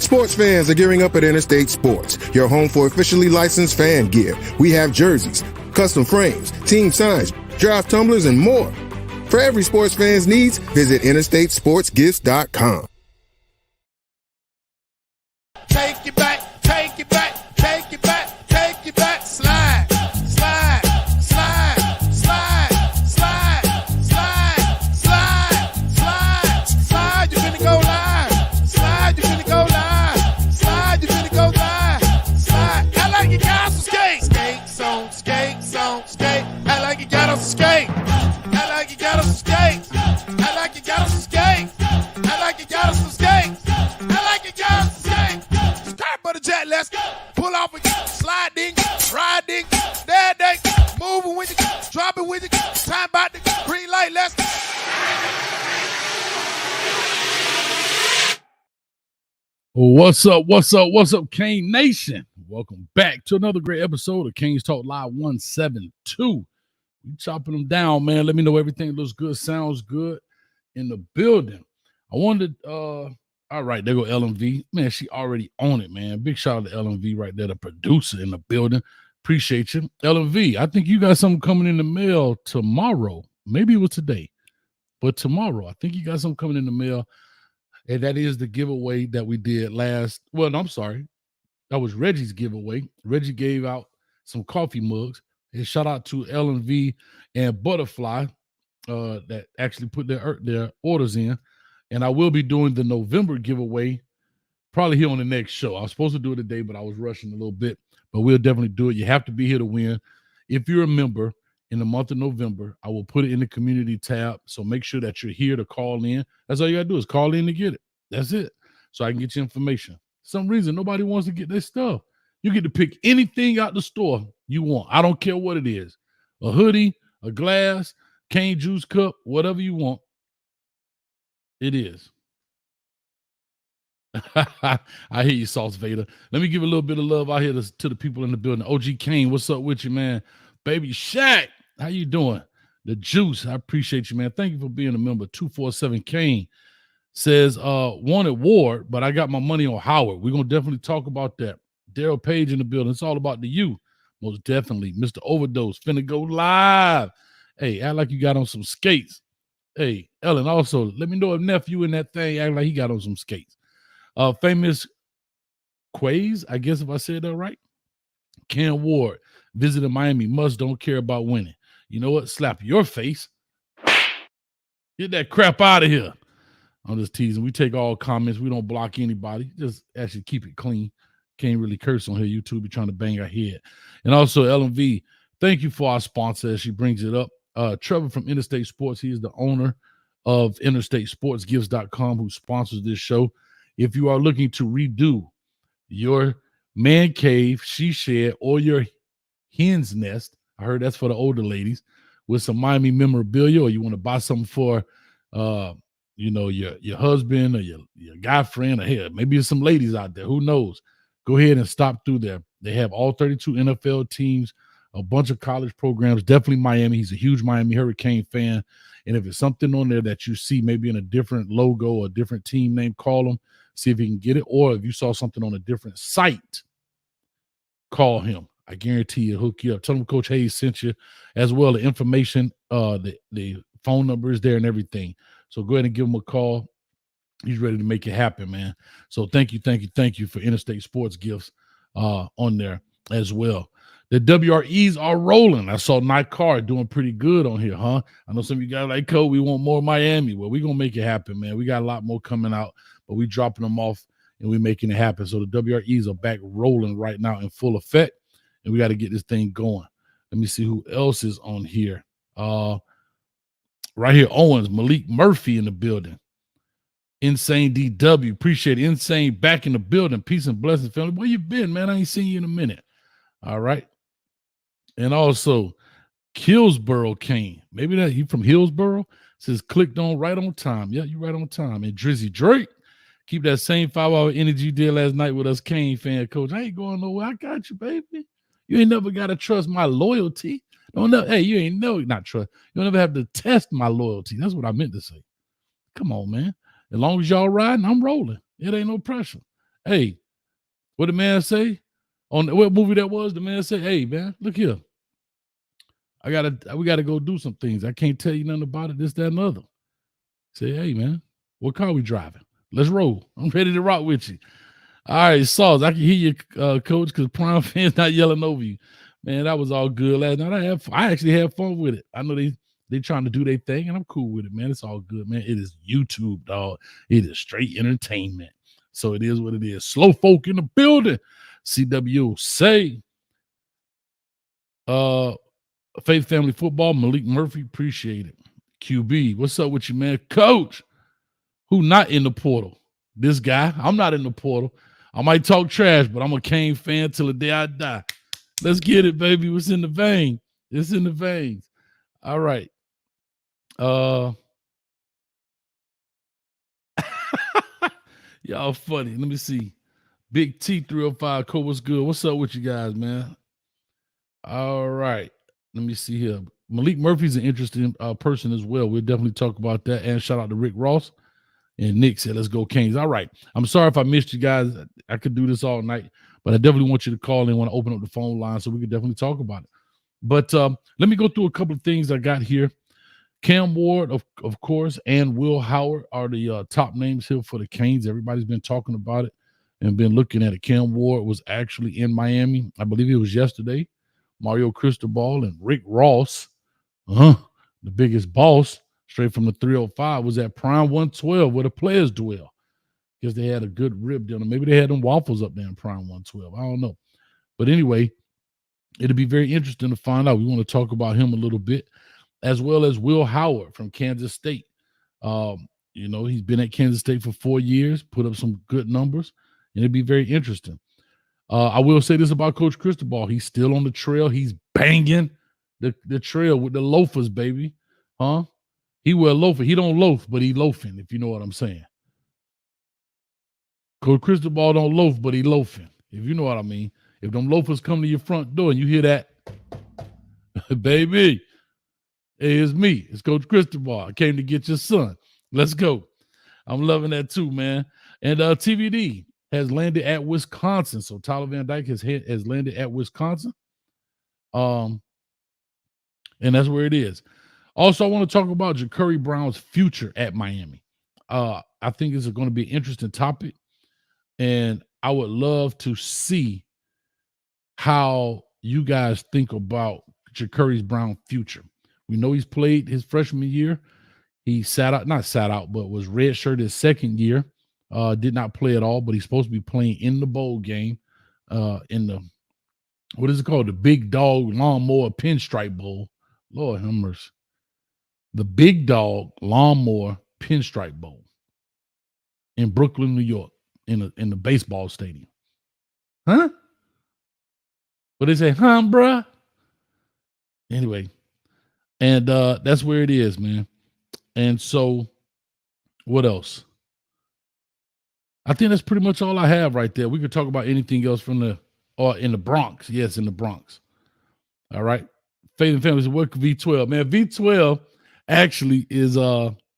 Sports fans are gearing up at Interstate Sports, your home for officially licensed fan gear. We have jerseys, custom frames, team signs, draft tumblers, and more. For every sports fan's needs, visit interstatesportsgifts.com. Take it back, take it back, take it back, take it back, slide, slide, slide, slide, slide, slide, slide, slide, slide, you're gonna go live, slide, you're gonna go live, slide, you're gonna go live, slide, I like you got some skate, skates on, skates on, skate, I like you got on some skate, I like you got on some skate, I like you got on some skate, I like you got on some skate, I like you got on some skate. For the jet, let's pull off with you, slide ding, ride ding, dad ding, moving with you, drop it with you, time about the green light, let's. What's up? What's up? What's up, Kane Nation? Welcome back to another great episode of Kane's Talk Live 172. We chopping them down, man. Let me know everything looks good, sounds good in the building. I wanted all right, there go LMV. Man, she already on it, man. Big shout out to LMV right there, the producer in the building. Appreciate you. LMV, I think you got something coming in the mail tomorrow. Maybe it was today, but tomorrow. I think you got something coming in the mail. And that is the giveaway that we did last. Well, no, I'm sorry. That was Reggie's giveaway. Reggie gave out some coffee mugs. And shout out to LMV and Butterfly that actually put their orders in. And I will be doing the November giveaway probably here on the next show. I was supposed to do it today, but I was rushing a little bit. But we'll definitely do it. You have to be here to win. If you're a member in the month of November, I will put it in the community tab. So make sure that you're here to call in. That's all you got to do is call in to get it. That's it. So I can get you information. For some reason, nobody wants to get their stuff. You get to pick anything out the store you want. I don't care what it is. A hoodie, a glass, cane juice cup, whatever you want. It is. I hear you, Sauce Vader. Let me give a little bit of love out here to the people in the building. OG Kane, what's up with you, man? Baby Shaq, how you doing? The Juice, I appreciate you, man. Thank you for being a member. 247 Kane says, wanted Ward, but I got my money on Howard. We're going to definitely talk about that. Daryl Page in the building. It's all about the you. Most definitely. Mr. Overdose, finna go live. Hey, act like you got on some skates. Hey, Ellen, also, let me know if nephew in that thing act like he got on some skates. Famous Quays, I guess if I said that right. Ken Ward visited Miami. Must don't care about winning. You know what? Slap your face. Get that crap out of here. I'm just teasing. We take all comments. We don't block anybody. Just actually keep it clean. Can't really curse on here. YouTube be trying to bang our head. And also, LMV, thank you for our sponsor as she brings it up. Trevor from Interstate Sports, he is the owner of interstatesportsgifts.com who sponsors this show. If you are looking to redo your man cave, she shed, or your hen's nest, I heard that's for the older ladies, with some Miami memorabilia, or you want to buy something for your husband or your guy friend, or hell, maybe there's some ladies out there, who knows? Go ahead and stop through there. They have all 32 NFL teams, a bunch of college programs, definitely Miami. He's a huge Miami Hurricane fan. And if it's something on there that you see maybe in a different logo or a different team name, call him, see if he can get it. Or if you saw something on a different site, call him. I guarantee he'll hook you up. Tell him Coach Hayes sent you as well. The information, the phone number is there and everything. So go ahead and give him a call. He's ready to make it happen, man. So thank you for Interstate Sports Gifts on there as well. The WREs are rolling. I saw Night Car doing pretty good on here, huh? I know some of you guys like, Cole, we want more Miami. Well, we're going to make it happen, man. We got a lot more coming out, but we dropping them off and we're making it happen. So the WREs are back rolling right now in full effect, and we got to get this thing going. Let me see who else is on here. Right here, Owens, Malik Murphy in the building. Insane DW. Appreciate it. Insane back in the building. Peace and blessings, family. Where you been, man? I ain't seen you in a minute. All right. And also, Hillsboro Kane. Maybe that he from Hillsboro. Says clicked on right on time. Yeah, you right on time. And Drizzy Drake, keep that same 5-hour energy you did last night with us, Kane fan coach. I ain't going nowhere. I got you, baby. You ain't never got to trust my loyalty. Don't know. Hey, you ain't not trust. You'll never have to test my loyalty. That's what I meant to say. Come on, man. As long as y'all riding, I'm rolling. It ain't no pressure. Hey, what the man say? On what movie that was, the man said, hey, man, look here. We gotta go do some things. I can't tell you nothing about it, this, that, and the other. Say, hey, man, what car we driving? Let's roll. I'm ready to rock with you. All right, Sauce, I can hear you, Coach, because Prime fans not yelling over you. Man, that was all good last night. I actually had fun with it. I know they trying to do their thing, and I'm cool with it, man. It's all good, man. It is YouTube, dog. It is straight entertainment. So it is what it is. Slow folk in the building. CW say, Faith Family Football, Malik Murphy, appreciate it. QB, what's up with you, man? Coach, who not in the portal? This guy. I'm not in the portal. I might talk trash, but I'm a Kane fan till the day I die. Let's get it, baby. What's in the vein? It's in the veins. All right. Y'all funny. Let me see. Big T305, Cole, what's good? What's up with you guys, man? All right. Let me see here. Malik Murphy's an interesting person as well. We'll definitely talk about that. And shout out to Rick Ross. And Nick said, let's go Canes. All right. I'm sorry if I missed you guys. I could do this all night, but I definitely want you to call in, want to open up the phone line so we can definitely talk about it. But let me go through a couple of things I got here. Cam Ward, of course, and Will Howard are the top names here for the Canes. Everybody's been talking about it and been looking at it. Cam Ward was actually in Miami. I believe it was yesterday. Mario Cristobal and Rick Ross, the biggest boss, straight from the 305, was at Prime 112 where the players dwell. Because they had a good rib dinner. Maybe they had them waffles up there in Prime 112. I don't know. But anyway, it'll be very interesting to find out. We want to talk about him a little bit, as well as Will Howard from Kansas State. He's been at Kansas State for 4 years, put up some good numbers, and it'd be very interesting. I will say this about Coach Cristobal. He's still on the trail. He's banging the trail with the loafers, baby. Huh? He wear loafer. He don't loaf, but he loafing, if you know what I'm saying. Coach Cristobal don't loaf, but he loafing, if you know what I mean. If them loafers come to your front door and you hear that, baby, hey, it's me. It's Coach Cristobal. I came to get your son. Let's go. I'm loving that too, man. And TVD has landed at Wisconsin. So Tyler Van Dyke has landed at Wisconsin. And that's where it is. Also, I want to talk about Jakari Brown's future at Miami. I think it's going to be an interesting topic. And I would love to see how you guys think about Jakari Brown's future. We know he's played his freshman year. He not sat out, but was redshirted his second year. Did not play at all, but he's supposed to be playing in the bowl game in the, what is it called? The Big Dog Lawnmower Pinstripe Bowl. Lord have mercy. The Big Dog Lawnmower Pinstripe Bowl in Brooklyn, New York, in the baseball stadium. Huh? What they say, bruh? Anyway, and that's where it is, man. And so, what else? I think that's pretty much all I have right there. We could talk about anything else in the Bronx. Yes, in the Bronx. All right. Faith and Families, welcome V12. Man, V12 actually is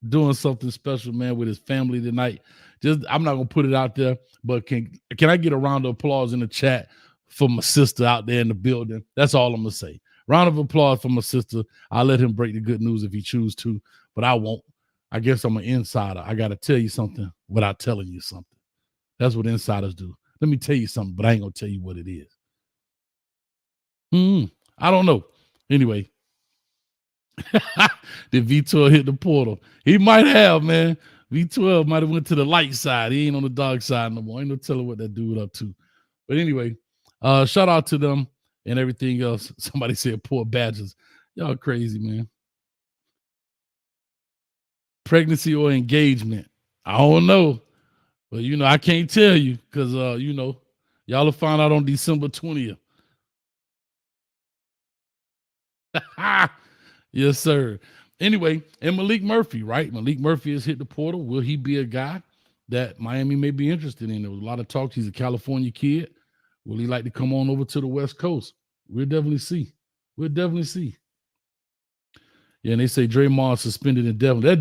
doing something special, man, with his family tonight. I'm not gonna put it out there, but can I get a round of applause in the chat for my sister out there in the building? That's all I'm gonna say. Round of applause for my sister. I'll let him break the good news if he chooses to, but I won't. I guess I'm an insider. I gotta tell you something without telling you something. That's what insiders do. Let me tell you something, but I ain't gonna tell you what it is. I don't know. Anyway, did V12 hit the portal? He might have, man. V12 might have went to the light side. He ain't on the dark side no more. Ain't no telling what that dude up to. But anyway, shout out to them and everything else. Somebody said poor Badgers. Y'all crazy, man. Pregnancy or engagement? I don't know. But, I can't tell you because, y'all will find out on December 20th. Yes, sir. Anyway, and Malik Murphy, right? Malik Murphy has hit the portal. Will he be a guy that Miami may be interested in? There was a lot of talk. He's a California kid. Will he like to come on over to the West Coast? We'll definitely see. Yeah, and they say Draymond suspended indefinitely.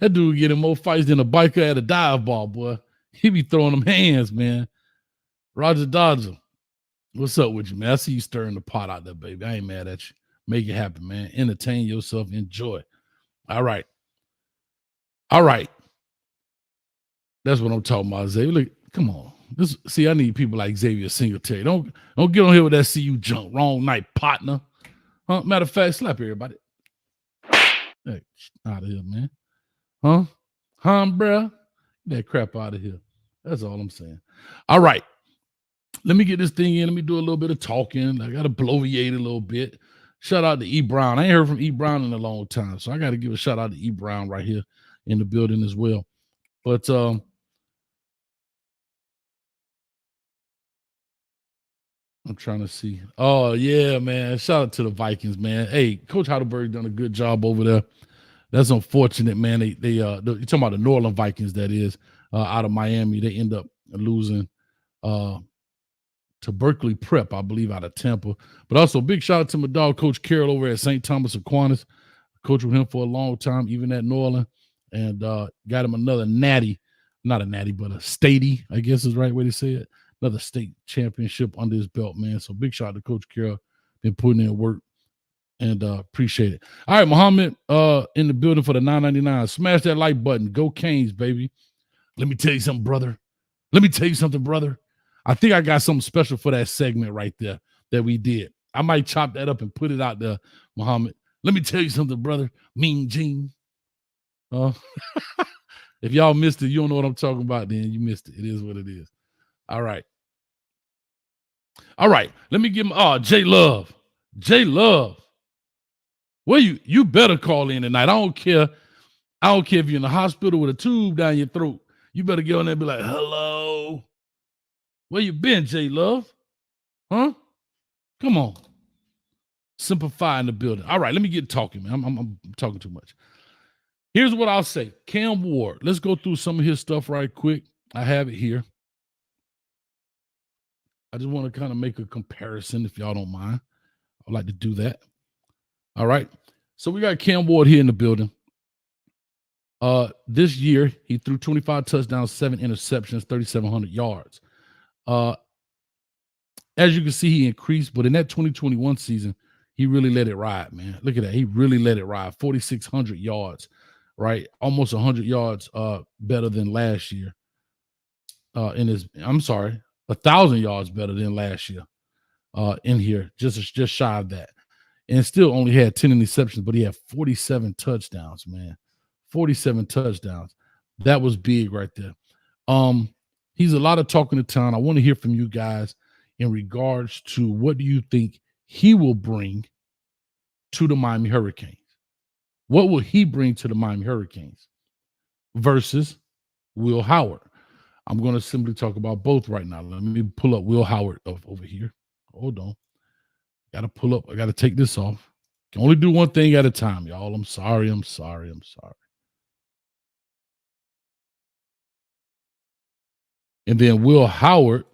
That dude getting more fights than a biker at a dive bar, boy. He be throwing them hands, man. Roger Dodger, what's up with you, man? I see you stirring the pot out there, baby. I ain't mad at you. Make it happen, man. Entertain yourself. Enjoy. All right. All right. That's what I'm talking about, Xavier. Look, come on. See, I need people like Xavier Singletary. Don't get on here with that CU junk. Wrong night, partner. Huh? Matter of fact, slap everybody. Hey, out of here, man. Huh? Bruh? Get that crap out of here. That's all I'm saying. All right. Let me get this thing in. Let me do a little bit of talking. I got to bloviate a little bit. Shout out to E. Brown. I ain't heard from E. Brown in a long time, so I got to give a shout out to E. Brown right here in the building as well. But I'm trying to see. Oh, yeah, man. Shout out to the Vikings, man. Hey, Coach Heidelberg done a good job over there. That's unfortunate, man. You're talking about the New Orleans Vikings, that is, out of Miami. They end up losing to Berkeley Prep, I believe, out of Tampa. But also, big shout out to my dog, Coach Carroll, over at St. Thomas Aquinas. Coached with him for a long time, even at New Orleans, and got him another natty, not a natty, but a statey, I guess is the right way to say it. Another state championship under his belt, man. So big shout out to Coach Carroll. Been putting in work, and appreciate it. All right, Muhammad, in the building for the $9.99. Smash that like button. Go Canes, baby. Let me tell you something, brother. I think I got something special for that segment right there that we did. I might chop that up and put it out there, Muhammad. Let me tell you something, brother. Mean Gene. If y'all missed it, you don't know what I'm talking about, then you missed it. It is what it is. All right. Let me give him J Love. Well, you better call in tonight. I don't care if you're in the hospital with a tube down your throat. You better get on there and be like, hello. Where you been, J Love? Huh? Come on. Simplify in the building. All right, let me get talking, man. I'm talking too much. Here's what I'll say. Cam Ward. Let's go through some of his stuff right quick. I have it here. I just want to kind of make a comparison, if y'all don't mind. I'd like to do that. All right. So we got Cam Ward here in the building. This year, he threw 25 touchdowns, 7 interceptions, 3,700 yards. As you can see, he increased, but in that 2021 season, he really let it ride, man. Look at that. He really let it ride. 4,600 yards, right? Almost 100 yards better than last year. 1,000 yards better than last year in here, just shy of that. And still only had 10 interceptions, but he had 47 touchdowns, man. 47 touchdowns. That was big right there. He's a lot of talking to town. I want to hear from you guys in regards to what do you think he will bring to the Miami Hurricanes? What will he bring to the Miami Hurricanes versus Will Howard? I'm going to simply talk about both right now. Let me pull up Will Howard over here. Hold on. Got to pull up. I got to take this off. Can only do one thing at a time, y'all. I'm sorry. And then Will Howard.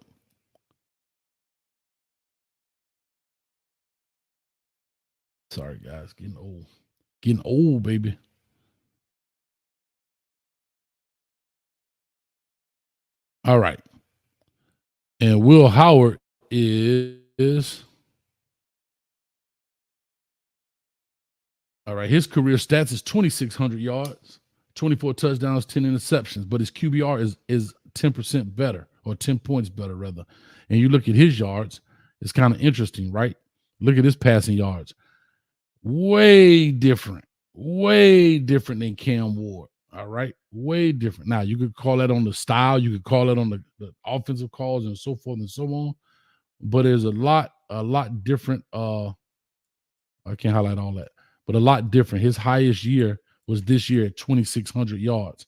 Sorry, guys. Getting old, baby. All right. And Will Howard is all right. His career stats is 2,600 yards, 24 touchdowns, 10 interceptions, but his QBR is 10% better, or 10 points better, rather. And you look at his yards, it's kind of interesting, right? Look at his passing yards. Way different than Cam Ward. All right. Way different. Now, you could call that on the style, you could call it on the offensive calls and so forth and so on. But there's a lot different. I can't highlight all that, but a lot different. His highest year was this year at 2,600 yards.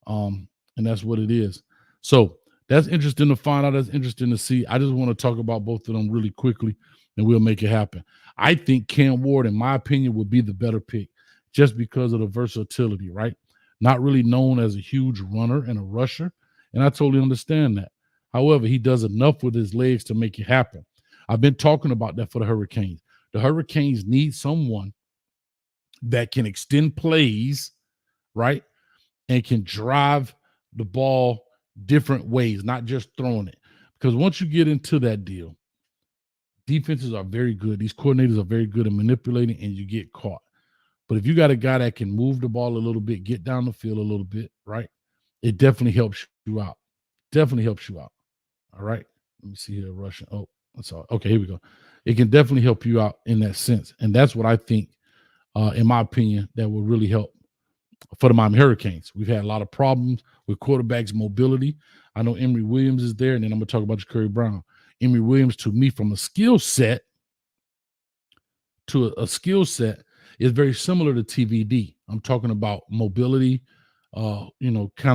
And that's what it is. So that's interesting to find out. That's interesting to see. I just want to talk about both of them really quickly, and we'll make it happen. I think Cam Ward, in my opinion, would be the better pick just because of the versatility, right? Not really known as a huge runner and a rusher, and I totally understand that. However, he does enough with his legs to make it happen. I've been talking about that for the Hurricanes. The Hurricanes need someone that can extend plays, right, and can drive the ball different ways, not just throwing it. Because once you get into that deal, defenses are very good. These coordinators are very good at manipulating, and you get caught. But if you got a guy that can move the ball a little bit, get down the field a little bit, right? It definitely helps you out. Definitely helps you out. All right. Let me see here. Russian. Oh, that's all. Okay, here we go. It can definitely help you out in that sense. And that's what I think, in my opinion, that will really help for the Miami Hurricanes. We've had a lot of problems with quarterbacks' mobility. I know Emory Williams is there, and then I'm going to talk about Jakari Brown. Emory Williams, to me, from a skill set to a skill set, is very similar to TVD. I'm talking about mobility, kind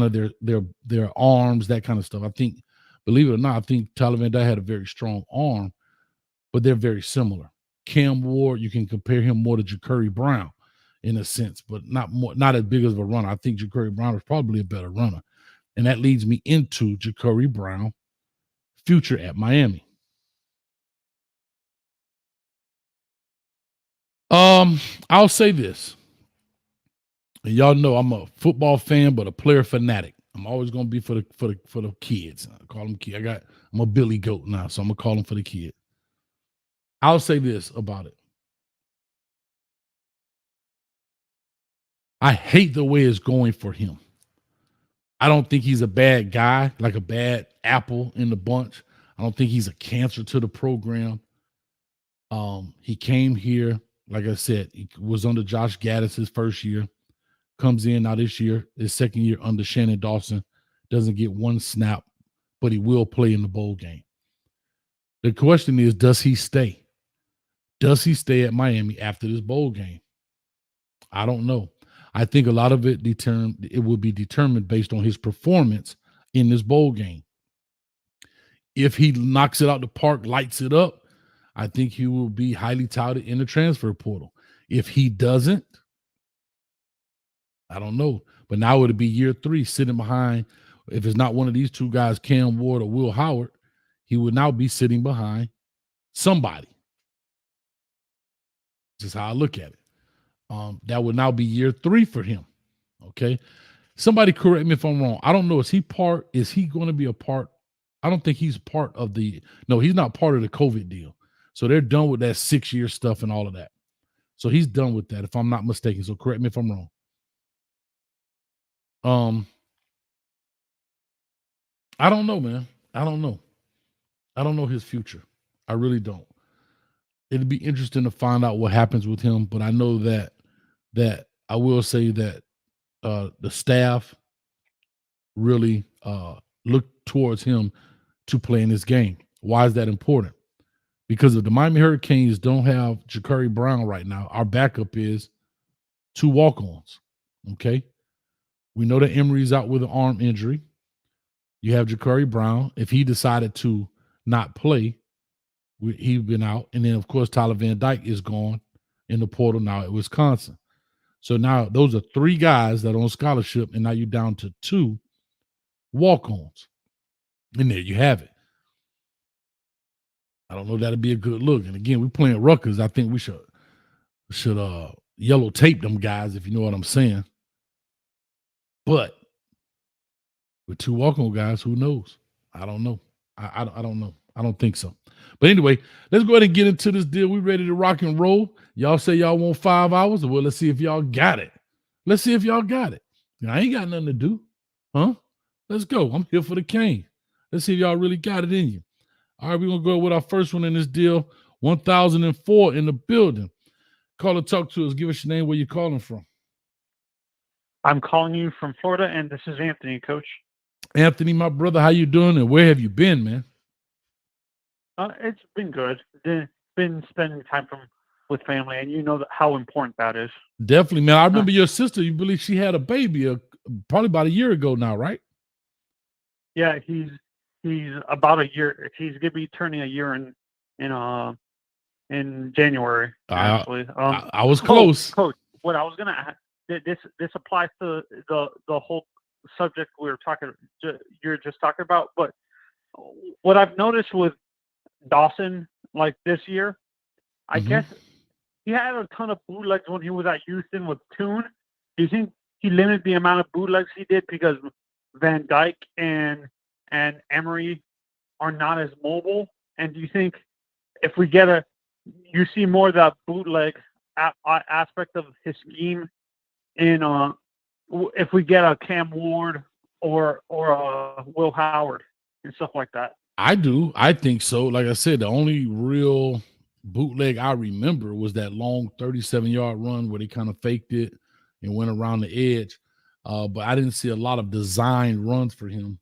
of their arms, that kind of stuff. I think, believe it or not, I think Tyler Van Dyke had a very strong arm, but they're very similar. Cam Ward, you can compare him more to Jakari Brown in a sense, but not as big of a runner. I think Jakari Brown is probably a better runner. And that leads me into Jakari Brown future at Miami. I'll say this. Y'all know I'm a football fan, but a player fanatic. I'm always gonna be for the kids. I call them kids. I'm a Billy Goat now, so I'm gonna call them for the kid. I'll say this about it. I hate the way it's going for him. I don't think he's a bad guy, like a bad apple in the bunch. I don't think he's a cancer to the program. He came here, like I said, he was under Josh Gaddis his first year, comes in now this year, his second year under Shannon Dawson, doesn't get one snap, but he will play in the bowl game. The question is, does he stay? Does he stay at Miami after this bowl game? I don't know. I think a lot of it will be determined based on his performance in this bowl game. If he knocks it out the park, lights it up, I think he will be highly touted in the transfer portal. If he doesn't, I don't know. But now it'll be year 3 sitting behind. If it's not one of these two guys, Cam Ward or Will Howard, he would now be sitting behind somebody. This is how I look at it. That would now be year 3 for him. Okay. Somebody correct me if I'm wrong. I don't know. Is he going to be a part? I don't think he's part of he's not part of the COVID deal. So they're done with that 6-year stuff and all of that. So he's done with that, if I'm not mistaken. So correct me if I'm wrong. I don't know, man. I don't know. I don't know his future. I really don't. It'd be interesting to find out what happens with him, but I know that I will say that the staff really look towards him to play in this game. Why is that important? Because if the Miami Hurricanes don't have Jakari Brown right now, our backup is 2 walk-ons. Okay? We know that Emory's out with an arm injury. You have Jakari Brown. If he decided to not play, he's been out. And then, of course, Tyler Van Dyke is gone in the portal now at Wisconsin. So now those are 3 guys that are on scholarship, and now you're down to 2 walk-ons. And there you have it. I don't know if that'd be a good look. And again, we're playing Rutgers. I think we should yellow tape them guys, if you know what I'm saying. But with 2 walk-on guys, who knows? I don't know. I don't know. I don't think so. But anyway, let's go ahead and get into this deal. We ready to rock and roll. Y'all say y'all want 5 hours? Well, let's see if y'all got it. Let's see if y'all got it. I ain't got nothing to do. Huh? Let's go. I'm here for the cane. Let's see if y'all really got it in you. All right, we're going to go with our first one in this deal. 1004 in the building. Call and talk to us. Give us your name, where you're calling from. I'm calling you from Florida, and this is Anthony, Coach. Anthony, my brother, how you doing, and where have you been, man? It's been good. Been spending time with family, and you know how important that is. Definitely, man. I remember your sister. You believe she had a baby probably about a year ago now, right? Yeah, he's about a year. He's gonna be turning a year in January. Actually, I was close. Coach, what I was gonna ask, this applies to the whole subject you're just talking about. But what I've noticed with Dawson, like this year, I guess he had a ton of bootlegs when he was at Houston with Tune. Do you think he limited the amount of bootlegs he did because Van Dyke and Emery are not as mobile? And do you think if we get you see more of that bootleg aspect of his scheme in if we get a Cam Ward or a Will Howard and stuff like that? I do. I think so. Like I said, the only real bootleg I remember was that long 37-yard run where they kind of faked it and went around the edge. But I didn't see a lot of designed runs for him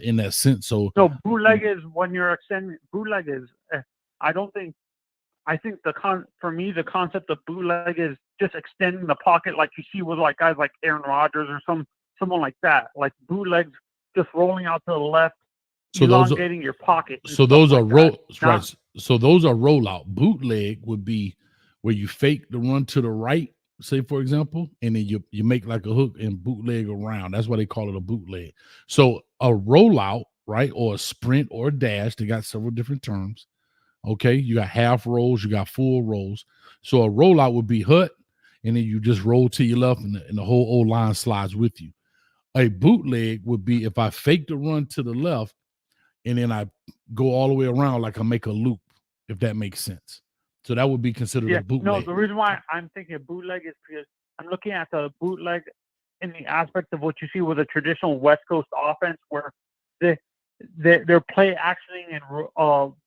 in that sense. So no, bootleg is when you're extending. Bootleg is. I think for me the concept of bootleg is just extending the pocket like you see with like guys like Aaron Rodgers or someone like that. Like bootlegs just rolling out to the left, elongating your pocket. So those are right. So those are rollout. Bootleg would be where you fake the run to the right, say for example, and then you make like a hook and bootleg around. That's why they call it a bootleg. So a rollout, right, or a sprint or a dash, they got several different terms. Okay, you got half rolls, you got full rolls. So a rollout would be hut, and then you just roll to your left, and the whole old line slides with you. A bootleg would be if I fake the run to the left, and then I go all the way around like I make a loop, if that makes sense. So that would be considered a bootleg. No, the reason why I'm thinking bootleg is because I'm looking at the bootleg in the aspect of what you see with a traditional West Coast offense, where they're play actioning and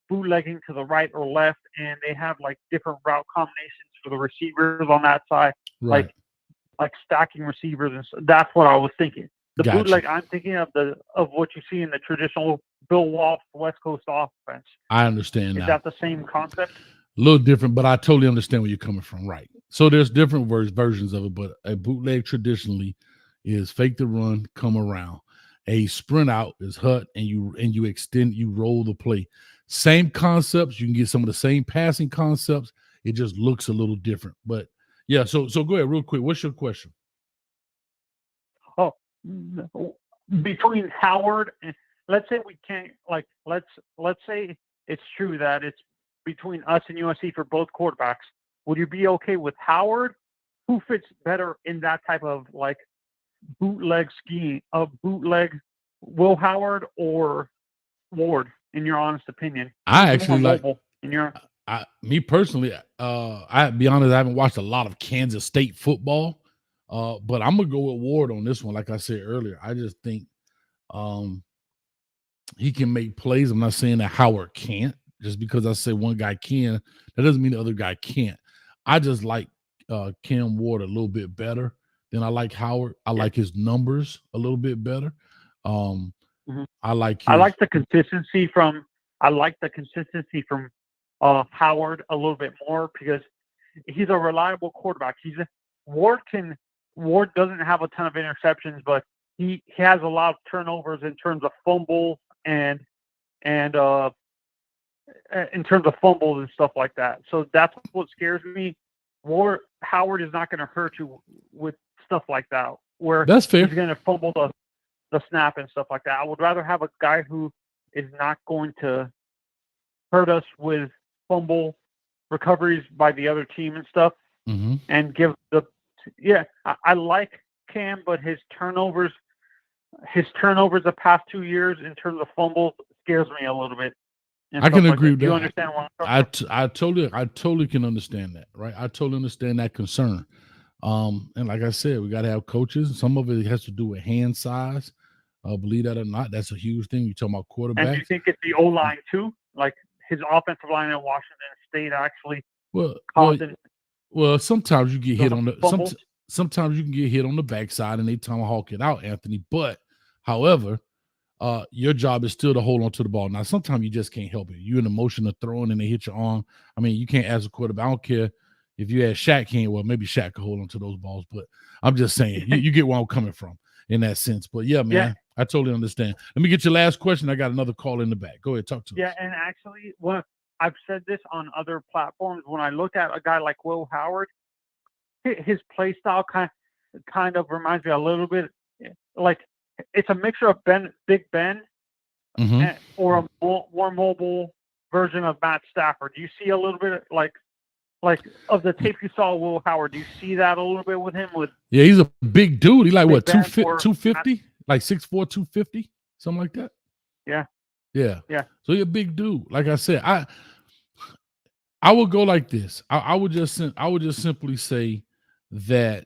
bootlegging to the right or left, and they have like different route combinations for the receivers on that side, right. like stacking receivers, and so that's what I was thinking. The Gotcha. bootleg I'm thinking of what you see in the traditional Bill Walsh West Coast offense. I understand. Is that the same concept? A little different, but I totally understand where you're coming from. Right. So there's different versions of it, but a bootleg traditionally is fake the run, come around. A sprint out is hut, and you extend, you roll the play. Same concepts. You can get some of the same passing concepts. It just looks a little different. But yeah, so go ahead real quick. What's your question? Oh, between Howard and let's say we can't let's say it's true that it's between us and USC for both quarterbacks. Would you be okay with Howard? Who fits better in that type of like bootleg scheme of bootleg, Will Howard or Ward, in your honest opinion? I actually like me personally, I be honest, I haven't watched a lot of Kansas State football. But I'm gonna go with Ward on this one. Like I said earlier, I just think he can make plays. I'm not saying that Howard can't. Just because I say one guy can, that doesn't mean the other guy can't. I just like Cam Ward a little bit better than I like Howard. I like his numbers a little bit better. I like the consistency from Howard a little bit more because he's a reliable quarterback. Ward doesn't have a ton of interceptions, but he has a lot of turnovers in terms of fumbles and in terms of fumbles and stuff like that. So that's what scares me. Howard is not going to hurt you with stuff like that, where that's fair. He's going to fumble the snap and stuff like that. I would rather have a guy who is not going to hurt us with fumble recoveries by the other team and stuff, and give I like Cam, but his turnovers the past 2 years in terms of fumbles scares me a little bit. I can agree with that. Do you understand what I'm talking about? I totally can understand that, right? I totally understand that concern. And like I said, we got to have coaches. Some of it has to do with hand size. Believe that or not, that's a huge thing. You're talking about quarterbacks. And do you think it's the O-line too? Like his offensive line at Washington State actually caused it? Well, sometimes you get hit on the sometimes you can get hit on the backside and they tomahawk it out, Anthony. But however, your job is still to hold on to the ball. Now, sometimes you just can't help it. You're in the motion of throwing and they hit your arm. I mean, you can't as a quarterback. I don't care if you had Shaq can't. Well, maybe Shaq could hold on to those balls, but I'm just saying you get where I'm coming from in that sense. But yeah, man, I totally understand. Let me get your last question. I got another call in the back. Go ahead, talk to us. Yeah, and actually, I've said this on other platforms. When I look at a guy like Will Howard, his play style kind of reminds me a little bit like it's a mixture of Big Ben or a more mobile version of Matt Stafford. Do you see a little bit like of the tape you saw Will Howard? Do you see that a little bit with him? Yeah, he's a big dude. He like what 250? like 6'4", 250, something like that. Yeah. So you're a big dude. Like I said, I would go like this. I would just simply say that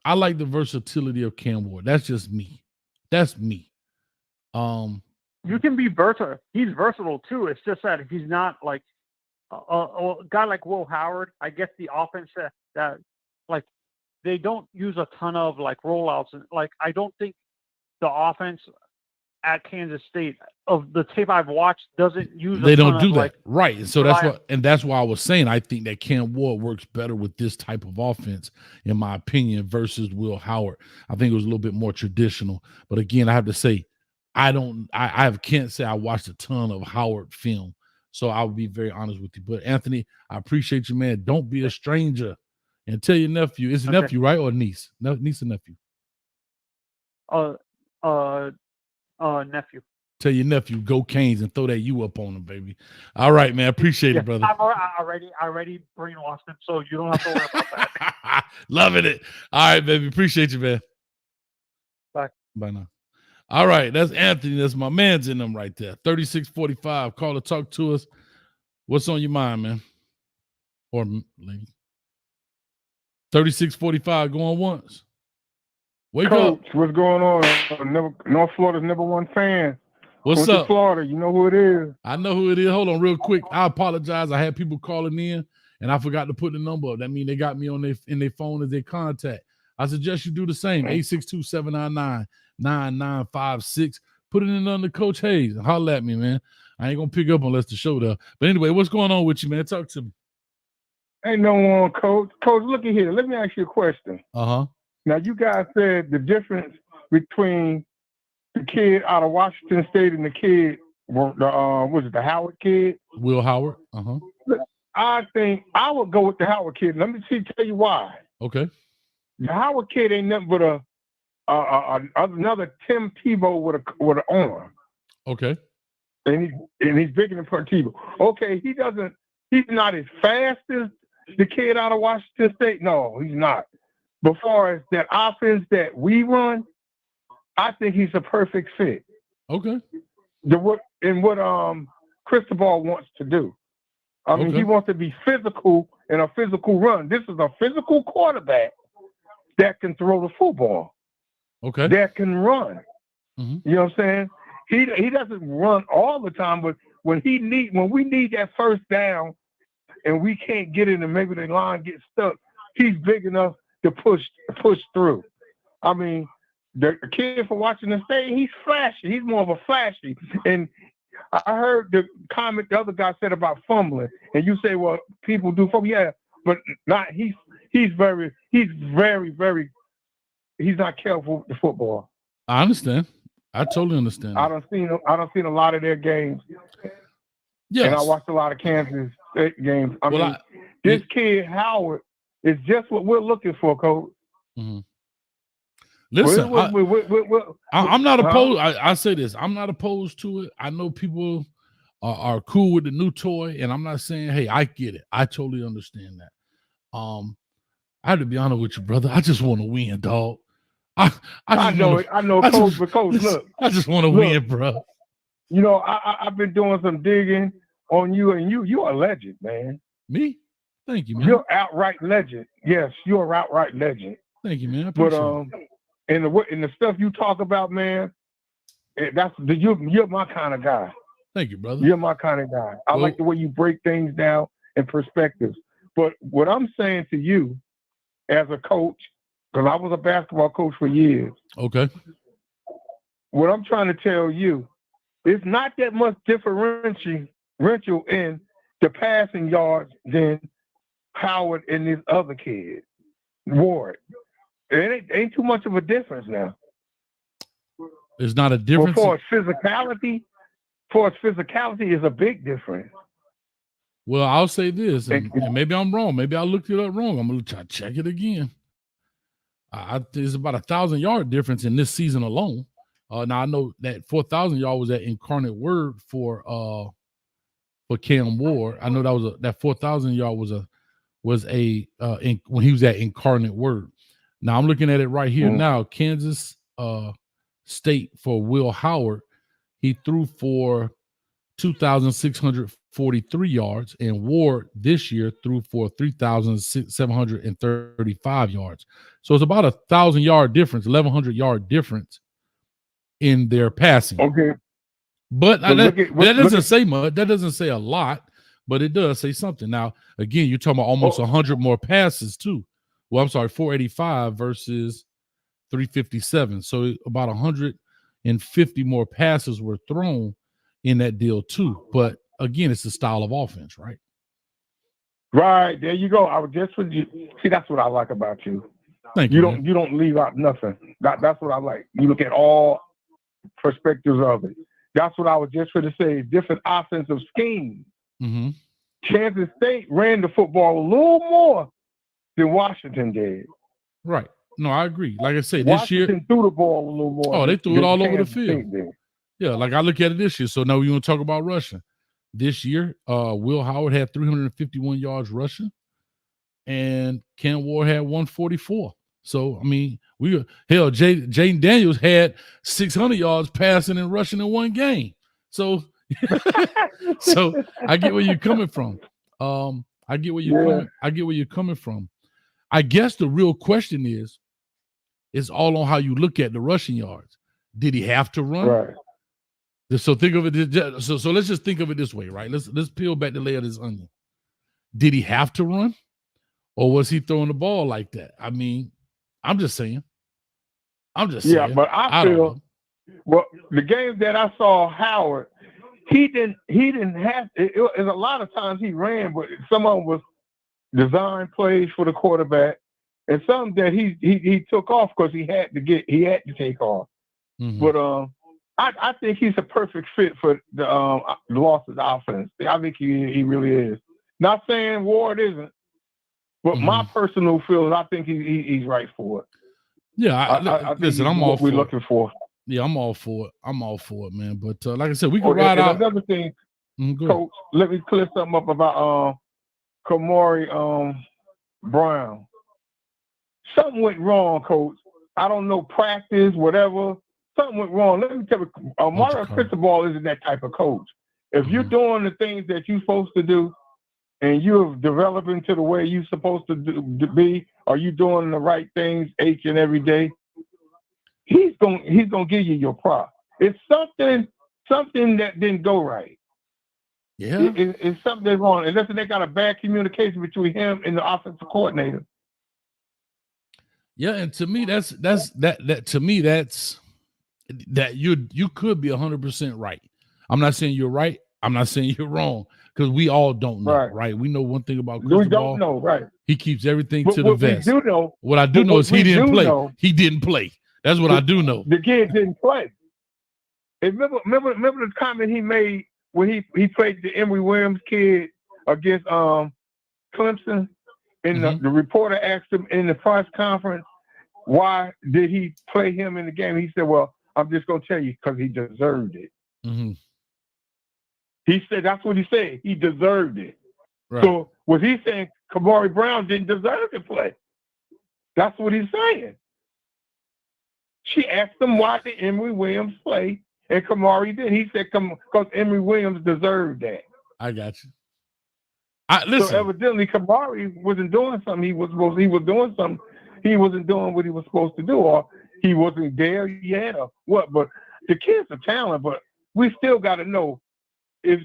I like the versatility of Cam Ward. That's just me. That's me. You can be versatile. He's versatile too. It's just that he's not like a guy like Will Howard. I guess the offense that like they don't use a ton of like rollouts, and like I don't think the offense at Kansas State of the tape I've watched doesn't use. They don't ton do of, that, like, right? And so that's why I was saying I think that Cam Ward works better with this type of offense, in my opinion, versus Will Howard. I think it was a little bit more traditional. But again, I have to say, I can't say I watched a ton of Howard film, so I would be very honest with you. But Anthony, I appreciate you, man. Don't be a stranger, and tell your nephew. It's a nephew, right, or niece? Niece and nephew. Nephew. Tell your nephew, go Canes, and throw that U up on him, baby. All right, man. Appreciate it, brother. I already brainwashed him, so you don't have to worry about that. Loving it. All right, baby. Appreciate you, man. Bye. Bye now. All right, that's Anthony. That's my man's in them right there. 3645. Call or talk to us. What's on your mind, man? Or lady. 3645. Going once. Wake Coach, up. what's going on? North Florida's #1 fan. What's up? Florida, you know who it is. I know who it is. Hold on real quick. I apologize. I had people calling in and I forgot to put the number up. That means they got me on in their phone as their contact. I suggest you do the same. 862-799-9956. Put it in under Coach Hayes and holler at me, man. I ain't gonna pick up unless the show does. But anyway, what's going on with you, man? Talk to me. Ain't no one, Coach. Coach, look at here. Let me ask you a question. Uh-huh. Now, you guys said the difference between the kid out of Washington State and the kid, the Howard kid? Will Howard. Uh-huh. I think I would go with the Howard kid. Let me tell you why. Okay. The Howard kid ain't nothing but another Tim Tebow with an arm. Okay. And he's bigger than Tebow. Okay, he's not as fast as the kid out of Washington State. No, he's not. But far as that offense that we run, I think he's a perfect fit. Okay. What Cristobal wants to do. I mean, he wants to be physical in a physical run. This is a physical quarterback that can throw the football. Okay. That can run. Mm-hmm. You know what I'm saying? He doesn't run all the time, but when we need that first down and we can't get it and maybe the line gets stuck, he's big enough to push through. I mean, the kid from Washington State, he's flashy. He's more of a flashy. And I heard the comment the other guy said about fumbling, and you say, well, people do fumble. Yeah, but not. He's very, he's not careful with the football. I understand. I totally understand. I don't seen a lot of their games. Yes. And I watched a lot of Kansas State games. This kid Howard is just what we're looking for, Coach. Mm-hmm. Listen, I'm not opposed. I say this. I'm not opposed to it. I know people are cool with the new toy, and I'm not saying, hey, I get it. I totally understand that. I have to be honest with you, brother. I just want to win, dog. I know, Coach. But Coach, look, I just want to win, bro. You know, I've been doing some digging on you, and you're a legend, man. Me? Thank you, man. You're outright legend. Yes, you're outright legend. Thank you, man. I appreciate it. And the stuff you talk about, man, you're my kind of guy. Thank you, brother. You're my kind of guy. I like the way you break things down in perspectives. But what I'm saying to you as a coach, because I was a basketball coach for years. Okay. What I'm trying to tell you, it's not that much differential in the passing yards than Howard and this other kid, Ward. It ain't too much of a difference now. There's not a difference. For physicality is a big difference. Well, I'll say this, and maybe I'm wrong. Maybe I looked it up wrong. I'm gonna try to check it again. There's about 1,000-yard difference in this season alone. Now I know that 4,000 yard was at Incarnate Word for Cam Ward. I know that 4,000 yard was when he was at Incarnate Word. Now I'm looking at it right here now. Kansas State for Will Howard, he threw for 2,643 yards, and Ward this year threw for 3,735 yards. So it's about 1,000-yard difference, 1,100-yard difference in their passing. Okay. But But that doesn't say much. That doesn't say a lot, but it does say something. Now, again, you're talking about almost 100 more passes too. Well, I'm sorry, 485 versus 357. So about 150 more passes were thrown in that deal too. But again, it's the style of offense, right? Right, there you go. I was just with you. See, that's what I like about you. Thank you. You don't leave out nothing. That's what I like. You look at all perspectives of it. That's what I was just going to say. Different offensive schemes. Mm-hmm. Kansas State ran the football a little more than Washington did. Right. No, I agree. Like I say, Washington this year threw the ball a little more. Oh, they threw it all over the Kansas field. State did. Yeah, like I look at it this year. So now we want to talk about rushing. This year, Will Howard had 351 yards rushing, and Ken Ward had 144. So I mean, Jaden Daniels had 600 yards passing and rushing in one game. So, so I get where you're coming from. I get where you're coming from. I guess the real question is all on how you look at the rushing yards. Did he have to run? Right. So think of it. So let's just think of it this way, right? Let's peel back the layer of this onion. Did he have to run, or was he throwing the ball like that? I mean, I'm just saying. Yeah, but I feel well. The game that I saw Howard, he didn't have. It was a lot of times he ran, but some of them was design plays for the quarterback, and some that he took off because he had to take off. Mm-hmm. But I think he's a perfect fit for the Losses offense. I think he really is. Not saying Ward isn't, but my personal feeling, I think he's right for it. Yeah, I listen, I'm all for what we're looking for. Yeah, I'm all for it. I'm all for it, man. But like I said, we can ride out. Another thing, Coach, let me clear something up about Jakari Brown. Something went wrong, Coach. I don't know, practice, whatever. Something went wrong. Let me tell you, Mario Cristobal isn't that type of coach. If you're doing the things that you're supposed to do, and you're developing to the way you're supposed to be, are you doing the right things each and every day? He's gonna give you your prop. It's something that didn't go right. Yeah, it's something wrong. And listen, they got a bad communication between him and the offensive coordinator. Yeah, and to me, that's you could be 100% right. I'm not saying you're right. I'm not saying you're wrong, because we all don't know, right? We know one thing about Cristobal. We don't know, right? He keeps everything to the vest. We do know, what I do know is he didn't play. He didn't play. That's what I do know. The kid didn't play. And remember the comment he made when he played the Emory Williams kid against Clemson, and the reporter asked him in the press conference, why did he play him in the game? He said, well, I'm just going to tell you, because he deserved it. Mm-hmm. He said, that's what he said. He deserved it. Right. So was he saying Jakari Brown didn't deserve to play? That's what he's saying. She asked him why did Emory Williams play, and Jakari did. He said, because Emory Williams deserved that. I got you. Listen. So evidently Jakari wasn't doing something he was doing something. He wasn't doing what he was supposed to do, or he wasn't there yet, or what. But the kid's a talent, but we still got to know if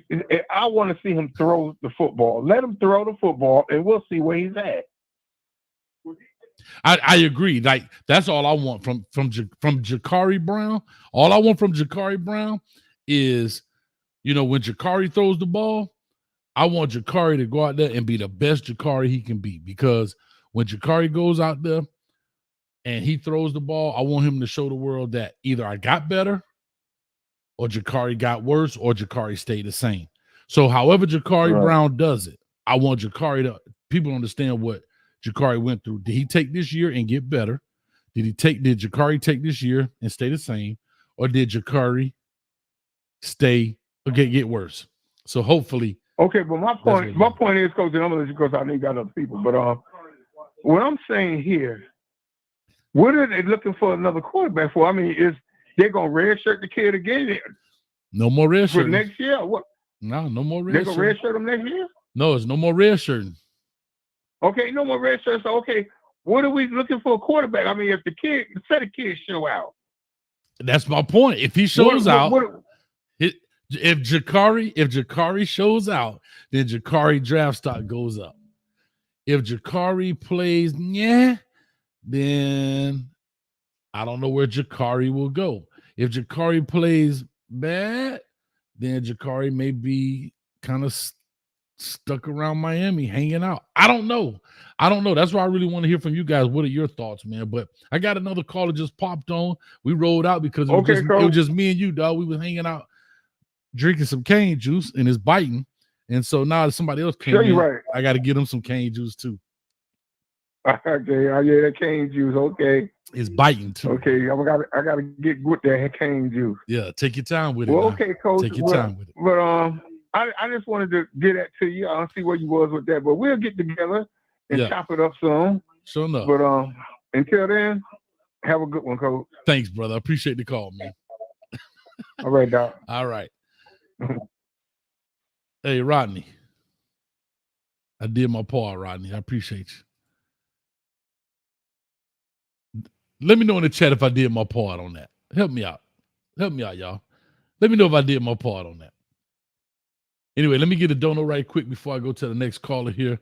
I want to see him throw the football. Let him throw the football, and we'll see where he's at. I agree. Like, that's all I want from Jakari Brown. All I want from Jakari Brown is, when Jakari throws the ball, I want Jakari to go out there and be the best Jakari he can be, because when Jakari goes out there and he throws the ball, I want him to show the world that either I got better, or Jakari got worse, or Jakari stayed the same. So however Jakari Brown does it, I want people to understand what Jakari went through. Did he take this year and get better? Did Jakari take this year and stay the same? Or did Jakari stay or get worse? So hopefully. Okay, but my point is, Coach, and I'm gonna let you go, I know you got other people, but what I'm saying here, What are they looking for another quarterback for? I mean, they're gonna redshirt the kid again No more red for shirt. next year? What? No more They're red gonna shirt. redshirt him next year? No, it's no more red shirt. Okay, no more red shirts. So, okay, what are we looking for a quarterback? I mean, if the kids show out. That's my point. If he shows out, what, if Jakari shows out, then Jakari draft stock goes up. If Jakari plays, then I don't know where Jakari will go. If Jakari plays bad, then Jakari may be kind of stuck around Miami hanging out. I don't know. That's why I really want to hear from you guys. What are your thoughts, man? But I got another call that just popped on. We rolled out because it was just me and you, dog. We was hanging out, drinking some cane juice, and it's biting. And so now somebody else came in. Right. I got to get them some cane juice too. Okay, yeah, that cane juice. Okay, it's biting too. Okay, I gotta get with that cane juice. Yeah, take your time with it. Well, okay, Coach. Take your time with it. But I just wanted to get that to you. I'll see where you was with that. But we'll get together and chop it up soon. Sure enough. But until then, have a good one, Coach. Thanks, brother. I appreciate the call, man. All right, Doc. All right. Hey, Rodney. I did my part, Rodney. I appreciate you. Let me know in the chat if I did my part on that. Help me out. Y'all. Let me know if I did my part on that. Anyway, let me get a dono right quick before I go to the next caller here.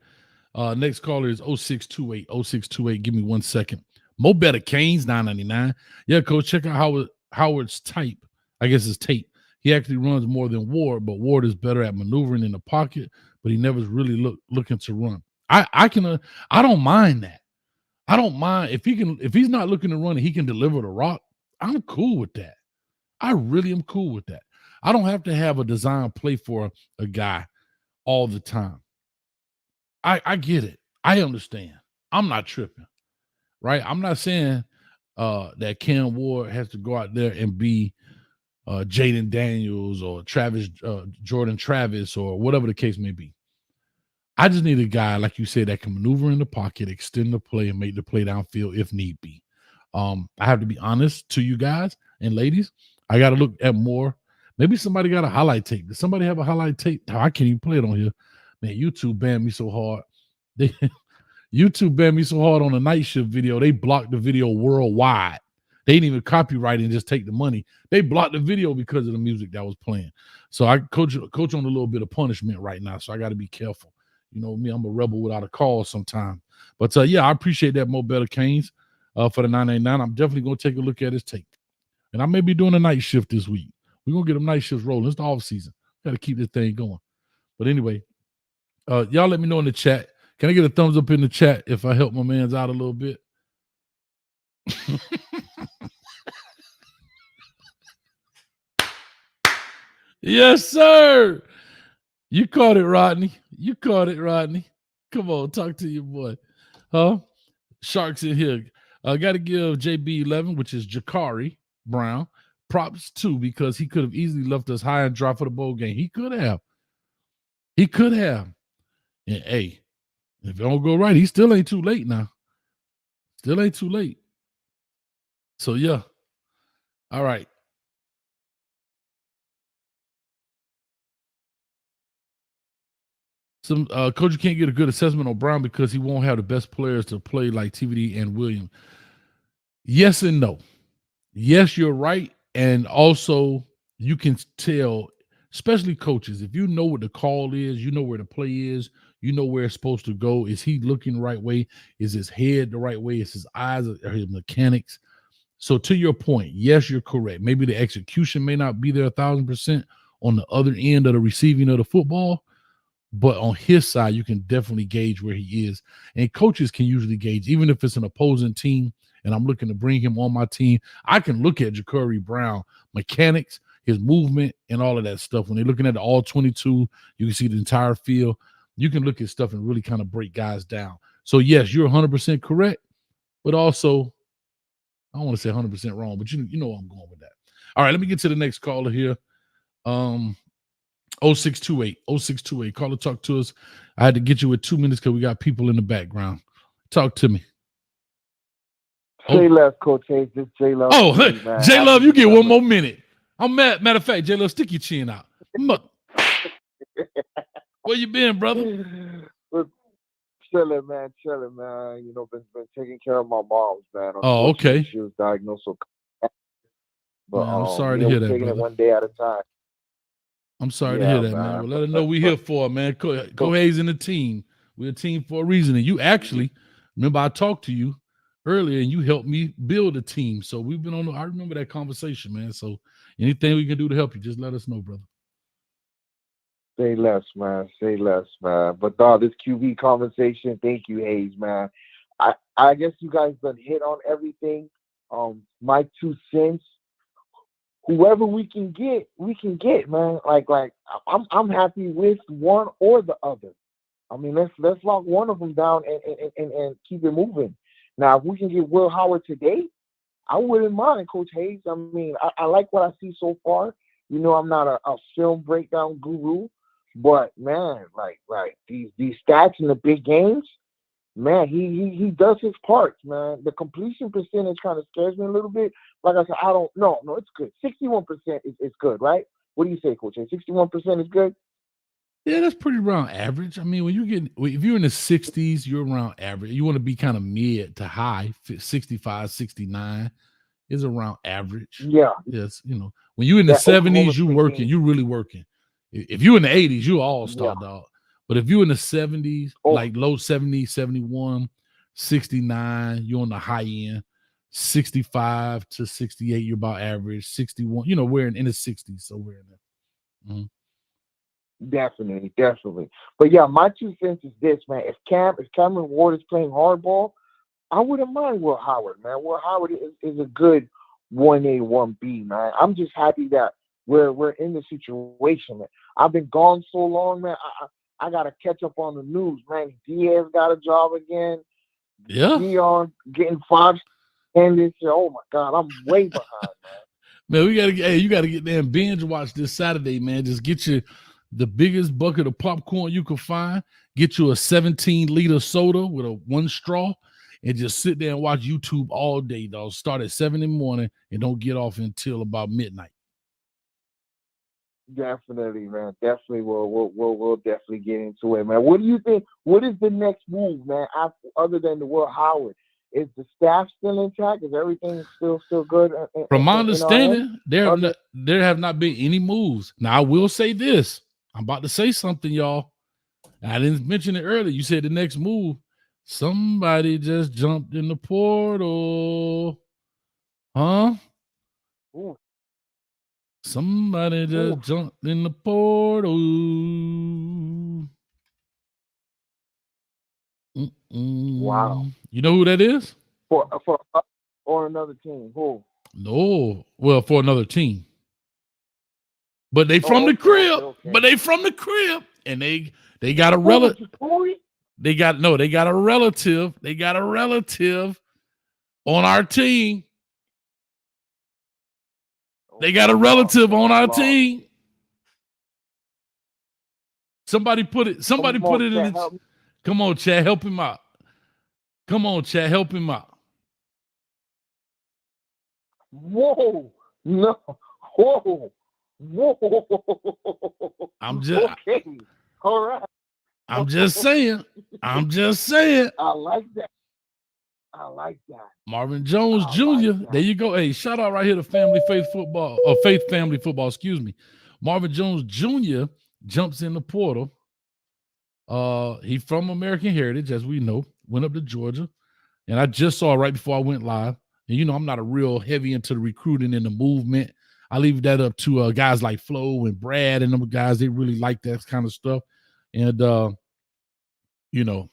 Next caller is 0628. 0628. Give me 1 second. Mo Better Canes, $9.99. Yeah, Coach, check out Howard's tape. I guess it's tape. He actually runs more than Ward, but Ward is better at maneuvering in the pocket, but he never really looking to run. I don't mind that. I don't mind if he's not looking to run and he can deliver the rock. I'm cool with that. I really am cool with that. I don't have to have a design play for a guy all the time. I get it. I understand. I'm not tripping, right? I'm not saying that Cam Ward has to go out there and be Jaden Daniels or Jordan Travis or whatever the case may be. I just need a guy, like you said, that can maneuver in the pocket, extend the play, and make the play downfield if need be. I have to be honest to you guys and ladies. I got to look at more. Maybe somebody got a highlight tape. Does somebody have a highlight tape? I can't even play it on here. Man, YouTube banned me so hard. YouTube banned me so hard on the night shift video. They blocked the video worldwide. They didn't even copyright it and just take the money. They blocked the video because of the music that was playing. So I coach on a little bit of punishment right now. So I got to be careful. You know me, I'm a rebel without a cause sometimes. But yeah, I appreciate that, Mo Better Canes, for the $9.99. I'm definitely going to take a look at his tape. And I may be doing a night shift this week. We're going to get them night shifts rolling. It's the off season. Got to keep this thing going. But anyway, y'all let me know in the chat. Can I get a thumbs up in the chat if I help my man's out a little bit? Yes, sir. You caught it, Rodney. Come on, talk to your boy. Huh? Sharks in here. I got to give JB11, which is Jakari Brown, props too, because he could have easily left us high and dry for the bowl game. He could have. And hey, if it don't go right, he still ain't too late now. So yeah. All right. Some coach can't get a good assessment on Brown because he won't have the best players to play like TVD and Williams. Yes and no. Yes, you're right. And also you can tell, especially coaches, if you know what the call is, you know where the play is, you know where it's supposed to go. Is he looking the right way? Is his head the right way? Is his eyes or his mechanics? So to your point, yes, you're correct. Maybe the execution may not be there 1,000% on the other end of the receiving of the football, but on his side, you can definitely gauge where he is. And coaches can usually gauge, even if it's an opposing team and I'm looking to bring him on my team, I can look at Jakari Brown mechanics, his movement, and all of that stuff. When they're looking at the all 22, you can see the entire field. You can look at stuff and really kind of break guys down. So, yes, you're 100% correct, but also, I don't want to say 100% wrong, but you know where I'm going with that. All right, let me get to the next caller here. 0628. Caller, talk to us. I had to get you with 2 minutes because we got people in the background. Talk to me. Say less, Coach Hayes. This J Love. Oh, man. J Love, Happy you get one December. more minute. I'm mad. Matter of fact, J Love, stick your chin out. Where you been, brother? But chilling, man. You know, been taking care of my mom, man. Oh, Unfortunately, okay. she was diagnosed with. But Man, I'm sorry you to know, hear we're that, taking it brother. one day at a time. I'm sorry to Yeah, hear that, man. Well, let her know we here for her, man. Kohei's in the team. We're a team for a reason. And you actually, remember I talked to you earlier and you helped me build a team. So we've been on, I remember that conversation, man. So anything we can do to help you, just let us know, brother. Say less, man. Say less, man. But this QB conversation, thank you, Hayes, man. I guess you guys done hit on everything. My 2 cents. Whoever we can get, man. Like I'm happy with one or the other. I mean, let's lock one of them down and keep it moving. Now, if we can get Will Howard today, I wouldn't mind, Coach Hayes. I mean, I like what I see so far. You know, I'm not a film breakdown guru, but man, like these stats in the big games, man, he does his parts, man. The completion percentage kind of scares me a little bit. Like I said, I don't know. No, it's good. 61% is good, right? What do you say, Coach? 61% is good? Yeah, that's pretty around average. I mean, if you're in the 60s, you're around average. You want to be kind of mid to high, 65, 69 is around average. Yeah. Yes, you know, when you're in the 70s, you working, you really working. If you're in the 80s, you're all-star, dog. But if you're in the 70s, like low 70s, 71, 69, you're on the high end. 65 to 68, you're about average. 61, you know, we're in the 60s, so we're in there. Mm-hmm. Definitely. But yeah, my 2 cents is this, man. If Cameron Ward is playing hardball, I wouldn't mind Will Howard, man. Will Howard is a good 1A, 1B, man. I'm just happy that we're in the situation, man. I've been gone so long, man. I gotta catch up on the news, man. Diaz got a job again. Yeah. Dion getting 5 and this year. Oh my God, I'm way behind, man. Man, you gotta get there and binge watch this Saturday, man. Just get you the biggest bucket of popcorn you can find. Get you a 17-liter soda with a 1 straw, and just sit there and watch YouTube all day, dog. Start at 7 in the morning and don't get off until about midnight. Definitely, man. Definitely, we'll definitely get into it, man. What do you think? What is the next move, man? Other than the Will Howard, is the staff still intact? Is everything still good? From my understanding, there have not been any moves. Now, I will say this: I'm about to say something, y'all. I didn't mention it earlier. You said the next move. Somebody just jumped in the portal, huh? Ooh. Somebody just jumped in the portal. Wow. You know who that is? For or another team. Who? No. Well, for another team. But they from the crib. Okay. But they from the crib. And they got a relative. They got a relative. They got a relative on our team. They got a relative on our team. Somebody put it in the. Come on, Chad, help him out. Come on, Chad, help him out. Whoa. No. Whoa. I'm just okay. All right. I'm just saying. I like that. Marvin Jones Jr. There you go. Hey, shout out right here to Faith Family Football, excuse me. Marvin Jones Jr. jumps in the portal. He from American Heritage, as we know, went up to Georgia. And I just saw right before I went live. And you know, I'm not a real heavy into the recruiting and the movement. I leave that up to guys like Flo and Brad and them guys. They really like that kind of stuff. And you know,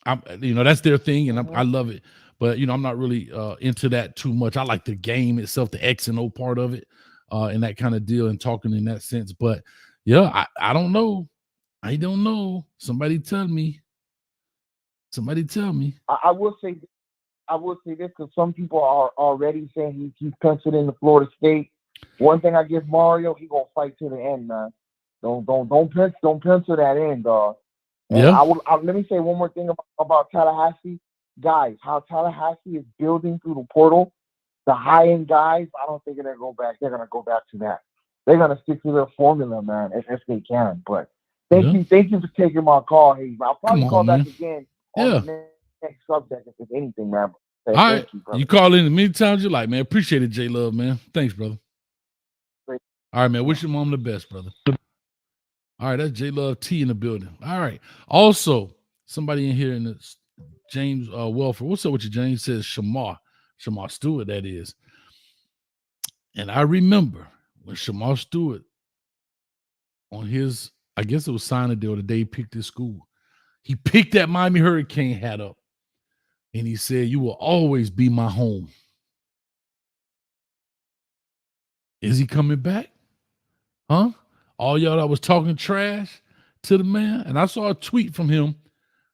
that's their thing, and I love it. But I'm not really into that too much. I like the game itself, the X and O part of it, and that kind of deal, and talking in that sense. But yeah, I don't know. I don't know. Somebody tell me. I will say this because some people are already saying he's penciled into Florida State. One thing I give Mario, he gonna fight to the end, man. Don't pencil that in, dog. And yeah. let me say one more thing about Tallahassee. guys, how Tallahassee is building through the portal, the high-end guys, I don't think they're going to go back. They're going to go back to that. They're going to stick to their formula, man, if they can. But thank you for taking my call, Hayes. I'll probably call back again on the next subject if there's anything, man. All right. You call in as many times you like, man. Appreciate it, J Love, man. Thanks, brother. All right, man. Wish your mom the best, brother. All right, that's J Love T in the building. All right. Also, somebody in here in this, James Welford. What's up with you, James? Says Shamar Stewart, that is. And I remember when Shamar Stewart on his, I guess it was signing deal the day he picked his school. He picked that Miami Hurricane hat up. And he said, "You will always be my home." Is he coming back? Huh? All y'all that was talking trash to the man. And I saw a tweet from him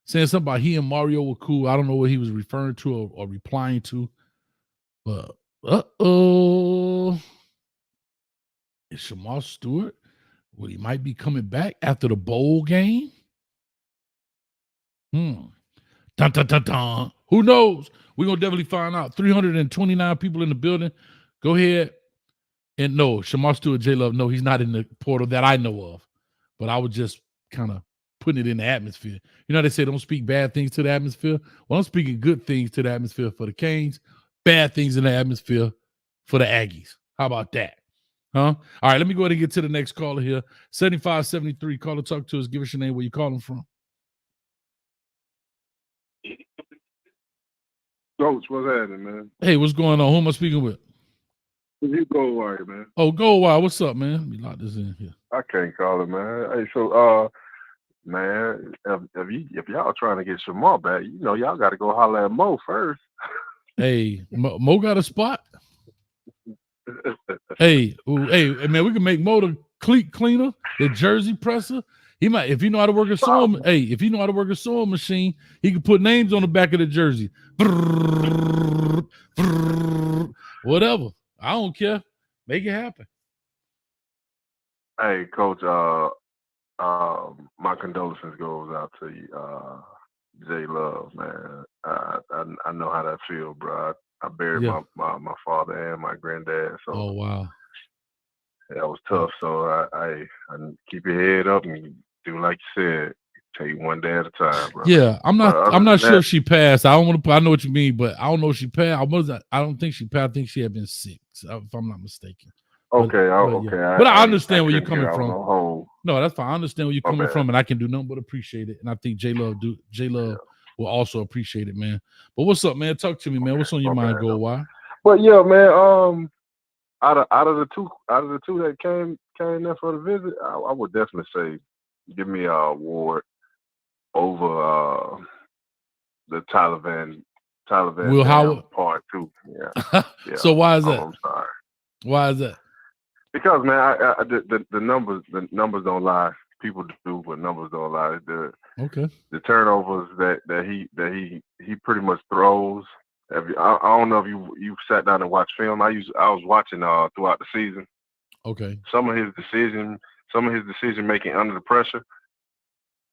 saying something about he and Mario were cool. I don't know what he was referring to or replying to. But is Shamar Stewart? Well, he might be coming back after the bowl game. Dun, dun, dun, dun. Who knows? We're going to definitely find out. 329 people in the building. Go ahead. And no, Shamar Stewart, J-Love, no, he's not in the portal that I know of. But I was just kind of putting it in the atmosphere. You know how they say don't speak bad things to the atmosphere? Well, I'm speaking good things to the atmosphere for the Canes, bad things in the atmosphere for the Aggies. How about that? Huh? All right, let me go ahead and get to the next caller here. 7573, caller, talk to us. Give us your name, where you calling from. Coach, what's happening, man? Hey, what's going on? Who am I speaking with? You go wire, man. Oh, go wire. What's up, man? Let me lock this in here. I can't call it, man. Hey, so man, if y'all trying to get Shamar back, you know y'all got to go holler at Mo first. Hey, Mo got a spot. hey, man, we can make Mo the cleat cleaner, the jersey presser. He might, if you know how to work a sewing. Hey, if you know how to work a sewing machine, he can put names on the back of the jersey. Whatever. I don't care. Make it happen. Hey, Coach. My condolences goes out to you, J Love, man. I know how that feel, bro. I buried my father and my granddad. So. Oh wow. That was tough. So I keep your head up and do like you said. Take one day at a time, bro. Yeah, I'm not sure if she passed. I don't want to. I know what you mean, but I don't know if she passed. I don't think she passed. I think she had been sick, if I'm not mistaken. Okay, okay. Yeah. But I understand where you're coming from. No, that's fine. I understand where you're coming from, and I can do nothing but appreciate it. And I think J Love will also appreciate it, man. But what's up, man? Talk to me, man. What's on your mind, Go Why? But yeah, man. Out of the two that came there for the visit, I would definitely say give me a award over the Taliban Will Howard part 2. Yeah. So why is that? I'm sorry. Why is that? Because man, the numbers don't lie. People do, but numbers don't lie. The turnovers that he pretty much throws. I don't know if you sat down and watched film. I was watching throughout the season. Okay. Some of his decision making under the pressure.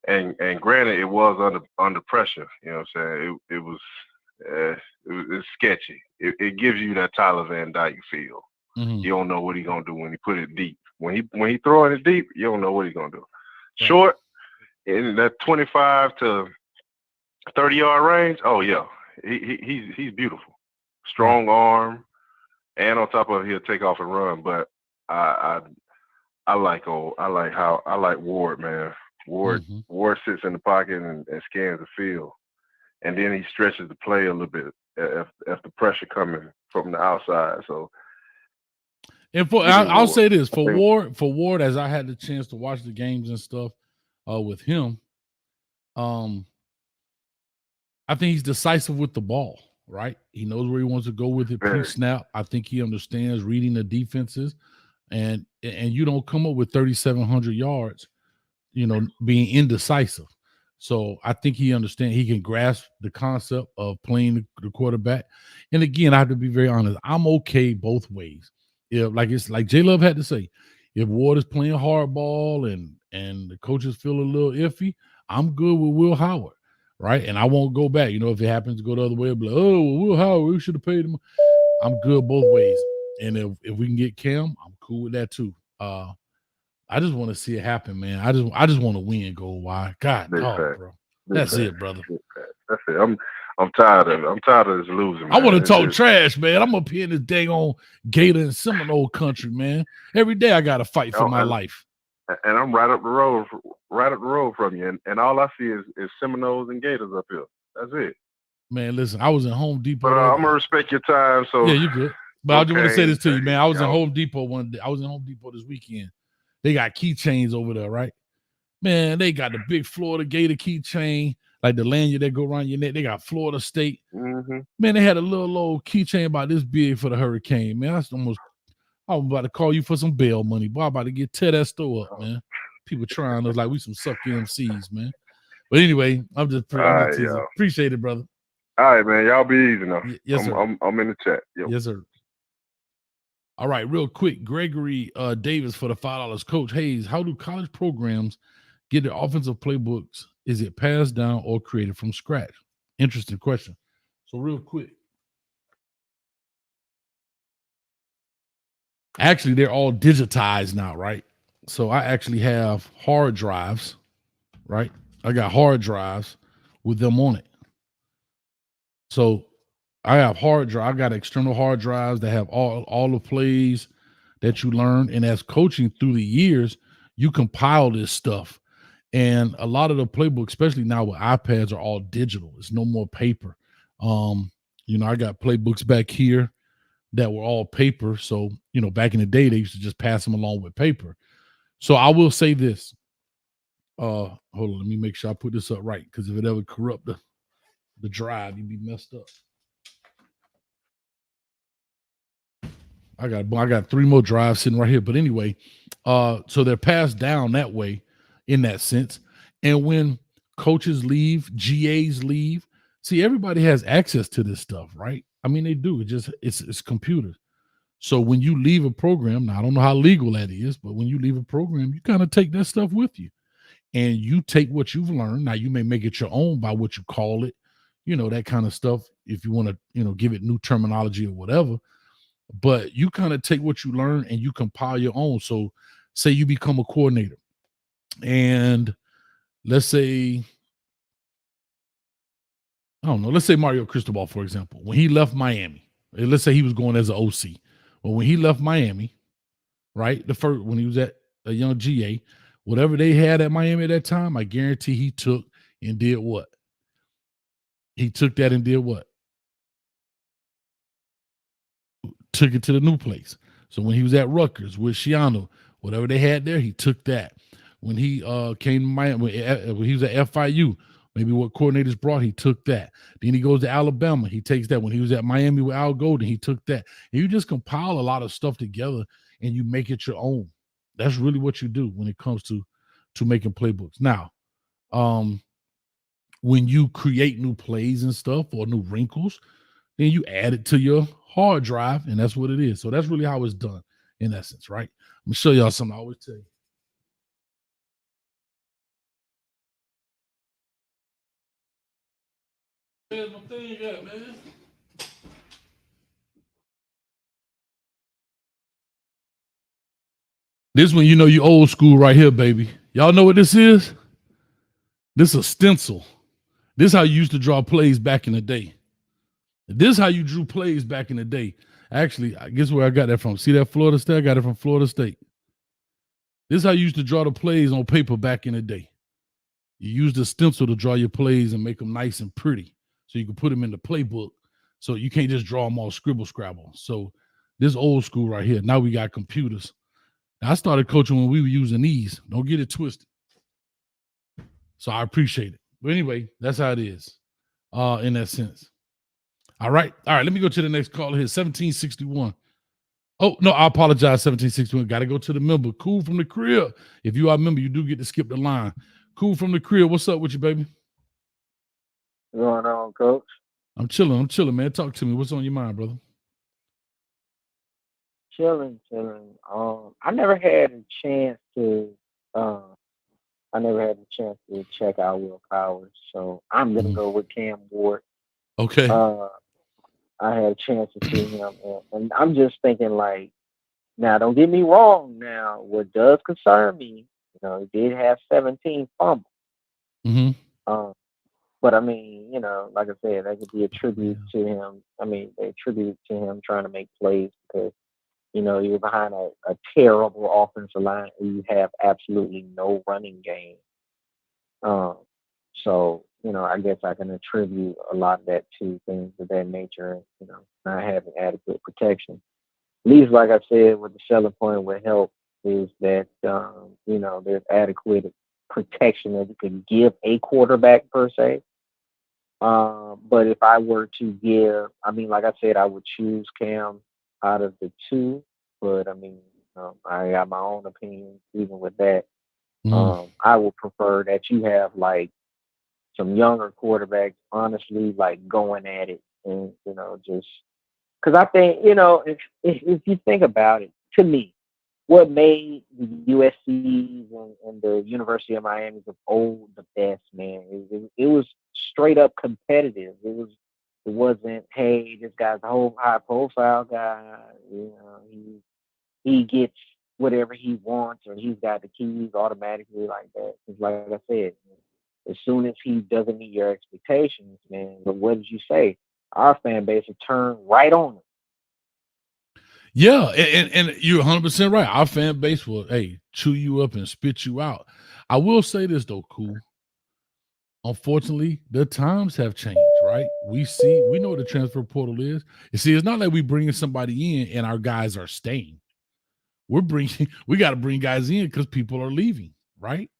And granted, it was under pressure. You know what I'm saying? It was sketchy. It gives you that Tyler Van Dyke feel. Mm-hmm. You don't know what he's gonna do when he put it deep. When he throwing it deep, you don't know what he's gonna do. Right. Short in that 25 to 30-yard range. Oh yeah, he's beautiful. Strong arm, and on top of it, he'll take off and run. But I like Ward, man. Ward sits in the pocket and scans the field, and then he stretches the play a little bit if the pressure coming from the outside. So, and I'll say this for Ward, as I had the chance to watch the games and stuff with him, I think he's decisive with the ball. Right, he knows where he wants to go with it pre-snap. I think he understands reading the defenses, and you don't come up with 3,700 yards. Being indecisive. So I think he understands, he can grasp the concept of playing the quarterback. And again, I have to be very honest. I'm okay both ways. It's like J Love had to say, if Ward is playing hardball and the coaches feel a little iffy, I'm good with Will Howard. right? And I won't go back. You know, if it happens to go the other way, I'll be like, oh, well, we should have paid him. I'm good both ways. And if we can get Cam, I'm cool with that too. I just want to see it happen, man. I just want to win gold wide. God, Big dog, fact. bro. Big That's fact. it, brother. Big fact. That's it. I'm tired of it. I'm tired of this losing. I want to man. talk trash, man. I'm up here in this dang on Gator and Seminole country, man. Every day I got to fight for my life. And I'm right up the road from you. And all I see is Seminoles and Gators up here. That's it. Man, listen, I was in Home Depot. But I'm gonna respect your time. So yeah, you good. But I just want to say this to you, man. I was in y'all. Home Depot one day. I was in Home Depot this weekend. They got keychains over there, right? Man, they got the big Florida Gator keychain, like the lanyard that go around your neck. They got Florida State. Mm-hmm. Man, they had a little old keychain about this big for the Hurricane. Man, I was about to call you for some bail money. Boy, I'm about to tear that store up, man. People trying us like we some sucky MCs, man. But anyway, I'm just teasing. Appreciate it, brother. All right, man. Y'all be easy now. Yes, sir. I'm in the chat. Yo. Yes, sir. All right, real quick. Gregory Davis for the $5. Coach Hayes, how do college programs get their offensive playbooks? Is it passed down or created from scratch? Interesting question. So real quick. Actually, they're all digitized now, right? So I actually have hard drives, right? I got hard drives with them on it. So I have I got external hard drives that have all the plays that you learn. And as coaching through the years, you compile this stuff. And a lot of the playbooks, especially now with iPads, are all digital. It's no more paper. I got playbooks back here that were all paper. So, back in the day, they used to just pass them along with paper. So I will say this. Hold on, let me make sure I put this up right, because if it ever corrupt the drive, you'd be messed up. I got 3 more drives sitting right here. But anyway, so they're passed down that way in that sense. And when coaches leave, GAs leave, see, everybody has access to this stuff, right? I mean, they do. It's computers. So when you leave a program, now I don't know how legal that is, but when you leave a program, you kind of take that stuff with you. And you take what you've learned. Now you may make it your own by what you call it, that kind of stuff, if you want to, give it new terminology or whatever. But you kind of take what you learn and you compile your own. So say you become a coordinator, and let's say, I don't know, let's say Mario Cristobal, for example, when he left Miami, let's say he was going as an OC. Well, when he left Miami, right, when he was at a young GA, whatever they had at Miami at that time, I guarantee he took and did what? He took that and did what? Took it to the new place. So when he was at Rutgers with Shiano, whatever they had there, he took that. When he came to Miami, when he was at FIU, maybe what coordinators brought, he took that. Then he goes to Alabama, he takes that. When he was at Miami with Al Golden, he took that. And you just compile a lot of stuff together and you make it your own. That's really what you do when it comes to making playbooks. Now, when you create new plays and stuff or new wrinkles, then you add it to your hard drive, and that's what it is. So that's really how it's done in essence, right? I'm gonna show y'all something I always tell you. Where's my thing at, man? This one, you old school right here, baby. Y'all know what this is? This is a stencil. This is how you used to draw plays back in the day. This is how you drew plays back in the day. Actually, I guess where I got that from. See that Florida State? I got it from Florida State. This is how you used to draw the plays on paper back in the day. You used a stencil to draw your plays and make them nice and pretty, so you can put them in the playbook. So you can't just draw them all scrabble. So this old school right here. Now we got computers. Now, I started coaching when we were using these. Don't get it twisted. So I appreciate it. But anyway, that's how it is in that sense. All right. Let me go to the next caller here. 1761. Oh, no, I apologize. 1761. Got to go to the member. Cool from the crib. If you are a member, you do get to skip the line. Cool from the crib. What's up with you, baby? What's going on, Coach? I'm chilling, man. Talk to me. What's on your mind, brother? Chilling. I never had a chance to I never had the chance to check out Will Powers, so I'm gonna go with Cam Ward. Okay. I had a chance to see him, and I'm just thinking like, now don't get me wrong. Now, what does concern me, he did have 17 fumbles. Mm-hmm. But I mean, like I said, that could be a tribute to him. I mean, they attribute to him trying to make plays because you're behind a terrible offensive line and you have absolutely no running game. So, I guess I can attribute a lot of that to things of that nature, not having adequate protection. At least, like I said, what the selling point would help is that, there's adequate protection that you can give a quarterback per se. But if I were to give, I mean, like I said, I would choose Cam out of the two, but I mean, I got my own opinion even with that. I would prefer that you have like some younger quarterbacks, honestly, like going at it, and just because I think if you think about it, to me, what made the USC's and the University of Miami's of old the best, man, it was straight up competitive. It wasn't, hey, this guy's a whole high profile guy, he gets whatever he wants or he's got the keys automatically like that. It's like I said, as soon as he doesn't meet your expectations, man, but what did you say? Our fan base will turn right on him. Yeah, and you're 100% right. Our fan base will, chew you up and spit you out. I will say this though, cool. Unfortunately, the times have changed, right? We know what the transfer portal is. You see, it's not like we bringing somebody in and our guys are staying. We got to bring guys in because people are leaving, right?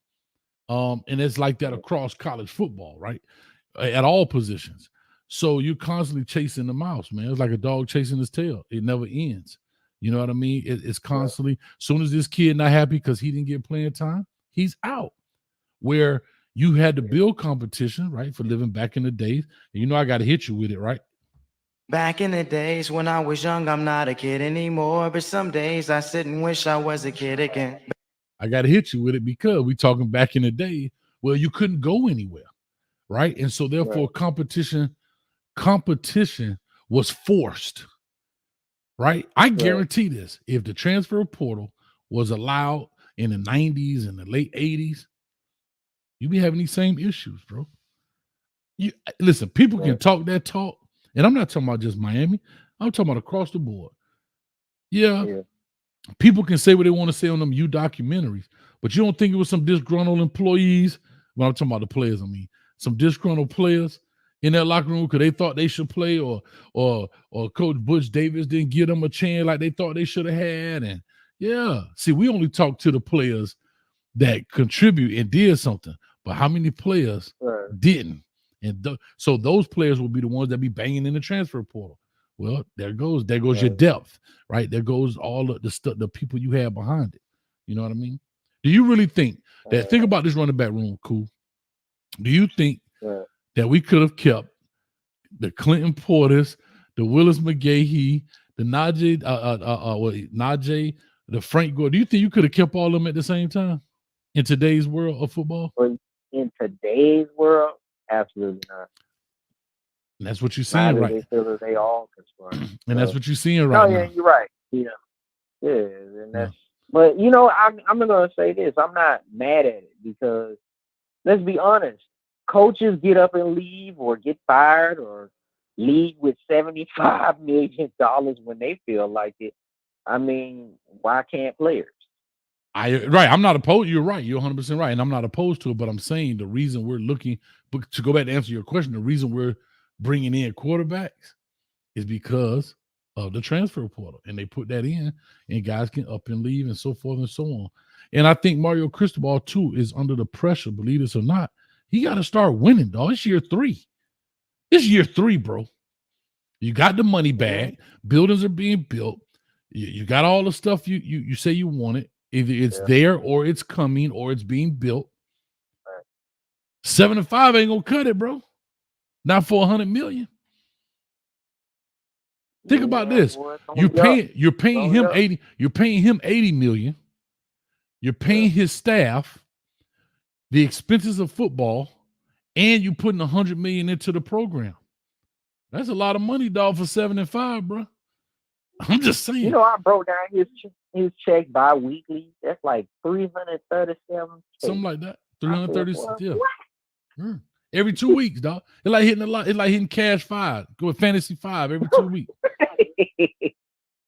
And it's like that across college football, right? At all positions. So you're constantly chasing the mouse, man. It's like a dog chasing his tail. It never ends. You know what I mean? It's constantly, as soon as this kid not happy because he didn't get playing time, he's out. Where you had to build competition, right, for living back in the days. And I got to hit you with it, right? Back in the days when I was young, I'm not a kid anymore. But some days I sit and wish I was a kid again. I got to hit you with it because we talking back in the day where you couldn't go anywhere, right? And so therefore competition was forced, right? I guarantee this. If the transfer portal was allowed in the 90s and the late 80s, you'd be having these same issues, bro. Listen, people can talk that talk, and I'm not talking about just Miami. I'm talking about across the board. Yeah. People can say what they want to say on them documentaries, but you don't think it was some disgruntled employees? Well, I'm talking about the players. I mean, some disgruntled players in that locker room because they thought they should play, or Coach Butch Davis didn't give them a chance like they thought they should have had. And see, we only talk to the players that contribute and did something, but how many players didn't? And so those players will be the ones that be banging in the transfer portal. Well, there goes your depth, right? There goes all of the stuff, the people you have behind it. You know what I mean? Do you really think that? Think about this running back room, cool. Do you think that we could have kept the Clinton Porters, the Willis McGahee, the Najee, the Frank Gore? Do you think you could have kept all of them at the same time in today's world of football? In today's world, absolutely not. And that's what you're seeing, right? They feel that they all concerned. And that's what you're seeing right now. Yeah, you're right. And that's. But I'm gonna say this. I'm not mad at it because let's be honest. Coaches get up and leave, or get fired, or leave with $75 million when they feel like it. I mean, why can't players? I'm not opposed. You're right. You're 100% right, and I'm not opposed to it. But I'm saying the reason we're looking, but to go back to answer your question, the reason we're bringing in quarterbacks is because of the transfer portal, and they put that in, and guys can up and leave, and so forth and so on. And I think Mario Cristobal too is under the pressure, believe this or not. He got to start winning, dog. It's year 3. It's year 3, bro. You got the money back. Buildings are being built. You got all the stuff you say you want it. Either it's there, or it's coming, or it's being built. 7-5 ain't gonna cut it, bro. Not for $100 million. Think about this. You're paying him 80. You're paying him $80 million. You're paying his staff. the expenses of football, and you putting $100 million into the program. That's a lot of money, dog, for 7 and 5, bro. I'm just saying. You know, I broke down his check bi-weekly. That's like 337. Something like that. 330. Yeah. Every 2 weeks, dog. It's like hitting It's like hitting cash 5. Go with fantasy 5 every 2 weeks.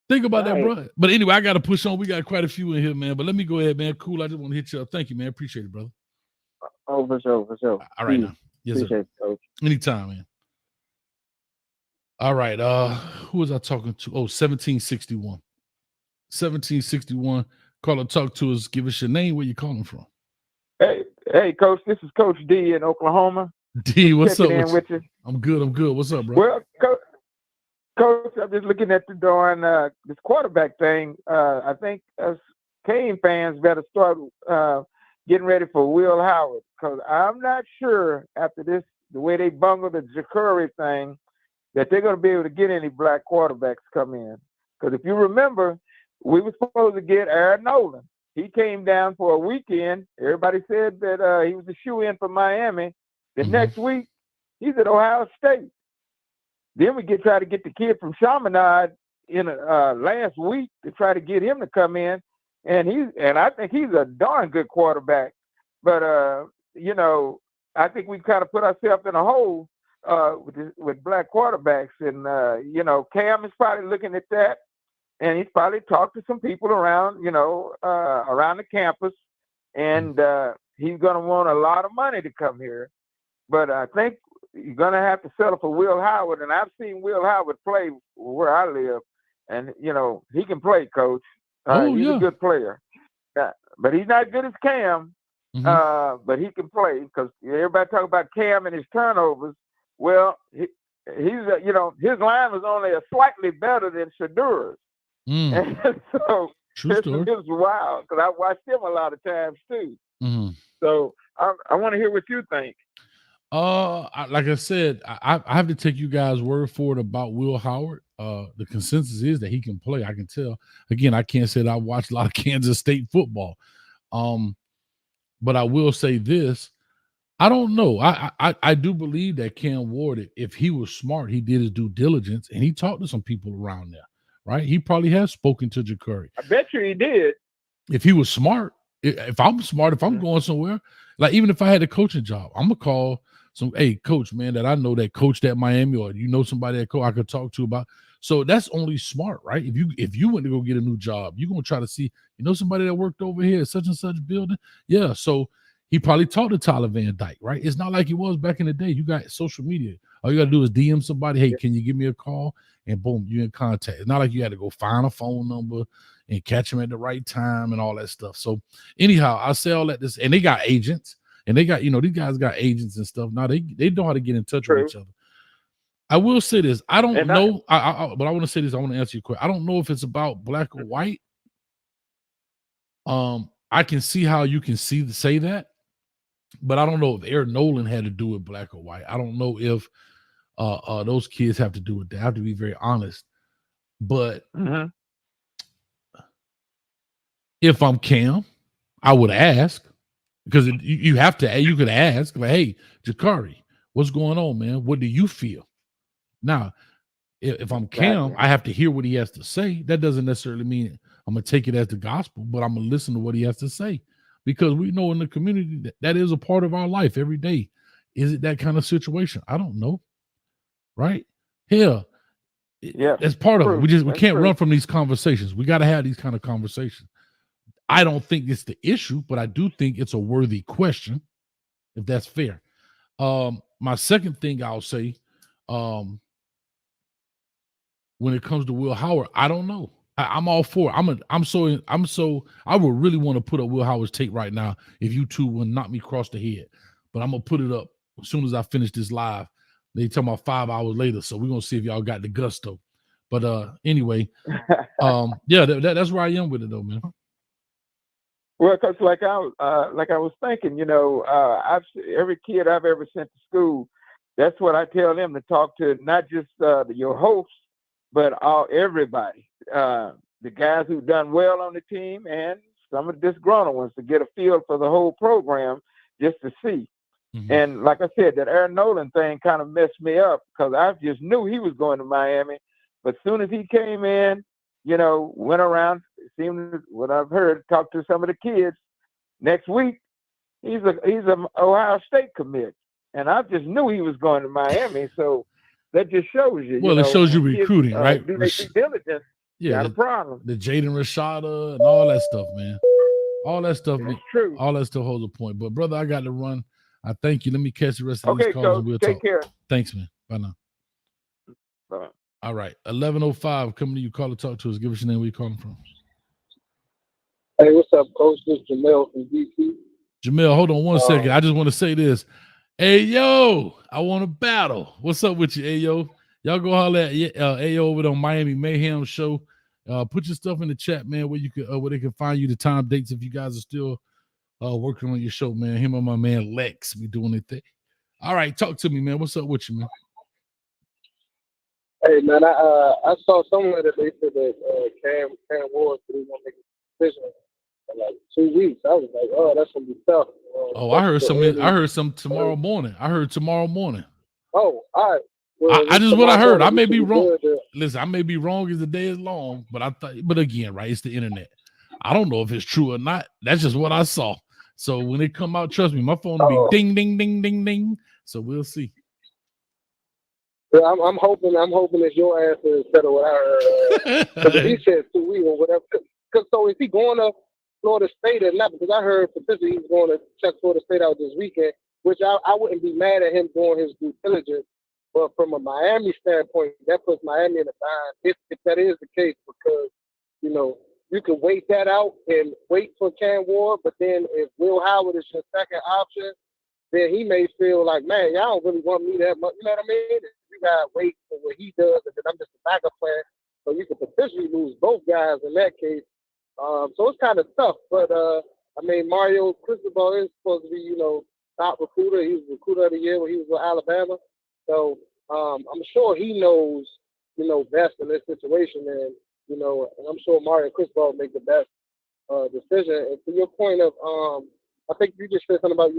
Think about that, bro. But anyway, I got to push on. We got quite a few in here, man. But let me go ahead, man. Cool. I just want to hit you up. Thank you, man. Appreciate it, brother. Oh, for sure, for sure. All right, now. Yes, appreciate sir. it, Coach. Anytime, man. All right. Who was I talking to? Oh, 1761. 1761. Call or talk to us. Give us your name. Where you calling from? Hey, Coach. This is Coach D in Oklahoma. D, what's up? With you? I'm good. What's up, bro? Well, Coach, I'm just looking at the darn this quarterback thing. I think us Kane fans better start getting ready for Will Howard, because I'm not sure after this, the way they bungled the Jakari thing, that they're going to be able to get any black quarterbacks come in. Because if you remember, we were supposed to get Aaron Nolan. He came down for a weekend. Everybody said that he was a shoe-in for Miami. The next week, he's at Ohio State. Then we try to get the kid from Chaminade in last week to try to get him to come in, and I think he's a darn good quarterback. But you know, I think we've kind of put ourselves in a hole with black quarterbacks, and you know, Cam is probably looking at that, and he's probably talked to some people around, you know, around the campus, and he's going to want a lot of money to come here. But I think you're going to have to settle for Will Howard. And I've seen Will Howard play where I live. And, you know, he can play, Coach. He's a good player. But he's not good as Cam. But he can play, because everybody talk about Cam and his turnovers. Well, he's you know, his line was only slightly better than Shadur's. And so it's wild, because I watched him a lot of times too. So I want to hear what you think. Like I said, I have to take you guys' word for it about Will Howard. The consensus is that he can play. I can tell. Again, I can't say that I watched a lot of Kansas State football. But I will say this. I don't know. I do believe that Cam Ward, if he was smart, he did his due diligence and he talked to some people around there, right? He probably has spoken to Jakari. I bet you he did. If he was smart, if I'm smart, if I'm going somewhere, like even if I had a coaching job, I'm gonna call hey, coach, man, that I know that coached at Miami, or you know somebody that I could talk to about. So that's only smart, right? If you went to go get a new job, you're gonna try to see, you know, somebody that worked over here at such and such building. Yeah. So he probably talked to Tyler Van Dyke, right? It's not like it was back in the day. You got social media. All you got to do is DM somebody, hey, can you give me a call? And boom, you're in contact. It's not like you had to go find a phone number and catch them at the right time and all that stuff. So anyhow, I say all that and they got agents, and they got, you know, these guys got agents and stuff. Now they know how to get in touch with each other. I will say this. I don't know, but I want to say this. I want to answer your question. I don't know if it's about black or white. I can see how you can say that. But I don't know if Aaron Nolan had to do with black or white. I don't know if those kids have to do with that. I have to be very honest. But if I'm Cam, I would ask, because you have to. You could ask, like, hey, Jakari, what's going on, man? What do you feel? Now, if I'm Cam, I have to hear what he has to say. That doesn't necessarily mean I'm going to take it as the gospel, but I'm going to listen to what he has to say. Because we know in the community that is a part of our life every day. Is it that kind of situation? I don't know. Right? Hell, that's part of it. We can't run from these conversations. We got to have these kind of conversations. I don't think it's the issue, but I do think it's a worthy question, if that's fair. My second thing I'll say, when it comes to Will Howard, I don't know. I'm all for it. I would really want to put up Will Howard's tape right now if you two will knock me across the head. But I'm gonna put it up as soon as I finish this live. They talking about 5 hours later, so we're gonna see if y'all got the gusto. But anyway, that's where I am with it though, man. Well, because like I was thinking, you know, every kid I've ever sent to school, that's what I tell them to talk to, not just your hosts, but everybody. The guys who've done well on the team and some of the disgruntled ones, to get a feel for the whole program. just to see. Mhm. And like I said, that Aaron Nolan thing kind of messed me up because I just knew he was going to Miami. But as soon as he came in, went around, seemed what I've heard, talked to some of the kids. Next week, he's a Ohio State commit, and I just knew he was going to Miami. So that just shows you. Well, it shows you when kids, recruiting, right? do their due diligence. Yeah, Got a problem. the Jaden Rashada and all that stuff, man. All that stuff, That's true. all that stuff holds a point. But brother, I got to run. I thank you. Let me catch the rest of these Okay, calls Coach. and we'll Take talk. care. Thanks, man. Bye now. Bye. All right, 11:05. Coming to you. Call to talk to us. Give us your name. Where you calling from? Hey, what's up, Coach? This is Jamel from DC. Jamel, hold on one second. I just want to say this. Hey, yo, I want to battle. What's up with you, Ayo? Y'all go holler at Ayo over there on Miami Mayhem show. Put your stuff in the chat, man, where you can where they can find you the time, dates if you guys are still working on your show, man. Him and my man Lex be doing their thing. All right, talk to me, man. What's up with you, man? Hey, man, I saw somewhere that they said that Cam Ward said he gonna make a decision in like 2 weeks. I was like, oh, that's gonna be tough. I heard some tomorrow morning. I heard tomorrow morning. Oh, all right. Well, I just what I heard. I may be wrong. Good. Listen, I may be wrong as the day is long, but I thought. But again, right? It's the internet. I don't know if it's true or not. That's just what I saw. So when it come out, trust me, my phone will be ding, ding, ding, ding, ding. So we'll see. Yeah, I'm hoping it's your answer instead of what I heard. Because he said 2 weeks or whatever. Because so is he going to Florida State or not? Because I heard potentially he's going to check Florida State out this weekend, which I wouldn't be mad at him doing his due diligence. But from a Miami standpoint, that puts Miami in a bind if that is the case, because you can wait that out and wait for Cam Ward, but then if Will Howard is your second option, then he may feel like, man, y'all don't really want me that much. You know what I mean? You gotta wait for what he does, and then I'm just a backup plan. So you could potentially lose both guys in that case. So it's kind of tough. But Mario Cristobal is supposed to be, top recruiter. He was recruiter of the year when he was with Alabama. So I'm sure he knows, best in this situation, and I'm sure Mario Cristobal will make the best decision. And to your point of, I think you just said something about,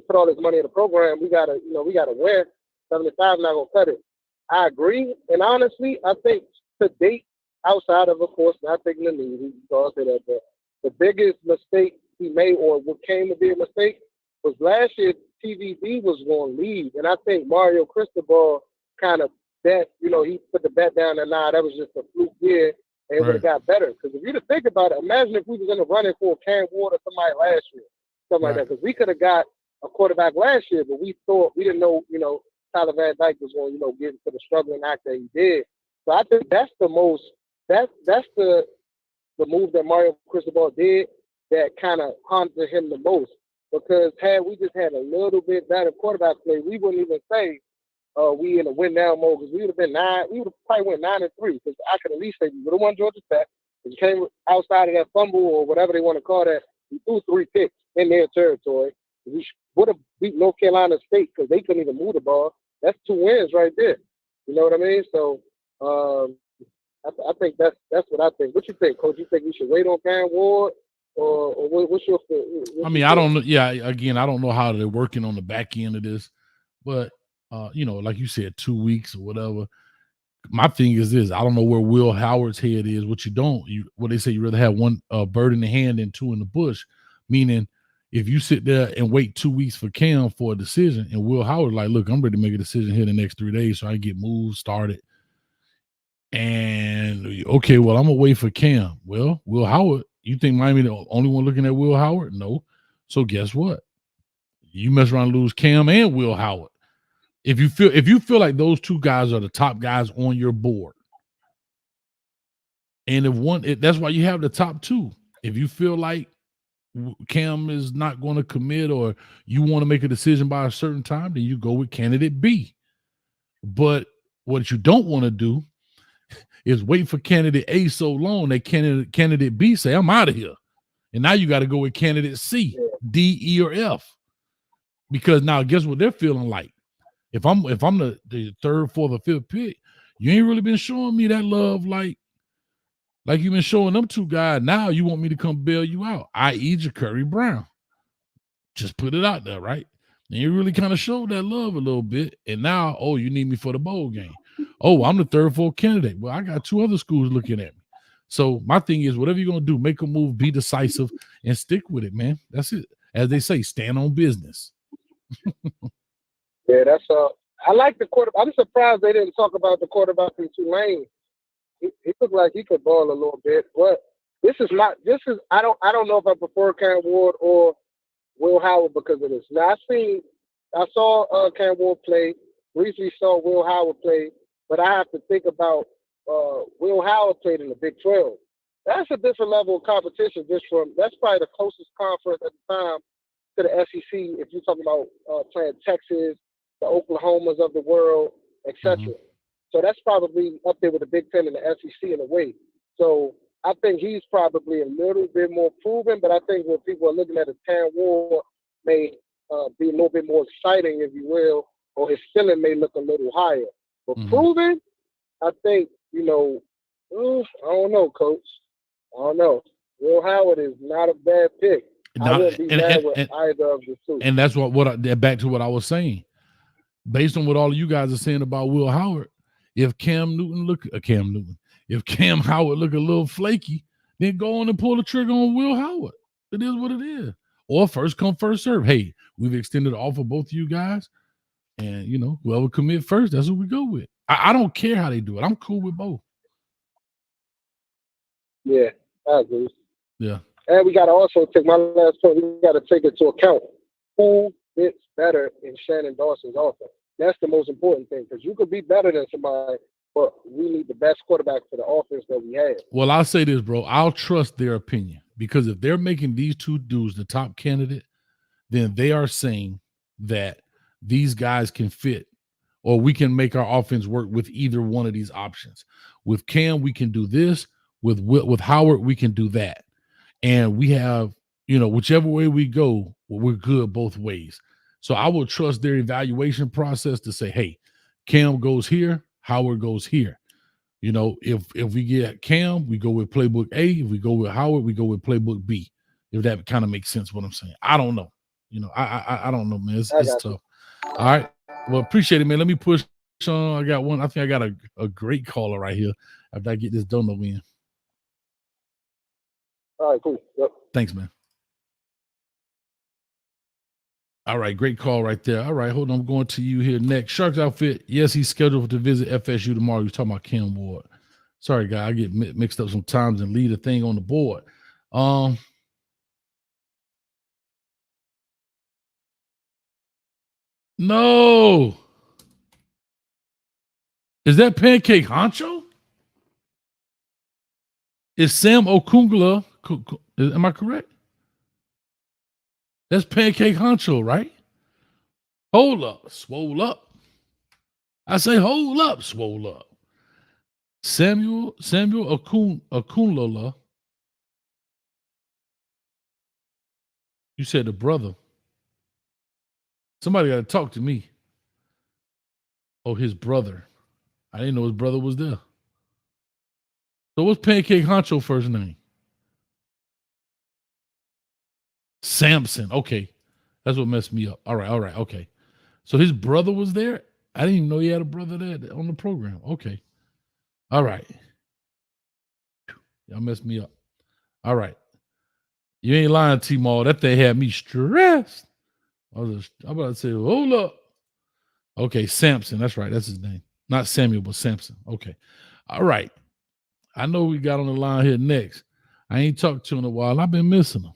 put all this money in the program. We gotta win. 75 not gonna cut it. I agree, and honestly, I think to date, outside of course not taking the lead, he calls it that. The biggest mistake he made, or what came to be a mistake, was last year TVB was going to leave, and I think Mario Cristobal kind of bet, he put the bet down and that was just a fluke year, and it would have got better. Because if you to think about it, imagine if we was in the running for Cam Ward or somebody last year, something like that. Because we could have got a quarterback last year, but we didn't know, Tyler Van Dyke was going, get into the struggling act that he did. So I think that's the move that Mario Cristobal did that kind of haunted him the most. Because had we just had a little bit better quarterback play, we wouldn't even say we in a win now mode, because we would have been 9. We would have probably went 9-3. Because I could at least say we would have won Georgia Tech. If you came outside of that fumble or whatever they want to call that, we threw 3 picks in their territory. We would have beat North Carolina State because they couldn't even move the ball. That's 2 wins right there. You know what I mean? So I think that's what I think. What you think, Coach? You think we should wait on Cam Ward? Or what's your I don't know. Yeah, again, I don't know how they're working on the back end of this, but like you said, 2 weeks or whatever. My thing is this: I don't know where Will Howard's head is. What they say, you rather have one bird in the hand than 2 in the bush. Meaning, if you sit there and wait 2 weeks for Cam for a decision, and Will Howard like, look, I'm ready to make a decision here in the next 3 days, so I get moved, started. And okay, well, I'm gonna wait for Cam. Well, Will Howard. You think Miami the only one looking at Will Howard? No. So guess what? You mess around and lose Cam and Will Howard. If you feel like those 2 guys are the top guys on your board, and that's why you have the top 2. If you feel like Cam is not going to commit, or you want to make a decision by a certain time, then you go with candidate B. But what you don't want to do is wait for candidate A so long that candidate B say, I'm out of here. And now you got to go with candidate C, D, E, or F. Because now guess what they're feeling like? If I'm the 3rd, 4th, or 5th pick, you ain't really been showing me that love like you've been showing them 2 guys. Now you want me to come bail you out, i.e. Jakari Brown. just put it out there, right? And you really kind of showed that love a little bit. And now, oh, you need me for the bowl game. Oh, I'm the third, fourth candidate. Well, I got 2 other schools looking at me. So my thing is, whatever you're going to do, make a move, be decisive, and stick with it, man. That's it. As they say, stand on business. Yeah, that's I like the quarterback. I'm surprised they didn't talk about the quarterback in Tulane. He looked like he could ball a little bit, but I don't know if I prefer Cam Ward or Will Howard because of this. Now I saw Cam Ward play, briefly saw Will Howard play, but I have to think about Will Howard played in the Big 12. That's a different level of competition. That's probably the closest conference at the time to the SEC. If you're talking about playing Texas, the Oklahomas of the world, etc. Mm-hmm. So that's probably up there with the Big Ten and the SEC in a way. So I think he's probably a little bit more proven, but I think when people are looking at a Cam Ward may be a little bit more exciting, if you will, or his ceiling may look a little higher. But proven, I think, I don't know, Coach. I don't know. Will Howard is not a bad pick. I wouldn't be mad with either of the two. And that's back to what I was saying. Based on what all of you guys are saying about Will Howard, if Cam Howard look a little flaky, then go on and pull the trigger on Will Howard. It is what it is. Or first come, first serve. Hey, we've extended the offer both of you guys, and whoever commit first, that's what we go with. I don't care how they do it. I'm cool with both. Yeah, I agree. Yeah. And we got to also take my last point. We got to take into account who fits better in Shannon Dawson's offense. That's the most important thing because you could be better than somebody, but we need the best quarterback for the offense that we have. Well, I'll say this, bro. I'll trust their opinion because if they're making these 2 dudes the top candidate, then they are saying that these guys can fit or we can make our offense work with either one of these options. With Cam, we can do this. With Howard, we can do that. And we have, whichever way we go, we're good both ways. So I will trust their evaluation process to say, hey, Cam goes here, Howard goes here. If we get Cam, we go with playbook A. If we go with Howard, we go with playbook B. If that kind of makes sense what I'm saying. I don't know. I don't know, man. It's tough. All right. Well, appreciate it, man. Let me push on. I got one. I think I got a great caller right here after I get this dono in. All right, cool. Yep. Thanks, man. All right, great call right there. All right, hold on. I'm going to you here next. Sharks Outfit. Yes, he's scheduled to visit FSU tomorrow. You're talking about Cam Ward. Sorry, guy. I get mixed up sometimes and leave a thing on the board. No. Is that Pancake Honcho? Is Sam Okungla? Am I correct? That's Pancake Honcho, right? Hold up, swole up. I say, hold up, swole up. Samuel Okunlola. You said the brother. Somebody got to talk to me. Oh, his brother. I didn't know his brother was there. So what's Pancake Honcho first name? Samson. Okay. That's what messed me up. All right. Okay. So his brother was there? I didn't even know he had a brother there on the program. Okay. All right. Y'all messed me up. All right. You ain't lying, T-Mall. That thing had me stressed. I'm about to say, hold up. Okay, Samson. That's right. That's his name. Not Samuel, but Samson. Okay. All right. I know we got on the line here next. I ain't talked to him in a while. I've been missing him.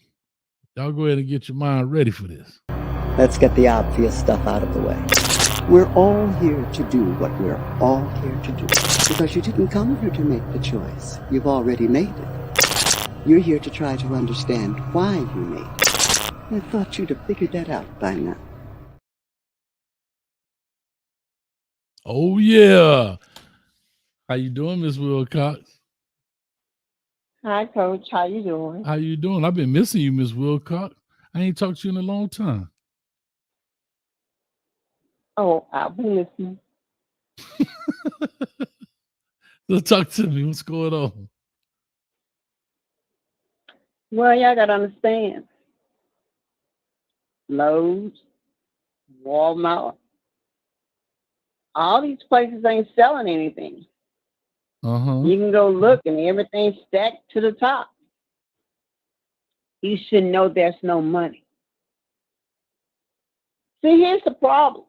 Y'all go ahead and get your mind ready for this. Let's get the obvious stuff out of the way. We're all here to do what we're all here to do. Because you didn't come here to make the choice. You've already made it. You're here to try to understand why you made it. I thought you'd have figured that out by now. Oh, yeah. How you doing, Miss Wilcox? Hi, Coach. How you doing? How you doing? I've been missing you, Miss Wilcox. I ain't talked to you in a long time. Oh, I'll be listening. So talk to me. What's going on? Well, y'all got to understand. Lowe's, Walmart. All these places ain't selling anything. You can go look and everything's stacked to the top. You should know there's no money. See, here's the problem.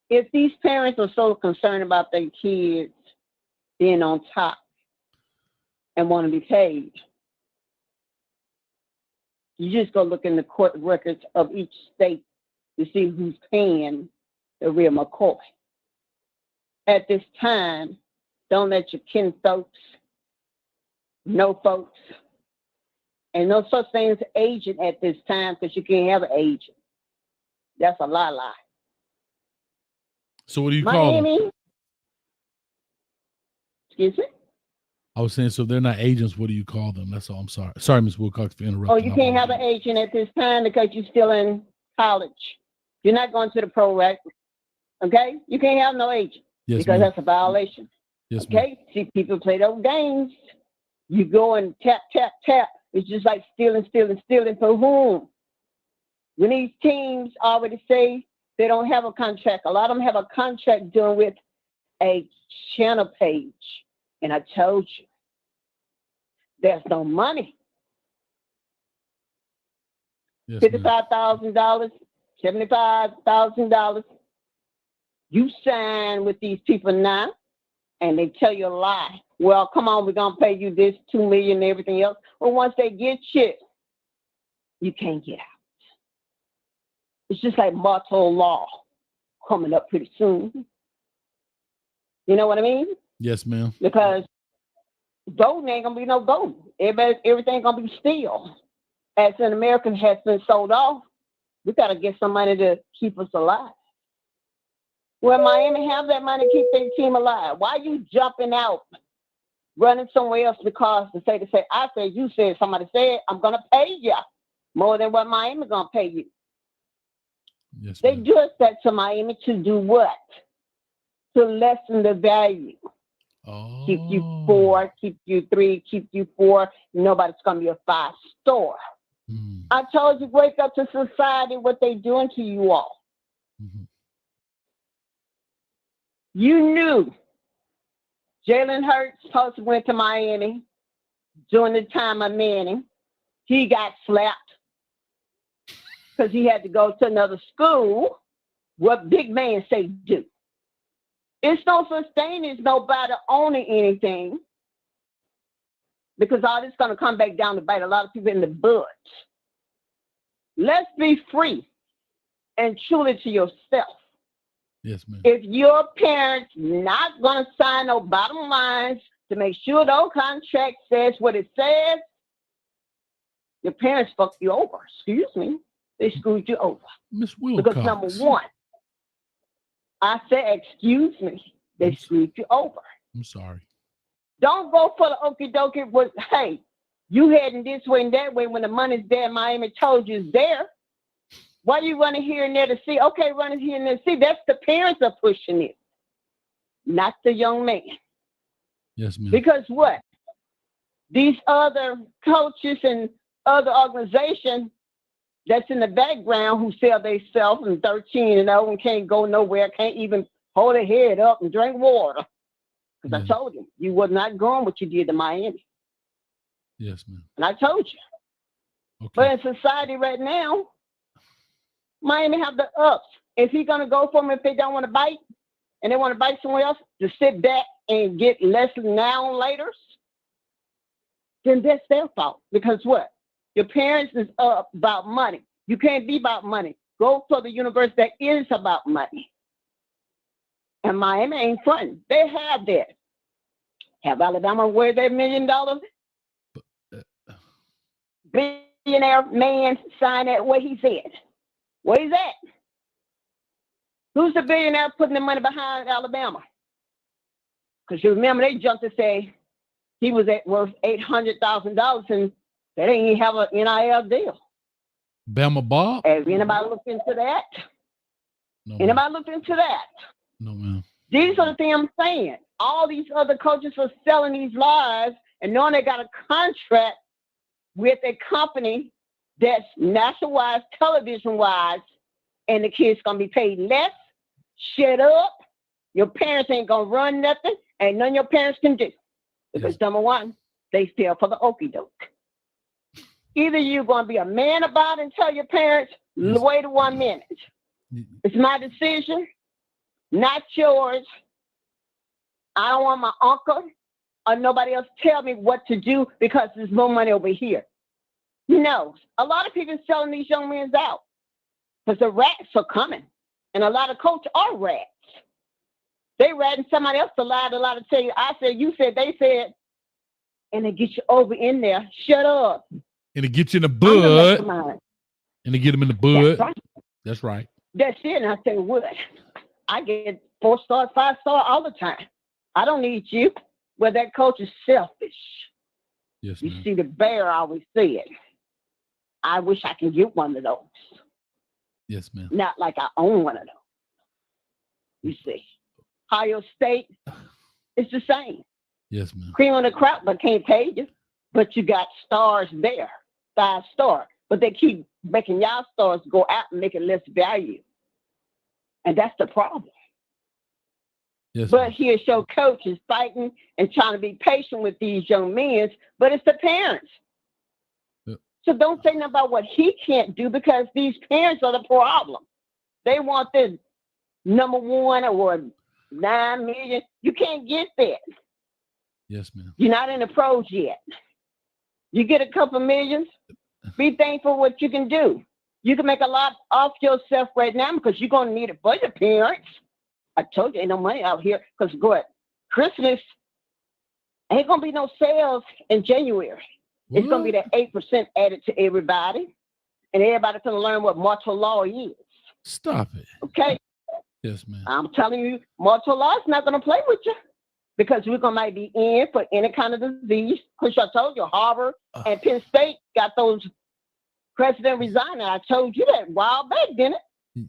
If these parents are so concerned about their kids being on top and want to be paid, you just go look in the court records of each state to see who's paying the real McCoy. At this time, don't let your kin folks, know folks, and no such thing as agent at this time, because you can't have an agent. That's a lie. So what do you call them? Miami. Excuse me? I was saying, so they're not agents. What do you call them? That's all. I'm sorry. Sorry, Ms. Wilcox, for interrupting. Oh, you can't have an agent at this time because you're still in college. You're not going to the pro rec. Okay? You can't have no agent because that's a violation. Yes, okay? See, people play those games. You go and tap, tap, tap. It's just like stealing for whom? When these teams already say they don't have a contract, a lot of them have a contract dealing with a channel page. And I told you, there's no money. Yes, $55,000, $75,000. You sign with these people now, and they tell you a lie. Well, come on, we're gonna pay you this $2 million and everything else. Well, once they get you can't get out. It's just like martial law coming up pretty soon. You know what I mean? Yes, ma'am. Because gold ain't gonna be no gold. Everything gonna be steel. As an American has been sold off, we gotta get some money to keep us alive. Well, Miami have that money to keep their team alive. Why are you jumping out, running somewhere else because to say, I said, you said, somebody said, I'm gonna pay you more than what Miami gonna pay you. Yes, they do that to Miami to do what? To lessen the value. Keep you 4, keep you 3, keep you 4. Nobody's going to be a 5-star. I told you, wake up to society, what they doing to you all. You knew Jalen Hurts supposed to went to Miami during the time of Manning. He got slapped because he had to go to another school. What big man say do? It's no such thing as nobody owning anything, because all this is going to come back down to bite a lot of people in the butt. Let's be free and truly to yourself. Yes, ma'am. If your parents not going to sign no bottom lines to make sure no contract says what it says, your parents fucked you over. Excuse me. They screwed you over. Miss Wilcox. Because number one, I said, excuse me, they screwed you over. I'm sorry. Don't go for the okie dokie with, hey, you heading this way and that way when the money's there. Miami told you it's there. Why you running here and there to see? Okay, running here and there to see. That's the parents are pushing it, not the young man. Yes, ma'am. Because what? These other coaches and other organizations that's in the background who sell themselves and 13-0 and can't go nowhere, can't even hold their head up and drink water. Because I told you was not going what you did to Miami. Yes, ma'am. And I told you. Okay. But in society right now, Miami have the ups. If he's going to go for them, if they don't want to bite, and they want to bite somewhere else, to sit back and get less now and later, then that's their fault. Because what? Your parents is up about money. You can't be about money. Go for the university that is about money. And Miami ain't fun. They have that. Have Alabama where their $1 million billionaire man sign at where he's at? Where he's at? Who's the billionaire putting the money behind Alabama? Because you remember they jumped to say he was worth $800,000 and they didn't even have an NIL deal. Bama Bob? Have anybody looked into that? No, anybody looked into that? No, ma'am. These are the things I'm saying. All these other coaches are selling these lies and knowing they got a contract with a company that's national-wise, television-wise, and the kids going to be paid less. Shut up. Your parents ain't going to run nothing, and none of your parents can do. Because number one, they fell for the okie doke. Either you're going to be a man about it and tell your parents, wait 1 minute. It's my decision, not yours. I don't want my uncle or nobody else tell me what to do because there's more money over here. No, a lot of people selling these young men out because the rats are coming. And a lot of coaches are rats. They ratting somebody else to lie to tell you, I said, you said, they said, and they get you over in there. Shut up. And it gets you in the bud. And they get them in the bud. That's right. That's right. That's it. And I tell you what, I get 4-star, 5-star all the time. I don't need you. Well, that coach is selfish. Yes, you see, the bear always said, I wish I could get one of those. Yes, ma'am. Not like I own one of those. You see, Ohio State, it's the same. Yes, ma'am. Cream on the crop, but can't pay you. But you got stars there, 5-star. But they keep making y'all stars go out and make it less value. And that's the problem. Yes, but here's your coaches fighting and trying to be patient with these young men, but it's the parents. Yep. So don't say nothing about what he can't do because these parents are the problem. They want the number 1 or 9 million. You can't get that. Yes, ma'am. You're not in the pros yet. You get a couple millions, be thankful for what you can do. You can make a lot off yourself right now because you're going to need it for your parents. I told you ain't no money out here because Christmas ain't going to be no sales in January. What? It's going to be that 8% added to everybody. And everybody's going to learn what martial law is. Stop it. Okay? Yes, ma'am. I'm telling you, martial law is not going to play with you because we're going to might be in for any kind of disease. Because I told you, Harvard and Penn State got those president resigning. I told you that a while back, didn't it?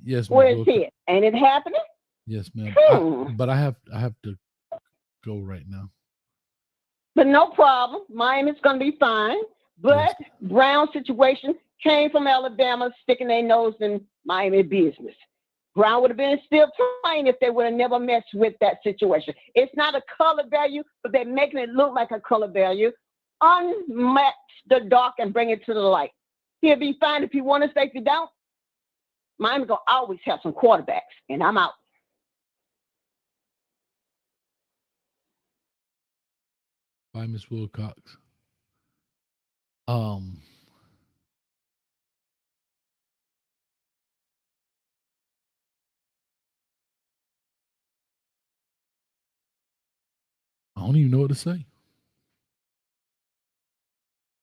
Yes, ma'am. Where is it? Ain't it happening? Yes, ma'am. But I have to go right now. But no problem. Miami's going to be fine. But yes. Brown situation came from Alabama sticking their nose in Miami business. Brown would have been still playing if they would have never messed with that situation. It's not a color value, but they're making it look like a color value. Unmatch the dark and bring it to the light. He'll be fine if you want to stay. If you don't, Miami's going to always have some quarterbacks. And I'm out. Bye, Miss Wilcox. I don't even know what to say.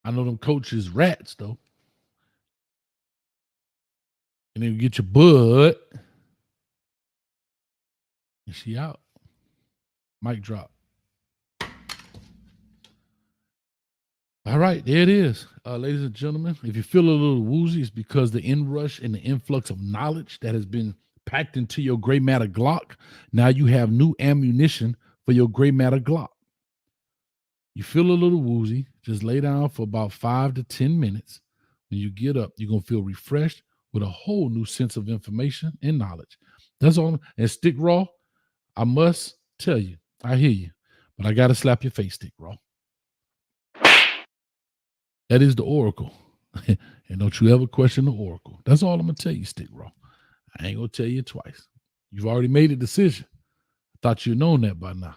I know them coaches rats though. And then you get your bud. And she out. Mic drop. All right, there it is. Ladies and gentlemen, if you feel a little woozy, it's because the inrush and the influx of knowledge that has been packed into your gray matter Glock, now you have new ammunition for your gray matter Glock. You feel a little woozy, just lay down for about 5 to 10 minutes. When you get up, you're going to feel refreshed with a whole new sense of information and knowledge. That's all. And Stick Raw, I must tell you, I hear you, but I got to slap your face, Stick Raw. That is the Oracle. And don't you ever question the Oracle. That's all I'm going to tell you, Stick Raw. I ain't going to tell you twice. You've already made a decision. I thought you'd known that by now.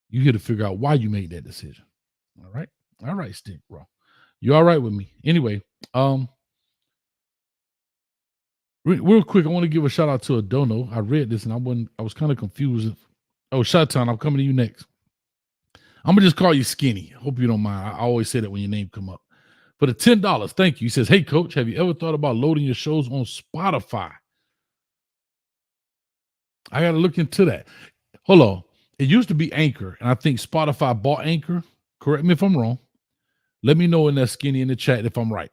You here to figure out why you made that decision. All right? All right, Stick Raw. You all right with me? Anyway, real quick, I want to give a shout out to Adono. I read this and I was kind of confused. Oh, Shot-Town, I'm coming to you next. I'm going to just call you Skinny. Hope you don't mind. I always say that when your name come up. For the $10, thank you. He says, hey, Coach, have you ever thought about loading your shows on Spotify? I got to look into that. Hold on. It used to be Anchor, and I think Spotify bought Anchor. Correct me if I'm wrong. Let me know in that Skinny in the chat if I'm right.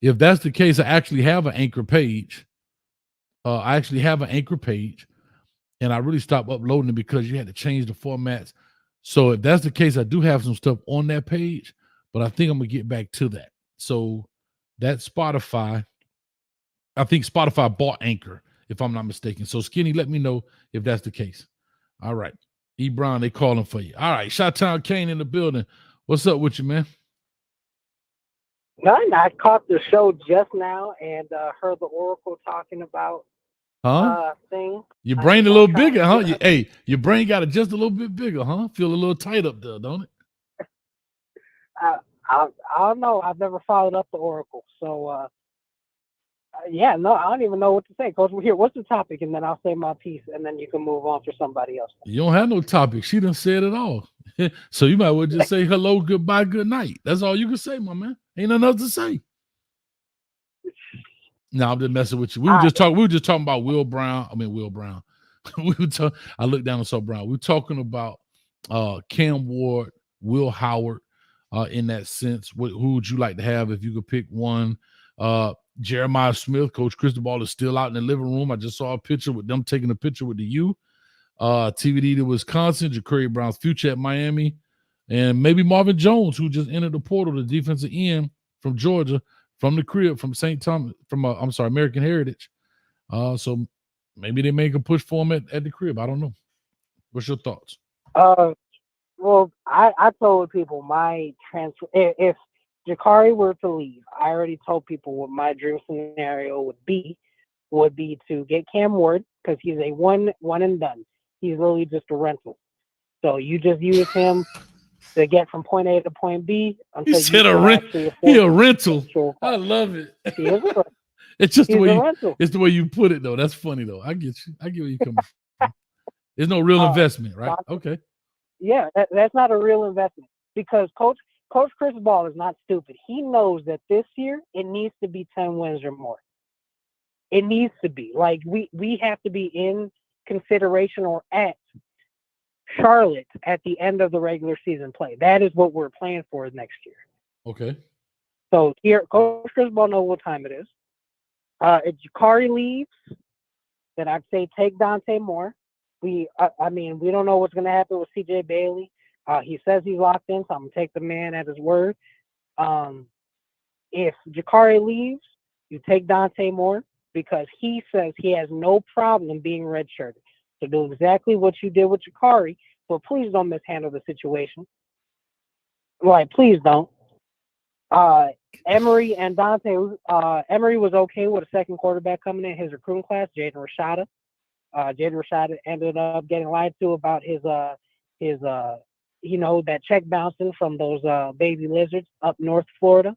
If that's the case, I actually have an Anchor page. And I really stopped uploading it because you had to change the formats. So if that's the case, I do have some stuff on that page, but I think I'm going to get back to that. So that Spotify, I think Spotify bought Anchor, if I'm not mistaken. So Skinny, let me know if that's the case. All right. E. Brown, they calling for you. All right. Chi-Town Kane in the building. What's up with you, man? None. I caught the show just now and heard the Oracle talking about things. Your brain a little bigger, huh? Your brain got it just a little bit bigger, huh? Feel a little tight up there, don't it? I don't know. I've never followed up the Oracle. So, yeah, no, I don't even know what to say. Coach, here, what's the topic? And then I'll say my piece, and then you can move on for somebody else. You don't have no topic. She done said it all. So you might well just say hello, goodbye, good night. That's all you can say, my man. Ain't nothing else to say. No, I'm just messing with you. We were just talking about Will Brown. I looked down and saw Brown. We were talking about Cam Ward, Will Howard, in that sense. Who would you like to have if you could pick one? Jeremiah Smith, Coach Cristobal is still out in the living room. I just saw a picture with them taking a picture with the U. TVD to Wisconsin, Jakari Brown's future at Miami, and maybe Marvin Jones, who just entered the portal, the defensive end from Georgia, from the crib, from St. Thomas, from American Heritage. So maybe they make a push for him at the crib. I don't know. What's your thoughts? Well, I told people my transfer, if Jakari were to leave, I already told people what my dream scenario would be to get Cam Ward, because he's a one and done. He's really just a rental. So you just use him to get from point A to point B. He said a rental. I love it. He is a rental. It's just the way you put it, though. That's funny, though. I get you. I get where you coming from. There's no real investment, right? Okay. Yeah, that's not a real investment, because Coach Cristobal is not stupid. He knows that this year it needs to be 10 wins or more. It needs to be. Like, we have to be in consideration or at Charlotte at the end of the regular season play. That is what we're playing for next year. Okay. So here, Coach Cristobal knows what time it is. If Jakari leaves, then I'd say take Dante Moore. We don't know what's going to happen with CJ Bailey. He says he's locked in, so I'm going to take the man at his word. If Jakari leaves, you take Dante Moore, because he says he has no problem being redshirted. So do exactly what you did with Jakari, but please don't mishandle the situation. Like, please don't. Emory and Dante, Emory was okay with a second quarterback coming in his recruiting class, Jaden Rashada. Jaden Rashada ended up getting lied to about his that check bouncing from those baby lizards up North Florida.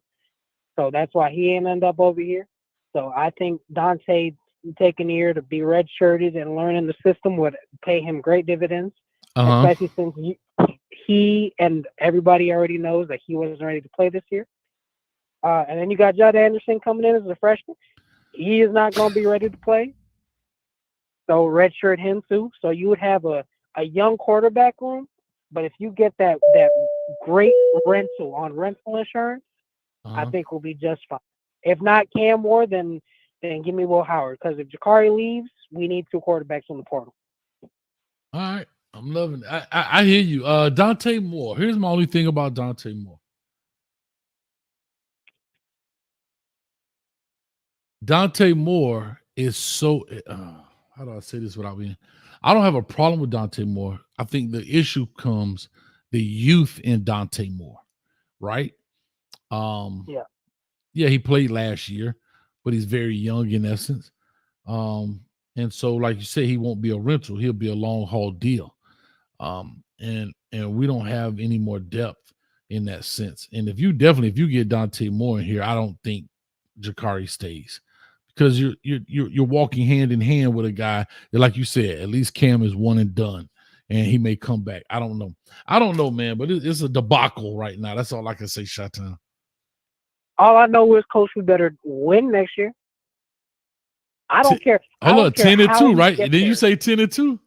So that's why he ain't end up over here. So I think Dante taking a year to be redshirted and learning the system would pay him great dividends, especially since he and everybody already knows that he wasn't ready to play this year. And then you got Judd Anderson coming in as a freshman. He is not going to be ready to play. So redshirt him too. So you would have a young quarterback room, but if you get that great rental on rental insurance, I think we'll be just fine. If not Cam Ward, then give me Will Howard, because if Jakari leaves, we need 2 quarterbacks in the portal. All right. I'm loving it. I hear you. Dante Moore. Here's my only thing about Dante Moore. Dante Moore is so how do I say this without being? I don't have a problem with Dante Moore. I think the issue comes the youth in Dante Moore, right? Yeah, he played last year, but he's very young in essence. And so, like you say, he won't be a rental. He'll be a long haul deal. And we don't have any more depth in that sense. And if you get Dante Moore in here, I don't think Jakari stays, because you're walking hand in hand with a guy that, like you said, at least Cam is one and done, and he may come back. I don't know, man, but it's a debacle right now. That's all I can say, Chi-Town. All I know is, Coach, we better win next year. I don't care. Hold on, 10-2, right? Did you say 10-2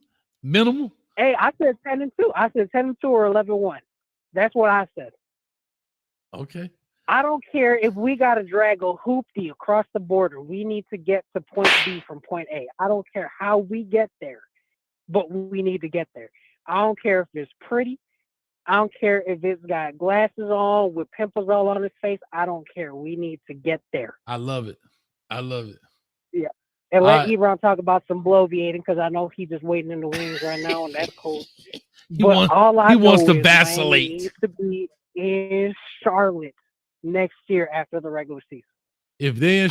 minimal? Hey, I said 10-2. I said 10-2 or 11-1. That's what I said. Okay. I don't care if we got to drag a hoopty across the border. We need to get to point B from point A. I don't care how we get there, but we need to get there. I don't care if it's pretty. I don't care if it's got glasses on with pimples all on his face. I don't care. We need to get there. I love it. I love it. Yeah. And let Ebron talk about some bloviating because I know he's just waiting in the wings right now, and that's cool. He wants to vacillate. Miami needs to be in Charlotte next year after the regular season. If they in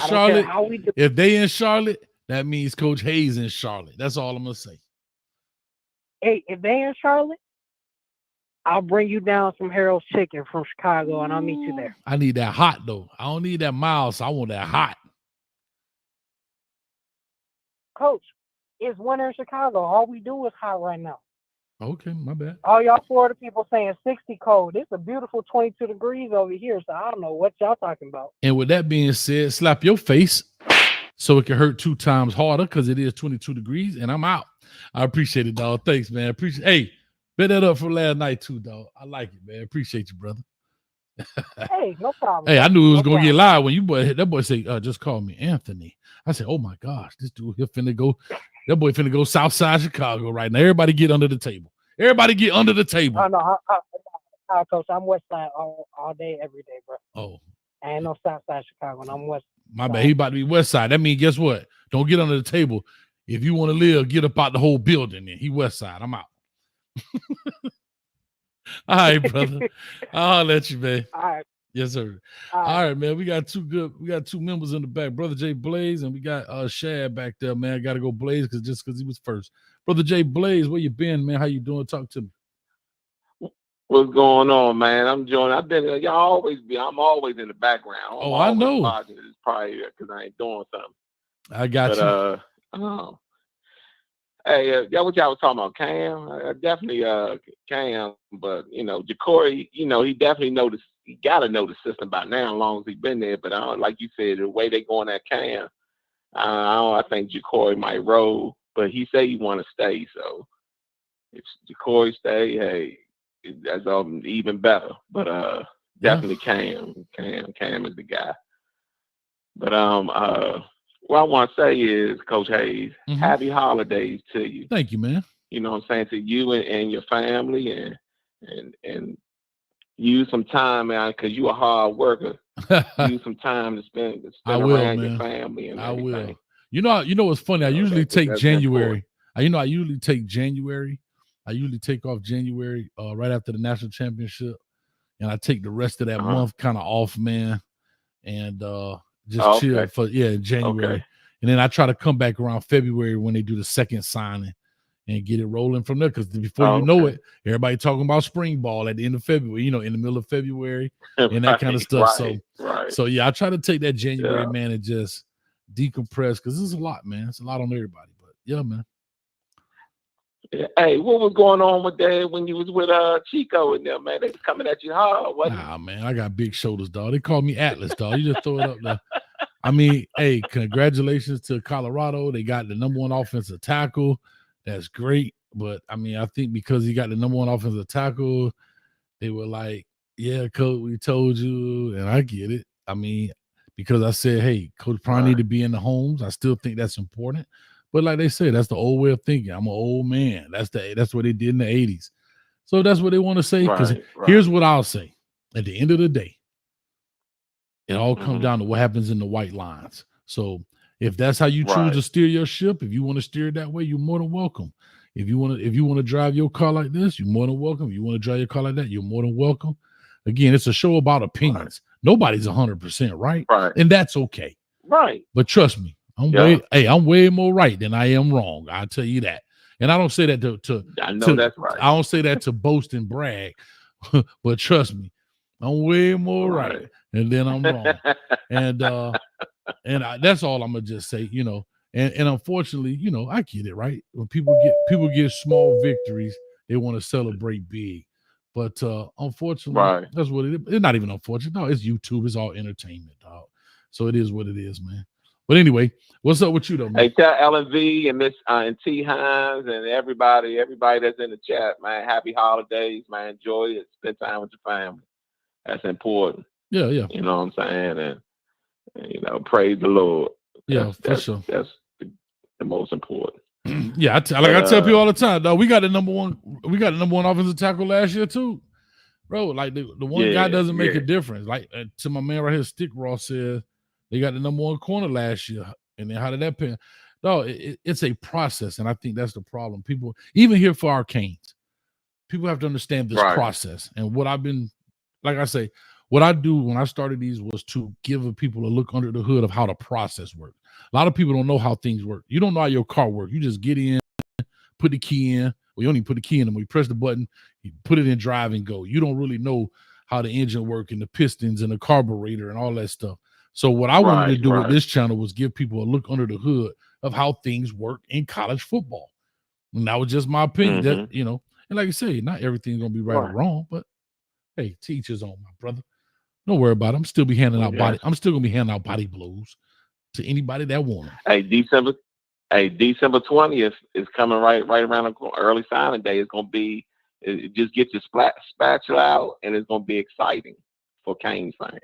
Charlotte, that means Coach Hayes in Charlotte. That's all I'm gonna say. Hey, if they in Charlotte, I'll bring you down some Harold's chicken from Chicago, and I'll meet you there. I need that hot though. I don't need that mild, so I want that hot. Coach, it's winter in Chicago. All we do is hot right now. Okay, my bad. All y'all Florida people saying 60 cold. It's a beautiful 22 degrees over here, so I don't know what y'all talking about. And with that being said, slap your face so it can hurt 2 times harder because it is 22 degrees, and I'm out. I appreciate it, dog. Thanks, man. Hey, bet that up for last night too, dog. I like it, man. Appreciate you, brother. Hey, no problem. Hey, I knew it was gonna get live when that boy say, just call me Anthony. I said, oh my gosh, this dude here finna go. That boy finna go south side Chicago right now. Everybody get under the table. Everybody get under the table. Oh, no, Coach, I'm west side all day, every day, bro. Oh. I ain't no south side Chicago, and I'm west. My bad. He about to be west side. That means, guess what? Don't get under the table. If you want to live, get up out the whole building then. He west side. I'm out. All right, brother. I'll let you, man. All right. Yes, sir. All right, man. We got 2 members in the back. Brother Jay Blaze, and we got Shad back there, man. I gotta go Blaze because he was first. Brother Jay Blaze, where you been, man? How you doing? Talk to me. What's going on, man? I'm joining. I'm always in the background. I know. It's probably because I ain't doing something. I got you. Hey, what y'all was talking about, Cam? Definitely Cam, but Jakari, he definitely noticed. He got to know the system by now, as long as he's been there. But like you said, the way they going at Cam, I think Jakari might roll. But he said he want to stay, so if Jakari stay, hey, that's even better. But definitely Cam is the guy. But what I want to say is, Coach Hayes, happy holidays to you. Thank you, man. You know what I'm saying, to you and your family, and use some time, man, because you a hard worker. Use some time to spend around your family and everything. I will. You know what's funny? I usually take January. I usually take January. I usually take off January right after the national championship, and I take the rest of that month kind of off, man, and just chill for January. Okay. And then I try to come back around February when they do the second signing and get it rolling from there. Because before you know it, everybody talking about spring ball at the end of February, in the middle of February and that kind of stuff. So yeah, I try to take that January, man, and just decompress because it's a lot, man. It's a lot on everybody. But yeah, man. Hey, what was going on with that when you was with Chico and them, man? They was coming at you hard, wasn't Nah, man, I got big shoulders, dog. They call me Atlas, dog. You just throw it up there. I mean, hey, congratulations to Colorado. They got the #1 offensive tackle. That's great. But I mean, I think because he got the #1 offensive tackle, they were like, yeah, Coach, we told you. And I get it. I mean, because I said, hey, Coach probably need to be in the homes. I still think that's important. But like they said, that's the old way of thinking. I'm an old man. That's what they did in the 80s. So that's what they want to say. Because here's what I'll say. At the end of the day, it all comes down to what happens in the white lines. So if that's how you choose to steer your ship, if you want to steer it that way, you're more than welcome. If you want to drive your car like this, you're more than welcome. If you want to drive your car like that, you're more than welcome. Again, it's a show about opinions. Nobody's 100% right. And that's okay. But trust me, I'm way more right than I am wrong. I'll tell you that. And I don't say that that's right. I don't say that to boast and brag, but trust me, I'm way more right and then I'm wrong. And that's all I'm gonna just say, And unfortunately, I get it, right? When people get small victories, they want to celebrate big. But unfortunately, that's what it is. It's not even unfortunate. No, it's YouTube. It's all entertainment, dog. So it is what it is, man. But anyway, what's up with you, though, man? Hey, tell LV and Miss and T Hines and everybody that's in the chat, man. Happy holidays, man. Enjoy it. Spend time with your family. That's important. Yeah. You know what I'm saying? And praise the Lord. For sure. That's the most important. Yeah, I tell people all the time, dog. We got the number one offensive tackle last year too. bro. Like the one guy Yeah, doesn't make a yeah. difference. Like to my man right here, Stick Raw said they got the number 1 corner last year, and then how did that pan? No, it's a process, and I think that's the problem. People, even here for our Canes, people have to understand this Right. process. And what I've been, like I say, what I do when I started these was to give people a look under the hood of how the process works. A lot of people don't know how things work. You don't know how your car works. You just get in, put the key in. Well, you don't even put the key in them. We press the button, you put it in drive and go. You don't really know how the engine works and the pistons and the carburetor and all that stuff. So what I wanted to do with this channel was give people a look under the hood of how things work in college football. And that was just my opinion. That, you know, and like I say, not everything's gonna be right or wrong, but hey, teach his own, my brother. Don't worry about it. I'm still be handing out I'm still gonna be handing out body blows to anybody that want them. Hey, December 20th is coming right around the early signing day. It's gonna be just get your spatula out, and it's gonna be exciting for Canes fans.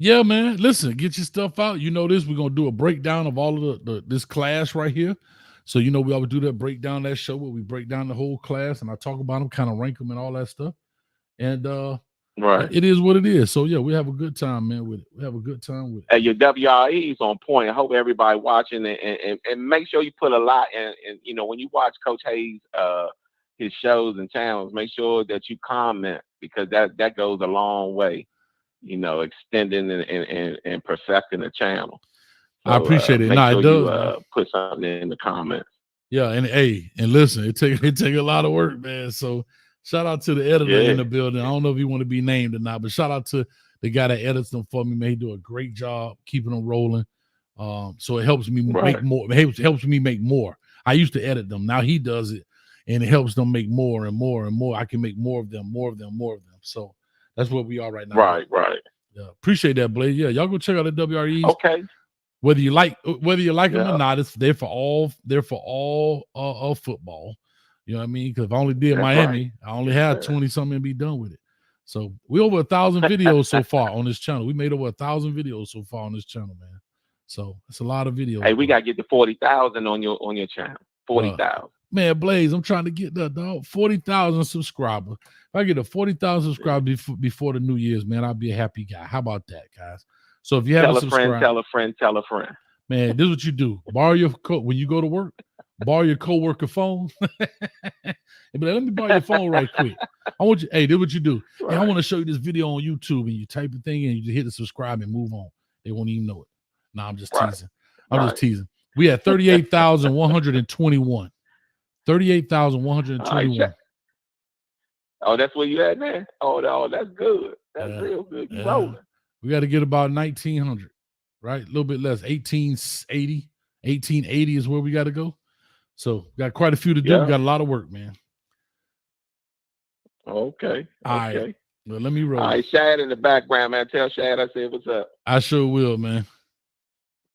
Yeah, man. Listen, get your stuff out. You know this. We're gonna do a breakdown of all of this class right here. So you know we always do that breakdown, that show where we break down the whole class and I talk about them, kind of rank them and all that stuff. And it is what it is. So yeah, we have a good time, man. With it, we have a good time with it. Hey, your WRE is on point. I hope everybody watching and make sure you put a lot in. And you know, when you watch Coach Hayes his shows and channels, make sure that you comment, because that goes a long way. You know, extending and perfecting the channel. So, I appreciate it. Make Nah, sure it does, you man. put something in the comments. Yeah, and hey, and listen, it take a lot of work, man. So shout out to the editor in the building. I don't know if you want to be named or not, but shout out to the guy that edits them for me, man. He do a great job keeping them rolling. So it helps me make more. It helps me make more. I used to edit them. Now he does it, and it helps them make more and more and more. I can make more of them. So that's what we are right now. Right. Yeah, appreciate that, Blade. Yeah, y'all go check out the WREs. Okay. Whether you like them or not, they're for all football. You know what I mean? Because if I only did Miami, I only had 20-something and be done with it. So we over 1,000 videos so far on this channel. We made over 1,000 videos so far on this channel, man. So it's a lot of videos. Hey, we gotta get to 40,000 on your channel. 40,000. Man, Blaze, I'm trying to get that, dog. 40,000 subscribers. If I get to 40,000 subscribers before the New Year's, man, I'll be a happy guy. How about that, guys? So if you haven't subscribed, tell a friend. Man, this is what you do. Borrow your when you go to work, borrow your coworker phone. And be like, let me borrow your phone right quick. I want you, hey, this is what you do. Hey, I want to show you this video on YouTube, and you type the thing in, and you just hit the subscribe and move on. They won't even know it. No, I'm just teasing. I'm just teasing. We had 38,121. 38,121. Oh, that's where you at, man? Oh, that's good. That's real good. You rolling. We got to get about 1,900, right? A little bit less. 1880. 1880 is where we got to go. So we got quite a few to do. We got a lot of work, man. Okay. All right. Well, let me roll. All right, Shad in the background, man. Tell Shad I said what's up. I sure will, man.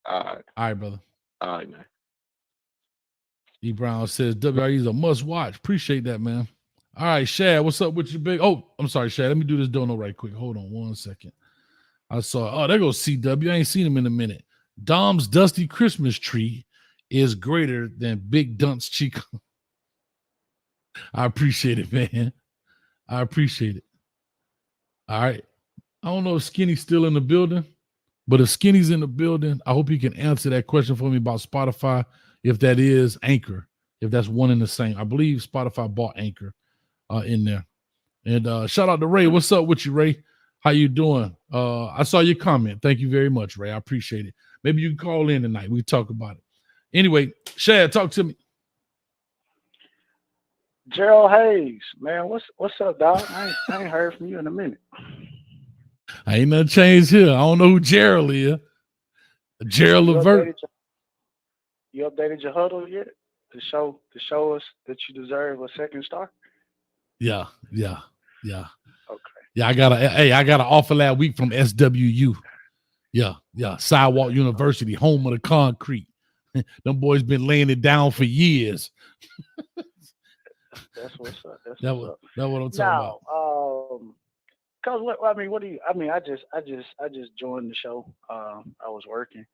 All right. All right, brother. All right, man. E. Brown says WRE is a must watch. Appreciate that, man. All right, Shad, what's up with your big? Oh, I'm sorry, Shad. Let me do this dono right quick. Hold on 1 second. I saw, there goes CW. I ain't seen him in a minute. Dom's dusty Christmas tree is greater than Big Dunce Chico. I appreciate it, man. I appreciate it. All right. I don't know if Skinny's still in the building, but if Skinny's in the building, I hope he can answer that question for me about Spotify, if that is Anchor, if that's one and the same. I believe Spotify bought Anchor in there. And shout out to Ray. What's up with you, Ray? How you doing? I saw your comment. Thank you very much, Ray. I appreciate it. Maybe you can call in tonight. We talk about it. Anyway, Shad, talk to me. Gerald Hayes, man, what's up, dog? I ain't heard from you in a minute. I ain't nothing changed here. I don't know who Gerald is. Gerald Levert. You updated your huddle yet to show us that you deserve a second star? Yeah. Okay. Yeah, I got an offer last week from SWU. Yeah. Sidewalk University, home of the concrete. Them boys been laying it down for years. That's what's up. That's what I'm talking about. Cause what do you? I mean, I just joined the show. I was working.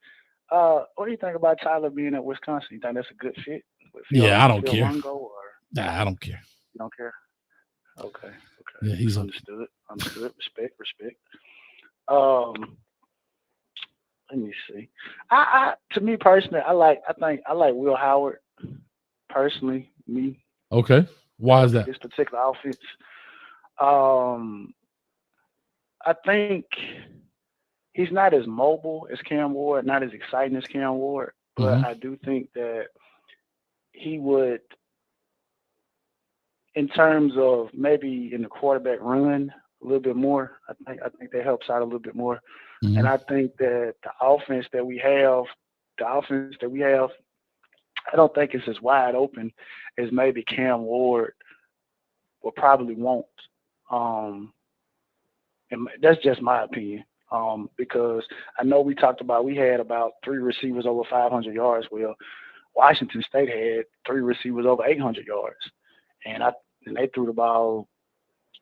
What do you think about Tyler being at Wisconsin? You think that's a good fit? Yeah, I don't care. Longo, Nah, I don't care. You don't care? Okay. Yeah, he's understood. Understood. Respect. Let me see. To me personally, I think I like Will Howard. Personally, me. Okay. Why is that? This particular offense. I think he's not as mobile as Cam Ward, not as exciting as Cam Ward, but I do think that he would, in terms of maybe in the quarterback run a little bit more. I think that helps out a little bit more. And I think that the offense that we have, I don't think it's as wide open as maybe Cam Ward will probably want. And that's just my opinion. Because I know we had about 3 receivers over 500 yards. Well, Washington State had 3 receivers over 800 yards. And they threw the ball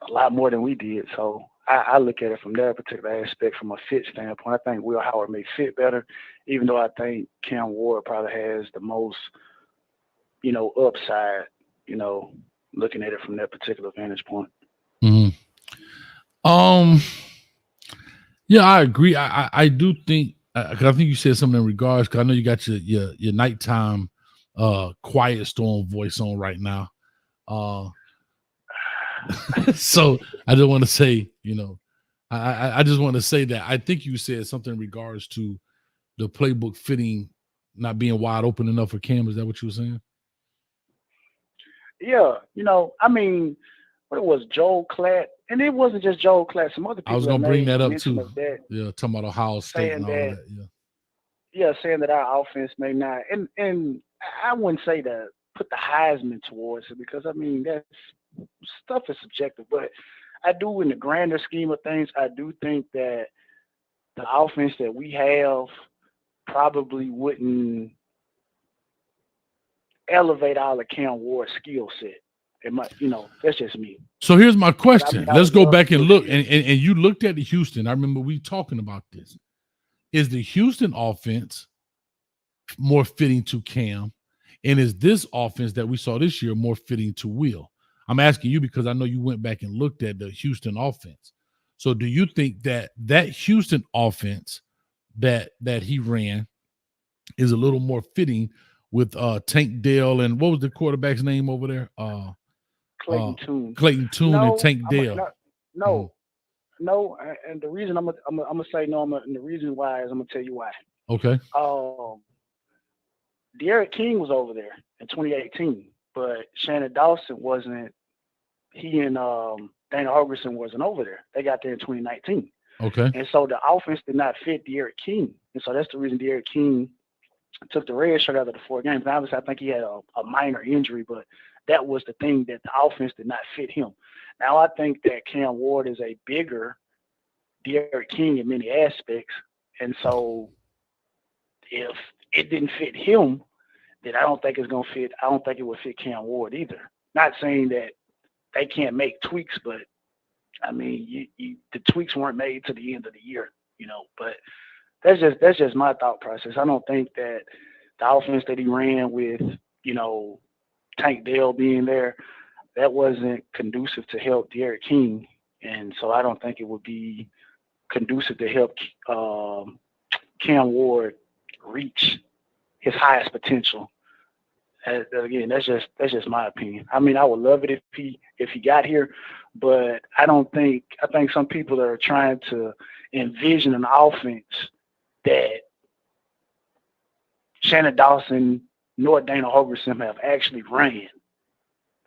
a lot more than we did. So I look at it from that particular aspect, from a fit standpoint. I think Will Howard may fit better, even though I think Cam Ward probably has the most, upside, looking at it from that particular vantage point. Yeah, I agree. I do think, because I think you said something in regards, because I know you got your nighttime quiet storm voice on right now. So I just want to say, I just want to say that I think you said something in regards to the playbook fitting, not being wide open enough for Cam. Is that what you were saying? Yeah, what it was, Joel Klatt, and it wasn't just Joel Klatt. Some other people. I was gonna bring that up too. That, yeah, talking about Ohio State and all of that. Yeah, saying that our offense may not, and I wouldn't say to put the Heisman towards it, because that stuff is subjective. But I do, in the grander scheme of things, I do think that the offense that we have probably wouldn't elevate all of Cam Ward's skill set. It might, that's just me. So here's my question. Let's go back and look. And you looked at the Houston. I remember we talking about this. Is the Houston offense more fitting to Cam? And is this offense that we saw this year more fitting to Will? I'm asking you because I know you went back and looked at the Houston offense. So do you think that Houston offense that he ran is a little more fitting with Tank Dell, and what was the quarterback's name over there? Clayton Tune. Clayton Tune and Tank Dell. No. And the reason I'm gonna say no, and the reason why is I'm gonna tell you why. Okay. De'Aaron King was over there in 2018, but Shannon Dawson wasn't. He and Dana Holgorsen wasn't over there. They got there in 2019. Okay. And so the offense did not fit De'Aaron King, and so that's the reason De'Aaron King took the red shirt out of the 4 games. And obviously, I think he had a minor injury, but that was the thing, that the offense did not fit him. Now, I think that Cam Ward is a bigger De'Aaron King in many aspects. And so if it didn't fit him, then I don't think it would fit Cam Ward either. Not saying that they can't make tweaks, but the tweaks weren't made to the end of the year, but that's just my thought process. I don't think that the offense that he ran with, Tank Dell being there, that wasn't conducive to help De'Aaron King. And so I don't think it would be conducive to help Cam Ward reach his highest potential. Again, that's just my opinion. I would love it if he got here, but I think some people are trying to envision an offense that Shannon Dawson nor Dana Holgorsen have actually ran.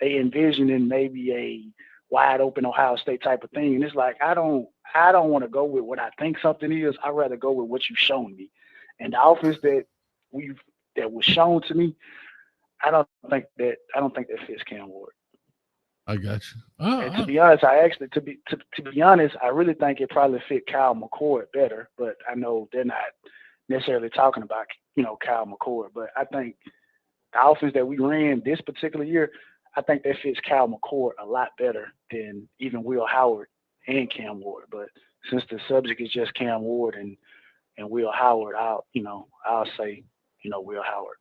They envisioning maybe a wide open Ohio State type of thing, and it's like I don't want to go with what I think something is. I'd rather go with what you've shown me. And the offense that was shown to me, I don't think that fits Cam Ward. I got you. And to be honest, to be honest, I really think it probably fit Kyle McCord better. But I know they're not necessarily talking about Kyle McCord. But I think the offense that we ran this particular year, I think that fits Kyle McCord a lot better than even Will Howard and Cam Ward. But since the subject is just Cam Ward and Will Howard, I'll say Will Howard.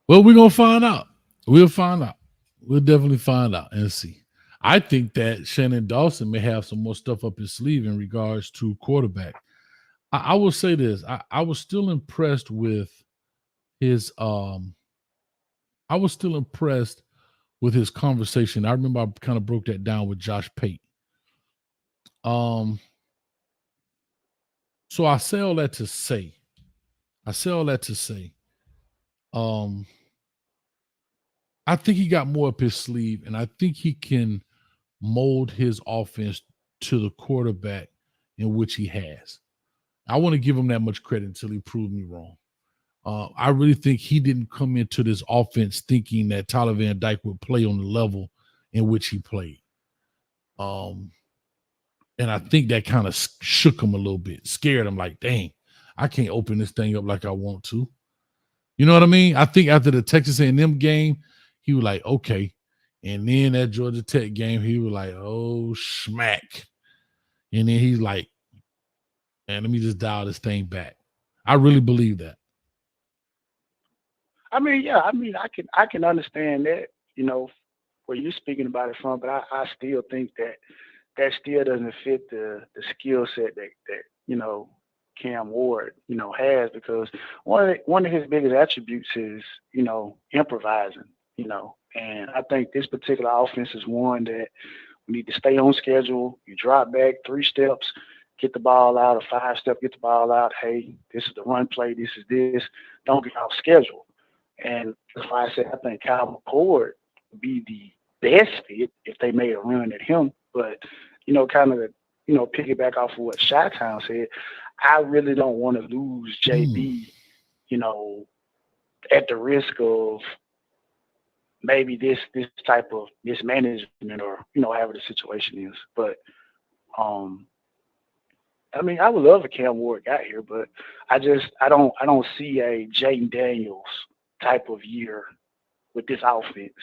Well, we're gonna find out. We'll find out. We'll definitely find out and see. I think that Shannon Dawson may have some more stuff up his sleeve in regards to quarterback. I will say this. I was still impressed with his I was still impressed with his conversation. I remember I kind of broke that down with Josh Pate. So I say all that to say, I think he got more up his sleeve, and I think he can mold his offense to the quarterback in which he has. I want to give him that much credit until he proved me wrong. I really think he didn't come into this offense thinking that Tyler Van Dyke would play on the level in which he played. And I think that kind of shook him a little bit, scared him like, dang, I can't open this thing up like I want to. You know what I mean? I think after the Texas A&M game, he was like, okay. And then that Georgia Tech game, he was like, oh, smack. And then he's like, man, let me just dial this thing back. I really believe that. I mean, yeah, I can understand that, where you're speaking about it from, but I still think that still doesn't fit the skill set that Cam Ward, has, because one of his biggest attributes is, improvising, and I think this particular offense is one that we need to stay on schedule. You drop back 3 steps, get the ball out, or 5 step, get the ball out. Hey, this is the run play. This is this. Don't get off schedule. And that's why I said I think Kyle McCord would be the best fit if they made a run at him. But, kind of, piggyback off of what Chi-Town said, I really don't want to lose JB, at the risk of maybe this type of mismanagement or, however the situation is. But, I mean, I would love if Cam Ward got here, but I don't see a Jaden Daniels type of year with this offense.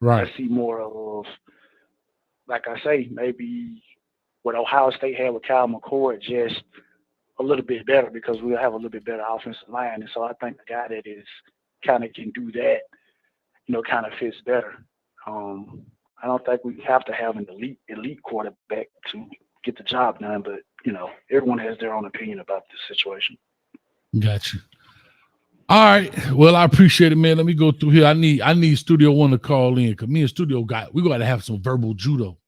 Right. I see more of, like I say, maybe what Ohio State had with Kyle McCord, just a little bit better, because we'll have a little bit better offensive line. And so I think the guy that is kind of can do that, kind of fits better. I don't think we have to have an elite quarterback to get the job done, but everyone has their own opinion about this situation. Gotcha. All right. Well, I appreciate it, man. Let me go through here. I need Studio One to call in, because me and Studio we got to have some verbal judo.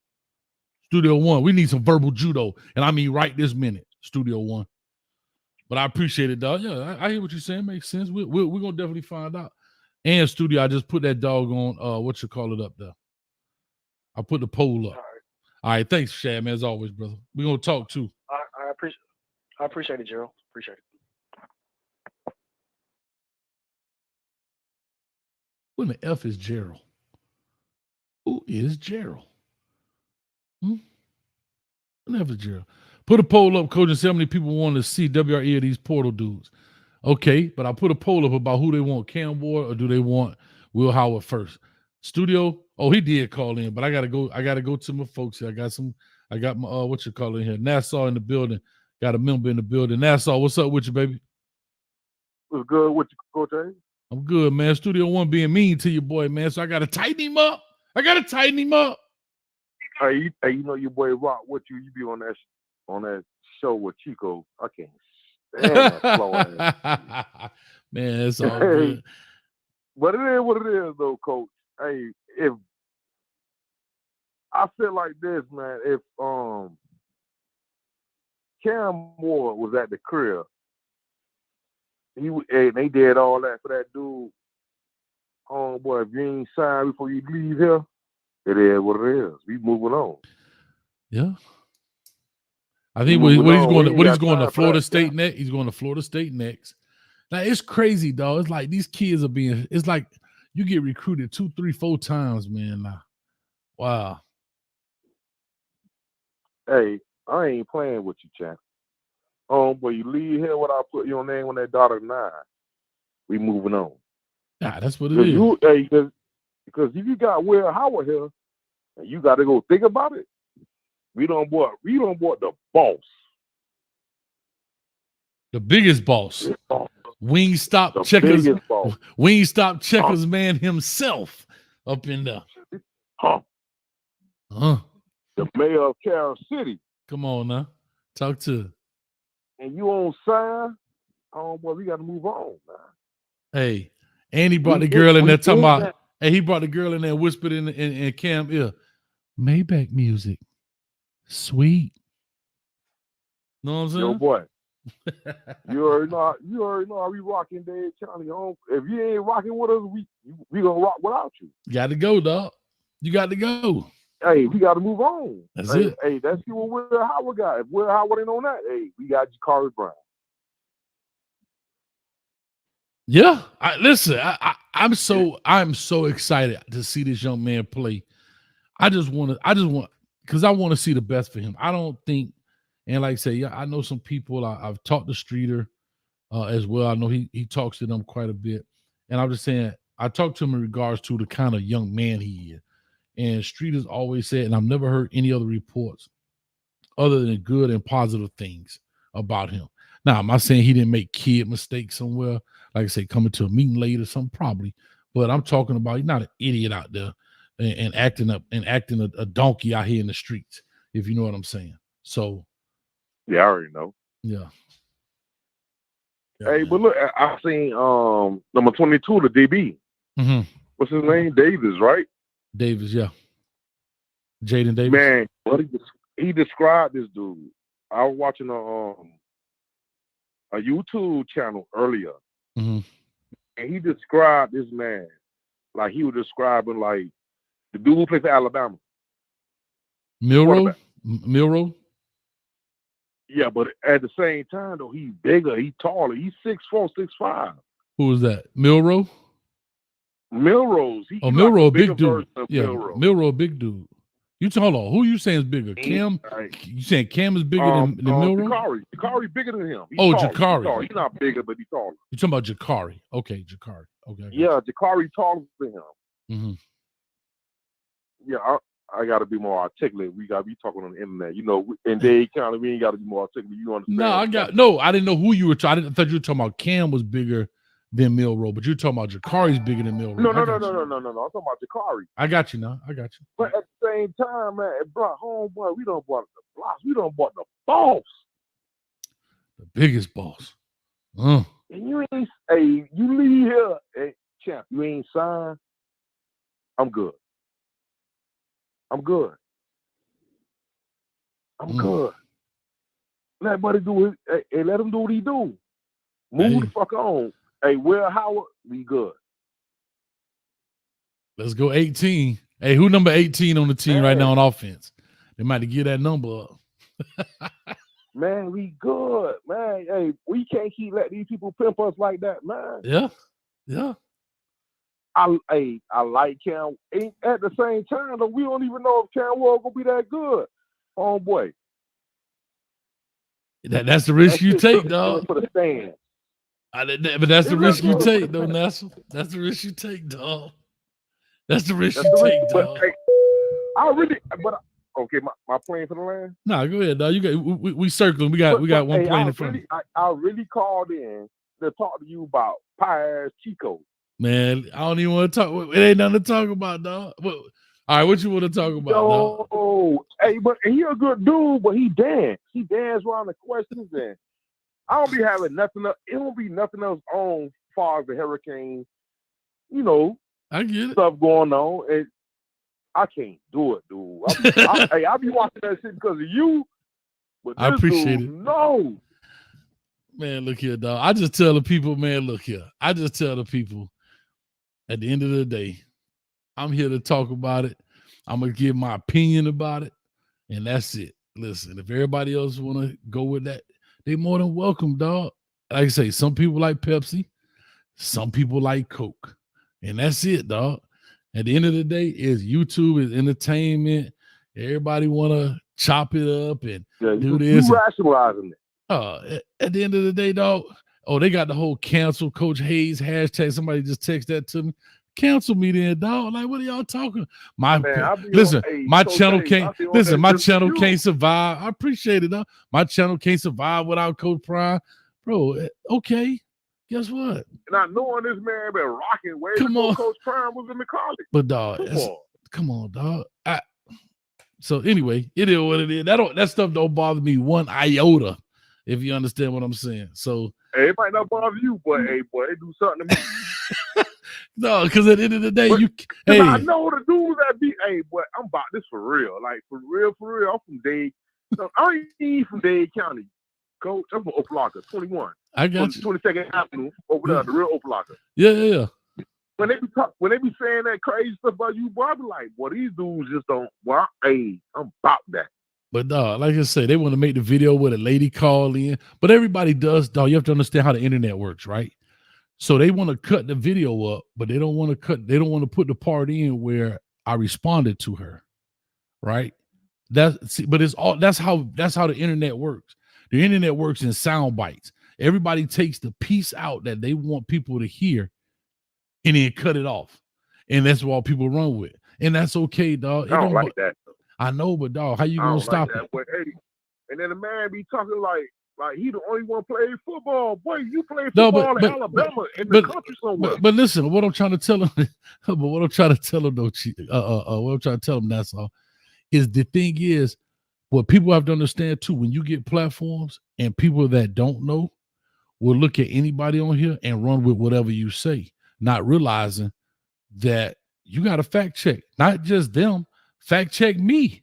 Studio One, we need some verbal judo, and I mean right this minute, Studio One. But I appreciate it, dog. Yeah, I hear what you're saying. Makes sense. We're gonna definitely find out. And Studio, I just put that dog on what you call it up there. I put the poll up. All right, thanks, Shad, man. As always, brother. We're gonna talk too. I appreciate it, Gerald. Appreciate it. Who in the F is Gerald? Who is Gerald? Who in the F is Gerald? Put a poll up, Coach, and see how many people want to see WRE of these portal dudes. Okay, but I put a poll up about who they want, Cam Ward, or do they want Will Howard first? Studio, he did call in, but I gotta go to my folks here. I got my what you call it here, Nassau in the building. Got a member in the building. Nassau, what's up with you, baby? What's good with you, Coach A? I'm good, man. Studio One being mean to your boy, man. So I gotta tighten him up. Hey, you know your boy Rock with you. You be on that show with Chico. I can't stand that slow ass. Man, it's all good. But it is what it is, though, Coach. Hey, if I feel like this, man, if Cam Moore was at the crib, they did all that for that dude. Boy, if you ain't signed before you leave here, it is what it is. We moving on. Yeah. I think what he's going to Florida State next. He's going to Florida State next. Now it's crazy, dog. It's like these kids are it's like you get recruited 2, 3, 4 times, man. Now. Wow. Hey, I ain't playing with you, champ. Boy, you leave here without putting your name on that dotted line. We moving on. Yeah, that's what it is. Because if you got Will Howard here, and you got to go think about it, we don't want the boss. The biggest boss. Wingstop Checkers man himself up in there. the mayor of Carol City. Come on now. Talk to her. And you on sign, boy, we got to move on, man. Hey, and he brought the girl in there talking about, hey, he brought the girl in there and whispered in Cam ear, Maybach music. Sweet. Know what I'm saying? Yo, boy. You already know how we rocking Dade County. If you ain't rocking with us, we gonna rock without you. Got to go, dog. You got to go. Hey, we got to move on. That's hey, it. Hey, that's what Will Howard got. If Will Howard ain't on that, hey, we got Jakari Brown. Yeah, I'm so excited to see this young man play. I want because I want to see the best for him. I don't think, and like I say, yeah, I know some people. I've talked to Streeter as well. I know he talks to them quite a bit, and I'm just saying I talked to him in regards to the kind of young man he is. And Streeter's always said, and I've never heard any other reports other than good and positive things about him. Now, I'm not saying he didn't make kid mistakes somewhere, like I say, coming to a meeting late or something, probably. But I'm talking about he's not an idiot out there and acting a donkey out here in the streets, if you know what I'm saying. So, yeah, I already know. Yeah. Hey, but look, I seen number 22, the DB. Mm-hmm. What's his name? Davis, right? Davis, yeah. Jaden Davis. Man, what he described this dude. I was watching a YouTube channel earlier, mm-hmm. and he described this man like he was describing like the dude who plays for Alabama. Milroe? Yeah, but at the same time though, he's bigger, he's taller, he's 6'4", 6'5". Who was that? Milroe? Milrose. Milroe, a big dude. Yeah, Milroe, a big dude. Hold on. Who you saying is bigger? Cam? You saying Cam is bigger than Milroe? Jakari bigger than him. Jakari. He's not bigger, but he's taller. You're talking about Jakari. Okay, Jakari. Okay. Yeah, Jakari taller than him. Mm-hmm. Yeah, I got to be more articulate. We got to be talking on the internet. You know, in Dade County, we ain't got to be more articulate. You understand? I didn't know who you were talking. I thought you were talking about Cam was bigger than Milroe, but you're talking about Jakari's bigger than Milroe. No. I'm talking about Jakari. I got you now. But at the same time, man, bro, homeboy, we done bought the blocks. We done bought the boss. The biggest boss. And you ain't, you leave here, champ, you ain't signed. I'm good. Good. Let buddy do it. Hey, let him do what he do. Move the fuck on. Hey, Will Howard, we good. Let's go 18. Hey, who number 18 on the team right now on offense? They might get that number up. Man, we good, man. Hey, we can't keep letting these people pimp us like that, man. Yeah. I like Cam. At the same time, though, we don't even know if Cam Ward gonna be that good, homeboy. That's the risk you take, dog. For the stand. But that's the risk you take, though, Nassau. That's the risk you take, dog. That's the risk you take, dog. Okay, my plane for the land. Nah, go ahead, dog. You got we circling. We got one plane in front. I really called in to talk to you about Pie Chico. Man, I don't even want to talk. It ain't nothing to talk about, dog. All right, what you want to talk about, dog? Oh, hey, but he a good dude, but he dance. He dance around the questions, and I don't be having nothing else. It won't be nothing else on as far as the hurricane, you know. I get it. Stuff going on, and I can't do it, dude. I be watching that shit because of you. But I appreciate it. No. Man, look here, dog. I just tell the people, man, look here. I just tell the people, at the end of the day, I'm here to talk about it. I'm going to give my opinion about it, and that's it. Listen, if everybody else want to go with that, they more than welcome, dog. Like I say, some people like Pepsi, some people like Coke, and that's it, dog. At the end of the day, is YouTube is entertainment. Everybody want to chop it up and do this. You rationalizing it. At the end of the day, dog. Oh, they got the whole cancel Coach Hayes hashtag. Somebody just text that to me. Cancel me then, dog. Like, what are y'all talking? My channel can't survive. I appreciate it, dog. My channel can't survive without Coach Prime. Bro, okay. Guess what? Not knowing this man been rocking way before Coach Prime was in the college. But dog, come on, dog. So anyway, it is what it is. That stuff don't bother me one iota, if you understand what I'm saying. So Hey, it might not bother you, but hey, boy, it do something to me. no, because at the end of the day, Cause I know the dudes that be, hey, boy, I'm about this for real. Like, for real. I'm from Dade. No, I ain't even from Dade County. Coach, I'm from Opelika, 21. I got you. 22nd Avenue, over there, the real Opelika. Yeah. When they be saying that crazy stuff about you, boy, I be like, boy, these dudes just don't, well, hey, I'm about that. But dog, like I said, they want to make the video with a lady call in. But everybody does, dog. You have to understand how the internet works, right? So they want to cut the video up, but they don't want to put the part in where I responded to her. Right? That's how the internet works. The internet works in sound bites. Everybody takes the piece out that they want people to hear and then cut it off. And that's what people run with. And that's okay, dog. I don't like that. I know, but dog, how you I gonna don't stop like that. it? But hey, and then the man be talking like he the only one playing football. Boy, you play No, football in Alabama in the country somewhere. But listen, what I'm trying to tell him, though, what I'm trying to tell him, that's all, is the thing is, what people have to understand too, when you get platforms and people that don't know will look at anybody on here and run with whatever you say, not realizing that you got to fact check, not just them, fact check me.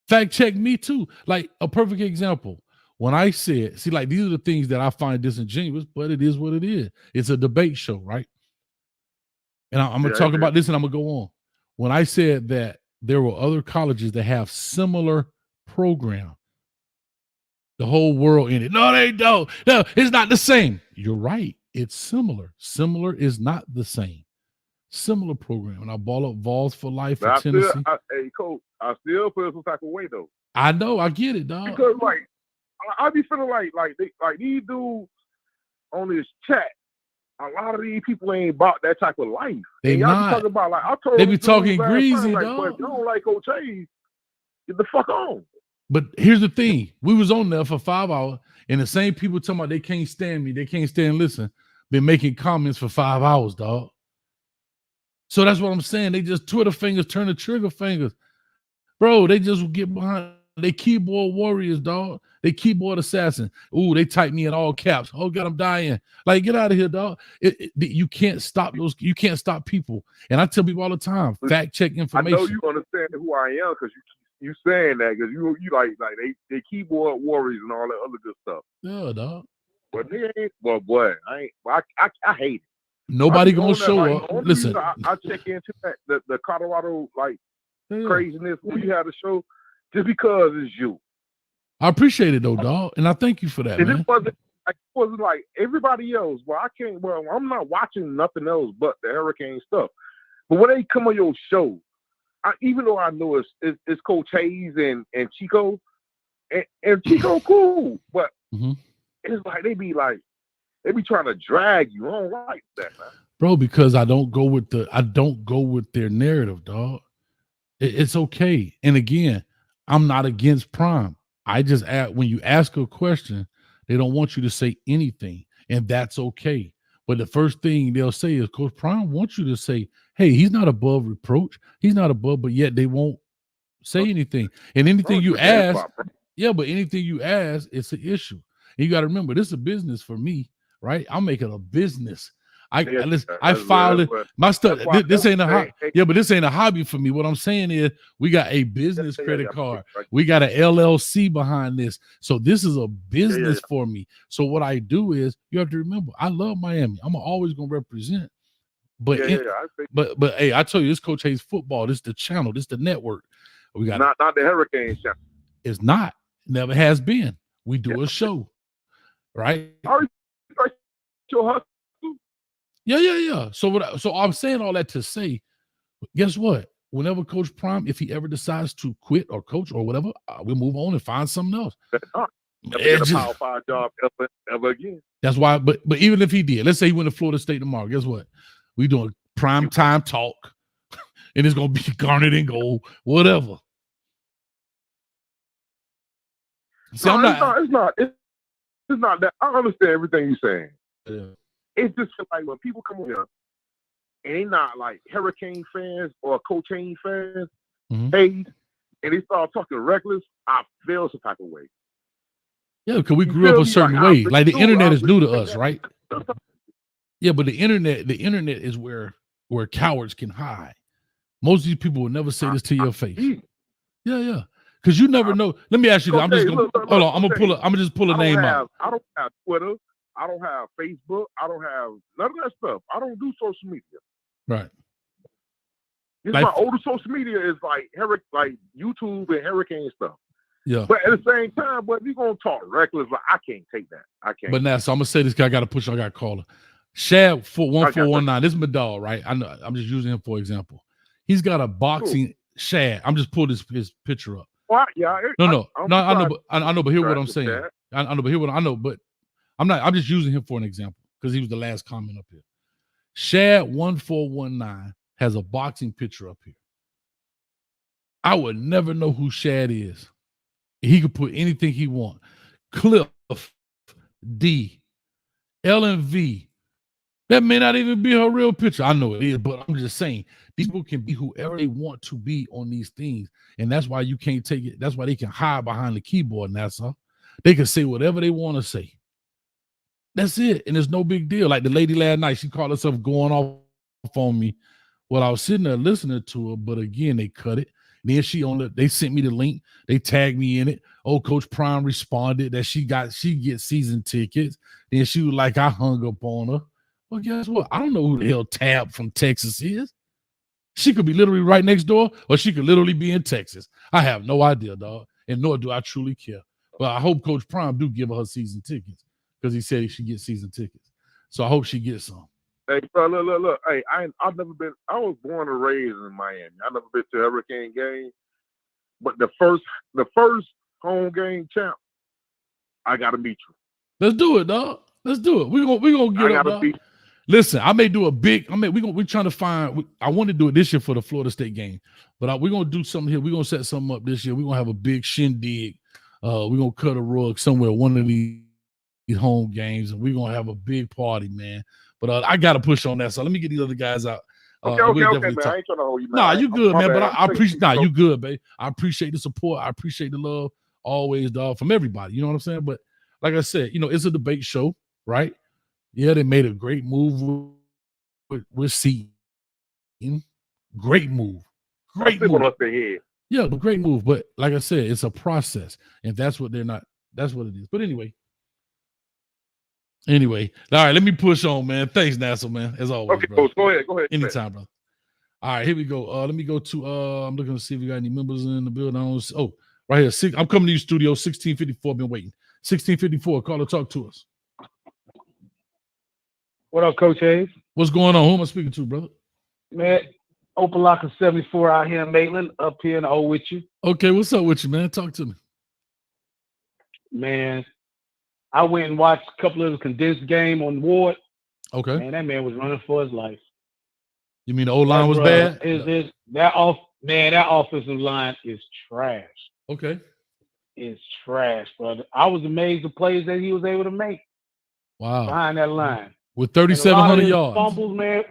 Fact check me too. Like a perfect example. When I said, see, like these are the things that I find disingenuous, but it is what it is. It's a debate show, right? And I'm going to talk about this and I'm going to go on. When I said that there were other colleges that have similar program, the whole world in it. No, they don't. No, it's not the same. You're right. It's similar. Similar is not the same. Similar program. And I ball up Vols for Life for Tennessee. Hey, Coach, I still feel some type of way though. I know, I get it, dog. Because like I be feeling like these dudes on this chat, a lot of these people ain't about that type of life. They and y'all not. be talking about like I told They be talking greasy, like, dog. but if you don't like Coach Hayes, get the fuck on. But here's the thing: we was on there for 5 hours, and the same people talking about they can't stand me, they can't stand listen, been making comments for 5 hours, dog. So that's what I'm saying. They just Twitter fingers turn the trigger fingers, bro. They just get behind. They keyboard warriors, dog. They keyboard assassin. Ooh, they type me in all caps. Oh God, I'm dying. Like, get out of here, dog. You can't stop those. You can't stop people. And I tell people all the time, fact check information. I know you understand who I am because you saying that because you like they keyboard warriors and all that other good stuff. Yeah, dog. But they ain't. Well, boy, I hate it. Nobody gonna show up. Listen, I check into that the Colorado craziness when you have the show just because it's you. I appreciate it though, dog, and I thank you for that, and man. It wasn't like everybody else. Well, I can't. Well, I'm not watching nothing else but the Hurricane stuff. But when they come on your show, even though I know it's Coach Hayes and Chico, and Chico cool, but it's like they be trying to drag you. I don't like that, man. Bro, because I don't go with their narrative, dog. It's okay. And again, I'm not against Prime. I just when you ask a question, they don't want you to say anything, and that's okay. But the first thing they'll say is, Coach Prime wants you to say, hey, he's not above reproach. He's not above, but yet they won't say anything. And anything you ask, but anything you ask, it's an issue. And you got to remember, this is a business for me, right? I'm making a business. I filed it. My stuff. This ain't a hobby. Yeah, but this ain't a hobby for me. What I'm saying is, we got a business credit card. We got an LLC behind this. So this is a business for me. So what I do is, you have to remember, I love Miami. I'm always gonna represent. But but hey, I tell you, this Coach Hayes football. This is the channel. This is the network. We got not the Hurricane channel. It's not. Never has been. We do a show, right? Yeah. So I'm saying all that to say, guess what? Whenever Coach Prime, if he ever decides to quit or coach or whatever, we'll move on and find something else. Never get a Power 5 job ever again. That's why. But even if he did, let's say he went to Florida State tomorrow. Guess what? We doing prime time talk, and it's gonna be garnet and gold, whatever. See, it's not that. I understand everything you're saying. Yeah. It's just like when people come here and they not like Hurricane fans or Coach Hayes fans, Hayes, and they start talking reckless, I feel some type of way. Yeah, because we You grew up feel a me? certain Like, way. I Like the do, internet I is new to respect us, that. right? Yeah, but the internet is where cowards can hide. Most of these people will never say this to your face. Yeah. Because you never know. Let me ask you this. I'm just gonna hold on. I'm gonna just pull a name out. I don't have Twitter. I don't have Facebook. I don't have none of that stuff. I don't do social media. Right. This Like- my older social media is like YouTube and hurricane stuff. Yeah. But at the same time, but you gonna talk reckless, like I can't take that. I can't. But now, so I'm gonna say this guy got to push. I got to call her. Shad 1419. This is my dog, right? I know. I'm just using him for example. He's got a boxing Shad. I'm just pulling his picture up. Well, yeah. I know, but hear what I'm saying. Shad. I know, but hear what I know, but I'm not. I'm just using him for an example because he was the last comment up here. Shad 1419 has a boxing picture up here. I would never know who Shad is. He could put anything he want. Cliff D, LNV. That may not even be her real picture. I know it is, but I'm just saying these people can be whoever they want to be on these things, and that's why you can't take it. That's why they can hide behind the keyboard. And that's all. They can say whatever they want to say. That's it, and it's no big deal. Like the lady last night, she called herself going off on me. Well, I was sitting there listening to her, but again, they cut it. Then they sent me the link. They tagged me in it. Oh, Coach Prime responded that she gets season tickets. Then she was like, I hung up on her. Well, guess what? I don't know who the hell Tab from Texas is. She could be literally right next door, or she could literally be in Texas. I have no idea, dog, and nor do I truly care. But I hope Coach Prime do give her season tickets because he said she gets season tickets. So I hope she gets some. Hey, bro, look. Hey, I've never been. I was born and raised in Miami. I never been to a Hurricane game, but the first home game champ, I gotta meet you. Let's do it, dog. Let's do it. We're gonna get up, dog. Listen, I may do a big. We're trying to find. I want to do it this year for the Florida State game, but we're gonna do something here. We're gonna set something up this year. We're gonna have a big shindig. We're gonna cut a rug somewhere, one of these home games, and we're gonna have a big party, man. But I gotta push on that. So let me get these other guys out. Okay, man. I ain't trying to hold you, man. Nah, you good, man. But I appreciate. Nah, you good, babe. I appreciate the support. I appreciate the love always, dog, from everybody. You know what I'm saying? But like I said, it's a debate show, right? Yeah, they made a great move with Seton. Great move. Great move. Up their head. Yeah, great move. But like I said, it's a process, and that's what they're not. That's what it is. But anyway, all right. Let me push on, man. Thanks, Nassau, man. As always. Okay, brother. go ahead. Anytime, brother. All right, here we go. Let me go to. I'm looking to see if we got any members in the building. Right here. I'm coming to you, studio 1654. Been waiting. 1654. Call or talk to us. What up, Coach Hayes? What's going on? Who am I speaking to, brother? Man, Opalaka 74 out here in Maitland, up here in the O with you. Okay, what's up with you, man? Talk to me. Man, I went and watched a couple of the condensed game on Ward. Okay. Man, that man was running for his life. You mean the O-line was bad? That offensive line is trash. Okay. It's trash, brother. I was amazed the plays that he was able to make. Wow. Behind that line. With 3,700 yards. Fumbles, man.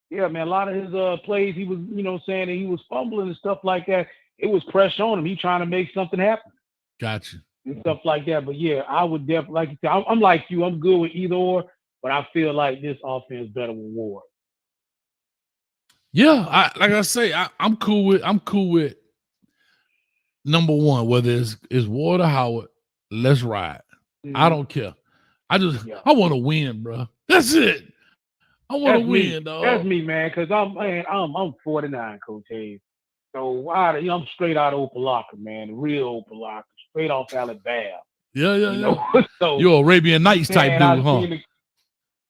Yeah, man. A lot of his plays, he was, saying that he was fumbling and stuff like that. It was pressure on him. He trying to make something happen. Gotcha. And stuff like that. But yeah, I would definitely, like you said, I'm like you. I'm good with either or, but I feel like this offense better with Ward. Yeah, I'm cool with number one, whether it's Ward or Howard. Let's ride. Mm-hmm. I don't care. I want to win, bro. That's it. I want to win, dog. That's me, man. Because I'm 49, Coach Hayes. So I'm straight out of Opalaka, man. Real Opalaka, straight off Alabama. Yeah. So you're Arabian Nights type dude, huh?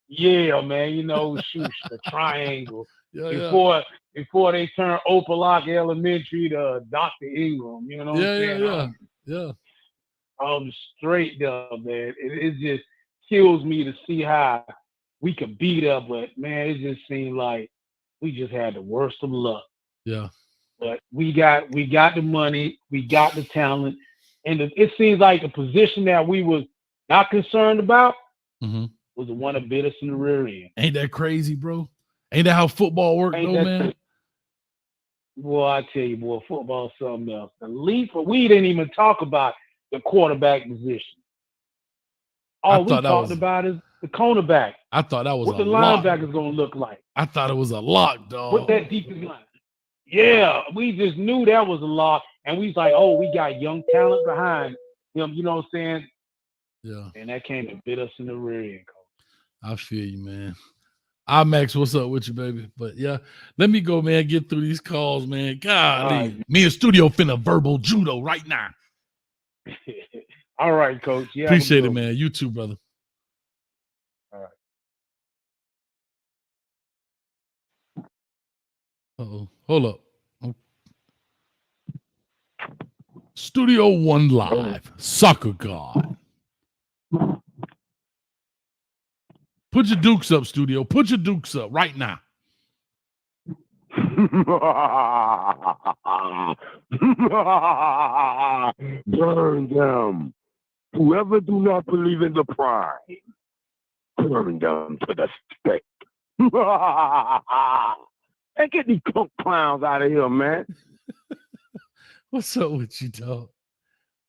Yeah, man. Shoot the triangle. Yeah, before they turn Opalaka Elementary to Dr. Ingram, you know what I'm saying? Yeah. I'm straight up, man. It just kills me to see how we could beat up, but man, it just seemed like we just had the worst of luck. Yeah. But we got the money, we got the talent, and it seems like the position that we was not concerned about was the one that bit us in the rear end. Ain't that crazy, bro? Ain't that how football works, though, man? Boy, I tell you, boy, football's something else. We didn't even talk about the quarterback position. All we talked about is the cornerback. I thought that was what a the lock. linebacker's going to look like. I thought it was a lock, dog. What that defensive line. Yeah, we just knew that was a lock, and we was like, oh, we got young talent behind him. You know what I'm saying? Yeah. And that came and bit us in the rear end. I feel you, man. Max, what's up with you, baby? But yeah, let me go, man. Get through these calls, man. Golly, me and Studio finna verbal judo right now. All right, Coach. Yeah, appreciate it, man. You too, brother. All right. Uh-oh. Hold up. Studio One Live, Soccer God. Put your dukes up, Studio. Put your dukes up right now. Burn them. Whoever do not believe in the pride, burn them to the stake. And get these punk clowns out of here, man. What's up with you, dog?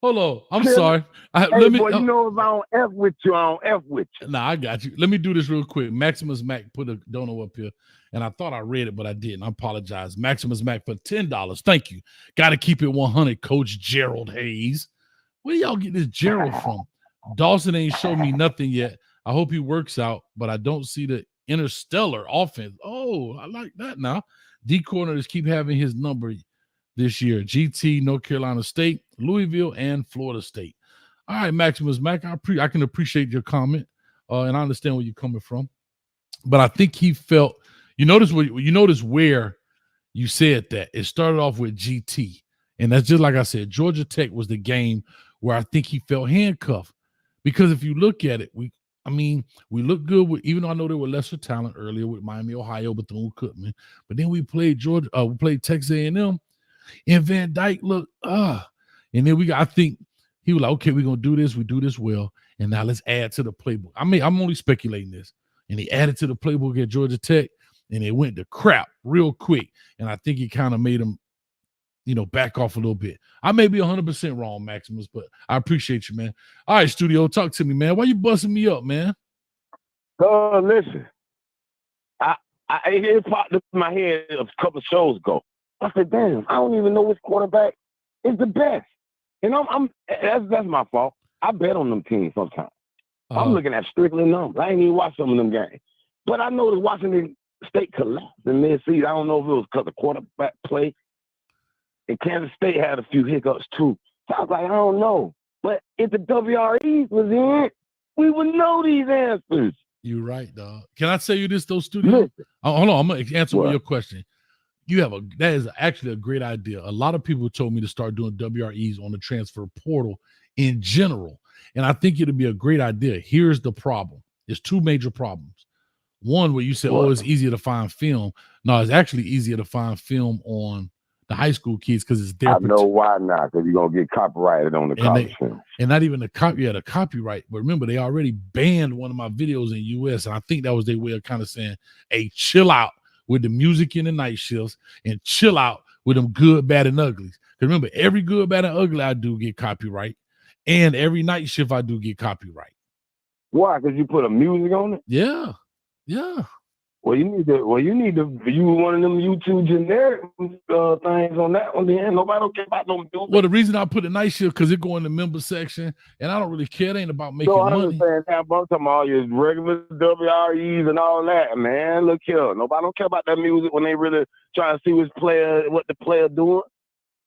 Hold on. I'm Tim, sorry. Hey, boy, you know if I don't F with you, I don't F with you. Nah, I got you. Let me do this real quick. Maximus Mac put a dono up here, and I thought I read it, but I didn't. I apologize. Maximus Mac for $10. Thank you. Got to keep it 100, Coach Gerald Hayes. Where y'all get this Gerald from? Dawson ain't showed me nothing yet. I hope he works out, but I don't see the interstellar offense. Oh, I like that now. D corners keep having his number this year. GT, North Carolina State, Louisville, and Florida State. All right, Maximus Mac, I can appreciate your comment, and I understand where you're coming from. But I think he felt you notice where you said that. It started off with GT, and that's just like I said. Georgia Tech was the game where I think he felt handcuffed, because if you look at it, we look good with, even though I know there were lesser talent earlier with Miami, Ohio, Bethune-Cookman, but then we played we played Texas A&M, and Van Dyke looked and then I think he was like, okay, we're gonna do this. We do this well, and now let's add to the playbook. I'm only speculating this, and he added to the playbook at Georgia Tech, and it went to crap real quick, and I think it kind of made him, back off a little bit. I may be 100% wrong, Maximus, but I appreciate you, man. All right, Studio, talk to me, man. Why you busting me up, man? Listen, it popped up in my head a couple of shows ago. I said, damn, I don't even know which quarterback is the best. And that's my fault. I bet on them teams sometimes. I'm looking at strictly numbers. I ain't even watched some of them games. But I noticed Washington State collapsed in mid-season. I don't know if it was because of quarterback play. And Kansas State had a few hiccups too. So I was like, I don't know. But if the WREs was in, we would know these answers. You're right, dog. Can I tell you this, though, Studio? Hold on. I'm going to answer your question. That is actually a great idea. A lot of people told me to start doing WREs on the transfer portal in general. And I think it'd be a great idea. Here's the problem. There's two major problems. One, where you said, it's easier to find film. No, it's actually easier to find film on the high school kids because it's their. I know why not, because you're going to get copyrighted on the college film. And not even the copyright. But remember, they already banned one of my videos in U.S. And I think that was their way of kind of saying, hey, chill out with the music in the night shifts and chill out with them good, bad, and uglies. Because remember, every good, bad, and ugly I do get copyright. And every night shift I do get copyright. Why? Because you put a music on it? Yeah. Yeah. You need to use one of them YouTube generic things on that one. Then nobody don't care about no music. Well, the reason I put a night shift because it go in the member section, and I don't really care. It ain't about making money. I understand that, but I'm talking about all your regular WREs and all that, man. Look here, nobody don't care about that music when they really trying to see what the player doing.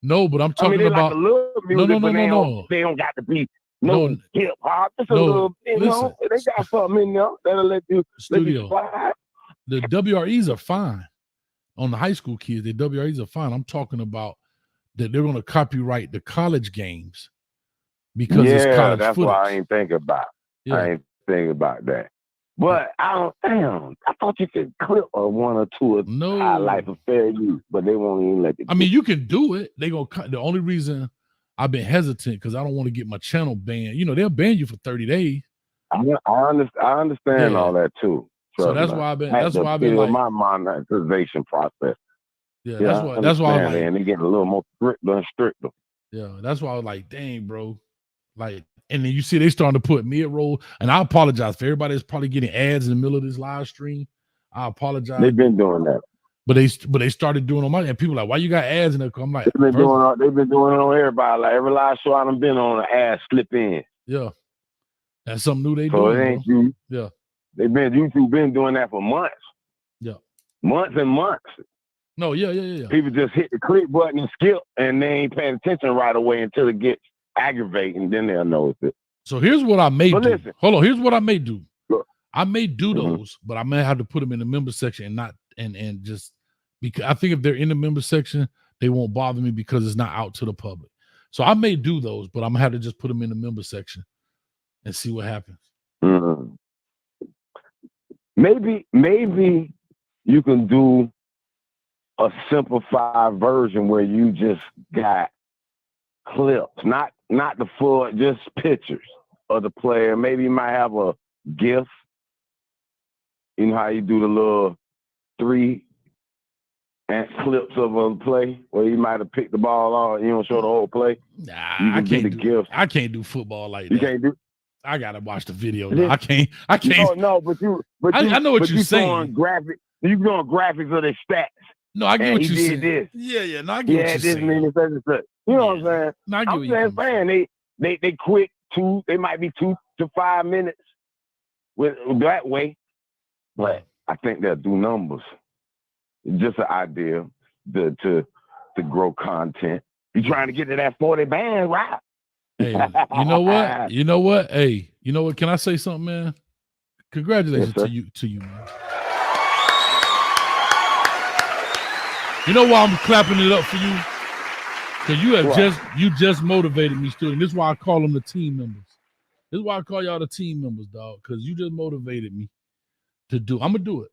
No, but I'm talking about like a little music, no. They don't got to be hip hop. Just a little, listen, they got something in there that'll let you slide. The WREs are fine on the high school kids. The WREs are fine. I'm talking about that they're going to copyright the college games because it's college that's footage. what I ain't thinking about. Yeah. I ain't thinking about that. But I thought you could clip one or two of highlights for fair use, but they won't even let you. I mean, you can do it. They gonna cut. The only reason I've been hesitant because I don't want to get my channel banned. They'll ban you for 30 days. I understand all that too. So that's why I've been. That's why I've been like my monetization process. Yeah, that's why I was like, man, they getting a little more stricter and stricter. Yeah, that's why I was like, dang, bro. Like, and then you see they starting to put mid-roll, and I apologize for everybody that's probably getting ads in the middle of this live stream. I apologize. They've been doing that. But they started doing on my, and people like, why you got ads in there? I'm like, they've been doing it on everybody. Like every live show I've been on, an ad slip in. Yeah, that's something new they so doing. It ain't bro. you. Yeah, YouTube been doing that for months. Yeah, months and months. No, yeah. People just hit the click button and skip, and they ain't paying attention right away until it gets aggravating. Then they'll notice it. So here's what I may do. Listen. Hold on. Here's what I may do. Look. I may do those, but I may have to put them in the member section and not and just because I think if they're in the member section, they won't bother me because it's not out to the public. So I may do those, but I'm gonna have to just put them in the member section and see what happens. Mm-hmm. Maybe you can do a simplified version where you just got clips, not the full, just pictures of the player. Maybe you might have a GIF. You know how you do the little 3 and clips of a play where you might have picked the ball off. You don't show the whole play. Nah, I can't do football like that. You can't do. I gotta watch the video. Though. I can't. No, but I know what you're saying. You doing graphics of their stats. No, I get what you're saying. This. Yeah. No, I get what you're saying. You know what I'm saying? No, I get what you're saying. They quick they might be 2 to 5 minutes with that way. But I think they'll do numbers. It's just an idea to grow content. You trying to get to that 40 bands, right? Hey, you know what? Hey, you know what? Can I say something, man? Congratulations to you, man. You know why I'm clapping it up for you? Because you just motivated me, student. This is why I call them the team members. This is why I call y'all the team members, dog. Because you just motivated me to do. I'm gonna do it.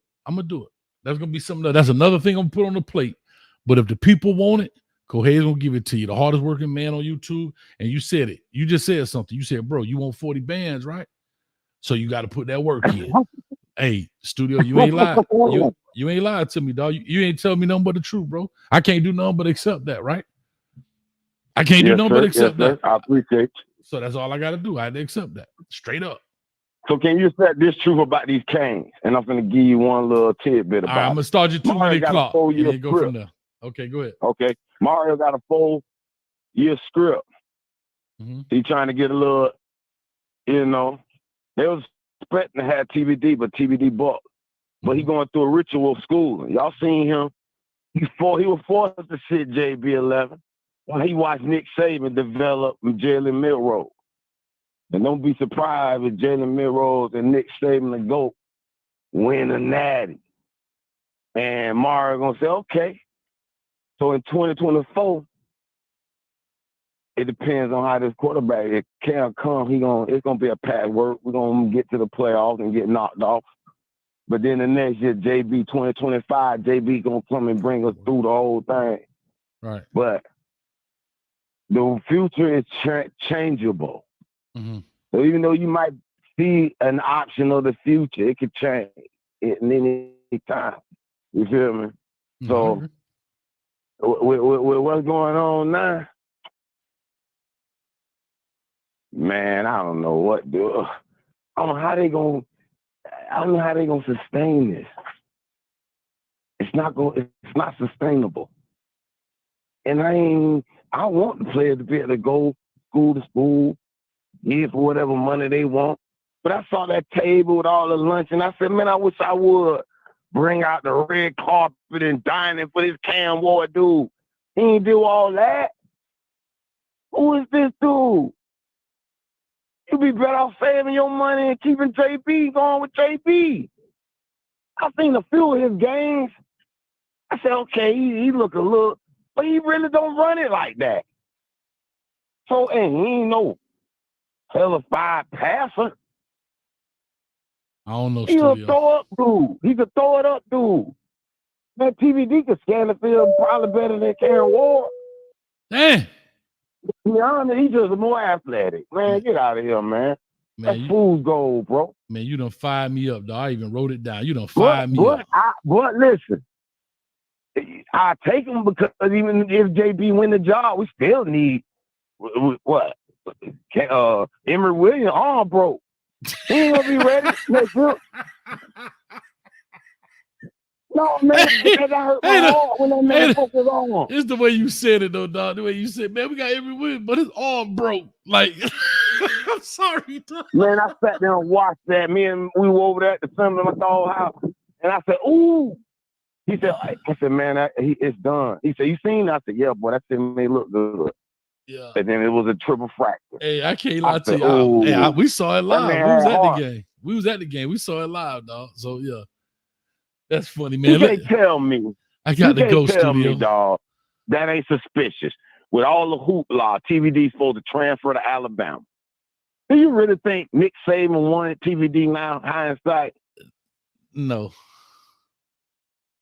That's gonna be something. That's another thing I'm gonna put on the plate. But if the people want it, Kohei's gonna give it to you. The hardest working man on YouTube. And you said it. You just said something. You said, bro, you want 40 bands, right? So you got to put that work in. Hey, studio, you ain't lied. You ain't lied to me, dog. You ain't telling me nothing but the truth, bro. I can't do nothing but accept that, right? I can't do nothing but accept that. I appreciate you. So that's all I got to do. I had to accept that. Straight up. So can you set this truth about these Canes? And I'm going to give you one little tidbit about it. I'm going to start you 2-minute clock. And go from there. Okay, go ahead. Okay. Mario got a 4-year script. Mm-hmm. He trying to get a little, they was expecting to have TBD, but TBD bought. But he going through a ritual school. Y'all seen him. He was forced to sit JB11 while he watched Nick Saban develop Jalen Milroe. And don't be surprised if Jalen Milroe and Nick Saban the GOAT win a natty. And Mario gonna say, okay. So in 2024, it depends on how this quarterback, if Cam come, it's gonna be a patchwork. We're gonna get to the playoffs and get knocked off. But then the next year, JB 2025, JB gonna come and bring us through the whole thing. Right. But the future is changeable. Mm-hmm. So even though you might see an option of the future, it could change at any time. You feel me? Mm-hmm. So with what's going on now, man, I don't know what do. I don't know how they gonna sustain this. It's not sustainable. And I want the players to be able to go school to school, give for whatever money they want. But I saw that table with all the lunch, and I said, man, I wish I would bring out the red carpet and dining for this Cam Ward dude. He ain't do all that. Who is this dude? You be better off saving your money and keeping JB going with JB. I seen a few of his games. I said, okay, he look a little, but he really don't run it like that. So, and he ain't no hella 5 passer. I don't know. He's a throw up dude. He's a throw it up dude. Man, TVD can scan the field probably better than Karen Ward. Damn. To be honest, he's just more athletic. Man, get out of here, man. That's fool's gold, bro. Man, you done fired me up, dog. I even wrote it down. You done fired me up. But listen, I take him because even if JB win the job, we still need what? Emory Williams arm broke. He ain't gonna be ready next year. No, man, because I hurt my heart when that man broke his arm. It's the way you said it, though, dog. The way you said, man, we got every win, but his arm broke. Like, I'm sorry, dog. Man, I sat there and watched that. We were over there at the family my dog house, and I said, "Ooh." He said, "I said, man, it's done." He said, "You seen?" I said, "Yeah, boy, that shit may look good." Yeah. And then it was a triple fracture. Hey, I can't lie to said, you. "Ooh." We saw it live. man We was had at heart. the game. We was at the game. We saw it live, dog. So yeah, that's funny, man. You can't tell me. I got to go, tell studio. me, dog. That ain't suspicious. With all the hoopla, TVD's supposed to transfer to Alabama. Do you really think Nick Saban wanted TVD now, hindsight? No.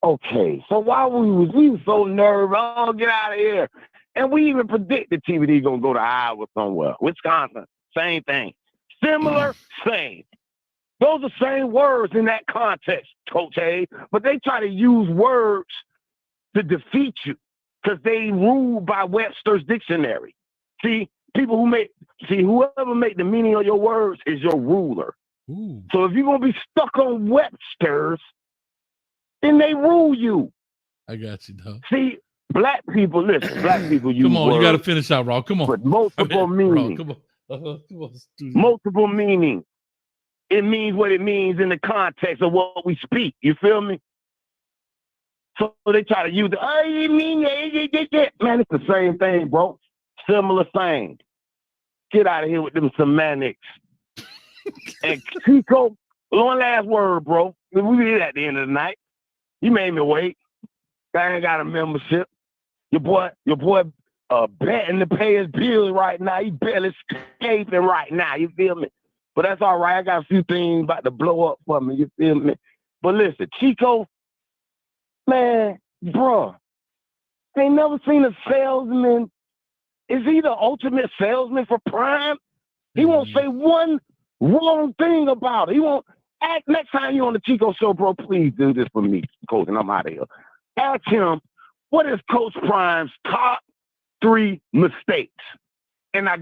Okay, so why we was so nervous? Oh, get out of here. And we even predicted TVD gonna go to Iowa somewhere. Wisconsin, same thing. Similar, same. Those are same words in that context, Coach A. But they try to use words to defeat you because they rule by Webster's dictionary. See, whoever make the meaning of your words is your ruler. Ooh. So if you're gonna be stuck on Webster's, then they rule you. I got you, dog. See, black people use Come on, words you got to finish out, Raw. Come on. with multiple meanings. Come on. Come on, studio. Multiple meanings. It means what it means in the context of what we speak. You feel me? So they try to use it. Oh, you mean man, it's the same thing, bro. Similar thing. Get out of here with them semantics. And Chico, one last word, bro. We did at the end of the night. You made me wait. I ain't got a membership. Your boy betting to pay his bills right now. He barely escaping right now. You feel me? But that's all right. I got a few things about to blow up for me. You feel me? But listen, Chico, man, bro, ain't never seen a salesman. Is he the ultimate salesman for Prime? He won't say one wrong thing about it. He won't act. Next time you're on the Chico show, bro, please do this for me, Coach, and I'm out of here. Ask him, what is Coach Prime's top 3 mistakes? And I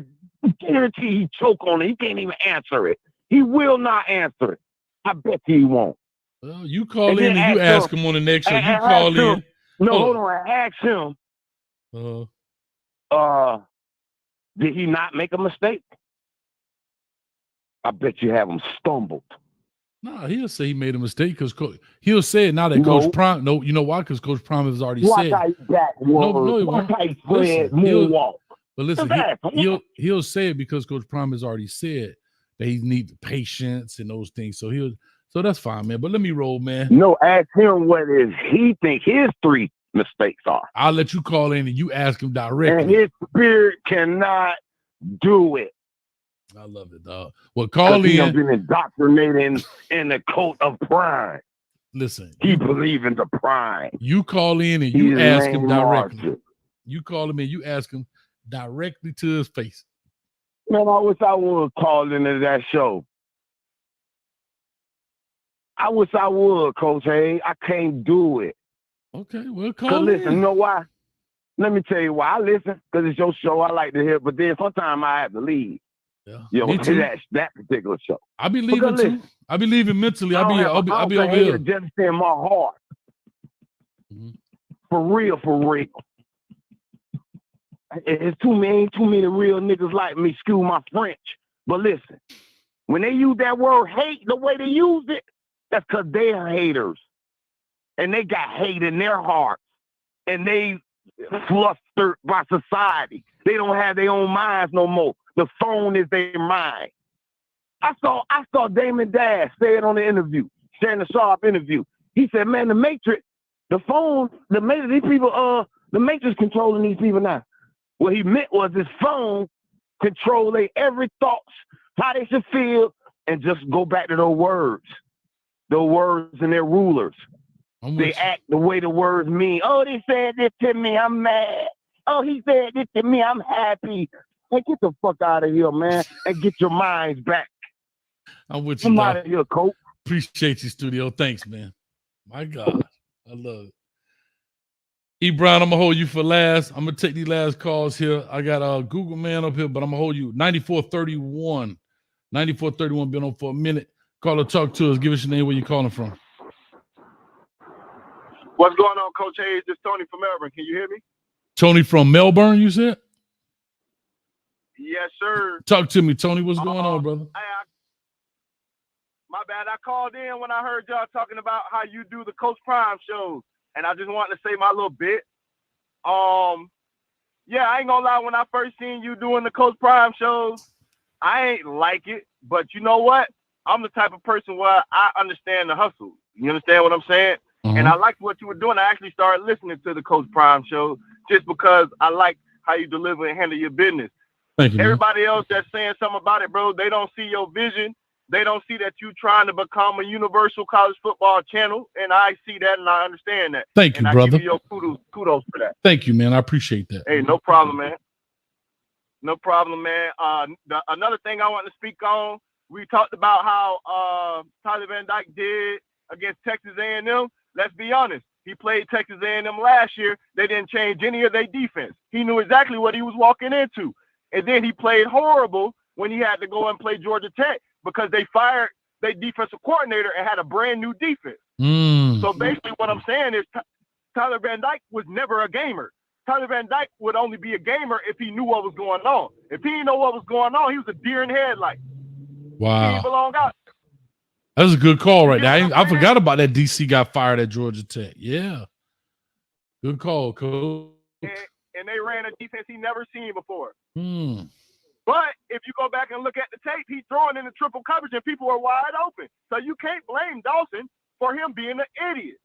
guarantee he choke on it. He can't even answer it. He will not answer it. I bet he won't. Well, you call in and you ask him on the next show. You call in. No, hold on. Ask him. Did he not make a mistake? I bet you have him stumbled. Nah, he'll say he made a mistake because he'll say it now that Coach Prime. No, you know why? Because Coach Prime has already Watch said. How he backwards. No, he Watch won't. how he spread moonwalk. But listen, he'll say it because Coach Prime has already said that he needs patience and those things. So that's fine, man. But let me roll, man. No, ask him what is he think his 3 mistakes are. I'll let you call in and you ask him directly. And his spirit cannot do it. I love it, dog. Well, call He in. been indoctrinated in the cult of pride. Listen, he believe in the pride. You call in and you ask him directly. You call him and you ask him directly to his face. Man, I wish I would call into that show. I wish I would, Coach A. I can't do it. Okay, well, call listen, in. you know why? Let me tell you why. I listen because it's your show. I like to hear, but then sometimes I have to leave. Yeah, you know, me too. that particular show. I be leaving too. I be leaving mentally. I'll be over here. Just in my heart. For real, for real. It's too many real niggas like me. Excuse my French. But listen, when they use that word hate the way they use it, that's because they're haters. And they got hate in their hearts. And they flustered by society. They don't have their own minds no more. The phone is their mind. I saw Damon Dash say it on the interview, Shannon Sharp interview. He said, man, the Matrix, the phone, the Matrix controlling these people now. What he meant was his phone control their every thoughts, how they should feel, and just go back to those words and their rulers. They act the way the words mean. Oh, they said this to me, I'm mad. Oh, he said this to me, I'm happy. Hey, get the fuck out of here, man, and get your minds back. I'm with you, I'm dog. out of here, Coach. Appreciate you, studio. Thanks, man. My God, I love it. E. Brown, I'm gonna hold you for last. I'm gonna take these last calls here. I got Google Man up here, but I'm gonna hold you. 9431. 9431 been on for a minute. Call or talk to us. Give us your name, where you calling from. What's going on, Coach Hayes? This is Tony from Melbourne. Can you hear me? Tony from Melbourne, you said? Yes, sir. Talk to me, Tony. What's going on, brother? My bad. I called in when I heard y'all talking about how you do the Coach Prime shows, and I just wanted to say my little bit. Yeah, I ain't gonna lie. When I first seen you doing the Coach Prime shows, I ain't like it. But you know what? I'm the type of person where I understand the hustle. You understand what I'm saying? And I liked what you were doing. I actually started listening to the Coach Prime show just because I like how you deliver and handle your business. Thank you, man. Everybody else that's saying something about it, bro, they don't see your vision. They don't see that you trying to become a universal college football channel. And I see that and I understand that. Thank you, and brother. I give you your kudos for that. Thank you, man. I appreciate that. Hey, no problem, man. No problem, man. Another thing I want to speak on, we talked about how Tyler Van Dyke did against Texas A&M. Let's be honest. He played Texas A&M last year. They didn't change any of their defense. He knew exactly what he was walking into. And then he played horrible when he had to go and play Georgia Tech because they fired their defensive coordinator and had a brand new defense. So basically what I'm saying is Tyler Van Dyke was never a gamer. Tyler Van Dyke would only be a gamer if he knew what was going on. If he didn't know what was going on, he was a deer in headlights. He Wow. didn't belong out. That's a good call right there. I forgot about that. DC got fired at Georgia Tech. Yeah. Good call, Coach. And they ran a defense he never seen before. Hmm. But if you go back and look at the tape, he's throwing in the triple coverage and people are wide open. So you can't blame Dawson for him being an idiot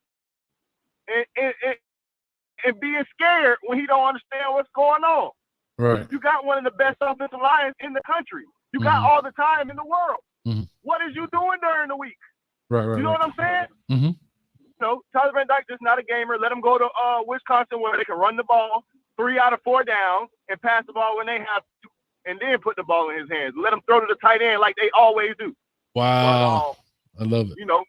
and being scared when he don't understand what's going on. Right. You got one of the best offensive lines in the country. You got all the time in the world. What is you doing during the week? Right. You know what I'm saying? Mm-hmm. No, Tyler Van Dyke just not a gamer. Let him go to Wisconsin where they can run the ball 3 out of 4 downs and pass the ball when they have to, and then put the ball in his hands. Let him throw to the tight end like they always do. Wow. I love it. You know,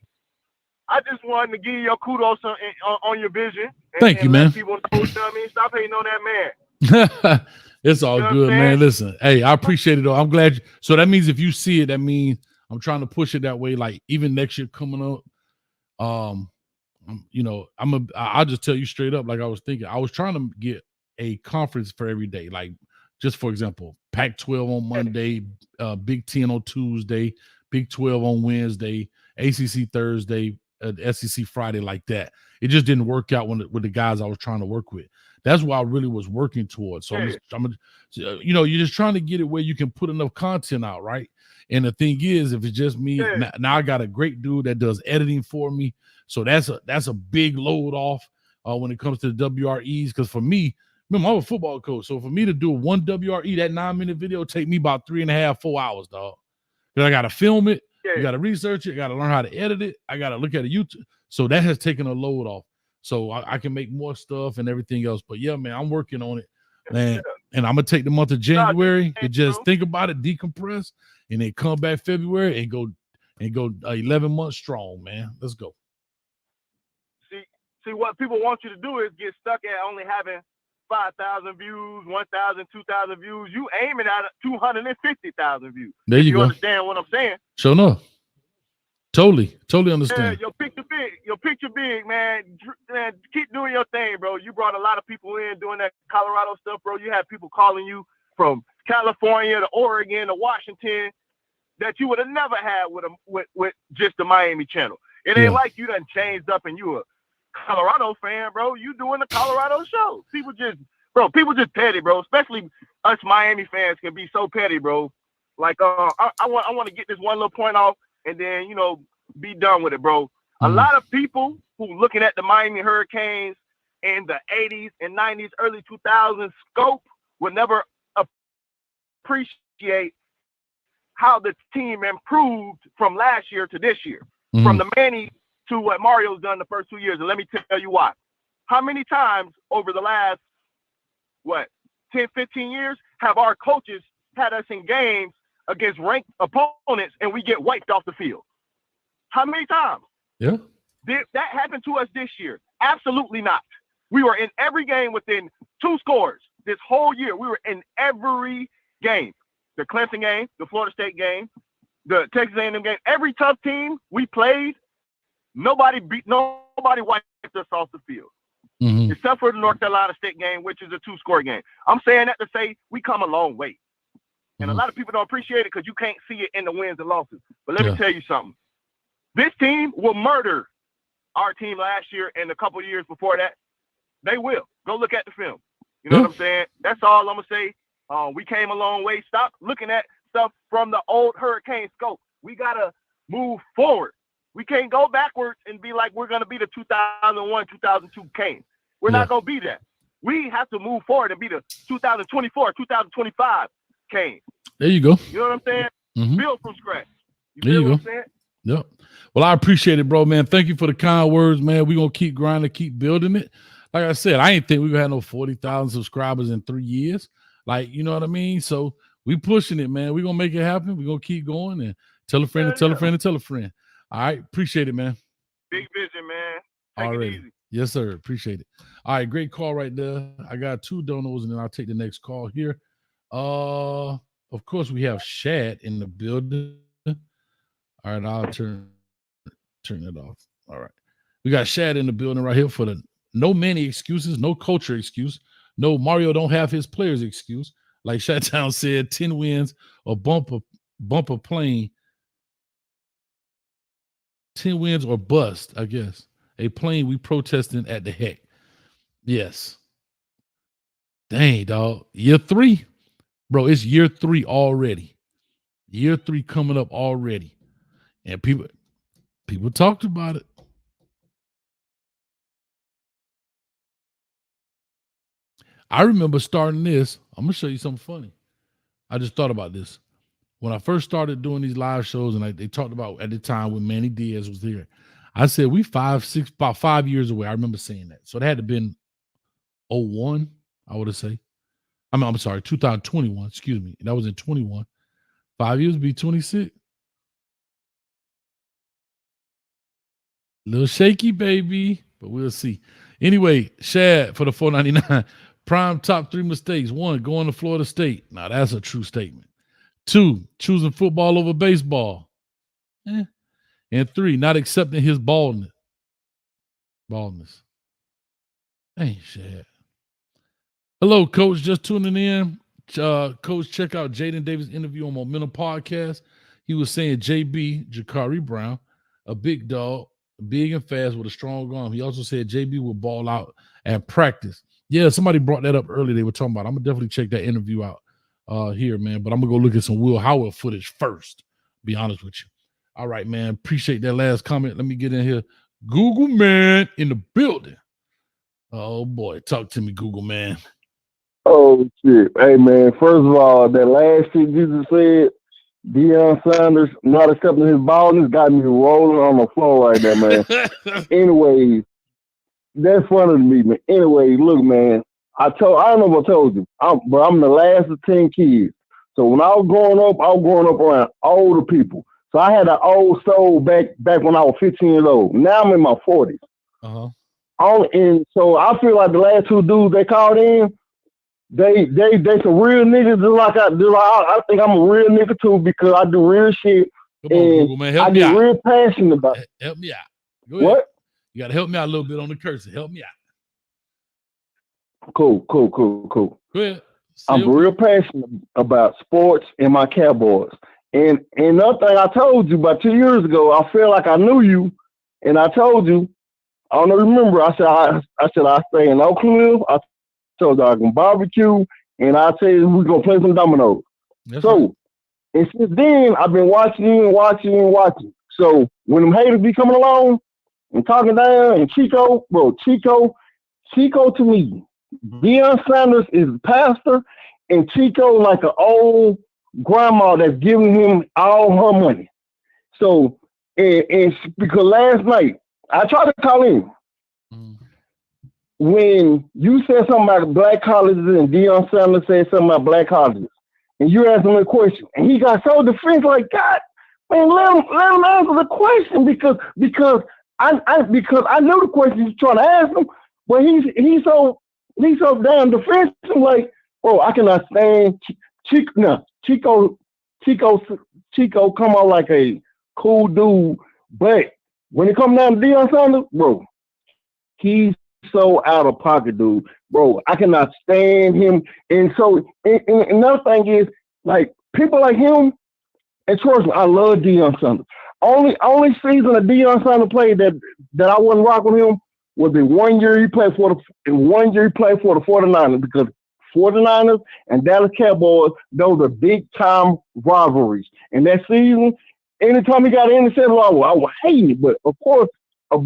I just wanted to give you your kudos on your vision. Thank you, man. Let people know, you know what I mean? Stop hating on that man. It's all good, man. Listen, hey, I appreciate it though. I'm glad. So that means if you see it, that means I'm trying to push it that way. Like even next year coming up, you know, I'll just tell you straight up. Like I was thinking, I was trying to get a conference for every day. Like just for example, Pac-12 on Monday, Big Ten on Tuesday, Big 12 on Wednesday, ACC Thursday, SEC Friday, like that. It just didn't work out with the guys I was trying to work with. That's what I really was working towards. So you know, you're just trying to get it where you can put enough content out, right? And the thing is, if it's just me, now I got a great dude that does editing for me. So that's a big load off when it comes to the WREs. Because for me, remember, I'm a football coach. So for me to do one WRE, that 9-minute video, take me about 3.5, 4 hours, dog. Because I got to film it. You got to research it. I got to learn how to edit it. I got to look at a YouTube. So that has taken a load off. So I can make more stuff and everything else. But yeah, man, I'm working on it, man. And I'm gonna take the month of January to just think about it, decompress, and then come back February and go 11 months strong, man. Let's go. See what people want you to do is get stuck at only having 5,000 views, 1,000, 2,000 views. You aiming at 250,000 views. There you go. Understand what I'm saying? Sure enough. Totally understand. Yeah, your picture big, man. Keep doing your thing, bro. You brought a lot of people in doing that Colorado stuff, bro. You had people calling you from California to Oregon to Washington that you would have never had with just the Miami channel. It ain't like you done changed up and you a Colorado fan, bro. You doing the Colorado show. People just petty, bro. Especially us Miami fans can be so petty, bro. Like I want to get this one little point off and then, you know, be done with it, bro. A lot of people who looking at the Miami Hurricanes in the 80s and 90s, early 2000s scope would never appreciate how the team improved from last year to this year. From the Manny to what Mario's done the first 2 years. And let me tell you why. How many times over the last, 10, 15 years have our coaches had us in games against ranked opponents and we get wiped off the field? How many times? Yeah. Did that happen to us this year? Absolutely not. We were in every game within 2 scores this whole year. We were in every game. The Clemson game, the Florida State game, the Texas A&M game. Every tough team we played, nobody wiped us off the field. Mm-hmm. Except for the North Carolina State game, which is a 2-score game. I'm saying that to say we come a long way. And a lot of people don't appreciate it because you can't see it in the wins and losses. But let me tell you something. This team will murder our team last year and a couple of years before that. They will. Go look at the film. You know what I'm saying? That's all I'm going to say. We came a long way. Stop looking at stuff from the old Hurricane scope. We got to move forward. We can't go backwards and be like we're going to be the 2001, 2002 Canes. We're not going to be that. We have to move forward and be the 2024, 2025 Canes. There you go. You know what I'm saying? Mm-hmm. Build from scratch. There you what go. I'm saying? Yep. Well, I appreciate it, bro, man. Thank you for the kind words, man. We're going to keep grinding, keep building it. Like I said, I ain't think we had no 40,000 subscribers in 3 years. Like, you know what I mean? So we pushing it, man. We're going to make it happen. We're going to keep going and tell a friend and tell a friend and tell a friend. All right. Appreciate it, man. Big vision, man. All Take right. it easy. Yes, sir. Appreciate it. All right. Great call right there. I got 2 donos and then I'll take the next call here. Of course, we have Shad in the building. All right. I'll turn it off. All right. We got Shad in the building right here for the no many excuses, no culture excuse, no Mario don't have his players excuse. Like Shadtown said, 10 wins or bump a plane. 10 wins or bust, I guess. A plane we protesting at the heck. Yes. Dang, dog. Year 3. Bro, it's year 3 already. Year 3 coming up already. And people talked about it. I remember starting this. I'm going to show you something funny. I just thought about this. When I first started doing these live shows, and they talked about at the time when Manny Diaz was here, I said we about 5 years away. I remember saying that. So it had to have been 01, I would have said. I'm sorry, 2021. Excuse me. That was in 21. 5 years would be 26. Little shaky, baby, but we'll see. Anyway, Shad for the $4.99. Prime top 3 mistakes. 1, going to Florida State. Now that's a true statement. 2, choosing football over baseball. And 3, not accepting his baldness. Hey, Shad. Hello, Coach. Just tuning in. Coach, check out Jaden Davis' interview on Momentum Podcast. He was saying JB, Jakari Brown, a big dog, big and fast with a strong arm. He also said JB will ball out at practice. Yeah, somebody brought that up earlier. They were talking about. I'm going to definitely check that interview out here, man. But I'm going to go look at some Will Howard footage first, be honest with you. All right, man. Appreciate that last comment. Let me get in here. Google Man in the building. Oh, boy. Talk to me, Google Man. Oh, shit. Hey, man, first of all, that last shit you just said, Deion Sanders not accepting his baldness got me rolling on the floor right there, man. Anyways, that's funny to me, man. Anyway, look, man, I don't know if I told you, but I'm the last of 10 kids. So when I was growing up around older people. So I had an old soul back when I was 15 years old. Now I'm in my 40s. Uh-huh. And so I feel like the last 2 dudes they called in, they some real niggas. I think I'm a real nigga too because I do real shit. Come on, Google, man. Help me I get out. real passionate about it. Help me out. Go ahead. What? You got to help me out a little bit on the cursor. Help me out. Cool. Go ahead. I'm real passionate about sports and my Cowboys. And another thing I told you about 2 years ago, I feel like I knew you, and I told you, I don't remember. I said I stay in Oak Cliff. I told you I can barbecue, and I tell you we're gonna play some dominoes. And since then I've been watching. So when them haters be coming along and talking down, and Chico to me, Deion Sanders is the pastor, and Chico like an old grandma that's giving him all her money. So and because last night I tried to call in. When you said something about black colleges and Deion Sanders said something about black colleges, and you asked him a question, and he got so defensive, like, God, man, let him answer the question because I knew the question you're trying to ask him, But he's so damn defensive. Like, bro, I cannot stand Chico come out like a cool dude, but when it comes down to Deion Sanders, bro, he's so out of pocket, dude. Bro, I cannot stand him. And so and another thing is, like, people like him, and trust me, I love Deion Sanders. Only season of Deion Sanders played that I wasn't rocking him was the 1 year he played for the 49ers, because 49ers and Dallas Cowboys, those are big time rivalries. And that season, anytime he got in the season, I was hating it. But of course, I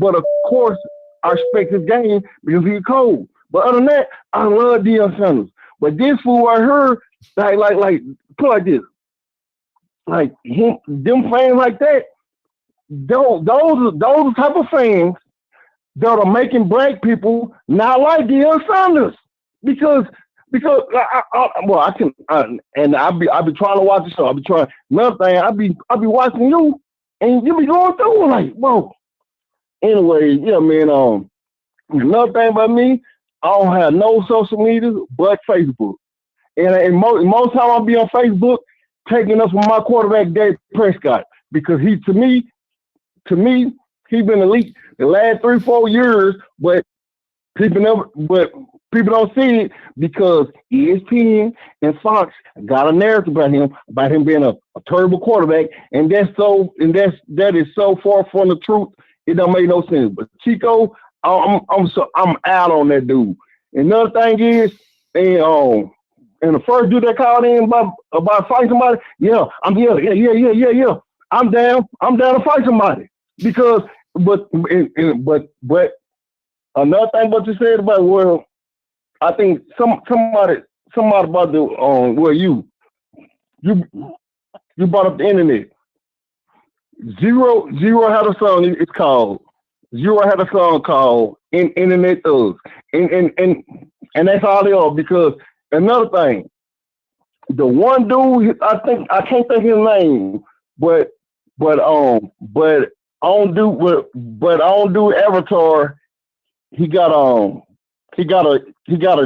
respect his game because he's cold. But other than that, I love Deion Sanders. But this fool I heard, like put like this, like them fans like that, those type of fans that are making black people not like Deion Sanders because I'll be trying to watch the show. I'll be trying. Another thing, I'll be watching you, and you be going through like, whoa. Anyway, yeah, man. Another thing about me, I don't have no social media but Facebook, and most time I'll be on Facebook taking up for my quarterback Dak Prescott, because to me, he's been elite the last 3-4 years, but people don't see it because ESPN and Fox got a narrative about him being a terrible quarterback, and that is so far from the truth. It don't make no sense. But Chico, I'm out on that dude. Another thing is, and the first dude that called in about fighting somebody, yeah. I'm down to fight somebody because, but another thing what you said about, well, I think somebody about the you brought up the internet. Zero had a song. It's called Zero had a song called Internet Thugs, and that's all they are. Because another thing, the one dude, I can't think his name, but on do Avatar, he got a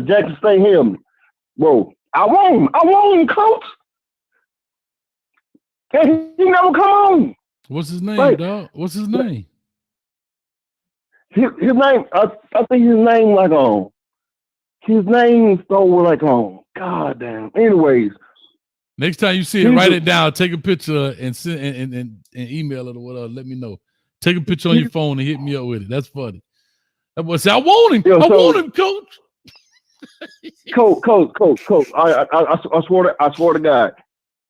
Jackson State helmet. Bro, I want him, coach. And he never come on. What's his name, Like, dog? What's his name? His name, I think his name his name started with God damn. Anyways, next time you see it, write it down. Take a picture and send and email it or whatever. Let me know. Take a picture on your phone and hit me up with it. That's funny. That boy said, "I want him. I want him, coach." Coach. I swear to God.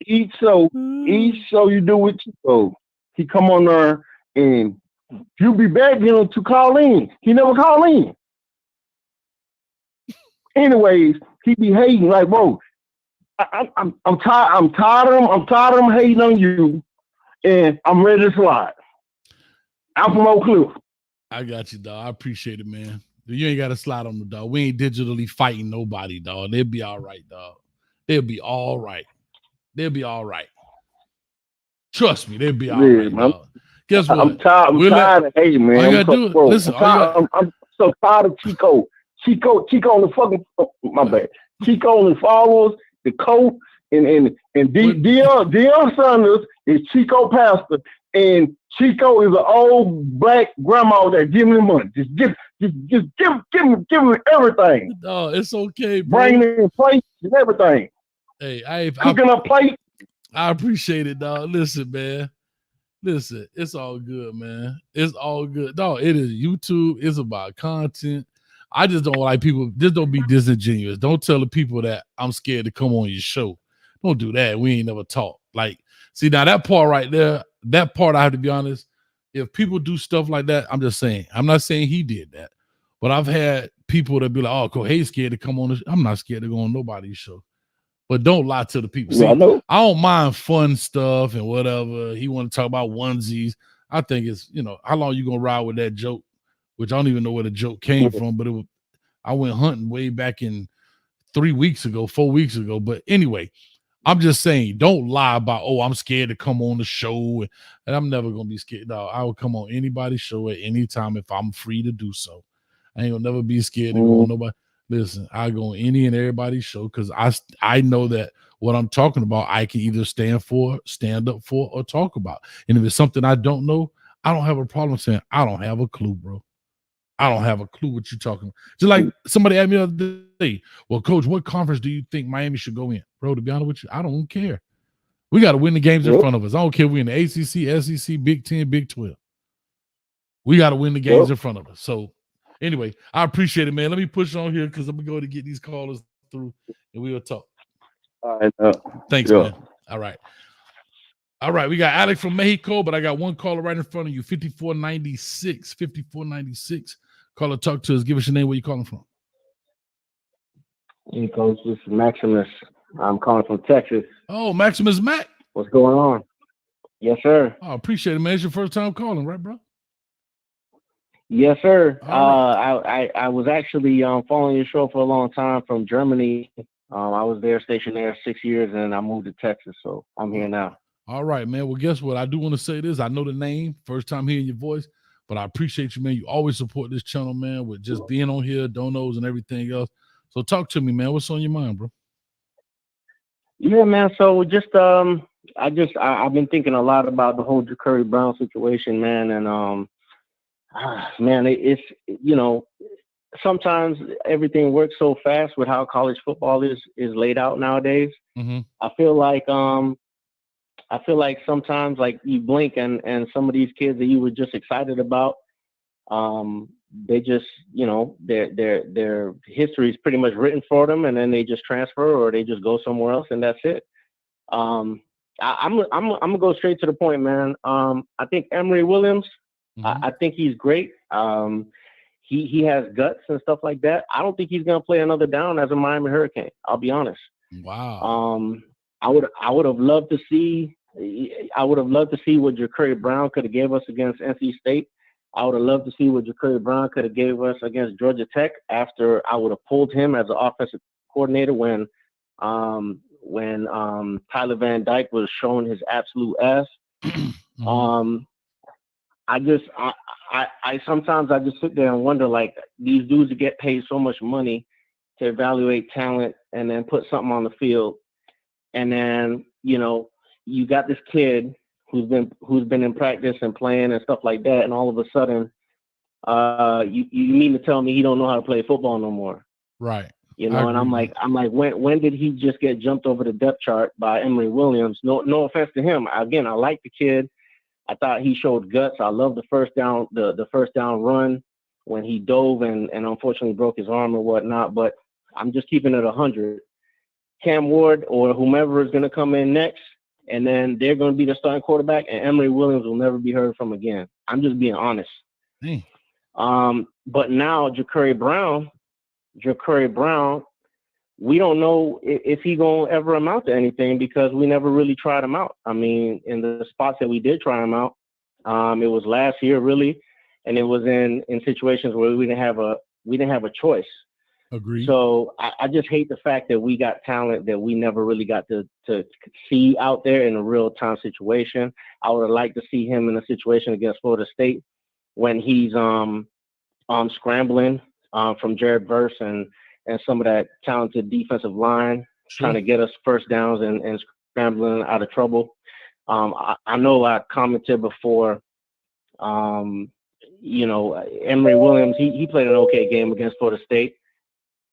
Each show you do with Chico, he come on there and you be begging him to call in. He never call in. Anyways, he be hating like, bro. I'm tired of him hating on you, and I'm ready to slide. I'm from Oak Cliff. I got you, dog. I appreciate it, man. You ain't got to slide on the dog. We ain't digitally fighting nobody, dog. They'll be all right, dog. They'll be all right. They'll be all right. Trust me, they'll be all right, man. dog. Guess what? I'm tired of hating, man. All you gotta do, listen. I'm so tired of Chico. Chico on the fucking my bad. Chico on the followers, the coach, and Deion Sanders is Chico pastor, and Chico is an old black grandma that give him money. Just give him everything. No, it's okay, bro. Bringing in plates and everything. Hey, cooking up plates. I appreciate it, dog. Listen, man. Listen, it's all good, man. It's all good. Dog, it is YouTube. It's about content. I just don't like people. Just don't be disingenuous. Don't tell the people that I'm scared to come on your show. Don't do that. We ain't never talked. Like, see, now that part right there, that part I have to be honest. If people do stuff like that, I'm just saying. I'm not saying he did that. But I've had people that be like, oh, Kohei's scared to come on this. I'm not scared to go on nobody's show. But don't lie to the people. See, I don't mind fun stuff and whatever. He want to talk about onesies. I think it's, how long you going to ride with that joke, which I don't even know where the joke came from, but I went hunting way back in 4 weeks ago. But anyway, I'm just saying, don't lie about, oh, I'm scared to come on the show. And I'm never going to be scared. No, I will come on anybody's show at any time if I'm free to do so. I ain't gonna never be scared to go on nobody. Listen, I go on any and everybody's show because I know that what I'm talking about, I can either stand up for, or talk about. And if it's something I don't know, I don't have a problem saying I don't have a clue, bro. I don't have a clue what you're talking about. Just like somebody asked me the other day, well, Coach, what conference do you think Miami should go in? Bro, to be honest with you, I don't care. We got to win the games in front of us. I don't care if we in the ACC, SEC, Big 10, Big 12. We got to win the games in front of us. So, anyway, I appreciate it, man. Let me push on here because I'm going to get these callers through, and we'll talk. All right. Thanks, man. All right. All right, we got Alex from Mexico, but I got one caller right in front of you, 5496. 5496. Caller, talk to us. Give us your name. Where you calling from? Hey, Coach, this is Maximus. I'm calling from Texas. Oh, Maximus Mac. What's going on? Yes, sir. I appreciate it, man. It's your first time calling, right, bro? Yes, sir. Right. I was actually following your show for a long time from Germany. I was stationed there 6 years, and I moved to Texas, so I'm here now. All right, man. Well, guess what? I do want to say this. I know the name, first time hearing your voice, but I appreciate you, man. You always support this channel, man, with just being on here, donos, and everything else. So talk to me, man. What's on your mind, bro? Yeah, man. So just I've been thinking a lot about the whole Jakari Brown situation, man, and man, it's sometimes everything works so fast with how college football is laid out nowadays. Mm-hmm. I feel like sometimes, like, you blink and some of these kids that you were just excited about, they just, their history is pretty much written for them, and then they just transfer or they just go somewhere else, and that's it. I'm gonna go straight to the point, man. I think Emory Williams, I think he's great. He has guts and stuff like that. I don't think he's gonna play another down as a Miami Hurricane. I'll be honest. Wow. I would have loved to see. I would have loved to see what Jakari Brown could have gave us against NC State. I would have loved to see what Jakari Brown could have gave us against Georgia Tech after I would have pulled him as an offensive coordinator when Tyler Van Dyke was showing his absolute ass. I sometimes I just sit there and wonder, like, these dudes get paid so much money to evaluate talent and then put something on the field. And then, you got this kid who's been in practice and playing and stuff like that, and all of a sudden, you mean to tell me he don't know how to play football no more? Right. And I'm like, when did he just get jumped over the depth chart by Emory Williams? No offense to him. Again, I like the kid. I thought he showed guts. I love the first down, the first down run when he dove and unfortunately broke his arm or whatnot. But I'm just keeping it 100. Cam Ward or whomever is going to come in next, and then they're going to be the starting quarterback, and Emory Williams will never be heard from again. I'm just being honest. But now Jakari Brown, we don't know if he going to ever amount to anything because we never really tried him out. I mean, in the spots that we did try him out, it was last year really, and it was in situations where we didn't have a choice. Agreed. So I just hate the fact that we got talent that we never really got to see out there in a real time situation. I would have liked to see him in a situation against Florida State when he's scrambling from Jared Verse and some of that talented defensive line trying to get us first downs and scrambling out of trouble. I know I commented before, Emory Williams, he played an okay game against Florida State.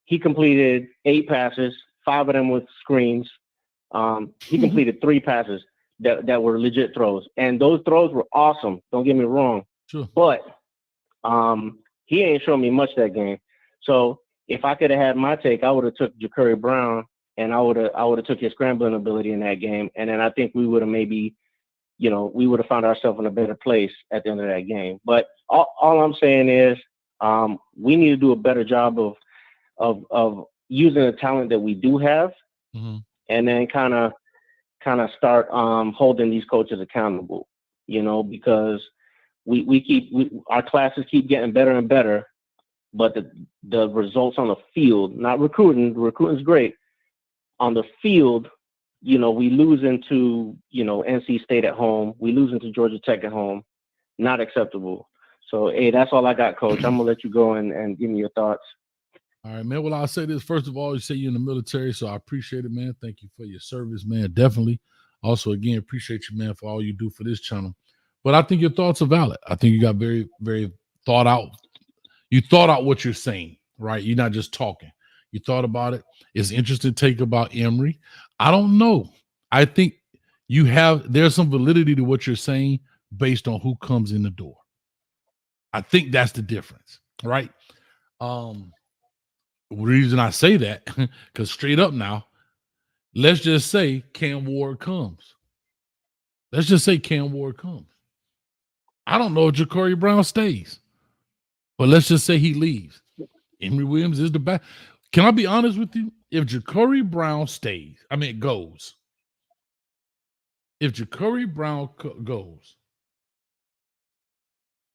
He completed 8 passes, 5 of them with screens. He completed 3 passes that were legit throws. And those throws were awesome. Don't get me wrong. Sure. But he ain't shown me much that game. So if I could have had my take, I would have took Jakari Brown and I would have took his scrambling ability in that game. And then I think we would have maybe, we would have found ourselves in a better place at the end of that game. But all I'm saying is we need to do a better job of using the talent that we do have, and then kind of start holding these coaches accountable, because our classes keep getting better and better, but the results on the field, not recruiting's great. On the field, we lose into, NC State at home, we lose into Georgia Tech at home, not acceptable. So, hey, that's all I got, Coach. I'm gonna let you go and give me your thoughts. All right, man. Well, I'll say this. First of all, you say you're in the military, so I appreciate it, man. Thank you for your service, man. Definitely. Also, again, appreciate you, man, for all you do for this channel. But I think your thoughts are valid. I think you got very, very thought out. You thought out what you're saying, right? You're not just talking. You thought about it. It's interesting take about Emory. I don't know. I think there's some validity to what you're saying based on who comes in the door. I think that's the difference, right? The reason I say that, because straight up now, let's just say Cam Ward comes. Let's just say Cam Ward comes. I don't know if Jakari Brown stays, but let's just say he leaves. Emory Williams is the back. Can I be honest with you? If Jakari Brown goes. If Jakari Brown goes,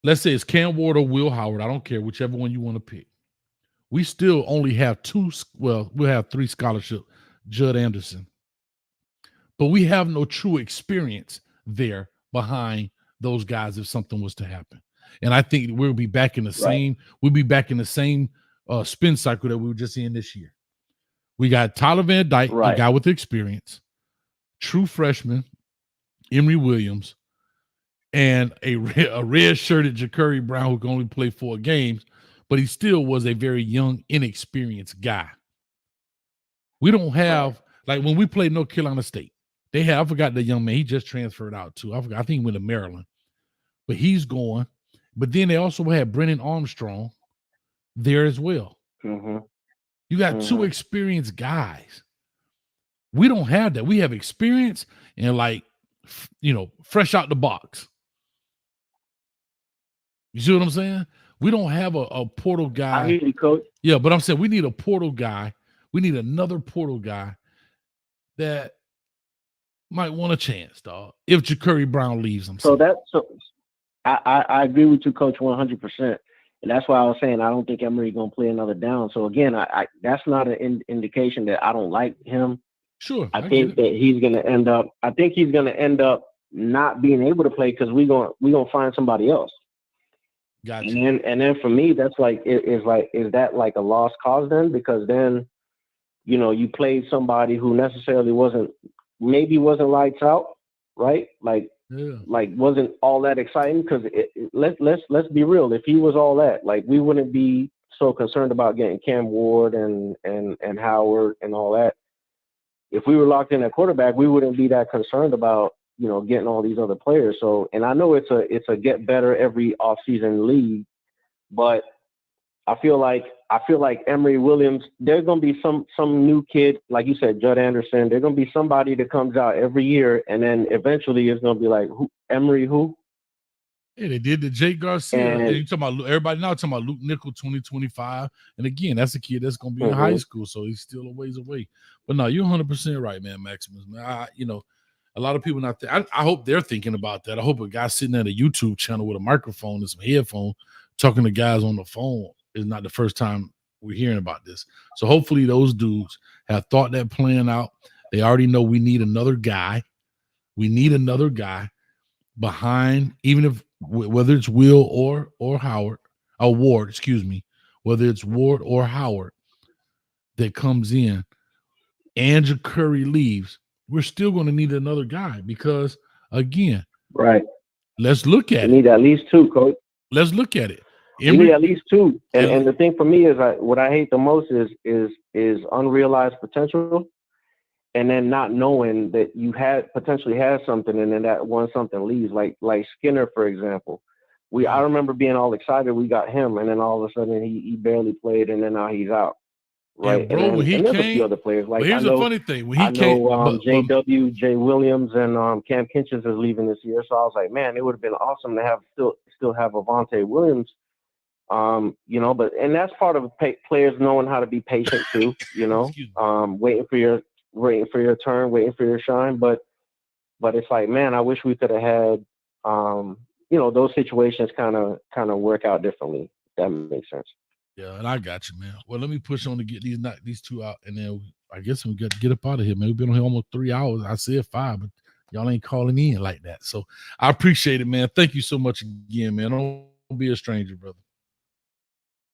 let's say it's Cam Ward or Will Howard. I don't care, whichever one you want to pick. We still only have we'll have 3 scholarship, Judd Anderson. But we have no true experience there behind those guys if something was to happen. And I think we'll be back in the same spin cycle that we were just in this year. We got Tyler Van Dyke, a guy with experience, true freshman, Emory Williams, and a red-shirted Jakari Brown who can only play 4 games, but he still was a very young, inexperienced guy. We don't have, like when we played North Carolina State, I forgot the young man, he just transferred out too. I think he went to Maryland, but he's going. But then they also had Brennan Armstrong there as well. Mm-hmm. You got 2 experienced guys. We don't have that. We have experience and fresh out the box. You see what I'm saying? We don't have a portal guy. I hear you, Coach. Yeah, but I'm saying we need a portal guy. We need another portal guy that might want a chance, dog. If Jakari Brown leaves, I agree with you, Coach, 100%, and that's why I was saying I don't think Emory gonna play another down. So again, I that's not an indication that I don't like him. Sure, I think that he's gonna end up. I think he's gonna end up not being able to play because we're gonna find somebody else. Gotcha. And then for me, that's is that like a lost cause then? Because then, you played somebody who necessarily wasn't lights out, right? Like wasn't all that exciting. Because let's be real, if he was all that, like we wouldn't be so concerned about getting Cam Ward and Howard and all that. If we were locked in at quarterback, we wouldn't be that concerned about getting all these other players. So, and I know it's a get better every offseason league, but I feel like Emory Williams, there's gonna be some new kid, like you said, Judd Anderson. There's gonna be somebody that comes out every year, and then eventually it's gonna be like, who, Emory who? Yeah, they did the Jake Garcia. And you talking about everybody now talking about Luke Nickel 2025. And again, that's a kid that's gonna be in high school, so he's still a ways away. But no, you're 100% right, man, Maximus. Man, a lot of people not there. I hope they're thinking about that. I hope a guy sitting at a YouTube channel with a microphone and some headphones talking to guys on the phone is not the first time we're hearing about this. So hopefully those dudes have thought that plan out. They already know we need another guy. We need another guy behind, even if whether it's Will or Howard, or Ward, excuse me, whether it's Ward or Howard that comes in and Jakari leaves, we're still going to need another guy because, again, let's look at it. We need at least 2, Coach. Let's look at it. We need at least 2. And the thing for me is what I hate the most is unrealized potential, and then not knowing that you potentially had something, and then that one something leaves. Like Skinner, for example. I remember being all excited we got him, and then all of a sudden he barely played, and then now he's out. Right, and bro, when he there's came, a few other players. Like here's the funny thing: when he came, JW, Jay Williams, and Cam Kinchins is leaving this year. So I was like, man, it would have been awesome to have still have Avante Williams. But that's part of players knowing how to be patient too. Waiting for your turn, waiting for your shine. But it's like, man, I wish we could have had, those situations kind of work out differently. If that makes sense. Yeah, and I got you, man. Well, let me push on to get these 2 out, and then I guess we got to get up out of here, man. We've been on here almost 3 hours. I said 5, but y'all ain't calling in like that. So I appreciate it, man. Thank you so much again, man. be a stranger, brother.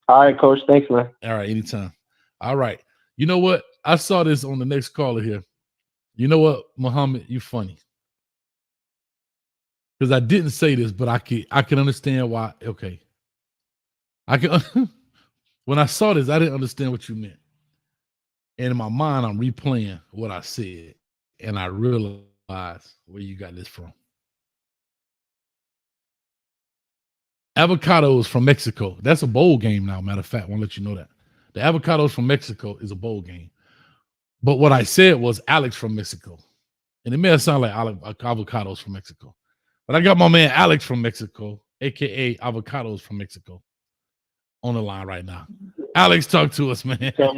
All right, Coach. Thanks, man. All right, anytime. All right. You know what? I saw this on the next caller here. You know what, Muhammad? You funny. Because I didn't say this, but I can understand why. Okay. I can when I saw this, I didn't understand what you meant. And in my mind, I'm replaying what I said. And I realized where you got this from. Avocados from Mexico. That's a bowl game now, matter of fact. I want to let you know that. The avocados from Mexico is a bowl game. But what I said was Alex from Mexico. And it may sound like avocados from Mexico. But I got my man Alex from Mexico, a.k.a. avocados from Mexico, on the line right now. Alex, talk to us, man. Tell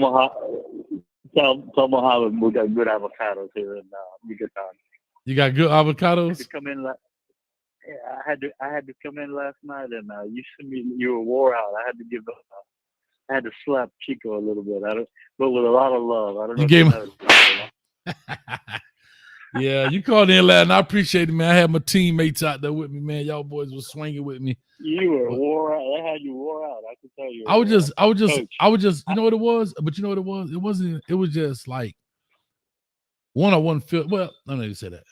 Muhammad we got good avocados here in Yucatan. You got good avocados? I had to come in last night, and you sent me. You were wore out. I had to slap Chico a little bit. But with a lot of love. I don't know. You gave him. Yeah, you called in last, and I appreciate it, man. I had my teammates out there with me, man. Y'all boys was swinging with me. You were wore out. They had you wore out. I can tell you. I was just. You know what it was? But you know what it was? It wasn't. It was just like one-on-one feel. Well, I don't even say that.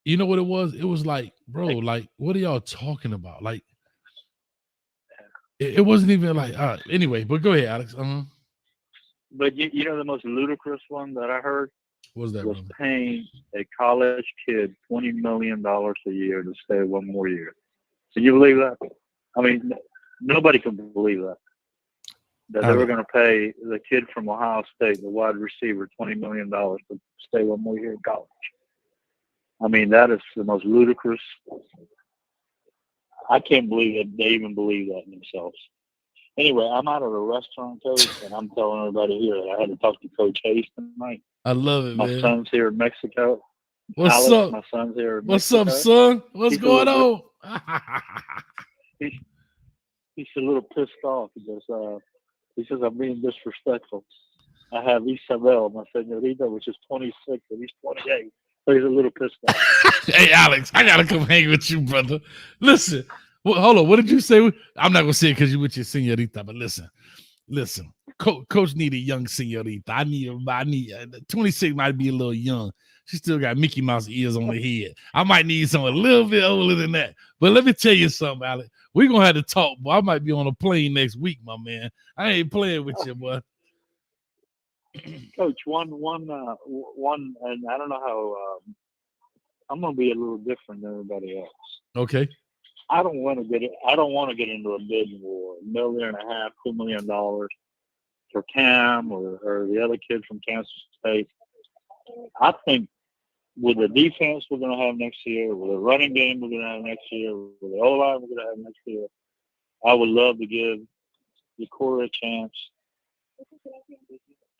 You know what it was? It was like, bro, like, what are y'all talking about? Like, it wasn't even like, anyway, but go ahead, Alex. But you know the most ludicrous one that I heard was paying a college kid $20 million a year to stay one more year. Can you believe that? I mean, nobody can believe that. That they were going to pay the kid from Ohio State, the wide receiver, $20 million to stay one more year in college. I mean, that is the most ludicrous. I can't believe that they even believe that in themselves. Anyway, I'm out of the restaurant, Coach, and I'm telling everybody here that I had to talk to Coach Hayes tonight. I love it, my man. My son's here in Mexico. What's Alex, up? My son's here in What's Mexico. up, son? What's going on? He's a little pissed off because he says I'm being disrespectful. I have Isabel, my señorita, which is 26, and he's 28. So he's a little pissed off. Hey, Alex, I gotta come hang with you, brother. Listen, hold on. What did you say? I'm not gonna say it because you with your señorita, but listen. Coach need a young señorita. I need 26 might be a little young. She still got Mickey Mouse ears on her head. I might need someone a little bit older than that. But let me tell you something, Alex. We're gonna have to talk, boy. I might be on a plane next week, my man. I ain't playing with you, boy. Coach, one, and I don't know how. I'm gonna be a little different than everybody else. Okay. I don't want to get into a bidding war. $1.5 million, $2 million for Cam or the other kid from Kansas State. I think with the defense we're going to have next year, with the running game we're going to have next year, with the O-line we're going to have next year, I would love to give Jakari a chance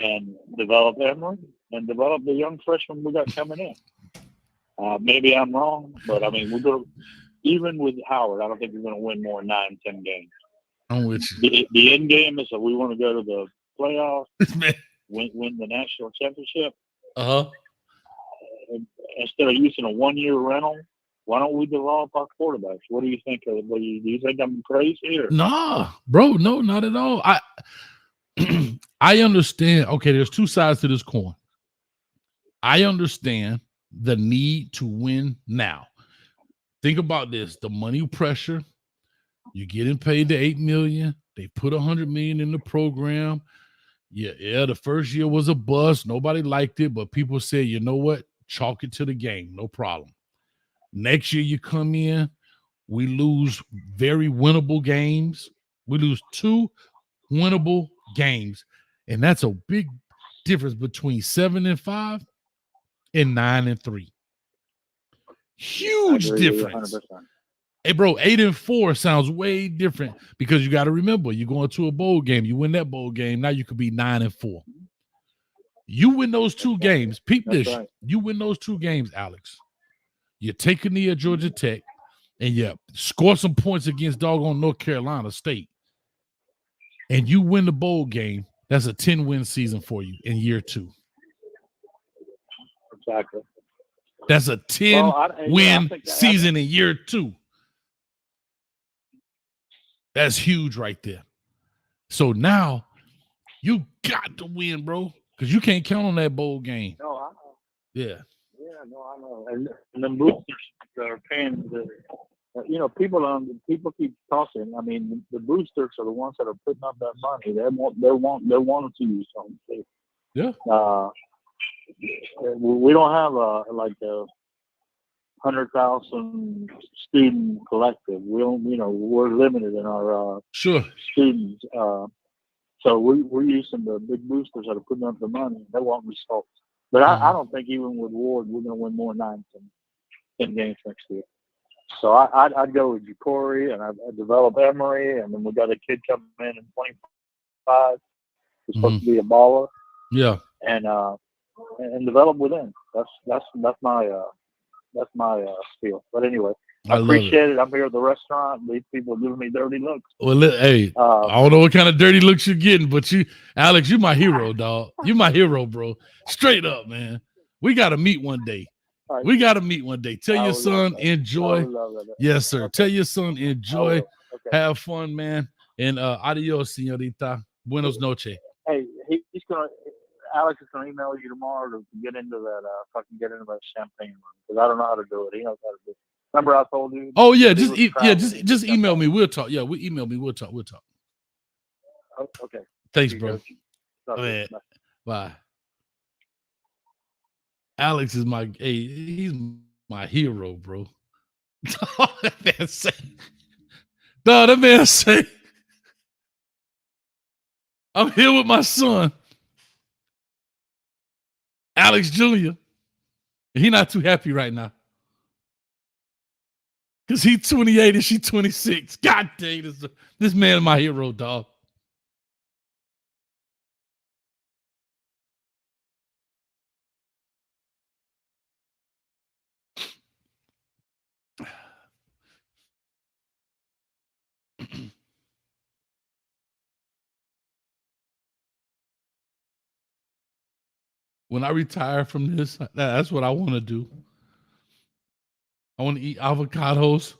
and develop Emory and develop the young freshman we got coming in. Maybe I'm wrong, but I mean, even with Howard, I don't think we're going to win more than 9, 10 games. I'm with you. The end game is that we want to go to the playoffs, win the national championship. Instead of using a 1-year rental, why don't we develop our quarterbacks? What do you think? Do you think I'm crazy? Or? Nah, bro, no, not at all. I understand. Okay, there's two sides to this coin. I understand the need to win now. Think about this: the money pressure. You're getting paid the $8 million. They put $100 million in the program. Yeah. The first year was a bust. Nobody liked it, but people said, you know what? Chalk it to the game. No problem. Next year you come in, we lose very winnable games. We lose 2 winnable games, and that's a big difference between 7-5 and 9-3. Huge difference. 100%. Hey, bro, 8-4 sounds way different because you got to remember, you're going to a bowl game. You win that bowl game, now you could be 9-4. You win those 2 games. Peep this. Right. You win those 2 games, Alex. You take a knee at Georgia Tech, and you score some points against doggone North Carolina State, and you win the bowl game. That's a 10-win season for you in year 2. Exactly. That's a 10-win season in year 2. That's huge right there. So now you got to win, bro, because you can't count on that bowl game. No, I know. Yeah. Yeah, no, I know. And the boosters are paying the. People keep talking. I mean, the boosters are the ones that are putting up that money. They want to use something. Yeah. We don't have a 100,000 student collective. We don't, we're limited in our sure students. So we're using the big boosters that are putting up the money. They want results. But I don't think even with Ward, we're going to win more than 10 games next year. So I'd go with Jakari, and I'd develop Emery, and then we got a kid coming in 25 who's supposed to be a baller. Yeah. And develop within. That's my spiel. But anyway, I appreciate it. I'm here at the restaurant. These people are giving me dirty looks. Well, hey, I don't know what kind of dirty looks you're getting, but Alex, you my hero, dog. You my hero, bro. Straight up, man. We got to meet one day. We got to meet one day. Tell your son enjoy. Yes, sir. Tell your son enjoy. Okay. Have fun, man. And adios, señorita. Buenos noches. Hey, Alex is gonna email you tomorrow to get into that. Get into that champagne room because I don't know how to do it. He knows how to do it. Remember I told you? Oh yeah, just email me. We'll talk. Yeah, we email me. We'll talk. Oh, okay. Thanks, bro. Bye. Alex is he's my hero, bro. That man say, I'm here with my son, Alex Jr. He not too happy right now. Because he's 28 and she's 26. God dang, this man is my hero, dog. When I retire from this, that's what I want to do. I want to eat avocados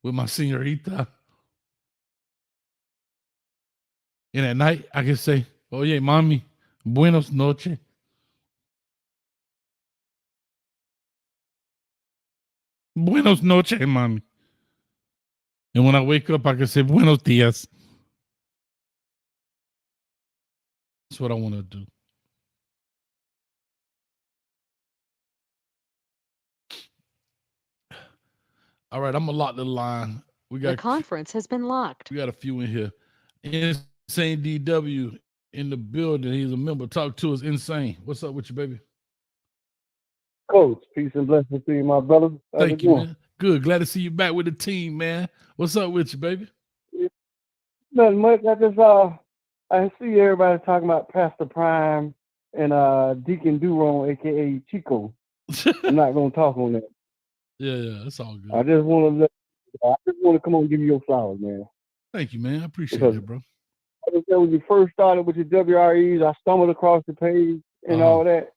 with my señorita. And at night, I can say, oye, mami, buenos noches. Buenos noches, mami. And when I wake up, I can say, buenos dias. That's what I want to do. All right, I'm going to lock the line. The conference has been locked. We got a few in here. Insane DW in the building. He's a member. Talk to us, Insane. What's up with you, baby? Coach, peace and blessings to you, my brother. Thank you, man. Good. Glad to see you back with the team, man. What's up with you, baby? Nothing much. I see everybody talking about Pastor Prime and Deacon Duron, aka Chico. I'm not gonna talk on that. Yeah, that's all good. I just want to come on and give you your flowers, man. Thank you, man. I appreciate it, bro. I just said when you first started with your WREs, I stumbled across the page and all that,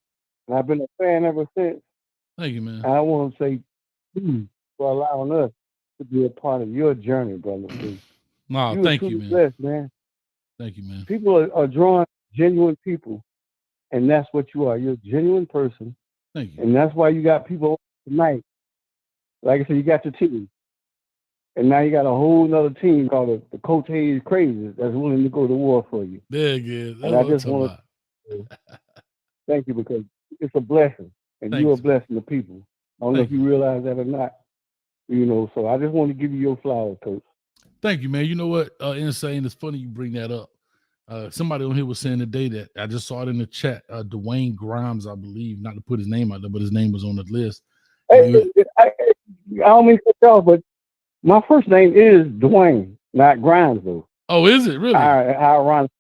and I've been a fan ever since. Thank you, man. And I want to say for allowing us to be a part of your journey, brother. No, thank you, man. Blessed, man. Thank you, man. People are drawn genuine people, and that's what you are. You're a genuine person. Thank you. And that's why you got people tonight. Like I said, you got your team. And now you got a whole nother team called the Coach Hayes Crazies that's willing to go to war for you. There you go. And I just want to thank you because it's a blessing. And you're a blessing to people. I don't know if you realize that or not. So I just want to give you your flowers, Coach. Thank you, man. You know what, Insane, it's funny you bring that up. Somebody on here was saying today that I just saw it in the chat. Dwayne Grimes, I believe, not to put his name out there, but his name was on the list. Hey, I don't mean to cut off, but my first name is Dwayne, not Grimes, though. Oh, is it really? How ironic.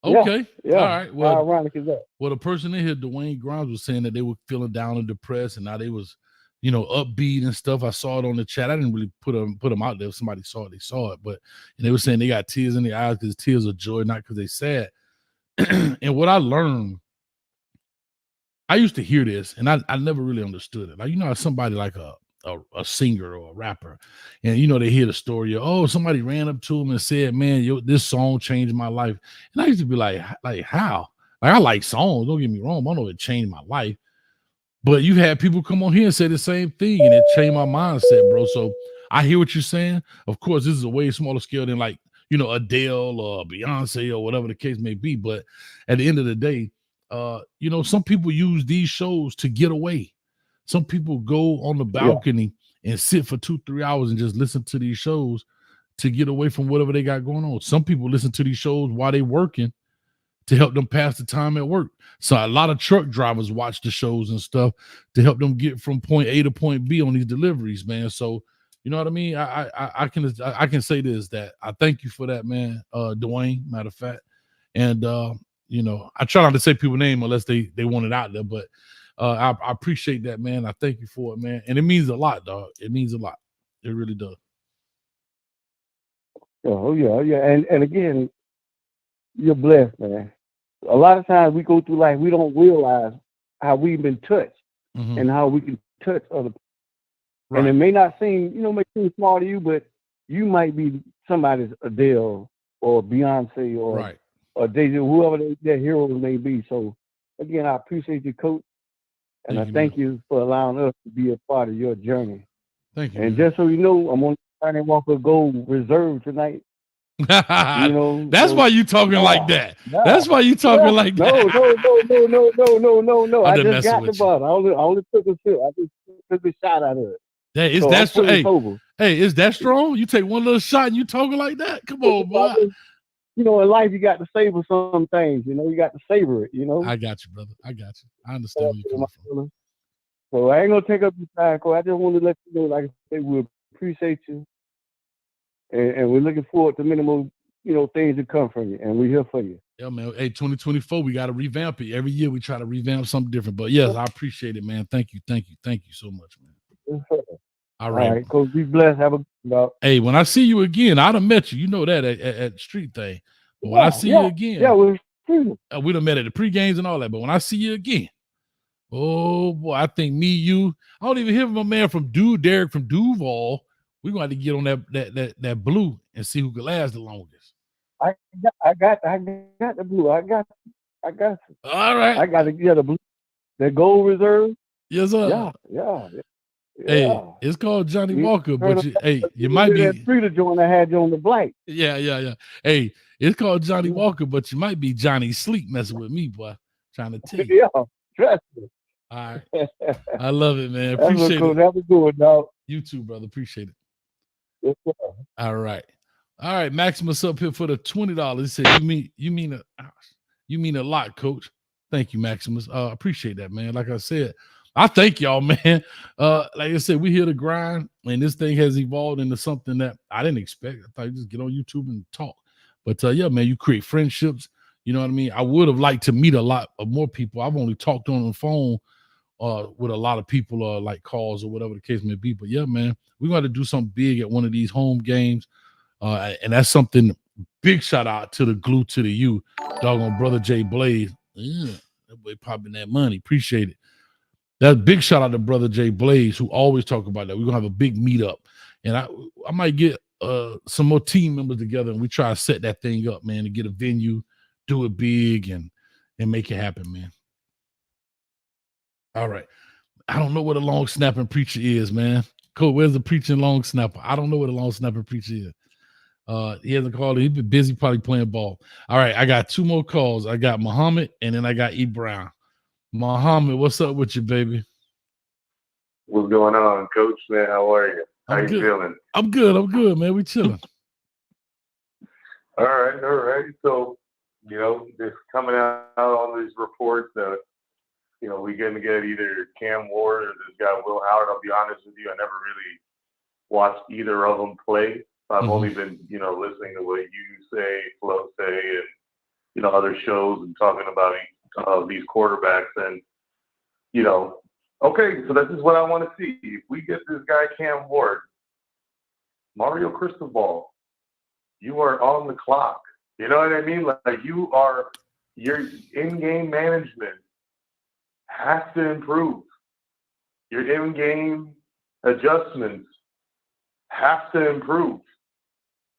Okay. Yeah. All right. Well, how ironic is that? Well, the person in here, Dwayne Grimes, was saying that they were feeling down and depressed, and now they was, upbeat and stuff. I saw it on the chat. I didn't really put them out there. If somebody saw it, they saw it. But they were saying they got tears in their eyes because tears of joy, not because they sad. And what I learned, I used to hear this, and I never really understood it. Like, how somebody like a singer or a rapper, and they hear the story of, oh, somebody ran up to him and said, man, this song changed my life. And I used to be like how? Like, I like songs, don't get me wrong, I know it changed my life. But you've had people come on here and say the same thing, and it changed my mindset, bro. So I hear what you're saying. Of course, this is a way smaller scale than like, Adele or Beyonce or whatever the case may be. But at the end of the day, some people use these shows to get away. Some people go on the balcony and sit for 2-3 hours and just listen to these shows to get away from whatever they got going on. Some people listen to these shows while they working to help them pass the time at work. So a lot of truck drivers watch the shows and stuff to help them get from point A to point B on these deliveries, man. So you know what I mean? I can say this, that I thank you for that, man, Dwayne, matter of fact. And I try not to say people's name unless they want it out there, but I appreciate that, man. I thank you for it, man. And it means a lot, dog. It means a lot. It really does. Oh yeah. And again, you're blessed, man. A lot of times we go through life, we don't realize how we've been touched and how we can touch other people. Right. And it may not seem, may seem small to you, but you might be somebody's Adele or Beyonce or Daisy, whoever their heroes may be. So again, I appreciate you, Coach, and I thank you for allowing us to be a part of your journey. Thank you. And just so you know, I'm on the Johnny Walker Gold Reserve tonight. That's why you talking like that. That's why you talking like that. No. I just got the bottle. I only took a sip. I just took a shot out of it. Hey, is that strong? Hey, is that strong? You take one little shot and you talking like that? Come on, boy. In life you got to savor some things. You got to savor it. I got you, brother. I got you. I understand where you're coming from. So I ain't gonna take up your time, Cole. I just want to let you know, like I said, we appreciate you. And we're looking forward to minimal, things to come from you, and we're here for you. Yeah, man. Hey, 2024, we got to revamp it. Every year we try to revamp something different. But yes, I appreciate it, man. Thank you so much, man. All right, Coach. Be blessed. Have a good night. Hey, when I see you again, I'd have met you. You know that at Street Thing. But when I see you again, we done met at the pre-games and all that. But when I see you again, oh boy, I think me, you, I don't even hear from my man from Derek from Duval. We're going to have to get on that blue and see who can last the longest. I got the blue. I got you. All right. I got to get the blue. The Gold Reserve. Yes, sir. Yeah. Hey, it's called Johnny Walker, but you might be that Streeter joint I had you on the black. Yeah. Hey, it's called Johnny Walker, but you might be Johnny Sleep messing with me, boy. Trying to tell you. Yeah, trust me. All right. I love it, man. Appreciate it. Have a good one, dog. You too, brother. Appreciate it. Yes, sir. All right. Maximus up here for the $20. He said, you mean a lot, Coach. Thank you, Maximus. Appreciate that, man. Like I said, I thank y'all, man. Like I said, we here to grind, and this thing has evolved into something that I didn't expect. I thought you just get on YouTube and talk. But yeah, man, you create friendships. You know what I mean? I would have liked to meet a lot of more people. I've only talked on the phone with a lot of people, like calls or whatever the case may be. But yeah, man, we're going to do something big at one of these home games. And that's something, big shout out to the glue to the U, doggone brother Jay Blaze. Yeah, that boy popping that money. Appreciate it. That big shout out to brother Jay Blaze, who always talk about that. We're going to have a big meetup. And I might get some more team members together, and we try to set that thing up, man, to get a venue, do it big, and make it happen, man. All right. I don't know what a long snapping preacher is, man. Coach, where's the preaching long snapper? I don't know what a long snapping preacher is. He hasn't called. He's been busy probably playing ball. All right. I got two more calls. I got Muhammad, and then I got E. Brown. Muhammad, what's up with you, baby? What's going on, Coach? Man, how are you? How you feeling? I'm good, man. We chilling. All right. So, just coming out on these reports that, we're going to get either Cam Ward or this guy Will Howard. I'll be honest with you, I never really watched either of them play. I've only been, listening to what you say, Flo say, and, other shows and talking about these quarterbacks. And, okay, so this is what I want to see. If we get this guy Cam Ward, Mario Cristobal, you are on the clock. You know what I mean? Like your in-game management has to improve. Your in-game adjustments have to improve.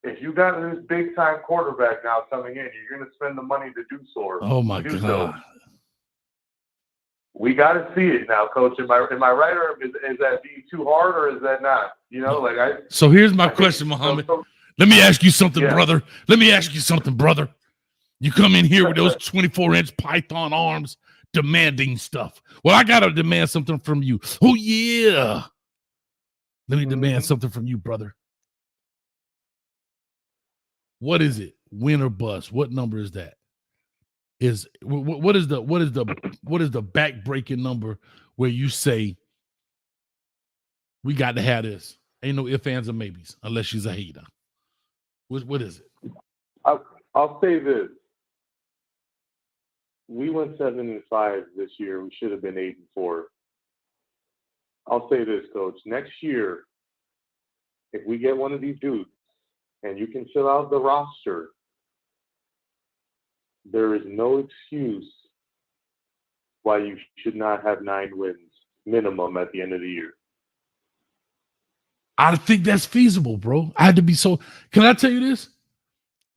If you got this big time quarterback now coming in, you're going to spend the money to do so. Oh my God. We got to see it now, Coach. Am I right, or is that being too hard, or is that not? You know, So here's my question, Muhammad. Let me ask you something, brother. Let me ask you something, brother. You come in here with those 24-inch Python arms demanding stuff. Well, I got to demand something from you. Oh, yeah. Let me demand something from you, brother. What is it? Win or bust? What number is that? What is the back-breaking number where you say we got to have this? Ain't no ifs, ands, or maybes unless she's a hater. What is it? I'll say this. We went 7-5 this year. We should have been 8-4. I'll say this, Coach. Next year, if we get one of these dudes and you can fill out the roster, there is no excuse why you should not have 9 wins minimum at the end of the year. I think that's feasible, bro. I had to be so. Can I tell you this?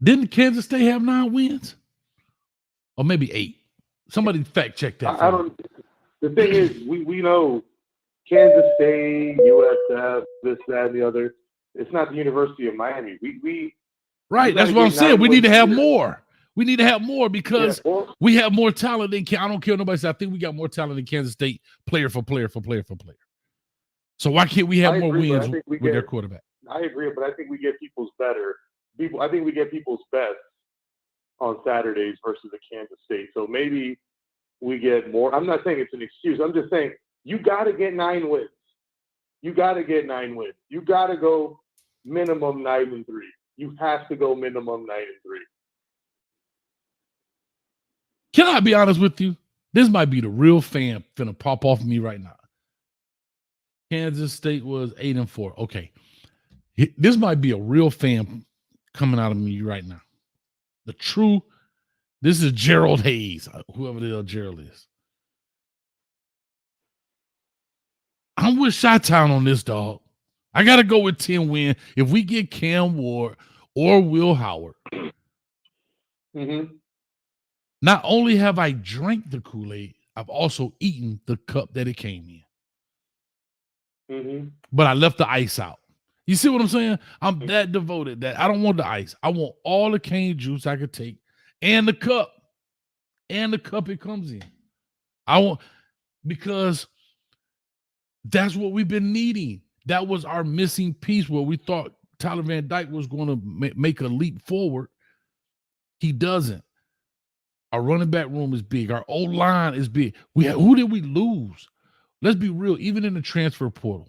Didn't Kansas State have 9 wins? Or maybe 8? Somebody fact check that. I don't. The thing is, we know Kansas State, USF, this, that, and the other. It's not the University of Miami. Right. That's what I'm saying. We need to have more. We need to have more because we have more talent than I don't care what nobody says. I think we got more talent than Kansas State player for player for player for player. So why can't we have more wins with their quarterback? I agree, but I think we get people's better. I think we get people's best on Saturdays versus the Kansas State. So maybe we get more. I'm not saying it's an excuse. I'm just saying you got to get 9 wins. You got to get 9 wins. You got to go minimum 9-3. You have to go minimum 9-3. Can I be honest with you? This might be the real fan finna pop off of me right now. Kansas State was 8-4. Okay. This might be a real fan coming out of me right now. This is Gerald Hayes, whoever the hell Gerald is. I'm with Chi-Town on this, dog. I got to go with 10 win. If we get Cam Ward or Will Howard, not only have I drank the Kool-Aid, I've also eaten the cup that it came in. But I left the ice out. You see what I'm saying? I'm that devoted that I don't want the ice. I want all the cane juice I could take and the cup. And the cup it comes in. Because that's what we've been needing. That was our missing piece where we thought Tyler Van Dyke was going to make a leap forward. He doesn't. Our running back room is big. Our O-line is big. Who did we lose? Let's be real. Even in the transfer portal,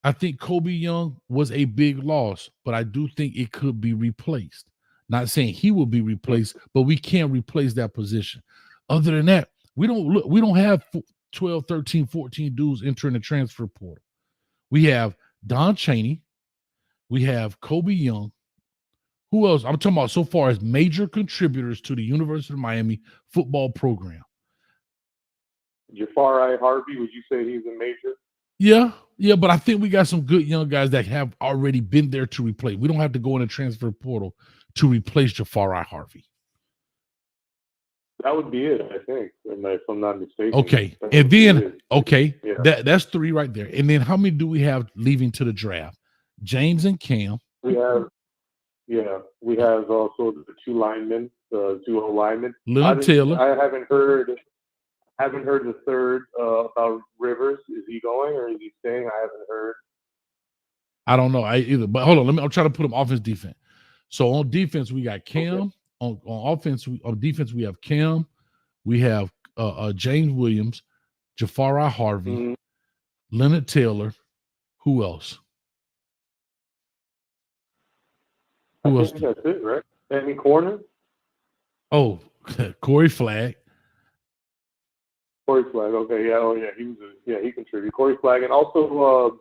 I think Kobe Young was a big loss, but I do think it could be replaced. Not saying he will be replaced, but we can't replace that position. Other than that, we don't have 12, 13, 14 dudes entering the transfer portal. We have Don Chaney. We have Kobe Young. Who else? I'm talking about so far as major contributors to the University of Miami football program. Jafari Harvey, would you say he's a major? Yeah, but I think we got some good young guys that have already been there to replace. We don't have to go in the transfer portal to replace Jafari Harvey. That would be it, I think, if I'm not mistaken. Okay, and then that's 3 right there. And then how many do we have leaving to the draft? James and Cam. We have also the 2 linemen, the 2 O-linemen. Leonard Taylor. I haven't heard the third about Rivers. Is he going or is he staying? I haven't heard. I don't know either. But hold on, I'm trying to put him offense defense. So on defense, we got Cam. Okay. On offense, on defense, we have Cam. We have James Williams, Jafari Harvey, Leonard Taylor. Who else? I think that's it, right? Any corner? Oh, Corey Flagg. Corey Flagg. Okay, yeah. Oh, yeah. He contributed. Corey Flagg, and also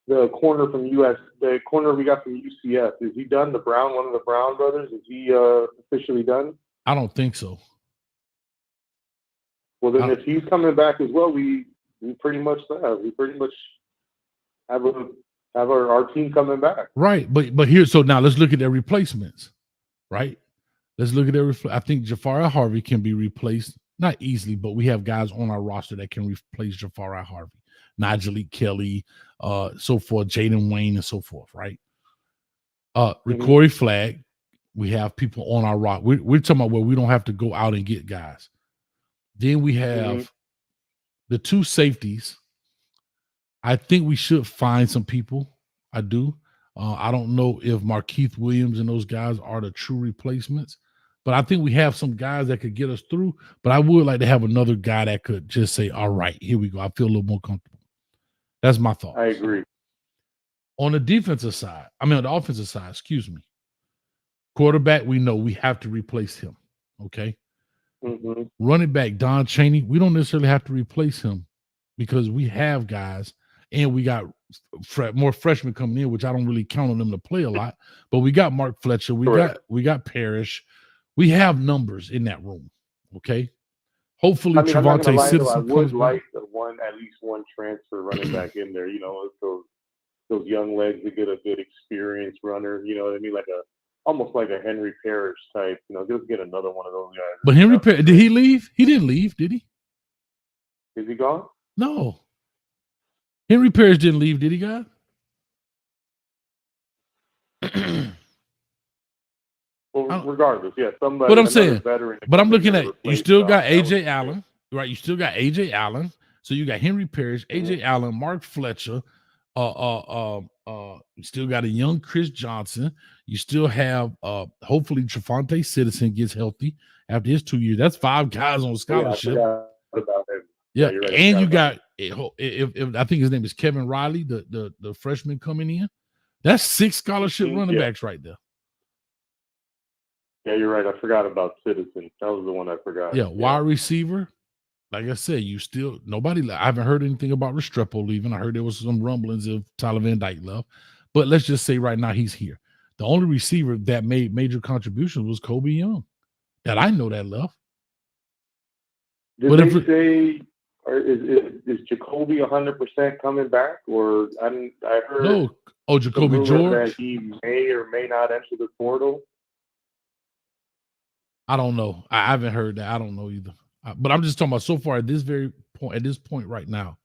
the corner from the corner we got from UCF. Is he done? One of the Brown brothers. Is he officially done? I don't think so. Well, then if he's coming back as well, we pretty much have have our team coming back. Right, but here, so now let's look at their replacements, right? Let's look at their. I think Jafari Harvey can be replaced, not easily, but we have guys on our roster that can replace Jafari Harvey, Najee Kelly, so forth, Jaden Wayne, and so forth, right? Corey Flagg, we have people on our roster. We're talking about where we don't have to go out and get guys. Then we have the two safeties. I think we should find some people. I do. I don't know if Markeith Williams and those guys are the true replacements, but I think we have some guys that could get us through. But I would like to have another guy that could just say, all right, here we go. I feel a little more comfortable. That's my thought. I agree. On the defensive side, on the offensive side, excuse me. Quarterback, we know we have to replace him. Okay. Running back, Don Chaney, we don't necessarily have to replace him because we have guys and we got more freshmen coming in, which I don't really count on them to play a lot. But we got Mark Fletcher, we got Parrish, we have numbers in that room. Okay, hopefully Trevante Citizen I would like at least one transfer running back in there. You know, those young legs to get a good experience runner. You know what I mean, almost like a Henry Parrish type. You know, just get another one of those guys. But Henry Parrish, did he leave? He didn't leave, did he? Is he gone? No. Henry Parrish didn't leave, did he, guys? Well, regardless, yeah, somebody. What I'm saying, veteran but I'm looking at you still got AJ AJ Allen, right? You still got AJ Allen. So you got Henry Parrish, AJ Allen, Mark Fletcher. You still got a young Chris Johnson. You still have hopefully Trevante Citizen gets healthy after his 2 years. That's 5 guys on scholarship. Yeah, I forgot about him. Yeah, you're right, and you got if I think his name is Kevin Riley, the freshman coming in. That's 6 scholarship running backs right there. Yeah, you're right. I forgot about Citizen. That was the one I forgot. Yeah, wide receiver. Like I said, I haven't heard anything about Restrepo leaving. I heard there was some rumblings of Tyler Van Dyke left. But let's just say right now he's here. The only receiver that made major contributions was Kobe Young. That I know that left. Did they say is Jacoby 100% coming back? Or I heard no. Oh, Jacoby George? That he may or may not enter the portal. I don't know. I haven't heard that. I don't know either. But I'm just talking about so far at this point right now.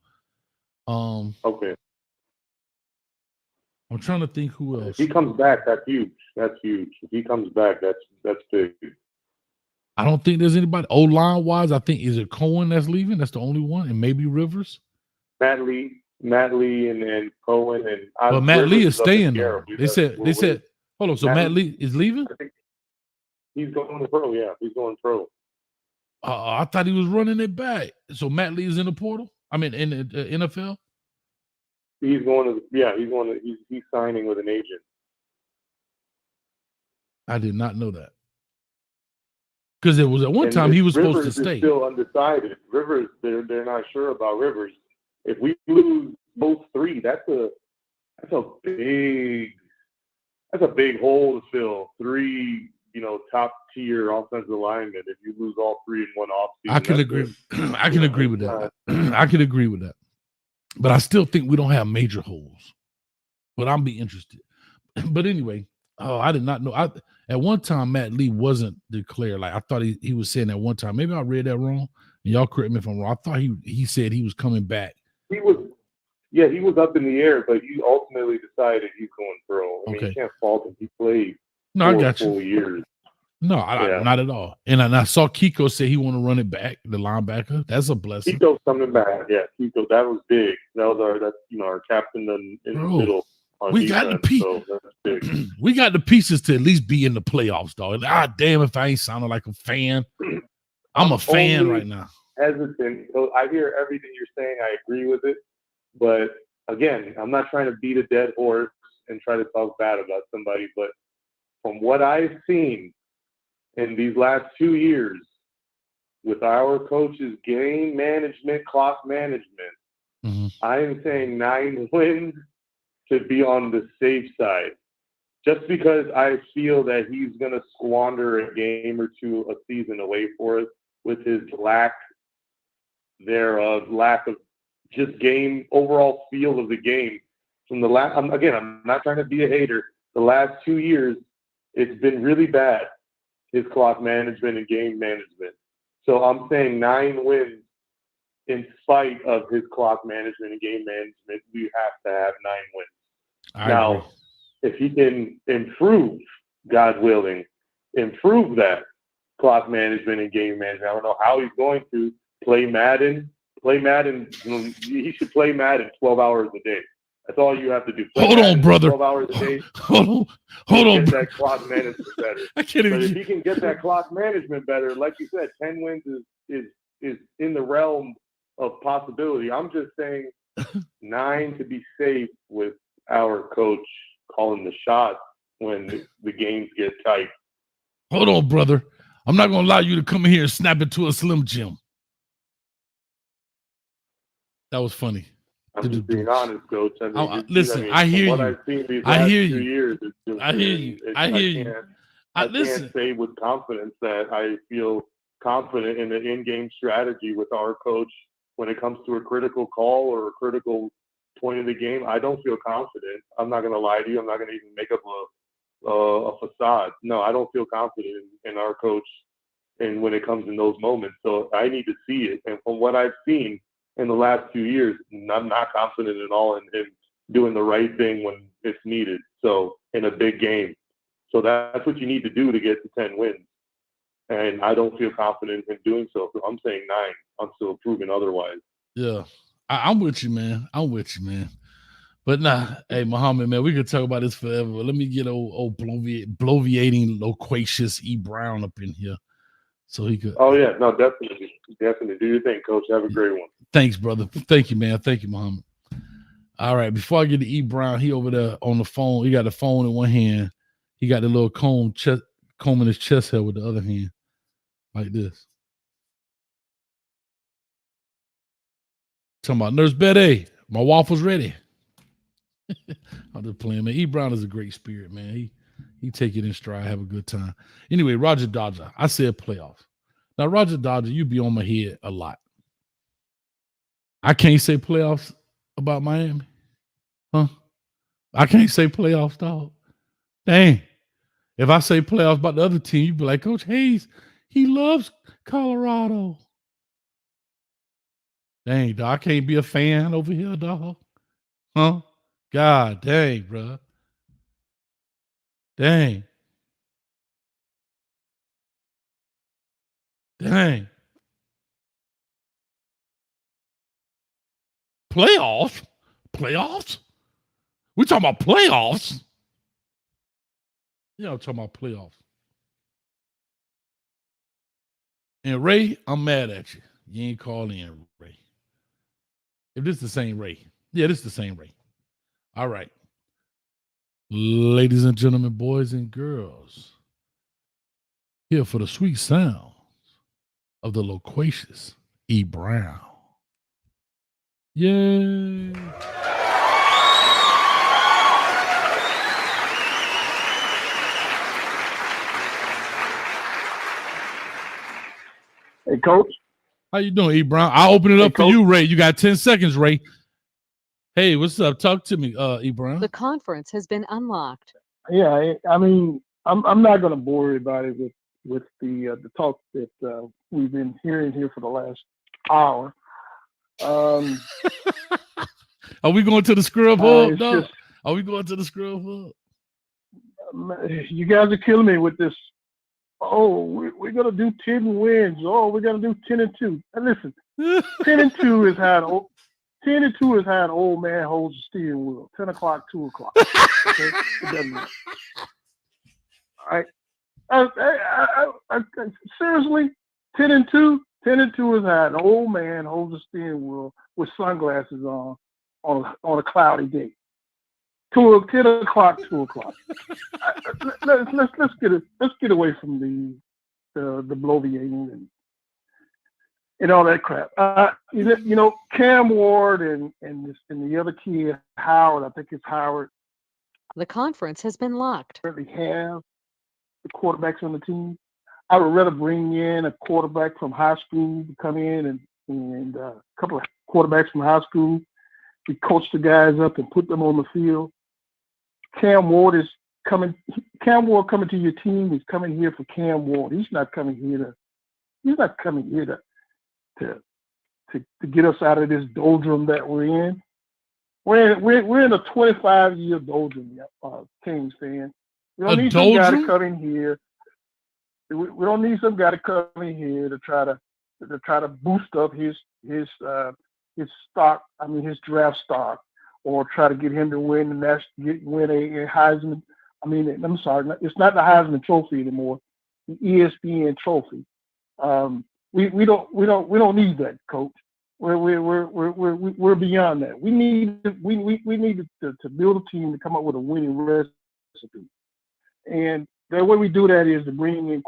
Okay. I'm trying to think who else. If he comes back, that's huge. That's huge. If he comes back, that's big. I don't think there's anybody. O-line wise, I think is it Cohen that's leaving? That's the only one, and maybe Rivers. Matt Lee, and Cohen, and but Matt Lee is staying though. They said. Hold on. So Matt Lee is leaving? I think he's going pro. Yeah, he's going pro. I thought he was running it back. So Matt Lee is in the portal. I mean, in the NFL. He's going to. Yeah, he's signing with an agent. I did not know that. Because it was at one time he was supposed to stay. Still undecided. Rivers, they're not sure about Rivers. If we lose both 3, that's a big hole to fill. 3, top tier offensive linemen. If you lose all 3 in one offseason, I can agree. I can agree with that. I can agree with that. But I still think we don't have major holes. But I'm be interested. But anyway, I did not know. At one time, Matt Lee wasn't declared. Like I thought he was saying at one time. Maybe I read that wrong. And y'all correct me if I'm wrong. I thought he said he was coming back. He was up in the air, but he ultimately decided he's going pro. I mean, you can't fault him. He played I got you. Full years. No, not at all. And I saw Kiko say he want to run it back, the linebacker. That's a blessing. Kiko's coming back. Yeah, Kiko, that was big. That was our captain in the middle. We got the pieces. We got the pieces to at least be in the playoffs, dog. Damn, if I ain't sounding like a fan, I'm a fan right now. Hesitant. So I hear everything you're saying. I agree with it, but again, I'm not trying to beat a dead horse and try to talk bad about somebody. But from what I've seen in these last 2 years, with our coaches' game management, clock management, I am saying 9 wins to be on the safe side, just because I feel that he's going to squander a game or 2 a season away for us with his lack of just game overall feel of the game. from the last. I'm not trying to be a hater. The last 2 years, it's been really bad. His clock management and game management. So I'm saying 9 wins in spite of his clock management and game management. We have to have 9 wins. I agree. If he can improve, God willing, improve that clock management and game management. I don't know how he's going to play Madden. He should play Madden 12 hours a day. That's all you have to do. Hold on, brother. 12 hours a day. Hold on. Get that clock management better. I can't even. But if he can get that clock management better, like you said, 10 wins is in the realm of possibility. I'm just saying 9 to be safe with our coach calling the shots when the games get tight. Hold on, brother. I'm not going to allow you to come in here and snap it to a Slim Jim. That was funny. I'm just being honest, Coach. Listen, I hear you. What I've seen these I last hear 2 you. years, it's just I hear you. I hear you. I can't say with confidence that I feel confident in the in-game strategy with our coach when it comes to a critical call or a critical point of the game. I don't feel confident. I'm not going to lie to you. I'm not going to even make up a facade. No, I don't feel confident in our coach and when it comes in those moments. So I need to see it. And from what I've seen in the last 2 years, I'm not confident at all in him doing the right thing when it's needed. So in a big game. So that's what you need to do to get to 10 wins. And I don't feel confident in doing so. So I'm saying 9 until proven otherwise. Yeah. I'm with you, man. But nah, hey, Muhammad, man, we could talk about this forever. Let me get old bloviating, loquacious E. Brown up in here so he could. Oh, yeah. No, definitely. Definitely. Do your thing, Coach. Have a great one. Thanks, brother. Thank you, man. Thank you, Muhammad. All right. Before I get to E. Brown, he over there on the phone. He got the phone in one hand. He got the little comb in his chest hair with the other hand, like this. Talking about Nurse Betty, my waffle's ready. I'm just playing, man. E. Brown is a great spirit, man. He take it in stride, have a good time. Anyway, Roger Dodger. I said playoffs. Now, Roger Dodger, you be on my head a lot. I can't say playoffs about Miami. Huh? I can't say playoffs, dog. Dang. If I say playoffs about the other team, you'd be like, Coach Hayes, he loves Colorado. Dang, dog. I can't be a fan over here, dog. Huh? God dang, bro. Dang. Playoffs? We talking about playoffs? Yeah, I'm talking about playoffs. And Ray, I'm mad at you. You ain't calling in, Ray. If this is the same Ray. Yeah, this is the same Ray. All right. Ladies and gentlemen, boys and girls, here for the sweet sounds of the loquacious E. Brown. Yay. Hey, Coach. How you doing, E. Brown? I'll open it up for you, Ray. You got 10 seconds, Ray. Hey, what's up? Talk to me, E. Brown. The conference has been unlocked. Yeah, I mean, I'm not going to bore everybody with the talk that we've been hearing here for the last hour. Are we going to the scrub hub? No. Are we going to the scrub hub? You guys are killing me with this. Oh, we're going to do 10 wins. Oh, we're going to do 10-2. And listen, 10-2 is how an old man holds the steering wheel. 10 o'clock, 2 o'clock. Okay? It doesn't matter. All right. Seriously, 10-2 is how an old man holds the steering wheel with sunglasses on a cloudy day. 10 o'clock, 2 o'clock. Let's get away from the bloviating and all that crap. Cam Ward and the other kid, Howard, I think it's Howard. The conference has been locked. Really have the quarterbacks on the team. I would rather bring in a quarterback from high school to come in and a couple of quarterbacks from high school We coach the guys up and put them on the field. Cam Ward coming to your team. He's coming here for Cam Ward. He's not coming here to get us out of this doldrum that we're in. We're in a 25-year doldrum, Kings fan. We don't need some guy to come in here. We don't need some guy to come in here to try to boost up his stock. I mean, his draft stock, or try to get him to win a Heisman. I mean, I'm sorry, it's not the Heisman Trophy anymore. The ESPN Trophy. We don't need that, Coach. We're beyond that. We need to build a team to come up with a winning recipe, and the way we do that is to bring in young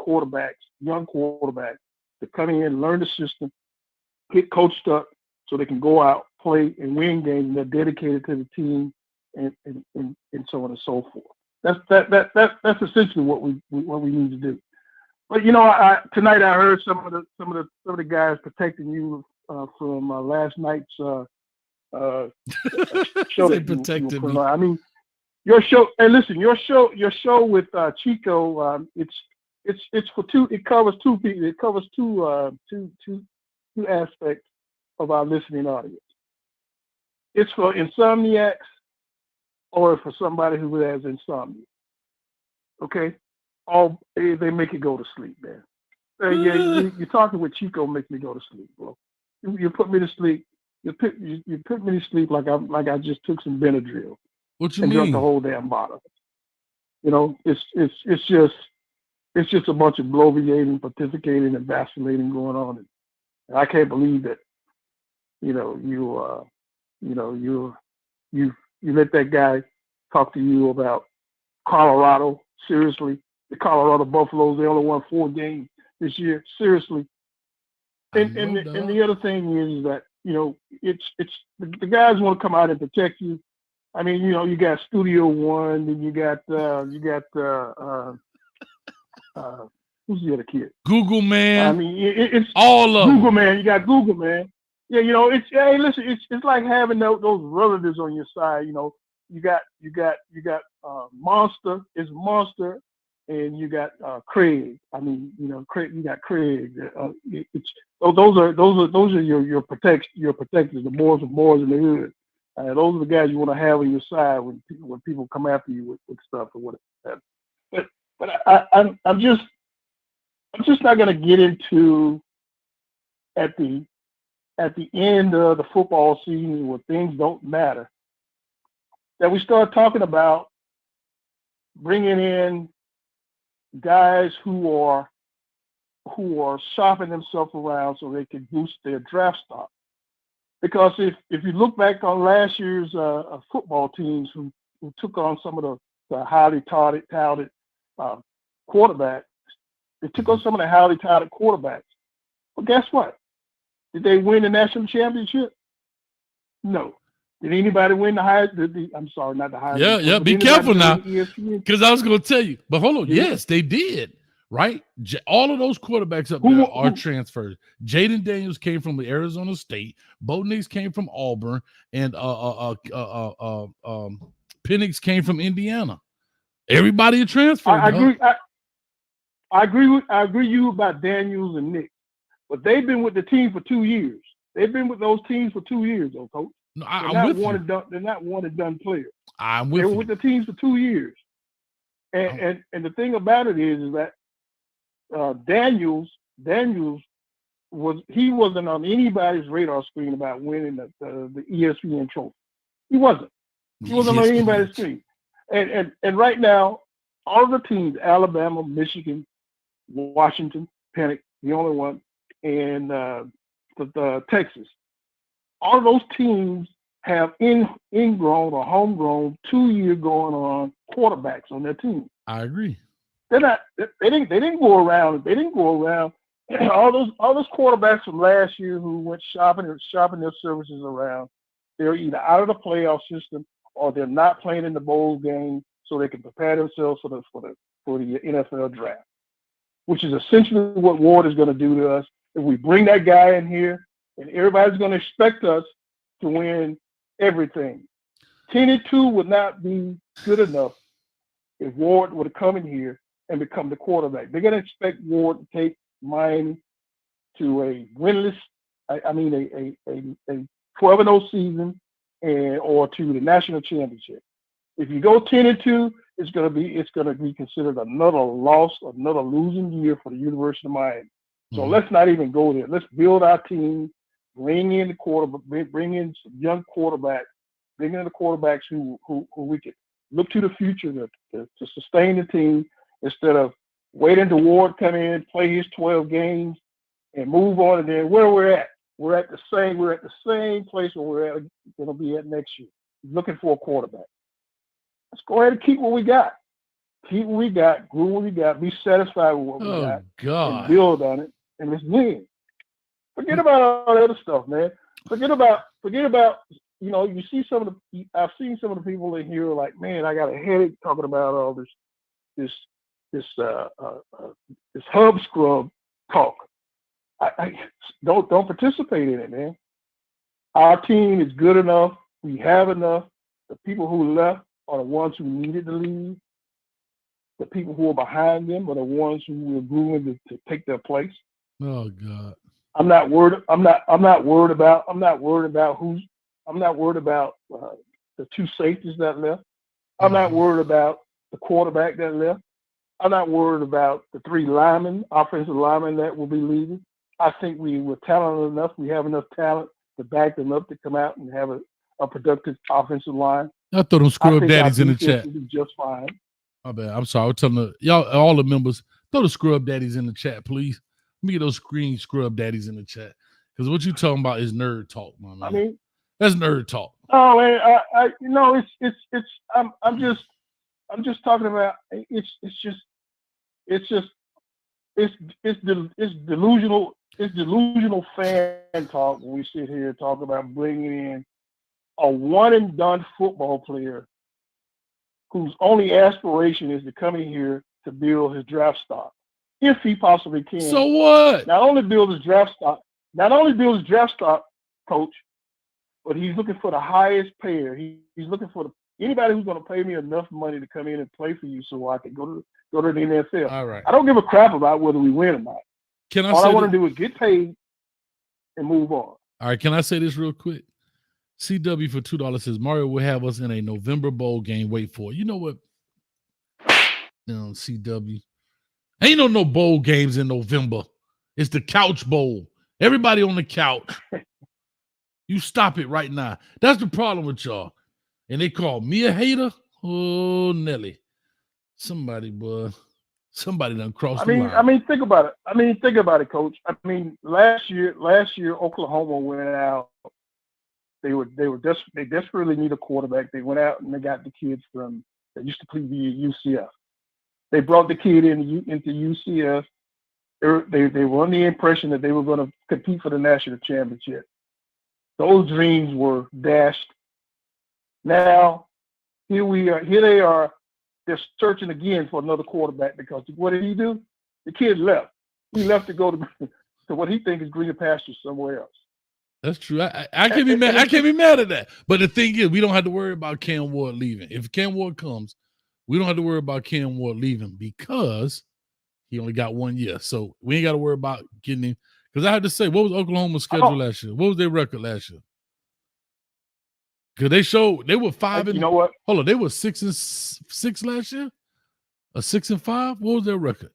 quarterbacks, to come in, learn the system, get coached up, so they can go out, play, and win games. And they're dedicated to the team, and so on and so forth. That's essentially what we need to do. But tonight I heard some of the guys protecting you from last night's show. They protected me. I mean, your show. Hey, listen, your show with Chico. It's for two. It covers two people. It covers two aspects of our listening audience. It's for insomniacs, or for somebody who has insomnia. Okay, they make you go to sleep, man. You're talking with Chico makes me go to sleep, bro. You put me to sleep. You put me to sleep like I just took some Benadryl. What you and mean? Drunk the whole damn bottle. It's just a bunch of bloviating, pontificating, and vacillating going on, and I can't believe that. You let that guy talk to you about Colorado. Seriously, the Colorado Buffaloes, they only won 4 games this year. Seriously. And the other thing is that it's the guys want to come out and protect you. I mean, you got Studio One, and you got who's the other kid? Google Man. I mean, it's all of Google them. Man. You got Google Man. Yeah, listen, it's like having those relatives on your side. You got Monster is Monster, and you got Craig. I mean, Craig. You got Craig. Those are your protectors. The boys in the hood. Those are the guys you want to have on your side when people come after you with stuff or whatever. But I'm just not going to get into at the end of the football season where things don't matter, that we start talking about bringing in guys who are shopping themselves around so they can boost their draft stock. Because if you look back on last year's football teams who took on some of the highly touted quarterbacks, they took on some of the highly touted quarterbacks. But guess what? Did they win the national championship? No. Did anybody win the highest? I'm sorry, not the highest. Yeah. Be careful now, because I was going to tell you. But hold on. Yeah. Yes, they did. Right? All of those quarterbacks up there are transfers. Jaden Daniels came from Arizona State. Bo Nix came from Auburn, and Penix came from Indiana. Everybody transferred. I agree with you about Daniels and Nix, but they've been with the team for 2 years. They've been with those teams for 2 years, though, Coach. No, they're not one and done players. I'm with you. They were with the teams for 2 years, and the thing about it is that Daniels wasn't on anybody's radar screen about winning the ESPN trophy. He wasn't. He wasn't on anybody's screen. And right now, all of the teams, Alabama, Michigan, Washington, Penix, the only one, and the Texas, all of those teams have ingrown or homegrown 2-year going on quarterbacks on their team. I agree. They didn't go around. They didn't go around. All those quarterbacks from last year who went shopping their services around, they're either out of the playoff system or they're not playing in the bowl game so they can prepare themselves for the NFL draft, which is essentially what Ward is going to do to us. If we bring that guy in here, and everybody's going to expect us to win everything. 10-2 would not be good enough if Ward would have come in here and become the quarterback. They're going to expect Ward to take Miami to a winless, a 12-0 season, or to the national championship. If you go 10-2, it's going to be considered another loss, another losing year for the University of Miami. So let's not even go there. Let's build our team, bring in the quarterback, bring in some young quarterbacks, bring in the quarterbacks who we can look to the future to sustain the team instead of waiting to Ward come in, play his 12 games, and move on. And then where we're at the same place where we're going to be at next year, looking for a quarterback. Let's go ahead and keep what we got. Keep what we got, grow what we got, be satisfied with what we got, and build on it, and let's win. Forget about all the other stuff, man. Forget about. You see I've seen some of the people in here like, man, I got a headache talking about all this hub scrub talk. I don't participate in it, man. Our team is good enough. We have enough. The people who left are the ones who needed to leave. The people who are behind them are the ones who were growing to take their place. Oh God. I'm not worried about the two safeties that left. I'm not worried about the quarterback that left. I'm not worried about the 3 offensive linemen that will be leaving. I think we were talented enough. We have enough talent to back them up to come out and have a productive offensive line. I throw them scrub daddies in the chat. Will be just fine. My bad. I'm sorry. I was telling y'all, all the members, throw the scrub daddies in the chat, please. Let me get those green scrub daddies in the chat. Because what you talking about is nerd talk, my man. I mean, that's nerd talk. Oh man, I'm just talking about it's delusional fan talk when we sit here and talk about bringing in a one and done football player whose only aspiration is to come in here to build his draft stock, if he possibly can. So what? Not only build his draft stock, coach, but he's looking for the highest payer. He's looking for anybody who's going to pay me enough money to come in and play for you, so I can go to the NFL. All right. I don't give a crap about whether we win or not. All I want to do is get paid and move on. All right. Can I say this real quick? CW for $2 says Mario will have us in a November bowl game. Wait for it. You know what? CW. Ain't no bowl games in November. It's the couch bowl. Everybody on the couch. You stop it right now. That's the problem with y'all. And they call me a hater. Oh, Nelly. Somebody done crossed the line. I mean, think about it, Coach. I mean, last year, Oklahoma went out. They desperately need a quarterback. They went out and they got the kids that used to play via UCF. They brought the kid into UCF. They were under the impression that they were going to compete for the national championship. Those dreams were dashed. Now, here they are. They're searching again for another quarterback because what did he do? The kid left. He left to go to what he thinks is greener pastures somewhere else. That's true. I can't be mad. I can't be mad at that. But the thing is, we don't have to worry about Cam Ward leaving. If Cam Ward comes, we don't have to worry about Cam Ward leaving because he only got 1 year. So we ain't got to worry about getting him. Because I had to say, what was Oklahoma's schedule last year? What was their record last year? Because they were 5 and. You know what? Hold on, they were 6-6 last year. 6-5. What was their record?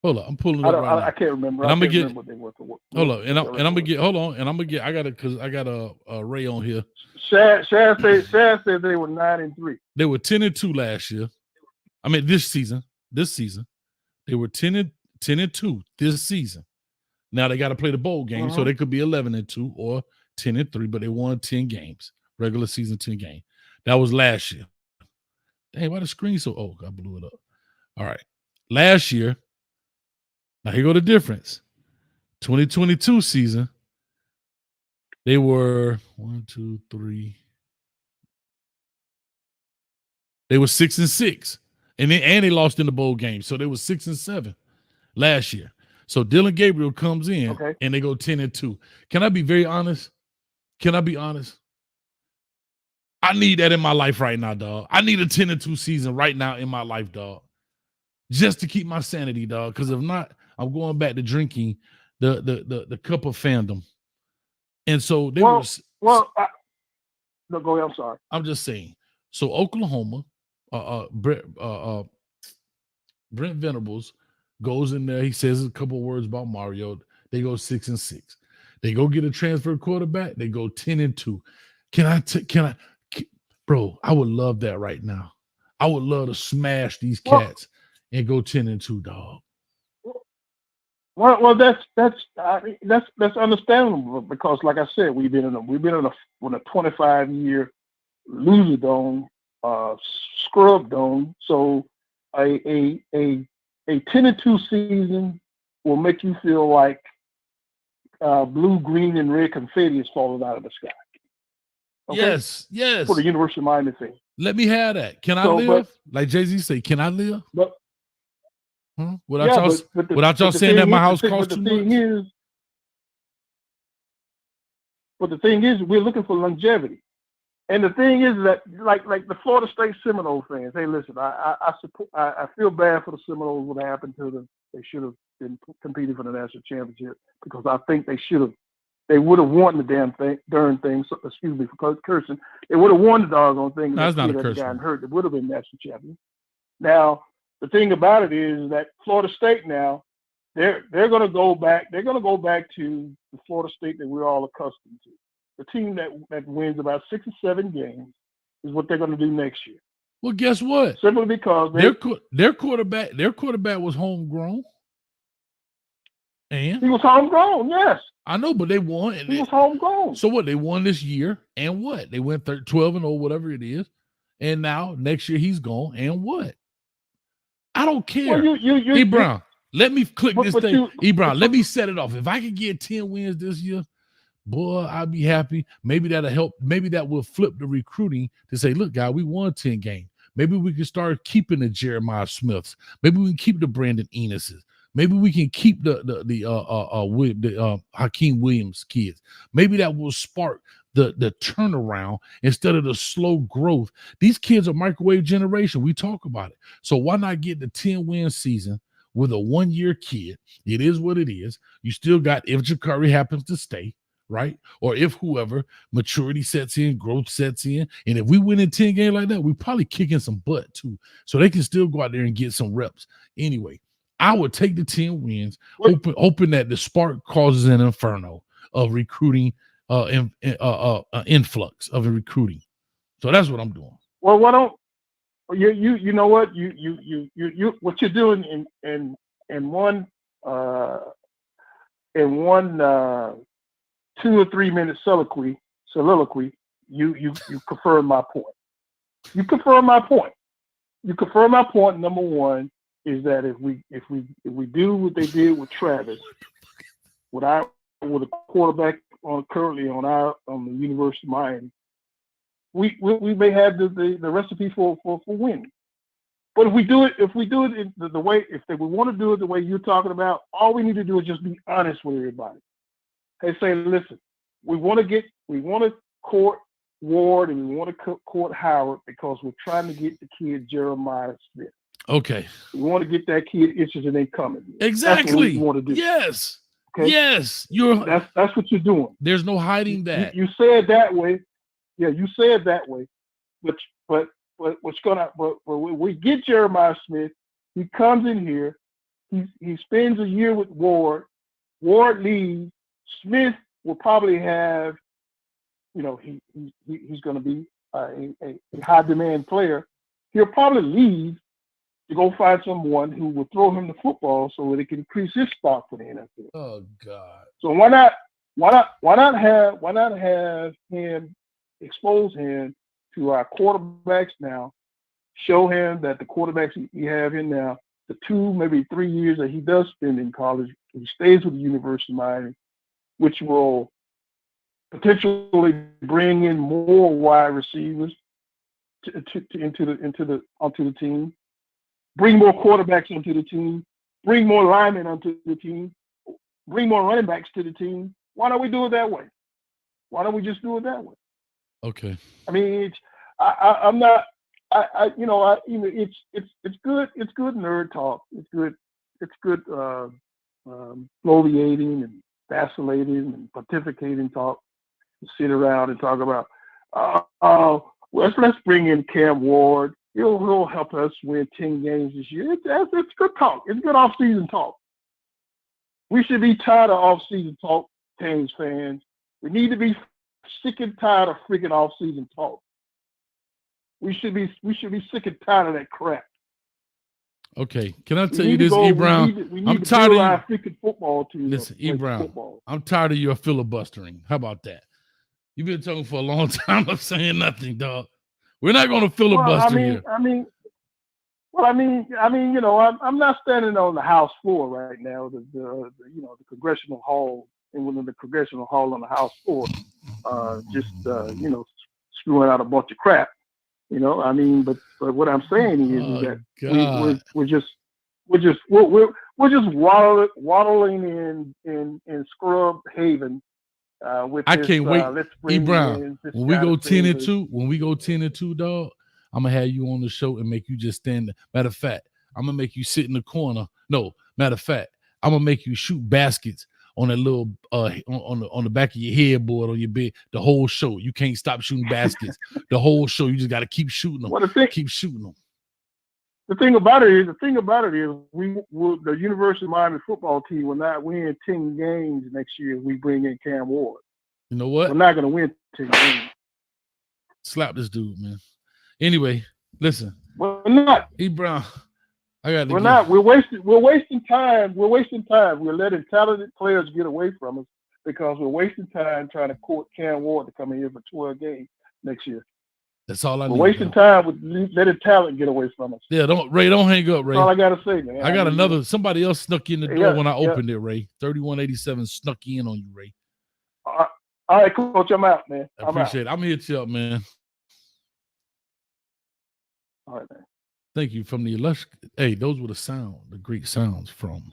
Hold on, I'm pulling it up right now. I can't remember. And I'm gonna get. What they were. Hold on, and I'm gonna get. Hold on, and I'm gonna get. I got a Ray on here. Shad said they were 9-3. They were 10-2 last year. I mean, this season, they were 10-2 this season. Now they got to play the bowl game, so they could be 11-2 or 10-3, but they won 10 games, regular season 10 games. That was last year. Dang, why the screen so? Oh, I blew it up. All right, last year. Now here go the difference. 2022 season, they were 1, 2, 3. They were 6-6, and they lost in the bowl game, so they were 6-7 last year. So Dylan Gabriel comes in, and they go 10-2. Can I be very honest? Can I be honest? I need that in my life right now, dog. I need a 10-2 season right now in my life, dog. Just to keep my sanity, dog. Because if not, I'm going back to drinking the cup of fandom. And so they no, go ahead. I'm sorry. I'm just saying. So Oklahoma, Brent Venables goes in there. He says a couple words about Mario. They go 6-6. They go get a transfer quarterback. They go 10-2. Bro, I would love that right now. I would love to smash these cats and go 10-2, dog. Well, that's understandable because, like I said, we've been in a 25-year loser dome, scrub dome. So a 10-2 season will make you feel like blue, green, and red confetti is falling out of the sky. Okay? Yes. For the University of Miami thing. Let me have that. Can I live? Like Jay-Z say, can I live? But without y'all saying that my house costs too much? But the thing is, we're looking for longevity. And the thing is that, like the Florida State Seminole fans, hey, listen, I feel bad for the Seminoles. What happened to them? They should have been competing for the national championship because I think they would have won the darn thing. So, excuse me for cursing. They would have won the doggone thing. No, that's not a curse. Gotten hurt. They would have been national champion. Now the thing about it is that Florida State now they're going to go back. They're going to go back to the Florida State that we're all accustomed to. The team that wins about 6 or 7 games is what they're going to do next year. Well, guess what? Simply because their quarterback was homegrown. And he was homegrown, yes. I know, but they won. He was homegrown. So what? They won this year, and what? They went 12-0, whatever it is. And now next year he's gone, and what? I don't care. Well, E. Brown, let me click this thing. E. Brown, let me set it off. If I could get 10 wins this year, boy, I'd be happy. Maybe that'll help. Maybe that will flip the recruiting to say, look, guy, we won 10 games. Maybe we can start keeping the Jeremiah Smiths. Maybe we can keep the Brandon Enos's. Maybe we can keep the Hakeem Williams kids. Maybe that will spark the turnaround instead of the slow growth. These kids are microwave generation. We talk about it. So why not get the 10-win season with a 1-year kid? It is what it is. You still got, if Jakari happens to stay, right? Or if whoever, maturity sets in, growth sets in. And if we win in 10 games like that, we probably kicking some butt too. So they can still go out there and get some reps. Anyway, I would take the 10 wins, hoping that the spark causes an inferno of recruiting, influx of recruiting. So that's what I'm doing. Well, why don't you know what you what you're doing in one 2 or 3 minute soliloquy, you confirm my point. You confirm my point. Number one is that if we do what they did with Travis, with a quarterback currently on the University of Miami, we may have the recipe for winning. But if we do it the way, if we want to do it the way you're talking about, all we need to do is just be honest with everybody. They say, listen, we want to court Ward and we want to court Howard because we're trying to get the kid Jeremiah Smith. Okay. We want to get that kid interested in coming. Exactly. That's what we want to do. Yes. Okay? Yes. That's what you're doing. There's no hiding that. You say it that way. Yeah, you say it that way. But when we get Jeremiah Smith, he comes in here, he spends a year with Ward. Ward leaves. Smith will probably have, he's going to be a high demand player. He'll probably leave to go find someone who will throw him the football so that it can increase his stock for the NFL. Oh God! So why not have him expose him to our quarterbacks now? Show him that the quarterbacks you have in now, the 2, maybe 3 years that he does spend in college, he stays with the University of Miami, which will potentially bring in more wide receivers onto the team, bring more quarterbacks onto the team, bring more linemen onto the team, bring more running backs to the team. Why don't we do it that way? Why don't we just do it that way? Okay. I mean, I'm not. It's good. It's good nerd talk. It's good. It's good foliating and vacillating and pontificating talk. Sit around and talk about. Let's bring in Cam Ward. He'll help us win 10 games this year. It's good talk. It's good off-season talk. We should be tired of off-season talk, Canes fans. We need to be sick and tired of freaking off-season talk. We should be sick and tired of that crap. Okay, can I tell you this, E. Brown? I'm tired of you. Freaking football team. Listen, E. Brown, I'm tired of your filibustering. How about that? You've been talking for a long time of saying nothing, dog. We're not going to filibuster here. I'm not standing on the House floor right now. The congressional hall and within the congressional hall on the House floor, screwing out a bunch of crap. But what I'm saying is that we're just waddling in scrub haven. I can't wait. E. Brown, when we go 10-2, dog, I'm gonna have you on the show and make you just stand there. Matter of fact, I'm gonna make you sit in the corner. No, matter of fact, I'm gonna make you shoot baskets on that little on the back of your headboard on your bed the whole show. You can't stop shooting baskets the whole show. You just got to keep shooting them. Keep shooting them. The thing about it is, the University of Miami football team will not win 10 games next year if we bring in Cam Ward. You know what? We're not going to win 10 games. Slap this dude, man. Anyway, listen. We're not. E. Brown, I got to We're not. We're wasting time. We're wasting time. We're letting talented players get away from us because we're wasting time trying to court Cam Ward to come in here for 12 games next year. That's all I need. We're wasting time with letting talent get away from us. Yeah, don't hang up, Ray. That's all I gotta say, man. I got another. Somebody else snuck in the door when I opened it, Ray. 3187 snuck in on you, Ray. All right, Coach. I'm out, man. I appreciate it. I'm here to you up, man. All right, man. Thank you from the Hey, those were the great sounds from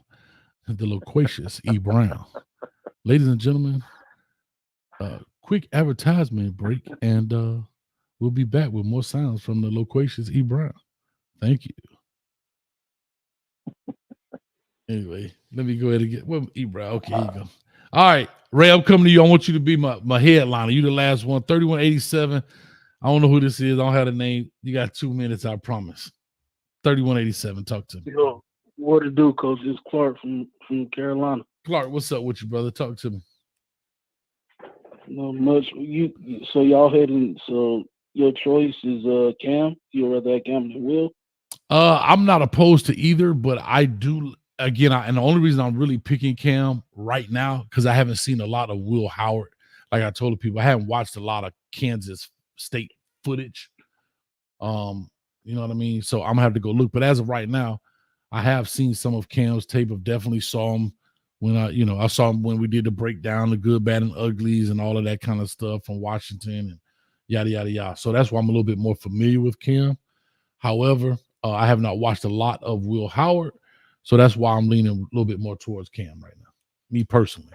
the loquacious E. Brown. Ladies and gentlemen, quick advertisement break, and we'll be back with more sounds from the loquacious E. Brown. Thank you. Anyway, let me go ahead and get E. Brown. Okay, here you go. All right, Ray, I'm coming to you. I want you to be my headliner. You the last one. 3187. I don't know who this is. I don't have the name. You got 2 minutes, I promise. 3187. Talk to me. Yo, what to do, Coach? It's Clark from Carolina. Clark, what's up with you, brother? Talk to me. Not much. So y'all heading? So your choice is Cam. You rather have Cam than Will? I'm not opposed to either, but I do. Again, and the only reason I'm really picking Cam right now because I haven't seen a lot of Will Howard. Like I told people, I haven't watched a lot of Kansas State footage. You know what I mean? So I'm gonna have to go look. But as of right now, I have seen some of Cam's tape. I've definitely saw him when I saw him when we did the breakdown, the good, bad, and uglies, and all of that kind of stuff from Washington and yada yada yada. So that's why I'm a little bit more familiar with Cam. However, I have not watched a lot of Will Howard, so that's why I'm leaning a little bit more towards Cam right now. Me personally.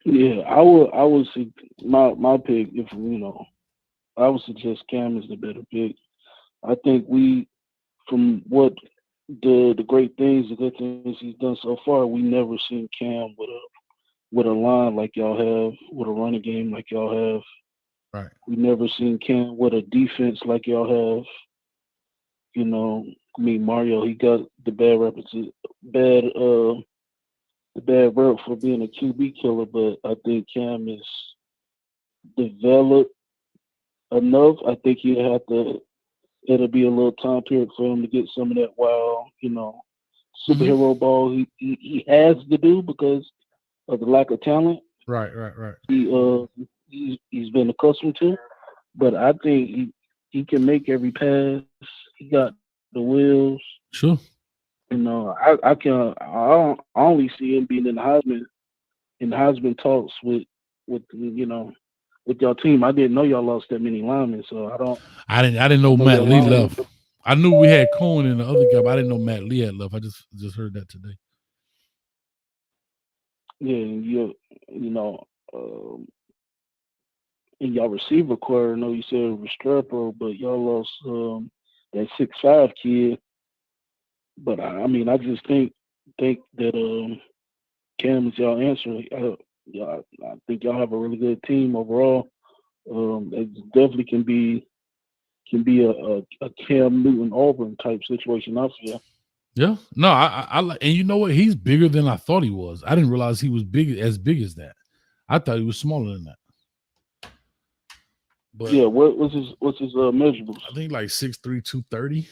Yeah, I would see my pick if I would suggest Cam is the better pick. I think from what the great things, the good things he's done so far, we never seen Cam with a line like y'all have, with a running game like y'all have. Right. We never seen Cam with a defense like y'all have. Mario, he got the bad rep for being a QB killer, but I think Cam is developed enough. I think it'll be a little time period for him to get some of that wild, superhero ball he has to do because of the lack of talent. Right. He's been accustomed to, but I think he can make every pass. He got the wheels. Sure. I only see him being in the Heisman talks with your team. I didn't know y'all lost that many linemen, so I didn't know Matt Lee left. I knew we had Cohen and the other guy, but I didn't know Matt Lee had left. I just heard that today. Yeah, in y'all receiver core, I know you said Restrepo, but y'all lost that 6'5" kid. But I mean, I just think that Cam is y'all answer. I think y'all have a really good team overall. It definitely can be a Cam Newton Auburn type situation. I feel. Yeah, no, I like, and you know what? He's bigger than I thought he was. I didn't realize he was big as that. I thought he was smaller than that. But yeah, what's his measurables? I think like 6'3", 230.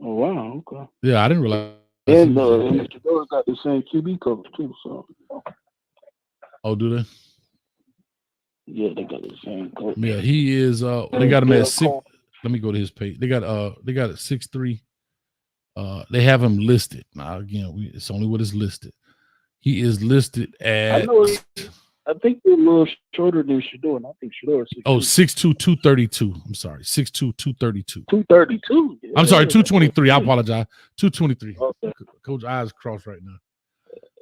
Oh wow, okay. Yeah, I didn't realize. And Mr. Doris got the same QB coach too. So. Oh, do they? Yeah, they got the same coach. Yeah, he is. They got him at 6. Let me go to his page. They got it 6'3". They have him listed. Now again, it's only what is listed. He is listed at. I think they're a little shorter than Shador. I think Shador is 6'2", 232. I'm sorry, 6'2", 232. 232. Yeah. I'm sorry, 223. I apologize. 223. Okay. Coach eyes crossed right now.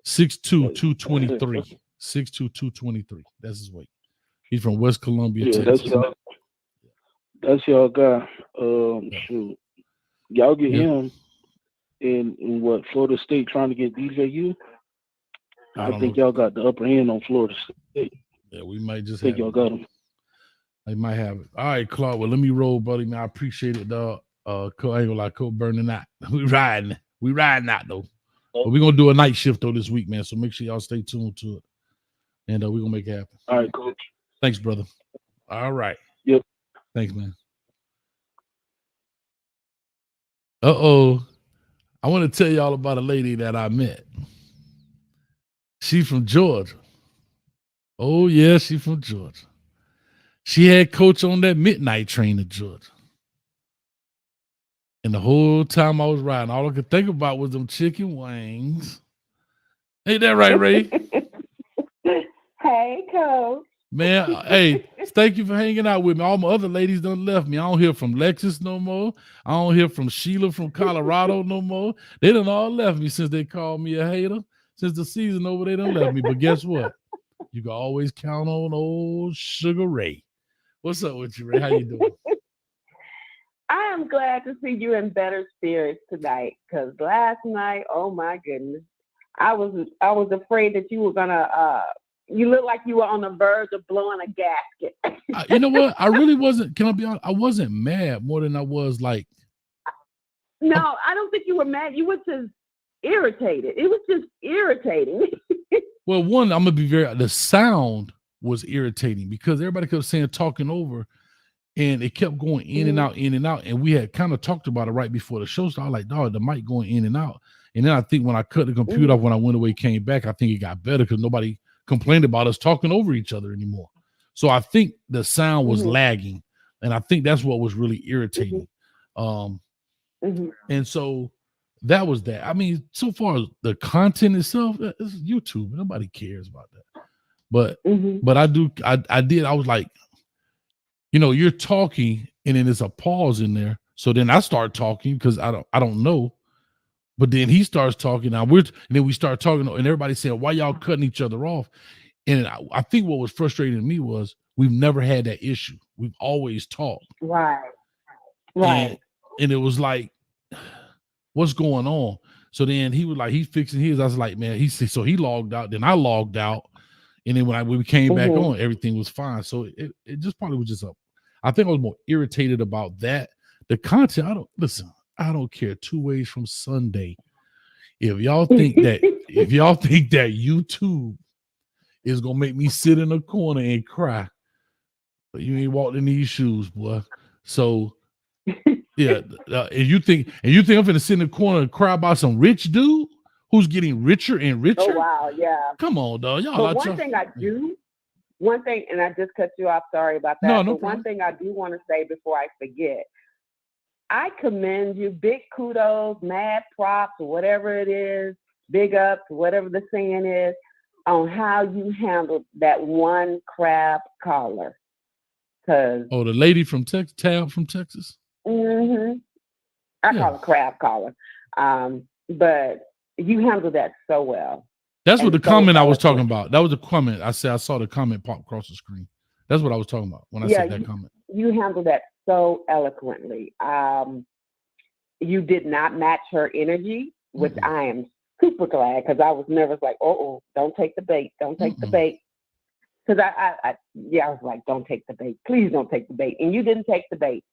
6'2", 223. 6'2", 223. That's his weight. He's from West Columbia, Texas. That's y'all guy. Shoot. Y'all get him in what, Florida State trying to get DJU? I think y'all got the upper hand on Florida State. Yeah, we might just think y'all got him. They might have it. All right, Clark. Well, let me roll, buddy. Man, I appreciate it, dog. I ain't gonna lie, Coach burning out. We riding out though. But we're gonna do a night shift though this week, man. So make sure y'all stay tuned to it. And we're gonna make it happen. All right, Coach. Thanks, brother. All right. Yep. Thanks, man. I want to tell y'all about a lady that I met. She's from Georgia. Oh, yeah, she's from Georgia. She had Coach on that midnight train to Georgia. And the whole time I was riding, all I could think about was them chicken wings. Ain't that right, Ray? Hey, Coach. Man, hey, thank you for hanging out with me. All my other ladies done left me. I don't hear from Lexus no more. I don't hear from Sheila from Colorado no more. They done all left me since they called me a hater. Since the season over, they done left me. But guess what? You can always count on old Sugar Ray. What's up with you, Ray? How you doing? I am glad to see you in better spirits tonight, because last night, oh my goodness, I was afraid that you were gonna you look like you were on the verge of blowing a gasket. You know what? I really wasn't. Can I be honest? I wasn't mad more than I was like. No, I don't think you were mad. You were just irritated. It was just irritating. Well, one, I'm gonna be the sound was irritating because everybody kept saying talking over, and it kept going in and out, and we had kind of talked about it right before the show started. I was like, dog, the mic going in and out. And then I think when I cut the computer off, when I went away, came back, I think it got better because nobody complained about us talking over each other anymore. So I think the sound was lagging, and I think that's what was really irritating. And so that was that. I mean, so far as the content itself, it's YouTube. Nobody cares about that. But I was like, you know, you're talking and then there's a pause in there. So then I start talking because I don't know. But then he starts talking. And then we start talking, and everybody's saying, why y'all cutting each other off? And I think what was frustrating to me was we've never had that issue. We've always talked. Right. And it was like, what's going on? So then he was like, he's fixing his. I was like, man, he said, so he logged out. Then I logged out. And then when we came back on, everything was fine. So it just probably was just I think I was more irritated about that. The content, I don't care 2 ways from Sunday. If y'all think that YouTube is gonna make me sit in a corner and cry, but you ain't walked in these shoes, boy. So yeah, and you think I'm gonna sit in the corner and cry about some rich dude who's getting richer and richer? Oh wow, yeah. Come on, dog. Y'all. But one thing, and I just cut you off. Sorry about that. No but problem. One thing I do want to say before I forget. I commend you, big kudos, mad props, or whatever it is, big ups, whatever the saying is, on how you handled that one crab collar. The lady from Texas, Tab from Texas? I call it crab collar. But you handled that so well. That's what the and so comment I was talking eloquent. about. That was the comment. I said I saw the comment pop across the screen. That's what I was talking about when I Yeah, said that comment. you handled that so eloquently. You did not match her energy, which I am super glad because I was nervous, like, oh, don't take the bait, don't take the bait. Because I was like, don't take the bait, please don't take the bait, and you didn't take the bait.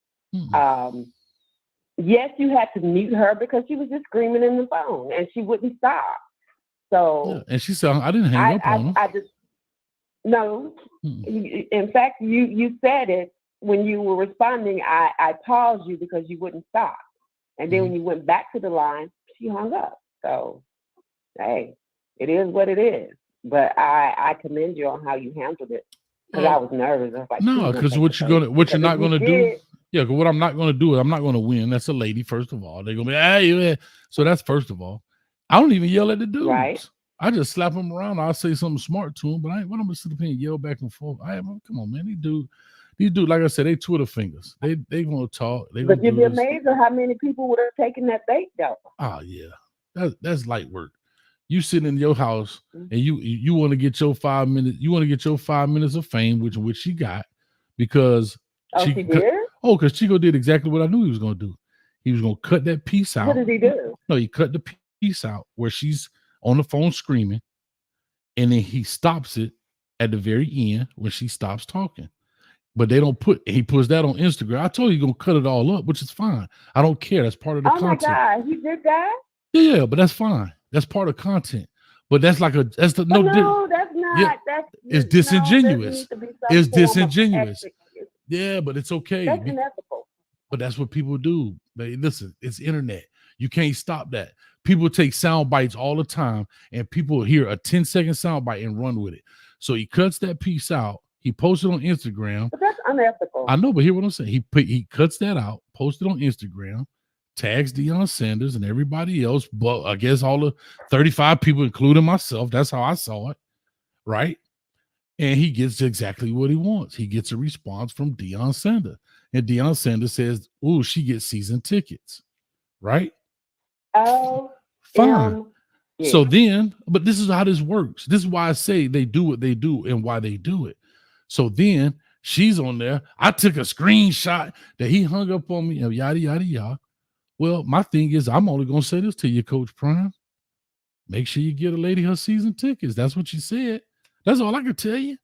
Yes, you had to mute her because she was just screaming in the phone and she wouldn't stop. So Yeah, and she said I didn't hang up on her. I just no. In fact, you said it when you were responding. I paused you because you wouldn't stop, and then when you went back to the line, she hung up. So, hey, it is what it is. But I commend you on how you handled it because I was nervous. I was like, No, because what you're not gonna do. Yeah, because what I'm not gonna do is I'm not gonna win. That's a lady, first of all. They're gonna be, hey, yeah. So that's first of all. I don't even yell at the dudes. Right. I just slap them around. I'll say something smart to them, but I ain't want them to sit up here and yell back and forth. Come on, man. These dudes, like I said, they Twitter fingers. They gonna talk. But you'd be amazed at how many people would have taken that bait, though. Oh yeah, that's light work. You sit in your house and you want to get your 5 minutes. You want to get your 5 minutes of fame, which she got, because she did. Because Chico did exactly what I knew he was gonna do. He was gonna cut that piece out. What did he do? No, he cut the piece out where she's on the phone screaming, and then he stops it at the very end when she stops talking. But they don't he puts that on Instagram. I told you he's gonna cut it all up, which is fine. I don't care. That's part of the content. Oh my God, he did that? Yeah, but that's fine. That's part of content. But that's like that's that's not. Yeah, it's disingenuous. It's disingenuous. Yeah, but it's okay. That's unethical. But that's what people do. Listen, it's internet. You can't stop that. People take sound bites all the time, and people hear a 10-second sound bite and run with it. So he cuts that piece out. He posts it on Instagram. But that's unethical. I know, but hear what I'm saying. He cuts that out, posts it on Instagram, tags Deion Sanders and everybody else. But I guess all the 35 people, including myself, that's how I saw it, right? And he gets exactly what he wants. He gets a response from Deion Sanders. And Deion Sanders says, "Ooh, she gets season tickets." Right? Oh, fine. Yeah. So then, but this is how this works. This is why I say they do what they do and why they do it. So then she's on there. I took a screenshot that he hung up on me, yada, yada, yada. Well, my thing is, I'm only going to say this to you, Coach Prime. Make sure you get a lady her season tickets. That's what she said. That's all I can tell you.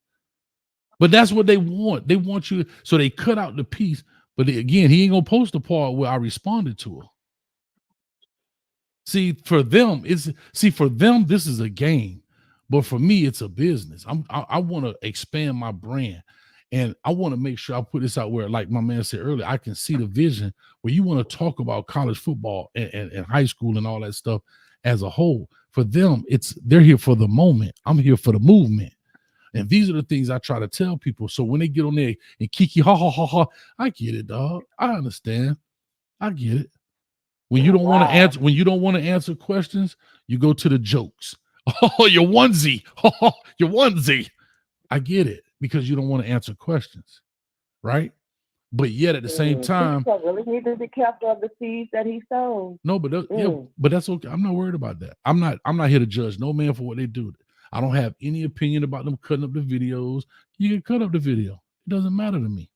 But that's what they want. They want you. So they cut out the piece. But again, he ain't going to post the part where I responded to her. See, for them, this is a game. But for me, it's a business. I want to expand my brand. And I want to make sure I put this out where, like my man said earlier, I can see the vision where you want to talk about college football and high school and all that stuff as a whole. For them, they're here for the moment. I'm here for the movement. And these are the things I try to tell people. So when they get on there and kiki, ha, ha, ha, ha, I get it, dog. I understand. I get it. When you don't want to answer questions, you go to the jokes. Oh, your onesie. Oh, your onesie. I get it, because you don't want to answer questions, right? But yet at the same time, he really need to be careful of the seeds that he sows. No, but but that's okay. I'm not worried about that. I'm not here to judge no man for what they do. I don't have any opinion about them cutting up the videos. You can cut up the video. It doesn't matter to me.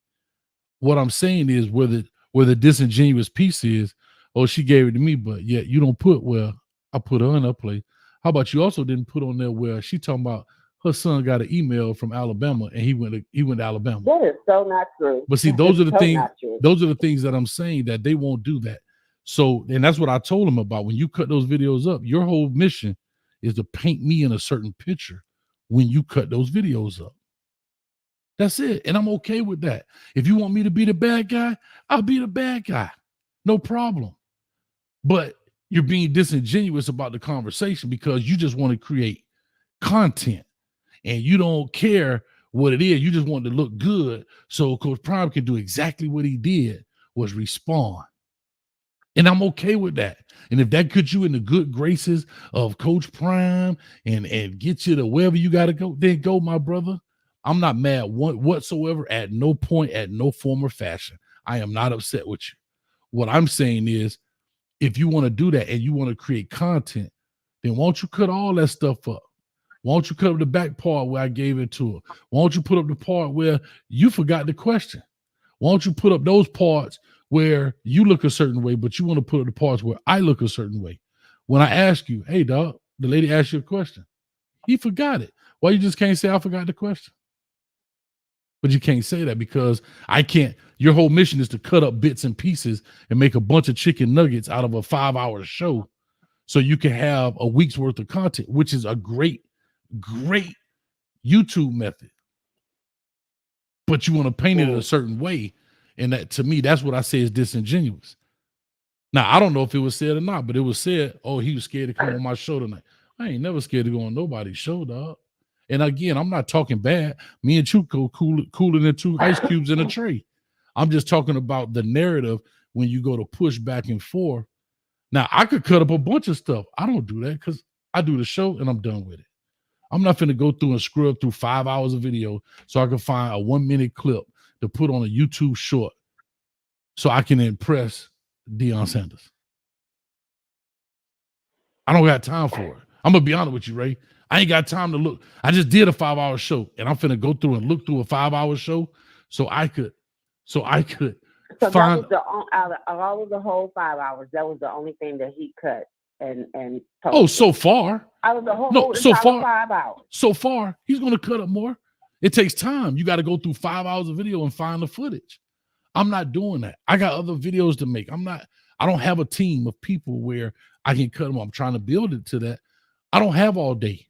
What I'm saying is where the disingenuous piece is, oh, she gave it to me, but yet you don't put where I put her in her place. How about you also didn't put on there where she talking about her son got an email from Alabama and he went to Alabama. That is so not true. But see, those are the things. Those are the things that I'm saying that they won't do that. So, and that's what I told them about. When you cut those videos up, your whole mission is to paint me in a certain picture when you cut those videos up. That's it. And I'm okay with that. If you want me to be the bad guy, I'll be the bad guy. No problem. But you're being disingenuous about the conversation because you just want to create content and you don't care what it is. You just want to look good. So Coach Prime can do exactly what he did, was respond. And I'm okay with that. And if that puts you in the good graces of Coach Prime and get you to wherever you got to go, then go, my brother. I'm not mad whatsoever at no point, at no form or fashion. I am not upset with you. What I'm saying is, if you want to do that and you want to create content, then won't you cut all that stuff up? Why don't you cut up the back part where I gave it to her? Why don't you put up the part where you forgot the question? Why don't you put up those parts where you look a certain way, but you want to put up the parts where I look a certain way? When I ask you, hey, dog, the lady asked you a question. He forgot it. Why you just can't say I forgot the question? But you can't say that because I can't. Your whole mission is to cut up bits and pieces and make a bunch of chicken nuggets out of a 5-hour show so you can have a week's worth of content, which is a great YouTube method. But you want to paint it a certain way. And that, to me, that's what I say is disingenuous. Now, I don't know if it was said or not, but it was said, oh, he was scared to come on my show tonight. I ain't never scared to go on nobody's show, dog. And again, I'm not talking bad. Me and Chuko cooler than 2 ice cubes in a tray. I'm just talking about the narrative when you go to push back and forth. Now, I could cut up a bunch of stuff. I don't do that because I do the show and I'm done with it. I'm not finna go through and scrub through 5 hours of video so I can find a 1-minute clip to put on a YouTube short so I can impress Deion Sanders. I don't got time for it. I'm gonna be honest with you, Ray. I ain't got time to look. I just did a 5-hour show, and I'm finna go through and look through a 5-hour show so I could find. That was out of all of the whole 5 hours, that was the only thing that he cut and posted. Oh, so far. Out of the whole so entire far 5 hours. So far, he's gonna cut up more. It takes time. You got to go through 5 hours of video and find the footage. I'm not doing that. I got other videos to make. I don't have a team of people where I can cut them. I'm trying to build it to that. I don't have all day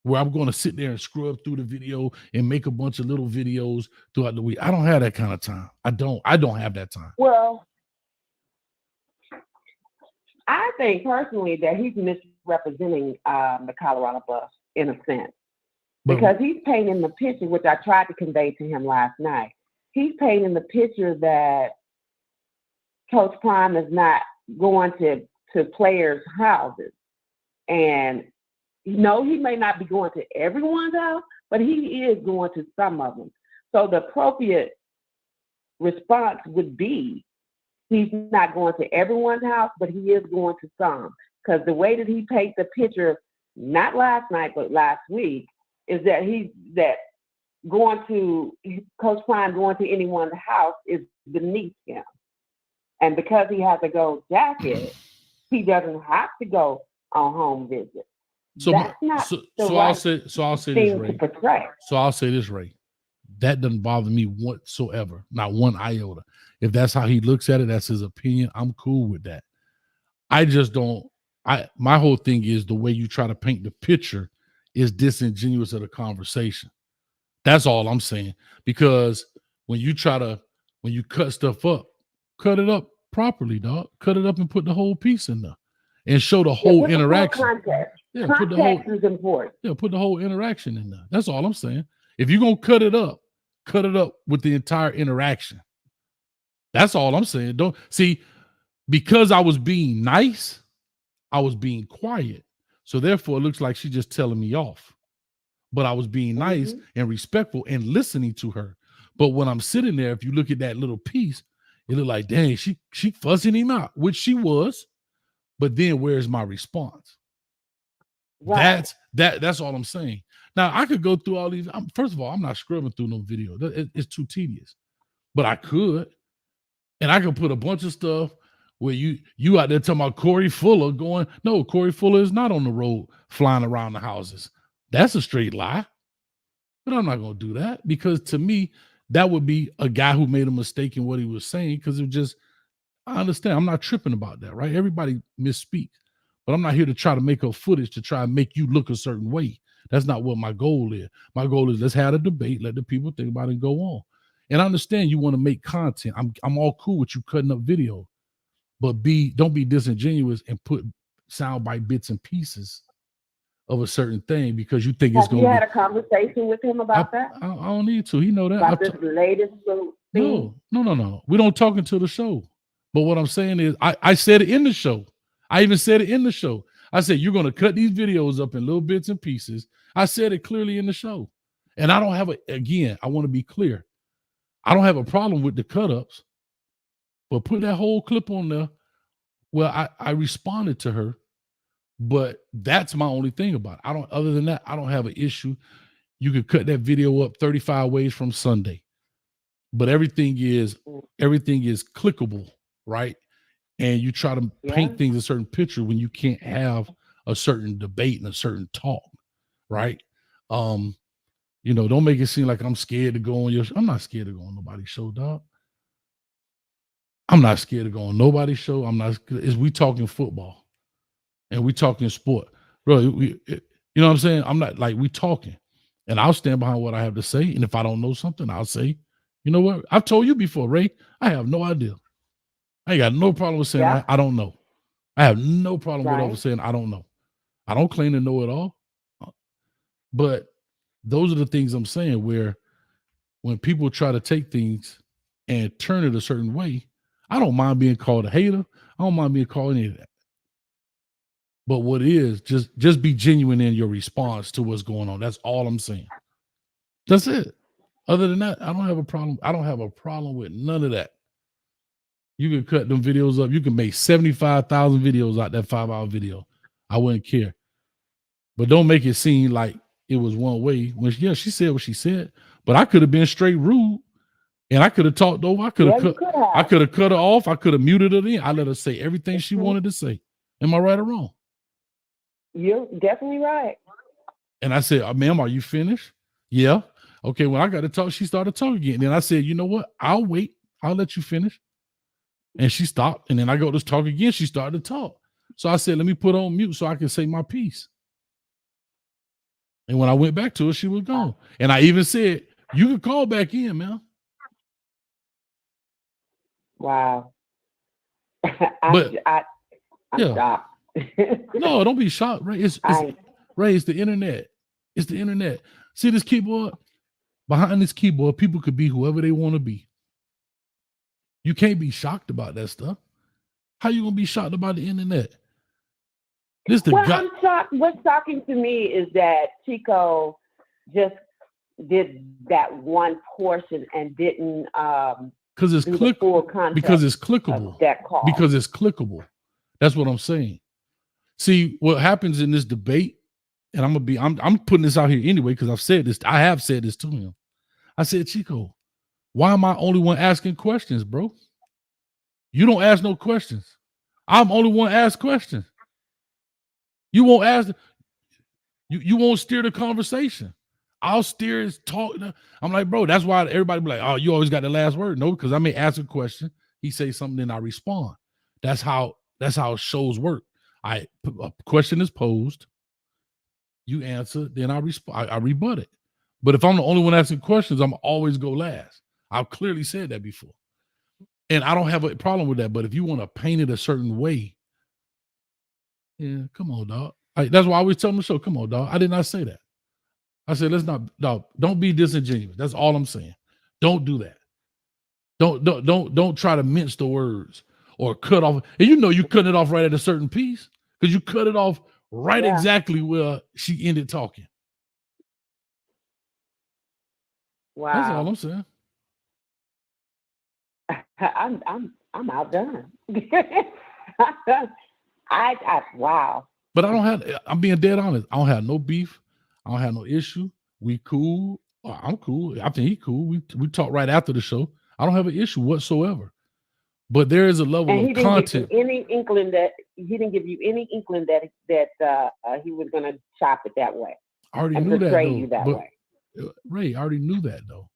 where I'm going to sit there and scrub through the video and make a bunch of little videos throughout the week. I don't have that kind of time. I don't have that time. Well, I think personally that he's misrepresenting the Colorado Buffs in a sense. Because he's painting the picture, which I tried to convey to him last night. He's painting the picture that Coach Prime is not going to players' houses. And, he may not be going to everyone's house, but he is going to some of them. So the appropriate response would be he's not going to everyone's house, but he is going to some. Because the way that he paints the picture, not last night, but last week, is that Coach Prime going to anyone's house is beneath him. And because he has a gold jacket, he doesn't have to go on home visit. I'll say this, Ray. That doesn't bother me whatsoever, not one iota. If that's how he looks at it, that's his opinion. I'm cool with that. I just don't. My whole thing is the way you try to paint the picture is disingenuous of the conversation. That's all I'm saying. Because when you cut stuff up, cut it up properly, dog. Cut it up and put the whole piece in there and show the whole interaction. Context is important. Yeah, put the whole interaction in there. That's all I'm saying. If you're gonna cut it up with the entire interaction. That's all I'm saying. Don't see, because I was being nice, I was being quiet. So therefore, it looks like she's just telling me off. But I was being nice and respectful and listening to her. But when I'm sitting there, if you look at that little piece, it looked like, dang, she fussing him out, which she was. But then where's my response? Right. That's all I'm saying. Now, I could go through all these. First of all, I'm not scrubbing through no video. It's too tedious. But I could. And I could put a bunch of stuff where you out there talking about Corey Fuller going, no, Corey Fuller is not on the road flying around the houses. That's a straight lie. But I'm not going to do that because to me, that would be a guy who made a mistake in what he was saying because it just, I understand. I'm not tripping about that, right? Everybody misspeaks. But I'm not here to try to make up footage to try and make you look a certain way. That's not what my goal is. My goal is let's have a debate, let the people think about it and go on. And I understand you want to make content. I'm all cool with you cutting up video. But don't be disingenuous and put soundbite bits and pieces of a certain thing because you think it's going to be. Have you had a conversation with him about that? I don't need to. He know that. About this latest little thing? No. We don't talk until the show. But what I'm saying is I said it in the show. I even said it in the show. I said, you're going to cut these videos up in little bits and pieces. I said it clearly in the show. And I don't have I want to be clear. I don't have a problem with the cut-ups. But put that whole clip on there where I responded to her But that's my only thing about it. Other than that, I don't have an issue. You could cut that video up 35 ways from Sunday, but everything is clickable, right? And you try to paint things a certain picture when you can't have a certain debate and a certain talk, right? Don't make it seem like I'm scared to go on your show. I'm not scared to go on nobody's show, dog. I'm not scared to go on nobody's show. We talking football and we talking sport. Bro, you know what I'm saying? I'm not like, we talking. And I'll stand behind what I have to say. And if I don't know something, I'll say, you know what? I've told you before, Ray, I have no idea. I ain't got no problem with saying I don't know. I have no problem with over saying I don't know. I don't claim to know it all. But those are the things I'm saying, where when people try to take things and turn it a certain way, I don't mind being called a hater. I don't mind being called any of that. But what is, just be genuine in your response to what's going on. That's all I'm saying. That's it. Other than that, I don't have a problem. I don't have a problem with none of that. You can cut them videos up. You can make 75,000 videos out that 5-hour video. I wouldn't care. But don't make it seem like it was one way. When she said what she said, but I could have been straight rude, and I could have talked over. I could have cut her off. I could have muted her in. I let her say everything she wanted to say. Am I right or wrong? You're definitely right. And I said, ma'am, are you finished? Yeah. Okay, when I got to talk, she started talking again. Then I said, you know what? I'll wait. I'll let you finish. And she stopped. And then I go to talk again. She started to talk. So I said, let me put on mute so I can say my piece. And when I went back to her, she was gone. And I even said, you can call back in, man. Wow. I'm shocked. No, don't be shocked, Ray. It's the internet. It's the internet. See this keyboard? Behind this keyboard, people could be whoever they want to be. You can't be shocked about that stuff. How you gonna be shocked about the internet? I'm shocked. What's shocking to me is that Chico just did that one portion and didn't because it's clickable. Because it's clickable. That call. Because it's clickable. That's what I'm saying. See, what happens in this debate, and I'm putting this out here anyway, because I've said this. I have said this to him. I said, Chico, why am I only one asking questions, bro? You don't ask no questions. I'm only one ask questions. You won't ask. You won't steer the conversation. I'll steer his talk. I'm like, bro, that's why everybody be like, oh, you always got the last word. No, because I may ask a question. He say something, then I respond. That's how shows work. A question is posed. You answer, then I respond. I rebut it. But if I'm the only one asking questions, I'm always go last. I've clearly said that before. And I don't have a problem with that. But if you want to paint it a certain way, yeah, come on, dog. That's why I always tell them the show, come on, dog. I did not say that. I said, don't be disingenuous. That's all I'm saying. Don't do that. Don't try to mince the words or cut off. And you cut it off right at a certain piece because you cut it off right exactly where she ended talking. Wow. That's all I'm saying. I'm outdone. Wow. But I'm being dead honest. I don't have no beef. I don't have no issue. We cool. I'm cool. I think he cool. We talk right after the show. I don't have an issue whatsoever. But there is a level of content. He didn't give you any inkling that he was going to chop it that way. I already knew that way. Ray, I already knew that though.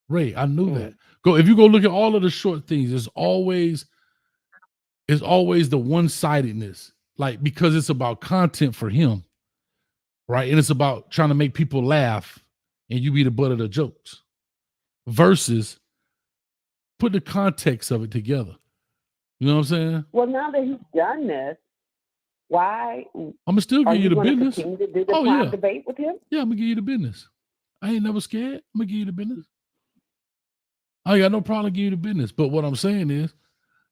Ray, I knew that. If you go look at all of the short things, it's always the one-sidedness. Like, because it's about content for him, right? And it's about trying to make people laugh and you be the butt of the jokes versus put the context of it together. You know what I'm saying? Well, now that he's done this, why? I'm gonna still give you the business. Continue to do the debate with him? Yeah, I'm gonna give you the business. I ain't never scared. I'm gonna give you the business. I ain't got no problem giving you the business. But what I'm saying is,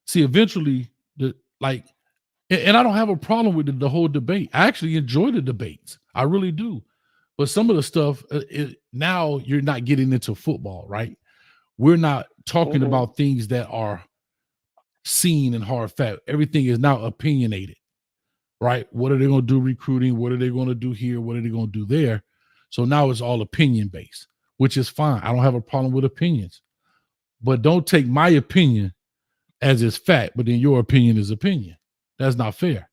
see, eventually, and I don't have a problem with the whole debate. I actually enjoy the debates. I really do. But some of the stuff, now you're not getting into football, right? We're not talking about things that are seen and hard fact. Everything is now opinionated. right? What are they going to do recruiting? What are they going to do here? What are they going to do there? So now it's all opinion based, which is fine. I don't have a problem with opinions, but don't take my opinion as is fact, but then your opinion is opinion. That's not fair.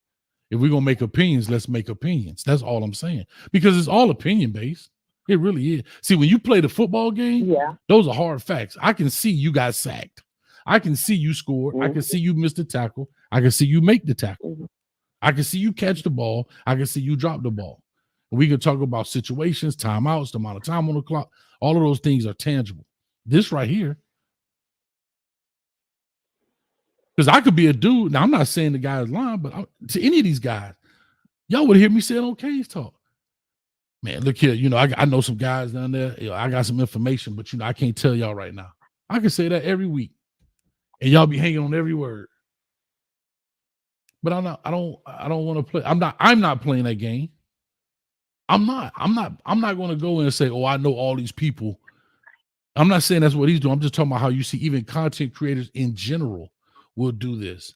If we're going to make opinions, let's make opinions. That's all I'm saying, because it's all opinion based. It really is. See, when you play the football game, those are hard facts. I can see you got sacked. I can see you scored. I can see you missed the tackle. I can see you make the tackle. I can see you catch the ball. I can see you drop the ball. And we can talk about situations, timeouts, the amount of time on the clock. All of those things are tangible. This right here, because I could be a dude. Now, I'm not saying the guy is lying, but to any of these guys, y'all would hear me say it on K's Talk. Man, look here, I know some guys down there. I got some information, but I can't tell y'all right now. I can say that every week, and y'all be hanging on every word. But I don't want to play. I'm not playing that game. I'm not going to go in and say, oh, I know all these people. I'm not saying that's what he's doing. I'm just talking about how you see even content creators in general will do this.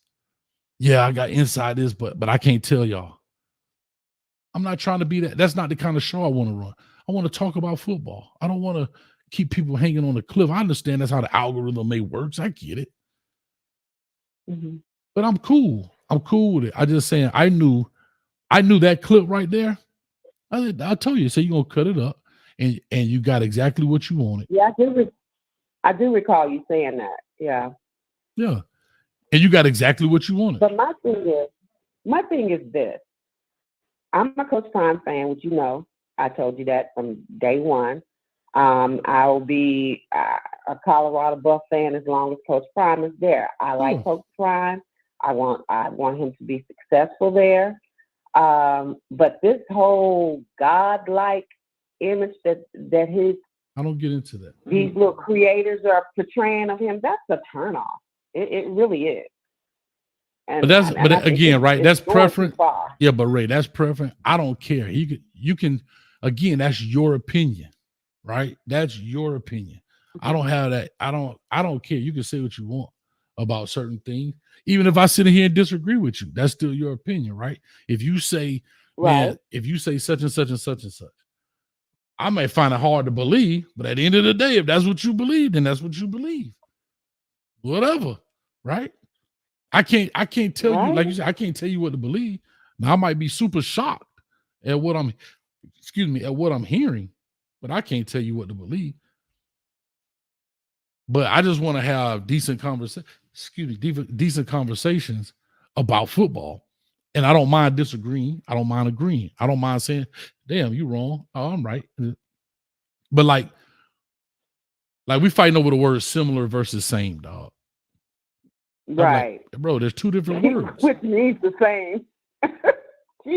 Yeah, I got inside this, but I can't tell y'all. I'm not trying to be that. That's not the kind of show I want to run. I want to talk about football. I don't want to keep people hanging on the cliff. I understand that's how the algorithm may work. I get it. But I'm cool. I'm cool with it. I just saying I knew that clip right there. I told you, so you're gonna cut it up and you got exactly what you wanted. Yeah, I do recall you saying that. Yeah. Yeah. And you got exactly what you wanted. But my thing is this. I'm a Coach Prime fan, which I told you that from day one. I'll be a Colorado Buff fan as long as Coach Prime is there. I like Coach Prime. I want him to be successful there. But this whole godlike image that his I don't get into that. These little creators are portraying of him, that's a turnoff. It really is. And, but again, right? That's preference. Yeah, but Ray, that's preference. I don't care. You can again, that's your opinion, right? That's your opinion. I don't have that. I don't care. You can say what you want about certain things. Even if I sit here and disagree with you, that's still your opinion, right? If you say, man, if you say such and such and such and such, I may find it hard to believe, but at the end of the day, if that's what you believe, then that's what you believe. Whatever, right? I can't tell you, like you said, I can't tell you what to believe. Now I might be super shocked at what I'm hearing, but I can't tell you what to believe. But I just want to have decent conversations about football. And I don't mind disagreeing. I don't mind agreeing. I don't mind saying, damn, you wrong. Oh, I'm right. But like we fighting over the word similar versus same, dog. Right. Like, bro, there's two different words. Which means the same.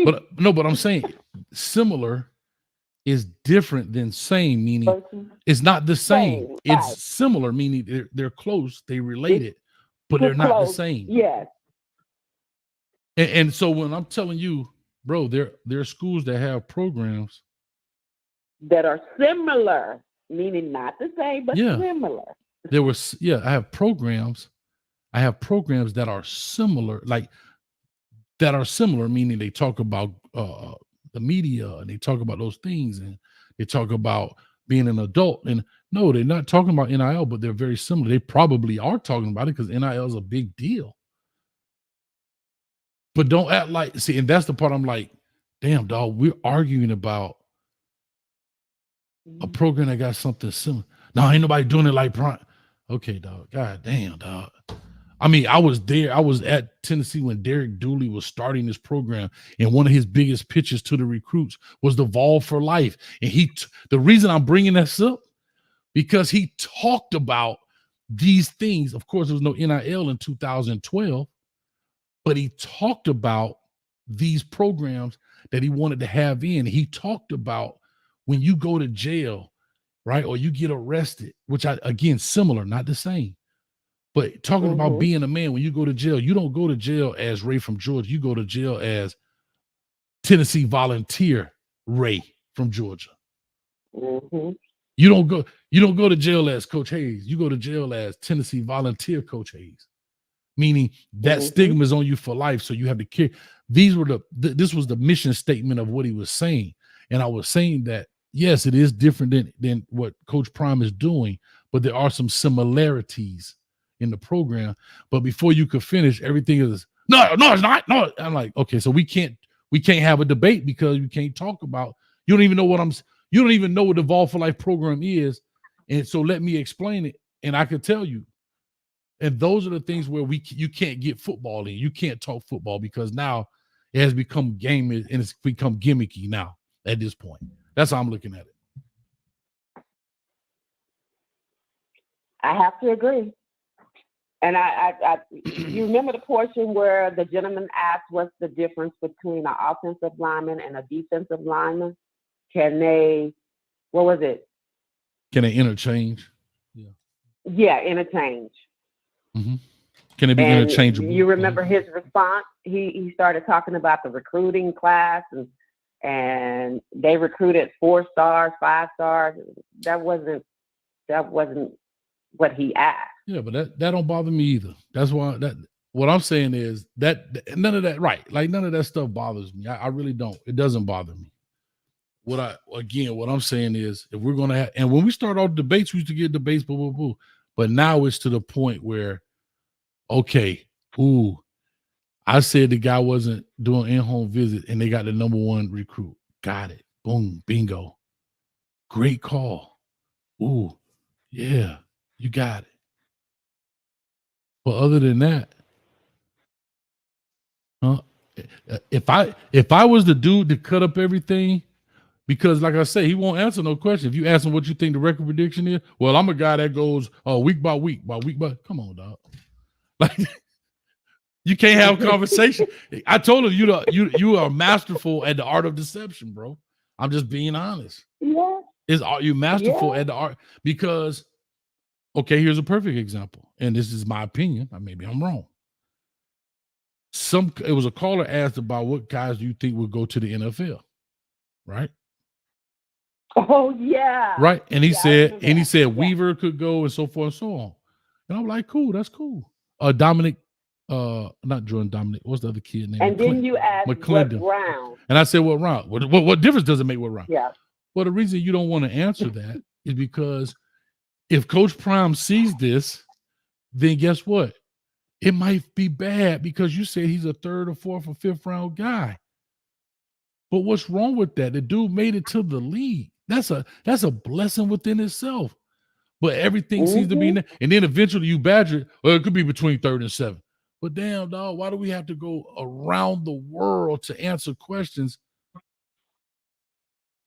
But I'm saying similar is different than same, meaning it's not the same. It's similar, meaning they're close, they related, but they're not the same. Yes. And so when I'm telling you, bro, there are schools that have programs that are similar, meaning not the same, but similar. I have programs that are similar, meaning they talk about the media and they talk about those things and they talk about being an adult. And no, they're not talking about NIL, but they're very similar. They probably are talking about it because NIL is a big deal. But don't act like, see, and that's the part I'm like, damn, dog, we're arguing about a program that got something similar. No, ain't nobody doing it like Prime. Okay, dog. God damn, dog. I mean, I was there. I was at Tennessee when Derek Dooley was starting this program, and one of his biggest pitches to the recruits was the Vol for Life. And the reason I'm bringing this up, because he talked about these things. Of course, there was no NIL in 2012, but he talked about these programs that he wanted to have in. He talked about when you go to jail, right, or you get arrested, which again, similar, not the same. But talking about being a man, when you go to jail, you don't go to jail as Ray from Georgia. You go to jail as Tennessee volunteer Ray from Georgia. You don't go to jail as Coach Hayes. You go to jail as Tennessee volunteer Coach Hayes, meaning that stigma is on you for life. So you have to care. These were this was the mission statement of what he was saying. And I was saying that, yes, it is different than what Coach Prime is doing, but there are some similarities in the program. But before you could finish, everything is no, it's not. No, I'm like, okay, so we can't have a debate because you can't talk about, you don't even know you don't even know what the Evolve for Life program is. And so let me explain it. And I could tell you. And those are the things where you can't get football in. You can't talk football because now it has become game and it's become gimmicky now at this point. That's how I'm looking at it. I have to agree. And I you remember the portion where the gentleman asked what's the difference between an offensive lineman and a defensive lineman? Can they, what was it? Can they interchange? Yeah, interchange. Mm-hmm. Can it be And interchangeable? you remember his response? He started talking about the recruiting class and they recruited 4 stars, 5 stars. That wasn't what he asked. Yeah, but that don't bother me either. That's why what I'm saying is that none of that, right? Like none of that stuff bothers me. I really don't. It doesn't bother me. What I'm saying is if we're gonna have, and when we start all debates, we used to get debates, boo, boo, boo. But now it's to the point where, okay, I said the guy wasn't doing in-home visit and they got the number 1 recruit. Got it. Boom, bingo. Great call. Ooh, yeah, you got it. But other than that, if I was the dude to cut up everything, because like I say, he won't answer no question. If you ask him what you think the record prediction is, well, I'm a guy that goes week by week. Come on, dog. Like you can't have a conversation. I told him you are masterful at the art of deception, bro. I'm just being honest. Yeah. You masterful at the art? Because okay, here's a perfect example, and this is my opinion. Maybe I'm wrong. It was a caller asked about what guys do you think would go to the NFL, right? Oh yeah. Right. And he said Weaver could go and so forth and so on. And I'm like, cool, that's cool. Dominic, not Jordan Dominic. What's the other kid name? And then you asked what round. And I said, what round? What difference does it make what round? Yeah. Well, the reason you don't want to answer that is because if Coach Prime sees this, then guess what? It might be bad because you said he's a 3rd or 4th or 5th round guy. But what's wrong with that? The dude made it to the league. That's a blessing within itself. But everything seems to be, and then eventually you badger, well, it could be between 3rd and 7th. But damn, dog, why do we have to go around the world to answer questions?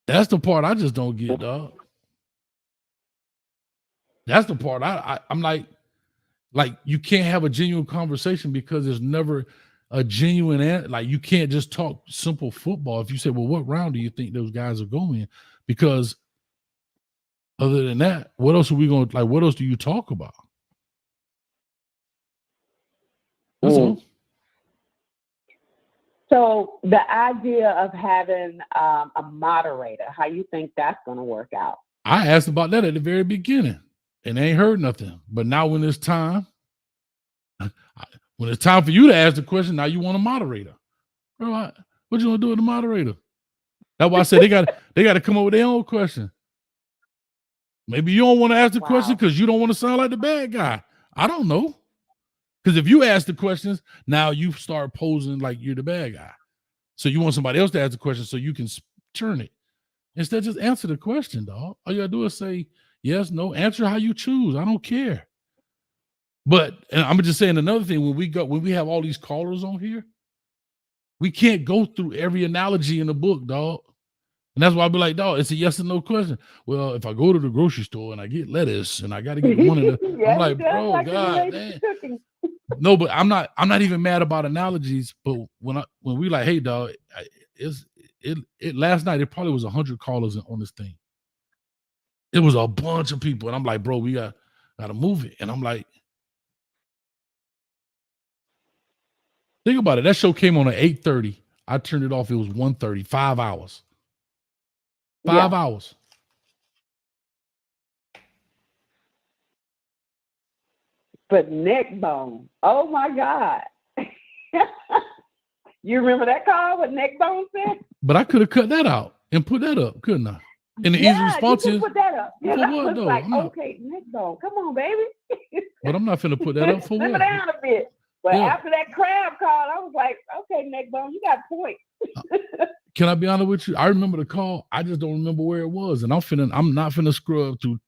That's the part I just don't get, dog. That's the part I'm like you can't have a genuine conversation because there's never a genuine answer. Like you can't just talk simple football. If you say, well, what round do you think those guys are going? Because other than that, what else are we going to, like, what else do you talk about? That's all. So the idea of having a moderator, how you think that's going to work out? I asked about that at the very beginning and they ain't heard nothing. But now when it's time for you to ask the question, now you want a moderator. Bro, what you want to do with the moderator? That's why I said they got to come up with their own question. Maybe you don't want to ask the question because you don't want to sound like the bad guy. I don't know. Because if you ask the questions, now you start posing like you're the bad guy. So you want somebody else to ask the question so you can turn it. Instead, just answer the question, dog. All you gotta do is say yes, no. Answer how you choose. I don't care. But and I'm just saying another thing, when we have all these callers on here, we can't go through every analogy in the book, dog. And that's why I'll be like, dog, it's a yes or no question. Well, if I go to the grocery store and I get lettuce and I got to get one of the, I'm like, bro, God, damn. No, but I'm not even mad about analogies. But when we like, hey, dog, it last night it probably was 100 callers on this thing. It was a bunch of people, and I'm like, bro, we got to move it. And I'm like, think about it. That show came on at 8:30. I turned it off. It was 1:30. 5 hours. 5 hours. But neck bone. Oh my God. You remember that call what Neckbone said? But I could have cut that out and put that up, couldn't I? And the easy response you is, put that up. for I what was though? like, I'm not, okay, Neckbone, come on, baby. but I'm not finna put that up for Simmer what? down a bit. But Yeah. after that crab call, I was like, okay, Neckbone, you got a point. Can I be honest with you? I remember the call. I just don't remember where it was, and I'm not finna scrub through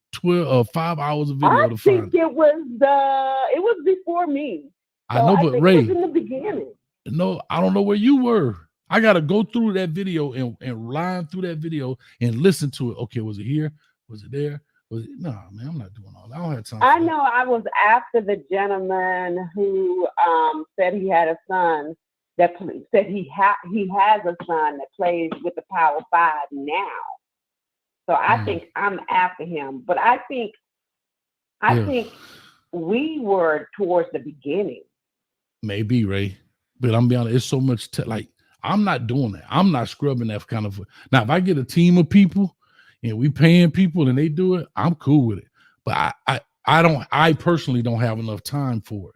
5 hours of video I to think find it. it was before me. So I know, I but think Ray, it was in the beginning. no, I don't know where you were. I gotta go through that video and line through that video and listen to it. Okay, was it here? Was it there? Was it? No, man, I'm not doing all that. I don't have time. I know I was after the gentleman who said he had a son that said he has a son that plays with the Power 5 now. So I think I'm after him. But I think we were towards the beginning. Maybe, Ray, but I'm being honest, it's so much like I'm not doing that. I'm not scrubbing that kind of. Now, if I get a team of people and we paying people and they do it, I'm cool with it. But I personally don't have enough time for it.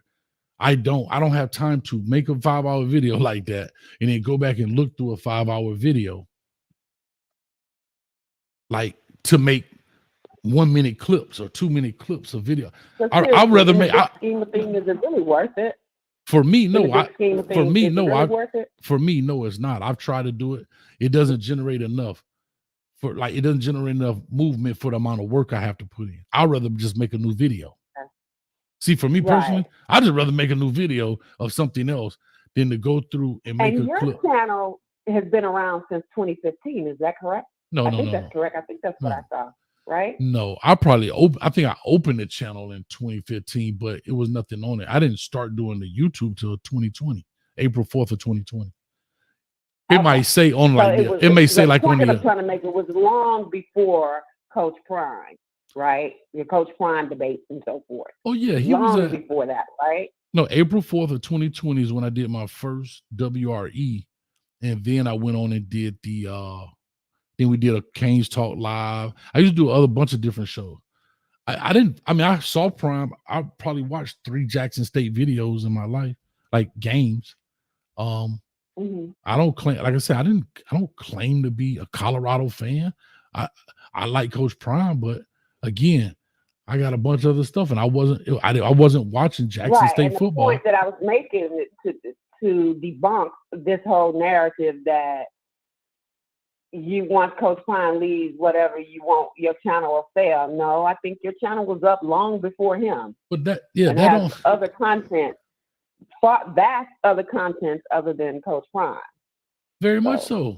I don't have time to make a 5-hour video like that and then go back and look through a 5-hour video. Like to make 1-minute clips or 2-minute clips of video. I'd rather make. Scheme of things, is it really worth it? For me, no. For me, no, it's not. I've tried to do it. It doesn't generate enough it doesn't generate enough movement for the amount of work I have to put in. I'd rather just make a new video. Okay. See, for me personally, I'd just rather make a new video of something else than to go through and make a clip. Your channel has been around since 2015. Is that correct? No, I think that's correct. I think that's what I saw. Right? No, I think I opened the channel in 2015, but it was nothing on it. I didn't start doing the YouTube till 2020, April 4th of 2020. It might say on like this. It may say like on the. I'm trying to make it was long before Coach Prime, right? Your Coach Prime debates and so forth. Oh yeah, he long was before that, right? No, April 4th of 2020 is when I did my first WRE, and then I went on and did the. Then we did a Canes Talk Live. I used to do a bunch of different shows. I saw Prime. I probably watched 3 Jackson State videos in my life, like games. I don't claim, like I said, I don't claim to be a Colorado fan. I like Coach Prime, but again, I got a bunch of other stuff, and I wasn't watching Jackson State and football. The point that I was making to debunk this whole narrative that you want Coach Prime leaves, whatever you want, your channel will fail. No, I think your channel was up long before him. But that has other content, vast other content other than Coach Prime. Very much so.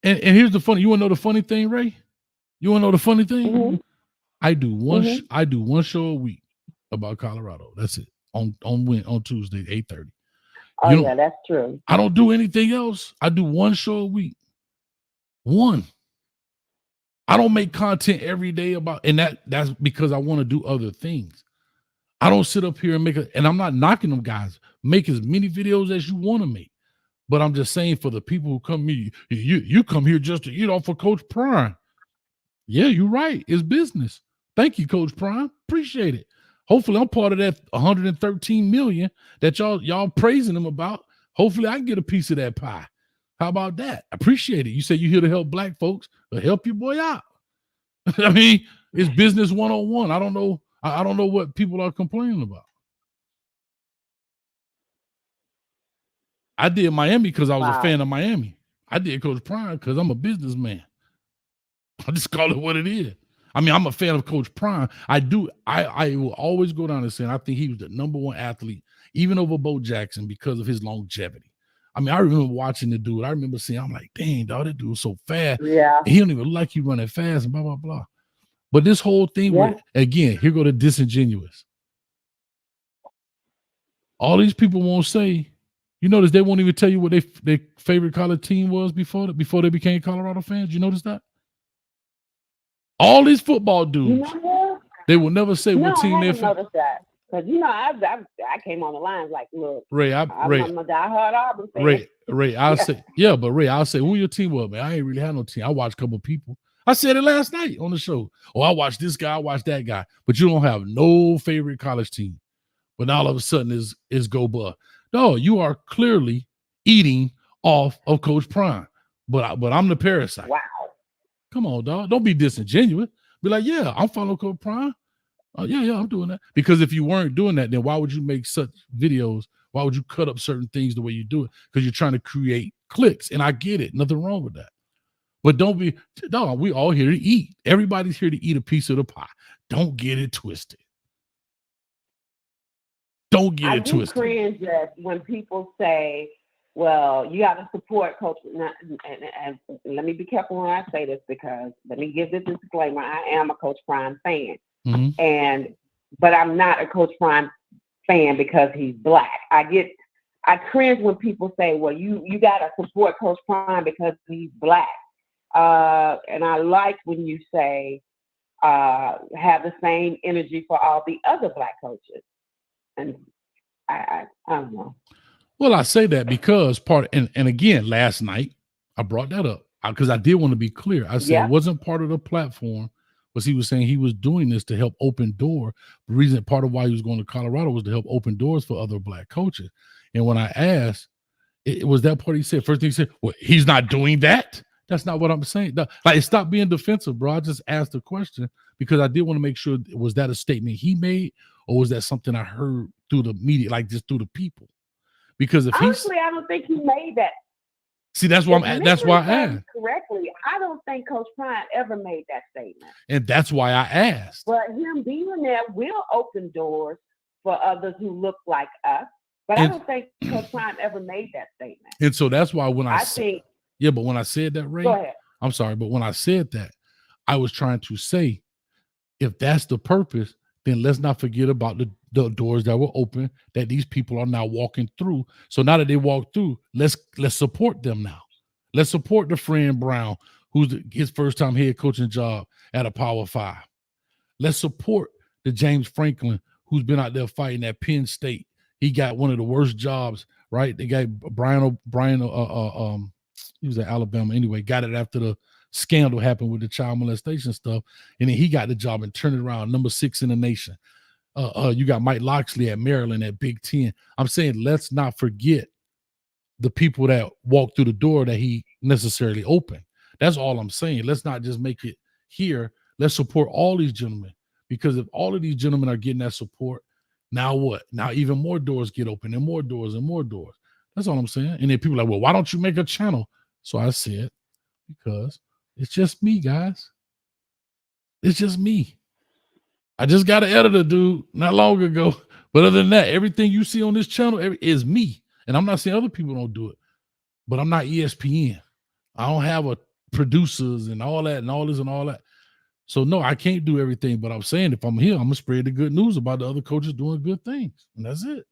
And here's the funny. You want to know the funny thing, Ray? You want to know the funny thing? Mm-hmm. I do one show a week about Colorado. That's it. On Tuesday, 8:30. Oh yeah, that's true. I don't do anything else. I do one show a week. One. I don't make content every day about, and that's because I want to do other things. I don't sit up here and and I'm not knocking them guys. Make as many videos as you want to make. But I'm just saying for the people who come here, you come here just to eat off of Coach Prime. Yeah, you're right. It's business. Thank you, Coach Prime. Appreciate it. Hopefully I'm part of that 113 million that y'all praising him about. Hopefully I can get a piece of that pie. How about that? Appreciate it. You say you're here to help black folks, but help your boy out. I mean, it's business 101. I don't know what people are complaining about. I did Miami because I was a fan of Miami. I did Coach Prime because I'm a businessman. I just call it what it is. I mean, I'm a fan of Coach Prime. I will always go down and say, I think he was the number one athlete, even over Bo Jackson, because of his longevity. I mean, I remember watching the dude. I remember seeing, I'm like, dang, dog, that dude was so fast. Yeah. And he don't even look like he running fast and blah, blah, blah. But this whole thing, with, again, here go the disingenuous. All these people won't say, you notice they won't even tell you what their favorite college team was before they became Colorado fans. You notice that? All these football dudes, they will never say what team they're from. I noticed that. Because, I came on the line like, look, Ray, I'm a diehard Auburn fan. Ray, I'll say, but Ray, I'll say, who your team was, man? I ain't really had no team. I watched a couple of people. I said it last night on the show. Oh, I watched this guy, I watched that guy. But you don't have no favorite college team. But all of a sudden is Go Buck. No, you are clearly eating off of Coach Prime. But I'm the parasite. Wow. Come on, dog. Don't be disingenuous. Be like, yeah, I'm following Coach Prime. Yeah, I'm doing that. Because if you weren't doing that, then why would you make such videos? Why would you cut up certain things the way you do it? Because you're trying to create clicks. And I get it. Nothing wrong with that. But don't be, dog, we all here to eat. Everybody's here to eat a piece of the pie. Don't get it twisted. Don't get it twisted. I do cringe at when people say, well, you got to support Coach. And let me be careful when I say this, because let me give this disclaimer. I am a Coach Prime fan. Mm-hmm. But I'm not a Coach Prime fan because he's black. I cringe when people say, well, you got to support Coach Prime because he's black. And I like when you say, have the same energy for all the other black coaches. And I don't know. Well, I say that because and again, last night I brought that up because I did want to be clear. I said it wasn't part of the platform. Was he was saying he was doing this to help open door. The reason part of why he was going to Colorado was to help open doors for other black coaches. And when I asked, it was that part he said. First thing he said, well, he's not doing that. That's not what I'm saying. Like, stop being defensive, bro. I just asked the question because I did want to make sure, was that a statement he made, or was that something I heard through the media, like just through the people? Because if honestly, I don't think he made that. See, that's why that's why I asked. Correctly, I don't think Coach Prime ever made that statement. And that's why I asked. But him being there will open doors for others who look like us. But I don't think Coach Prime ever made that statement. And so that's why when I think. Yeah, but when I said that, Ray, Go ahead. I'm sorry, but when I said that, I was trying to say, if that's the purpose, then let's not forget about the doors that were open that these people are now walking through. So now that they walk through, let's support them now. Let's support the friend Brown, who's his first time head coaching job at a Power 5. Let's support the James Franklin, who's been out there fighting at Penn State. He got one of the worst jobs, right? The guy Brian, he was at Alabama anyway, got it after the scandal happened with the child molestation stuff. And then he got the job and turned it around, number 6 in the nation. You got Mike Loxley at Maryland at Big Ten. I'm saying, let's not forget the people that walked through the door that he necessarily opened. That's all I'm saying. Let's not just make it here. Let's support all these gentlemen, because if all of these gentlemen are getting that support, now what? Now even more doors get open and more doors and more doors. That's all I'm saying. And then people are like, well, why don't you make a channel? So I said, because it's just me, guys. It's just me. I just got an editor, dude, not long ago. But other than that, everything you see on this channel is me. And I'm not saying other people don't do it, but I'm not ESPN. I don't have a producers and all that and all this and all that. So no, I can't do everything. But I'm saying, if I'm here, I'm gonna spread the good news about the other coaches doing good things. And that's it.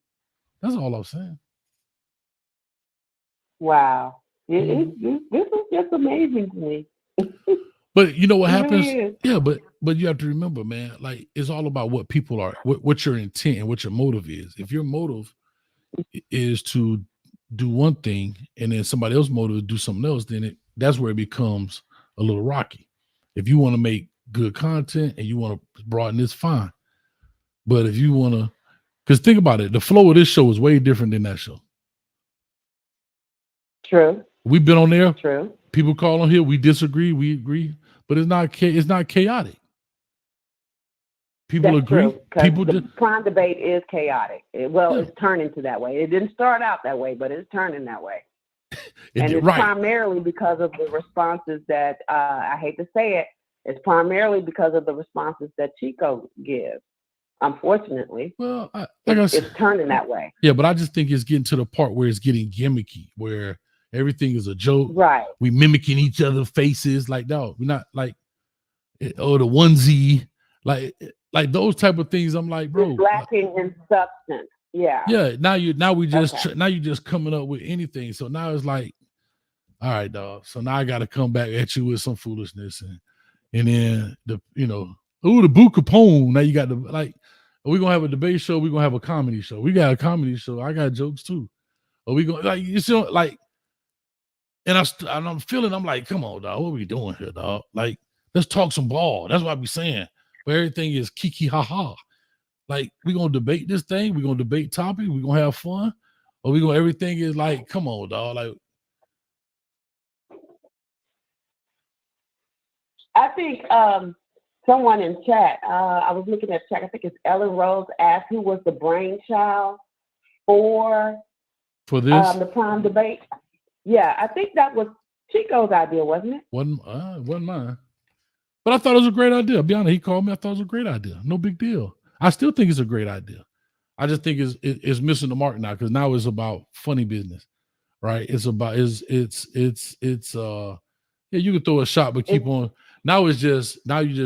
That's all I'm saying. Wow. This is just amazing to me. But you know what happens? Really Yeah, but you have to remember, man, like it's all about what people are, what your intent and what your motive is. If your motive is to do one thing and then somebody else's motive is do something else, then that's where it becomes a little rocky. If you want to make good content and you want to broaden this, fine. But if you want to, because think about it, the flow of this show is way different than that show. True. We've been on there. True. People call on here. We disagree. We agree. But it's not chaotic. People That's agree. True, people the prime debate is chaotic. It's turning to that way. It didn't start out that way, but it's turning that way. It's primarily because of the responses that I hate to say it. It's primarily because of the responses that Chico gives. Unfortunately, well, it's turning that way. Yeah, but I just think it's getting to the part where it's getting gimmicky, where everything is a joke. Right. We mimicking each other's faces. Like, no, we're not like, or the onesie, like those type of things. I'm like, bro, it's lacking in substance. Yeah. Yeah. Now you just coming up with anything. So now it's like, all right, dog. So now I got to come back at you with some foolishness, and then the Boo Capone. Now you got we're gonna have a debate show. We're gonna have a comedy show. We got a comedy show. I got jokes too. Are we gonna and I'm feeling, I'm like, come on, dog, what are we doing here, dog? Like, let's talk some ball. That's what I be saying. But everything is kiki ha. Like, we're gonna debate this thing, we're gonna debate topic, we're gonna have fun, or everything is like, come on, dog. Like, I think someone in chat, I was looking at chat, I think it's Ellen Rose asked who was the brainchild for this. the prime debate. Yeah, I think that was Chico's idea, wasn't it? Wasn't mine. But I thought it was a great idea. I'll be honest, he called me. I thought it was a great idea. No big deal. I still think it's a great idea. I just think it's missing the mark now because now it's about funny business, right? It's about yeah, you can throw a shot, but keep on. Now you're just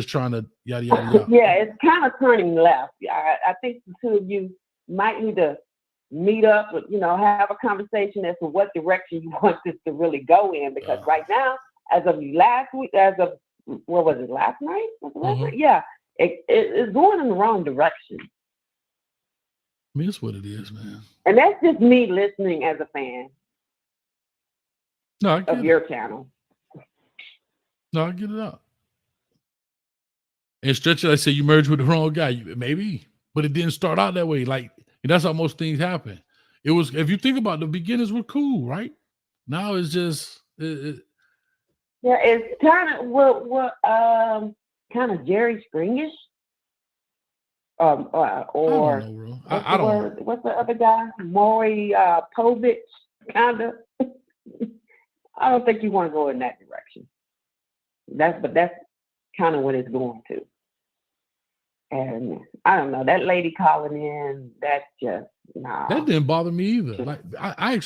trying to yada yada yada. Yeah, it's kind of turning left. I think the two of you might need to meet up, have a conversation as to what direction you want this to really go in. Because right now, as of last week, what was it, last night? Was it last night? Yeah, it's going in the wrong direction. I mean, it's what it is, man. And that's just me listening as a fan of your channel. No, I get it out. And Stretch it, I say you merged with the wrong guy. Maybe, but it didn't start out that way. Like, that's how most things happen. It was, if you think about it, the beginners were cool, right? Now it's just yeah, it's kind of what kind of Jerry Springish. Or I don't know, bro. I don't know. What's the other guy? Maury Povich, kind of. I don't think you want to go in that direction. That's kind of what it's going to. And I don't know, that lady calling in, that's just nah. That didn't bother me either. Like I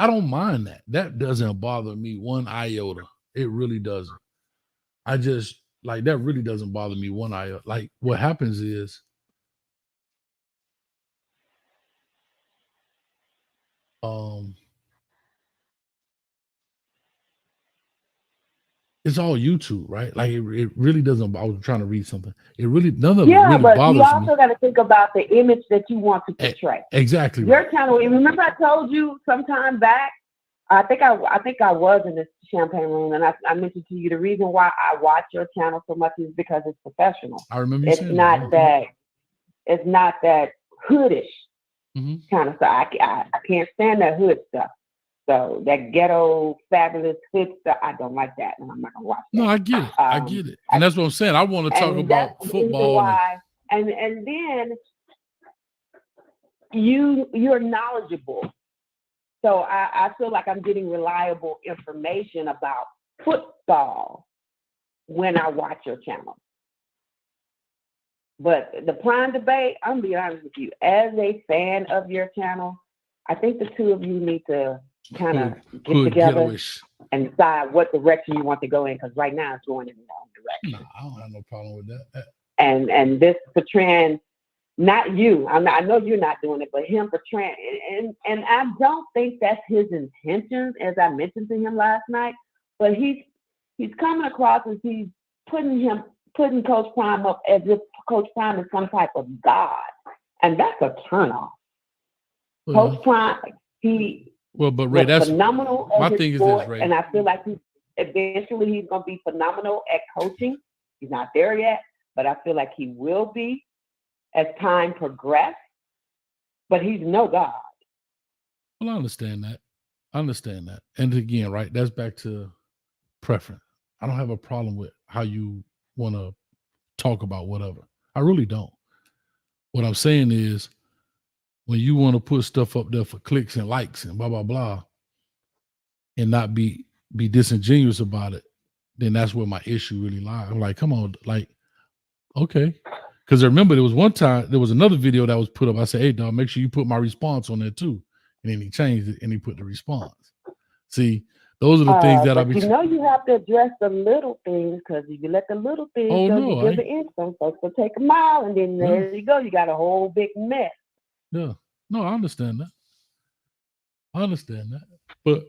don't mind that. That doesn't bother me one iota. It really doesn't. I just like that really doesn't bother me one iota. Like what happens is it's all YouTube, right? Like it really doesn't. I was trying to read something. It really none of it really but bothers you also me. got to think about the image that you want to portray. Exactly. Your channel. Remember, I told you sometime back. I think I was in this champagne room, and I mentioned to you the reason why I watch your channel so much is because it's professional. I remember. It's not that hoodish kind of stuff. I can't stand that hood stuff. So that ghetto fabulous hood stuff, I don't like that, and I'm not gonna watch that. No, I get it. I get it, and that's what I'm saying. I want to talk about football. Why, and then you're knowledgeable. So I feel like I'm getting reliable information about football when I watch your channel. But the prime debate, I'm gonna be honest with you, as a fan of your channel, I think the two of you need to kind of get together and decide what direction you want to go in, because right now it's going in the wrong direction. No, I don't have no problem with that. And this portraying, not you, I know you're not doing it, but him portraying, and I don't think that's his intentions, as I mentioned to him last night, but he's coming across as he's putting Coach Prime up as if Coach Prime is some type of god, and that's a turnoff. Coach Prime, but Ray, that's phenomenal. My thing sport, is this, Ray, and I feel like eventually he's going to be phenomenal at coaching. He's not there yet, but I feel like he will be as time progresses. But he's no god. Well, I understand that. And again, right, that's back to preference. I don't have a problem with how you want to talk about whatever. I really don't. What I'm saying is, when you want to put stuff up there for clicks and likes and blah, blah, blah, and not be disingenuous about it, then that's where my issue really lies. I'm like, come on, like, okay. Because I remember there was another video that was put up. I said, hey, dog, make sure you put my response on there too. And then he changed it and he put the response. See, those are the things that you have to address the little things, because if you let the little things go, you give the inch, some folks will take a mile, and then there you go. You got a whole big mess. Yeah. No, I understand that. But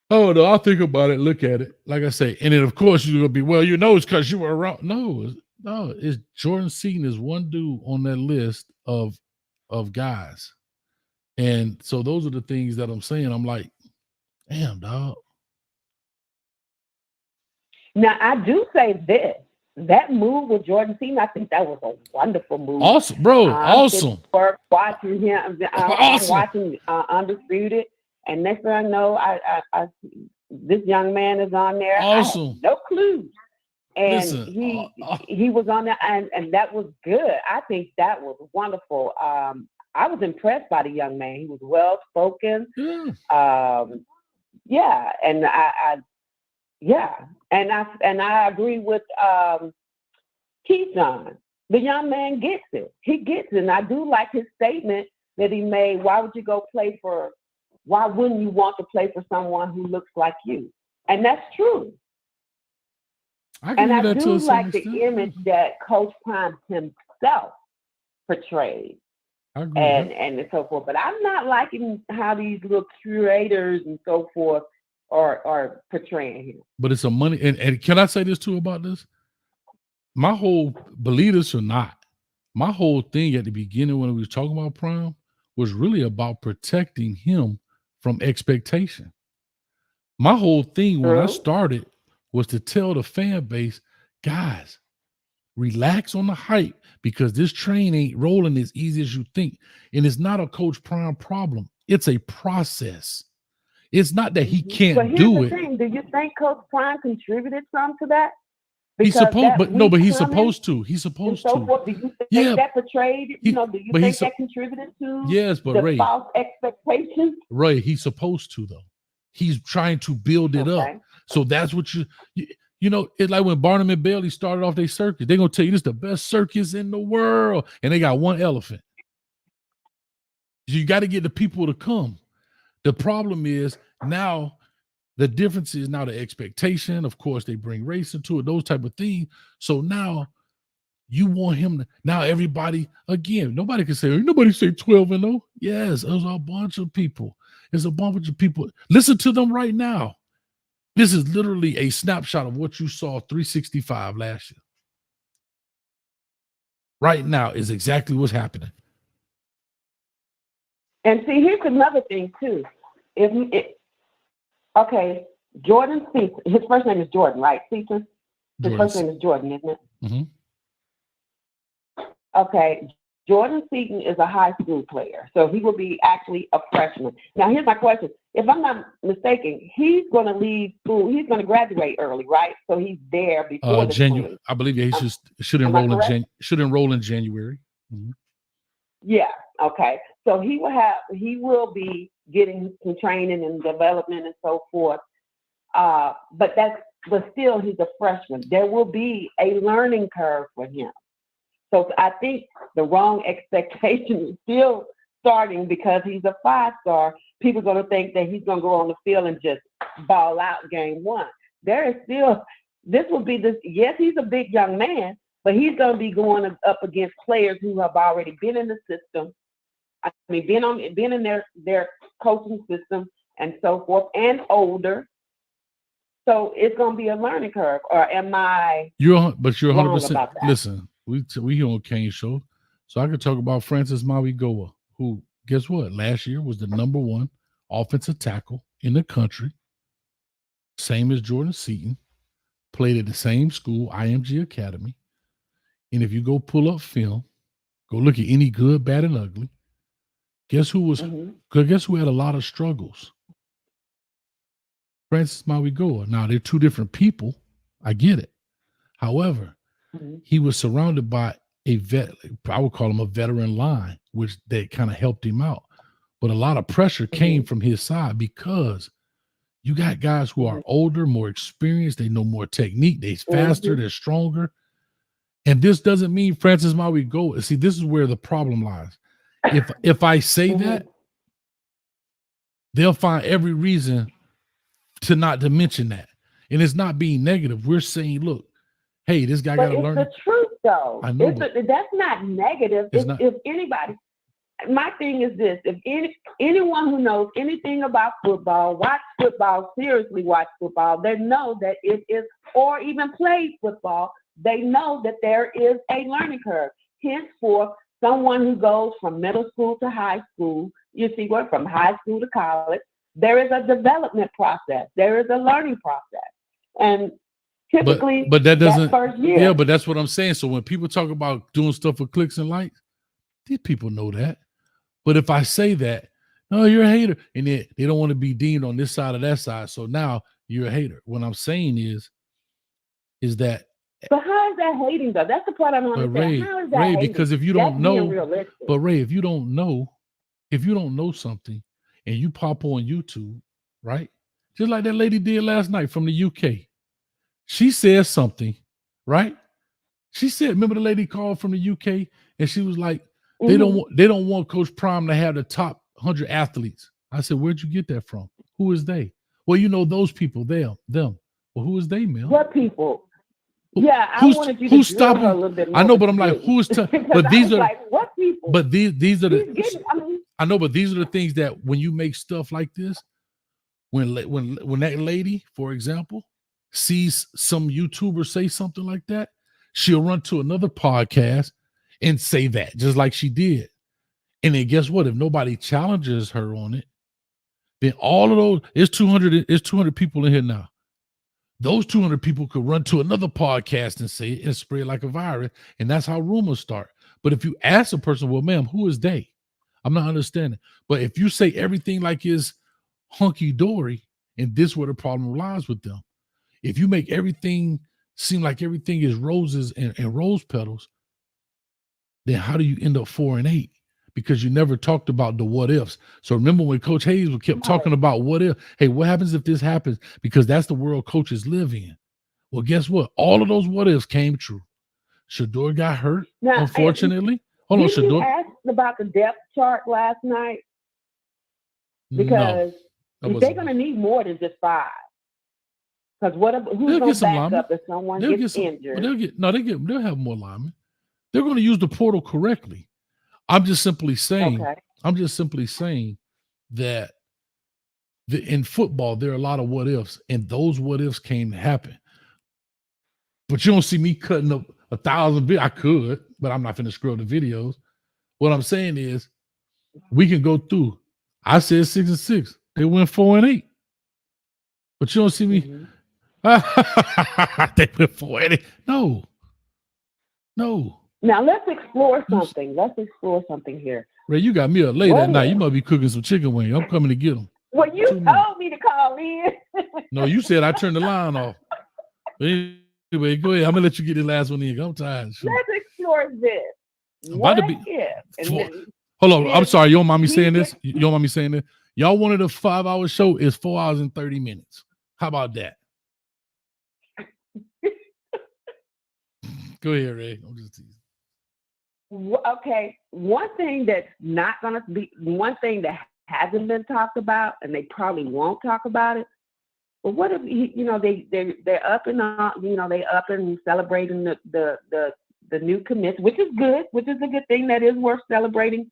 oh no, I'll think about it, look at it. Like I say, and then of course you're gonna be, well, it's because you were around. No, it's Jordan Seaton is one dude on that list of guys. And so those are the things that I'm saying. I'm like, damn, dog. Now I do say this. That move with Jordan Seaton, I think that was a wonderful move. Awesome, bro. Awesome. Watching him, I'm watching Undisputed, and next thing I know, I this young man is on there. Awesome. No clue And he was on that, and that was good. I think that was wonderful. I was impressed by the young man. He was well spoken. Yeah, and I agree with Keyshawn. The young man gets it. He gets it. And I do like his statement that he made. Why wouldn't you want to play for someone who looks like you? And that's true. I do like the image that Coach Prime himself portrayed. I agree and so forth. But I'm not liking how these little curators and so forth are portraying him. But it's a money, and can I say this too about this? My whole, believe this or not, my whole thing at the beginning when we was talking about Prime was really about protecting him from expectation. My whole thing when I started was to tell the fan base, guys, relax on the hype because this train ain't rolling as easy as you think. And it's not a Coach Prime problem. It's a process. It's not that he can't do it. Thing. Do you think Coach Prime contributed some to that? He's supposed, but he's supposed to. He's supposed to. Do you think that portrayed? Do you think that contributed to? Yes, but the Ray, false expectations. Ray, he's supposed to though. He's trying to build it up. So that's what you know. It's like when Barnum and Bailey started off their circus. They're gonna tell you this is the best circus in the world, and they got one elephant. You got to get the people to come. The problem is now. The difference is now the expectation. Of course, they bring race into it, those type of things. So now you want him to, now everybody, again, nobody can say, nobody say 12-0. Yes, there's a bunch of people. There's a bunch of people. Listen to them right now. This is literally a snapshot of what you saw 365 last year. Right now is exactly what's happening. And see, here's another thing too. Okay, Jordan Seaton. His first name is Jordan, right? Seaton. His first name is Jordan, isn't it? Mm-hmm. Okay, Jordan Seaton is a high school player, so he will be actually a freshman. Now, here's my question: if I'm not mistaken, he's going to leave school. He's going to graduate early, right? So he's there before the January. I believe he should enroll in January. Mm-hmm. Yeah. Okay. So he will be getting some training and development and so forth. But still he's a freshman. There will be a learning curve for him. So I think the wrong expectation is still starting because he's a 5-star. People are going to think that he's going to go on the field and just ball out game one. There is still, yes, he's a big young man, but he's going to be going up against players who have already been in the system. I mean, been in their coaching system and so forth, and older. So it's going to be a learning curve. Or am I? You're 100%. Listen, we here on Kane's show, so I could talk about Francis Mawigoa, who, guess what? Last year was the #1 offensive tackle in the country. Same as Jordan Seaton. Played at the same school, IMG Academy. And if you go pull up film, go look at any good, bad, and ugly. Guess who had a lot of struggles? Francis Mawigoa. Now, they're two different people. I get it. However, he was surrounded by I would call him a veteran line, which they kind of helped him out. But a lot of pressure came from his side because you got guys who are older, more experienced. They know more technique. They're faster. They're stronger. And this doesn't mean Francis Mawigoa. See, this is where the problem lies. If I say that, they'll find every reason to not to mention that. And it's not being negative. We're saying, look, hey, this guy got to learn. It's the truth, though. I know, that's not negative. If anybody, my thing is this: if anyone who knows anything about football, seriously watch football, they know that it is, or even played football, they know that there is a learning curve. Henceforth, someone who goes from middle school to high school, from high school to college, there is a development process. There is a learning process. And typically, but that doesn't, first year. Yeah, but that's what I'm saying. So when people talk about doing stuff for clicks and likes, these people know that. But if I say that, oh, you're a hater, and they don't want to be deemed on this side or that side, so now you're a hater. What I'm saying is that But how is that hating though? That's the part I don't But understand. How is that Ray, hating? because if you That's don't being know, realistic. but Ray, if you don't know something and you pop on YouTube, right? Just like that lady did last night from the UK. She said something, right? She said, remember the lady called from the UK and she was like, they don't want Coach Prime to have the top 100 athletes. I said, where'd you get that from? Who is they? Well, you know those people, them. Well, who is they, Mel? What people? Yeah, I wanted you to drill her a little bit more. I know, but I'm like, who's but these are like, what people? But these are the Getting, I know, but these are the things that when you make stuff like this, when that lady, for example, sees some YouTuber say something like that, she'll run to another podcast and say that, just like she did. And then guess what? If nobody challenges her on it, then all of those, it's 200 people in here now. Those 200 people could run to another podcast and say it and spread like a virus. And that's how rumors start. But if you ask a person, well, ma'am, who is they? I'm not understanding. But if you say everything like is hunky-dory, and this is where the problem lies with them. If you make everything seem like everything is roses and rose petals, then how do you end up 4-8? Because you never talked about the what ifs. So remember when Coach Hayes kept talking about what if, hey, what happens if this happens? Because that's the world coaches live in. Well, guess what? All of those what ifs came true. Shador got hurt, now, unfortunately. Hold on, Shador. Shador. You asked about the depth chart last night? Because they're going to need more than just 5. Because who's going to back up if someone gets injured? They'll have more linemen. They're going to use the portal correctly. I'm just simply saying that in football, there are a lot of what ifs, and those what ifs can happen. But you don't see me cutting up 1,000 videos. I could, but I'm not going to scroll the videos. What I'm saying is we can go through. I said 6-6. They went 4-8. But you don't see me. They went 4-8. No. Now let's explore something. Let's explore something here. Ray, you got me up late at night. You must be cooking some chicken wings. I'm coming to get them. Well, you told me to call in. No, you said I turned the line off. Anyway, go ahead. I'm gonna let you get the last one in. I'm tired. Sure. Let's explore this. Hold on. I'm sorry. You don't mind me saying this? You don't mind me saying this? Y'all wanted a 5-hour show. It's 4 hours and 30 minutes. How about that? Go ahead, Ray. I'm just teasing. Okay, one thing that's not going to be, one thing that hasn't been talked about, and they probably won't talk about it, but what if, they're up and they up and celebrating the new commits, which is good, which is a good thing that is worth celebrating.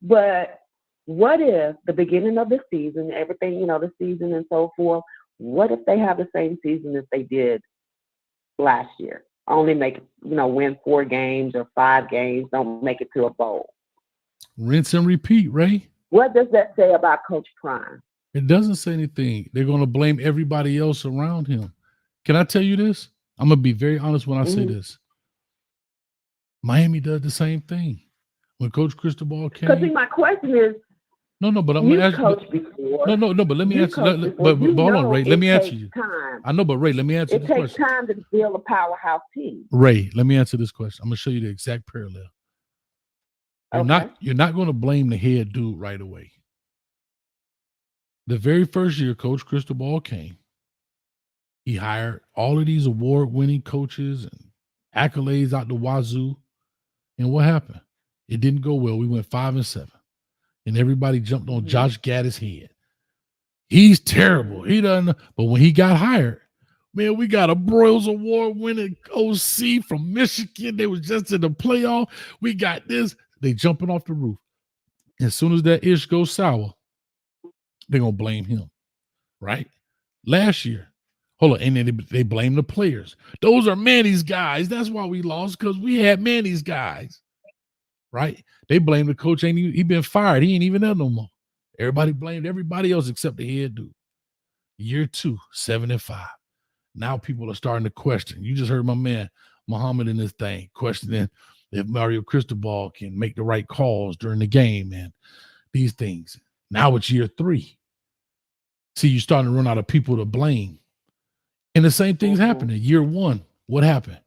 But what if the beginning of the season, everything, the season and so forth, what if they have the same season as they did last year? Only make, win 4 games or 5 games, don't make it to a bowl. Rinse and repeat, Ray. What does that say about Coach Prime? It doesn't say anything. They're going to blame everybody else around him. Can I tell you this? I'm going to be very honest when I say this. Miami does the same thing. When Coach Cristobal came. Because my question is, No, but I'm going to ask you. No, but let me answer. But hold on, Ray. Let me answer you. I know, but Ray, let me answer this question. It takes time to build a powerhouse team. Ray, let me answer this question. I'm going to show you the exact parallel. You're not going to blame the head dude right away. The very first year Coach Cristobal came, he hired all of these award-winning coaches and accolades out the wazoo. And what happened? It didn't go well. We went 5-7. And everybody jumped on Josh Gaddis' head. He's terrible. He doesn't. But when he got hired, man, we got a Broyles Award-winning OC from Michigan. They was just in the playoff. We got this. They jumping off the roof. As soon as that ish goes sour, they're going to blame him, right? Last year, hold on, and then they blame the players. Those are Manny's guys. That's why we lost, because we had Manny's guys, right? They blame the coach. He been fired. He ain't even there no more. Everybody blamed everybody else except the head dude. Year 2, 7-5. Now people are starting to question. You just heard my man Muhammad in this thing questioning if Mario Cristobal can make the right calls during the game and these things. Now it's year 3. See, you're starting to run out of people to blame. And the same thing's happening. Year 1, what happened?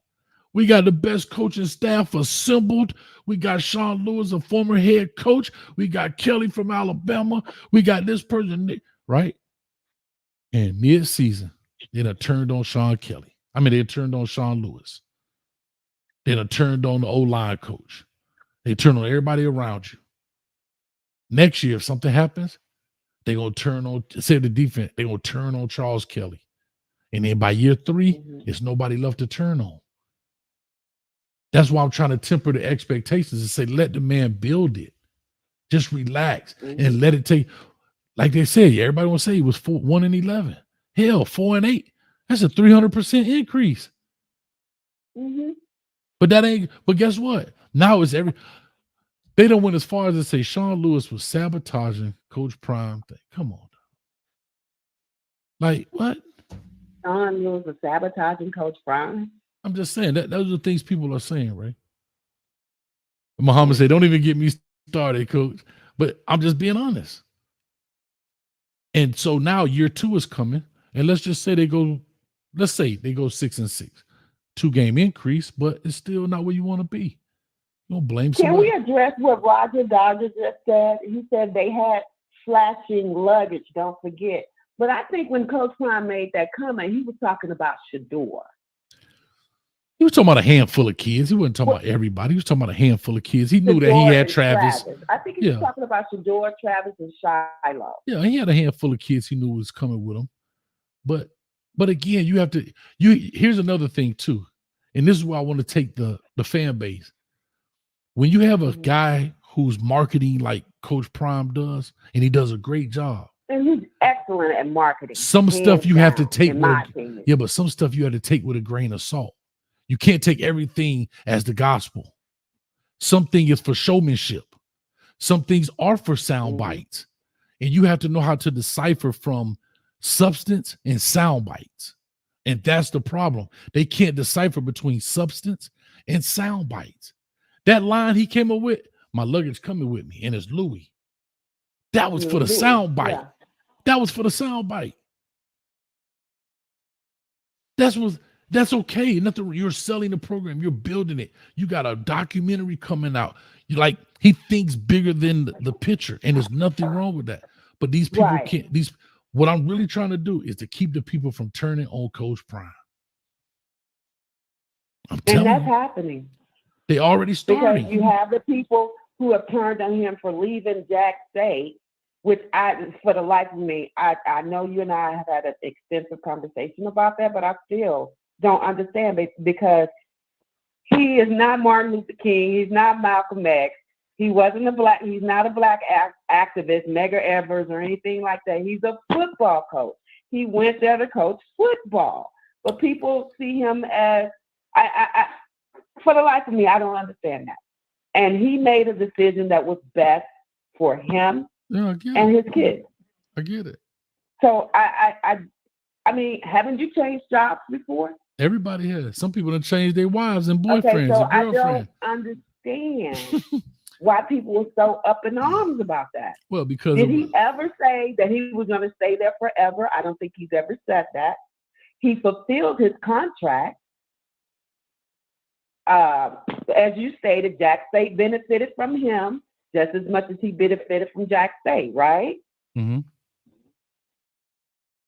We got the best coaching staff assembled. We got Sean Lewis, a former head coach. We got Kelly from Alabama. We got this person, right? And mid-season, they done turned on Sean Kelly. They turned on Sean Lewis. They done turned on the O-line coach. They turned on everybody around you. Next year, if something happens, they're going to turn on, say the defense, they're going to turn on Charles Kelly. And then by year 3, it's nobody left to turn on. That's why I'm trying to temper the expectations and say, let the man build it. Just relax and let it take, like they said, everybody want to say he was 1-11. Hell, 4-8. That's a 300% increase. But guess what? Now it's they don't went as far as to say Sean Lewis was sabotaging Coach Prime thing. Come on. Like, what? Sean Lewis was sabotaging Coach Prime? I'm just saying that those are the things people are saying, right? Muhammad said, don't even get me started, coach. But I'm just being honest. And so now year 2 is coming, and let's say they go 6-6. 2-game increase, but it's still not where you want to be. You don't blame somebody. Can we address what Roger Dodger just said? He said they had flashing luggage, don't forget. But I think when Coach Prime made that comment, he was talking about Shador. He was talking about a handful of kids. He wasn't talking about everybody. He was talking about a handful of kids. He knew that he had Travis. I think he was talking about Shador, Travis, and Shiloh. Yeah, he had a handful of kids he knew was coming with him. But again, you have to. Here's another thing too, and this is why I want to take the fan base. When you have a guy who's marketing like Coach Prime does, and he does a great job. And he's excellent at marketing. Some stuff you have to take but some stuff you have to take with a grain of salt. You can't take everything as the gospel. Something is for showmanship. Some things are for sound bites. And you have to know how to decipher from substance and sound bites. And that's the problem. They can't decipher between substance and sound bites. That line he came up with, my luggage coming with me, and it's Louis. That was for the sound bite. Yeah. That was for the sound bite. That's okay. Nothing. You're selling the program. You're building it. You got a documentary coming out. He thinks bigger than the picture, and there's nothing wrong with that. But these people can't. What I'm really trying to do is to keep the people from turning on Coach Prime. And that's happening. They already started. Because you have the people who have turned on him for leaving Jack State, which for the life of me, I know you and I have had an extensive conversation about that, but I still don't understand it because he is not Martin Luther King. He's not Malcolm X. He's not a black activist, Medgar Evers or anything like that. He's a football coach. He went there to coach football, but people see him as, for the life of me, I don't understand that. And he made a decision that was best for him and his kids. I get it. So I mean, haven't you changed jobs before? Everybody has. Some people have changed their wives and boyfriends and girlfriends. I don't understand why people were so up in arms about that. Well, because did he ever say that he was going to stay there forever? I don't think he's ever said that. He fulfilled his contract. As you stated, Jack State benefited from him just as much as he benefited from Jack State, right? Mm-hmm.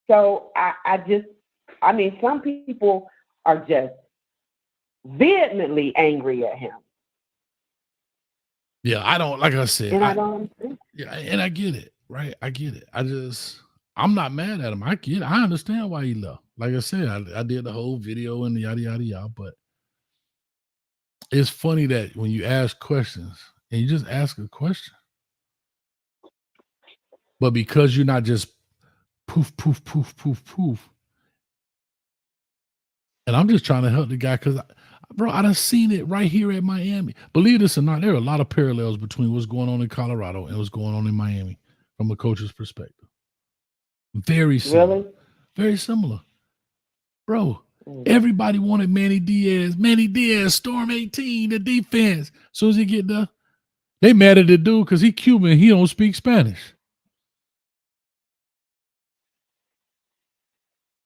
So I mean, some people are just vehemently angry at him. Yeah, I don't, like I said. And I don't. Yeah, and I get it, right? I get it. I'm not mad at him. I get it. I understand why he left. Like I said, I did the whole video and yada, yada, yada, but it's funny that when you ask questions and you just ask a question, but because you're not just poof, poof, poof, poof, poof. And I'm just trying to help the guy because, I done seen it right here at Miami. Believe this or not, there are a lot of parallels between what's going on in Colorado and what's going on in Miami from a coach's perspective. Very similar. Really? Very similar. Bro, everybody wanted Manny Diaz. Manny Diaz, Storm 18, the defense. As soon as he get there, they mad at the dude because he Cuban. He don't speak Spanish.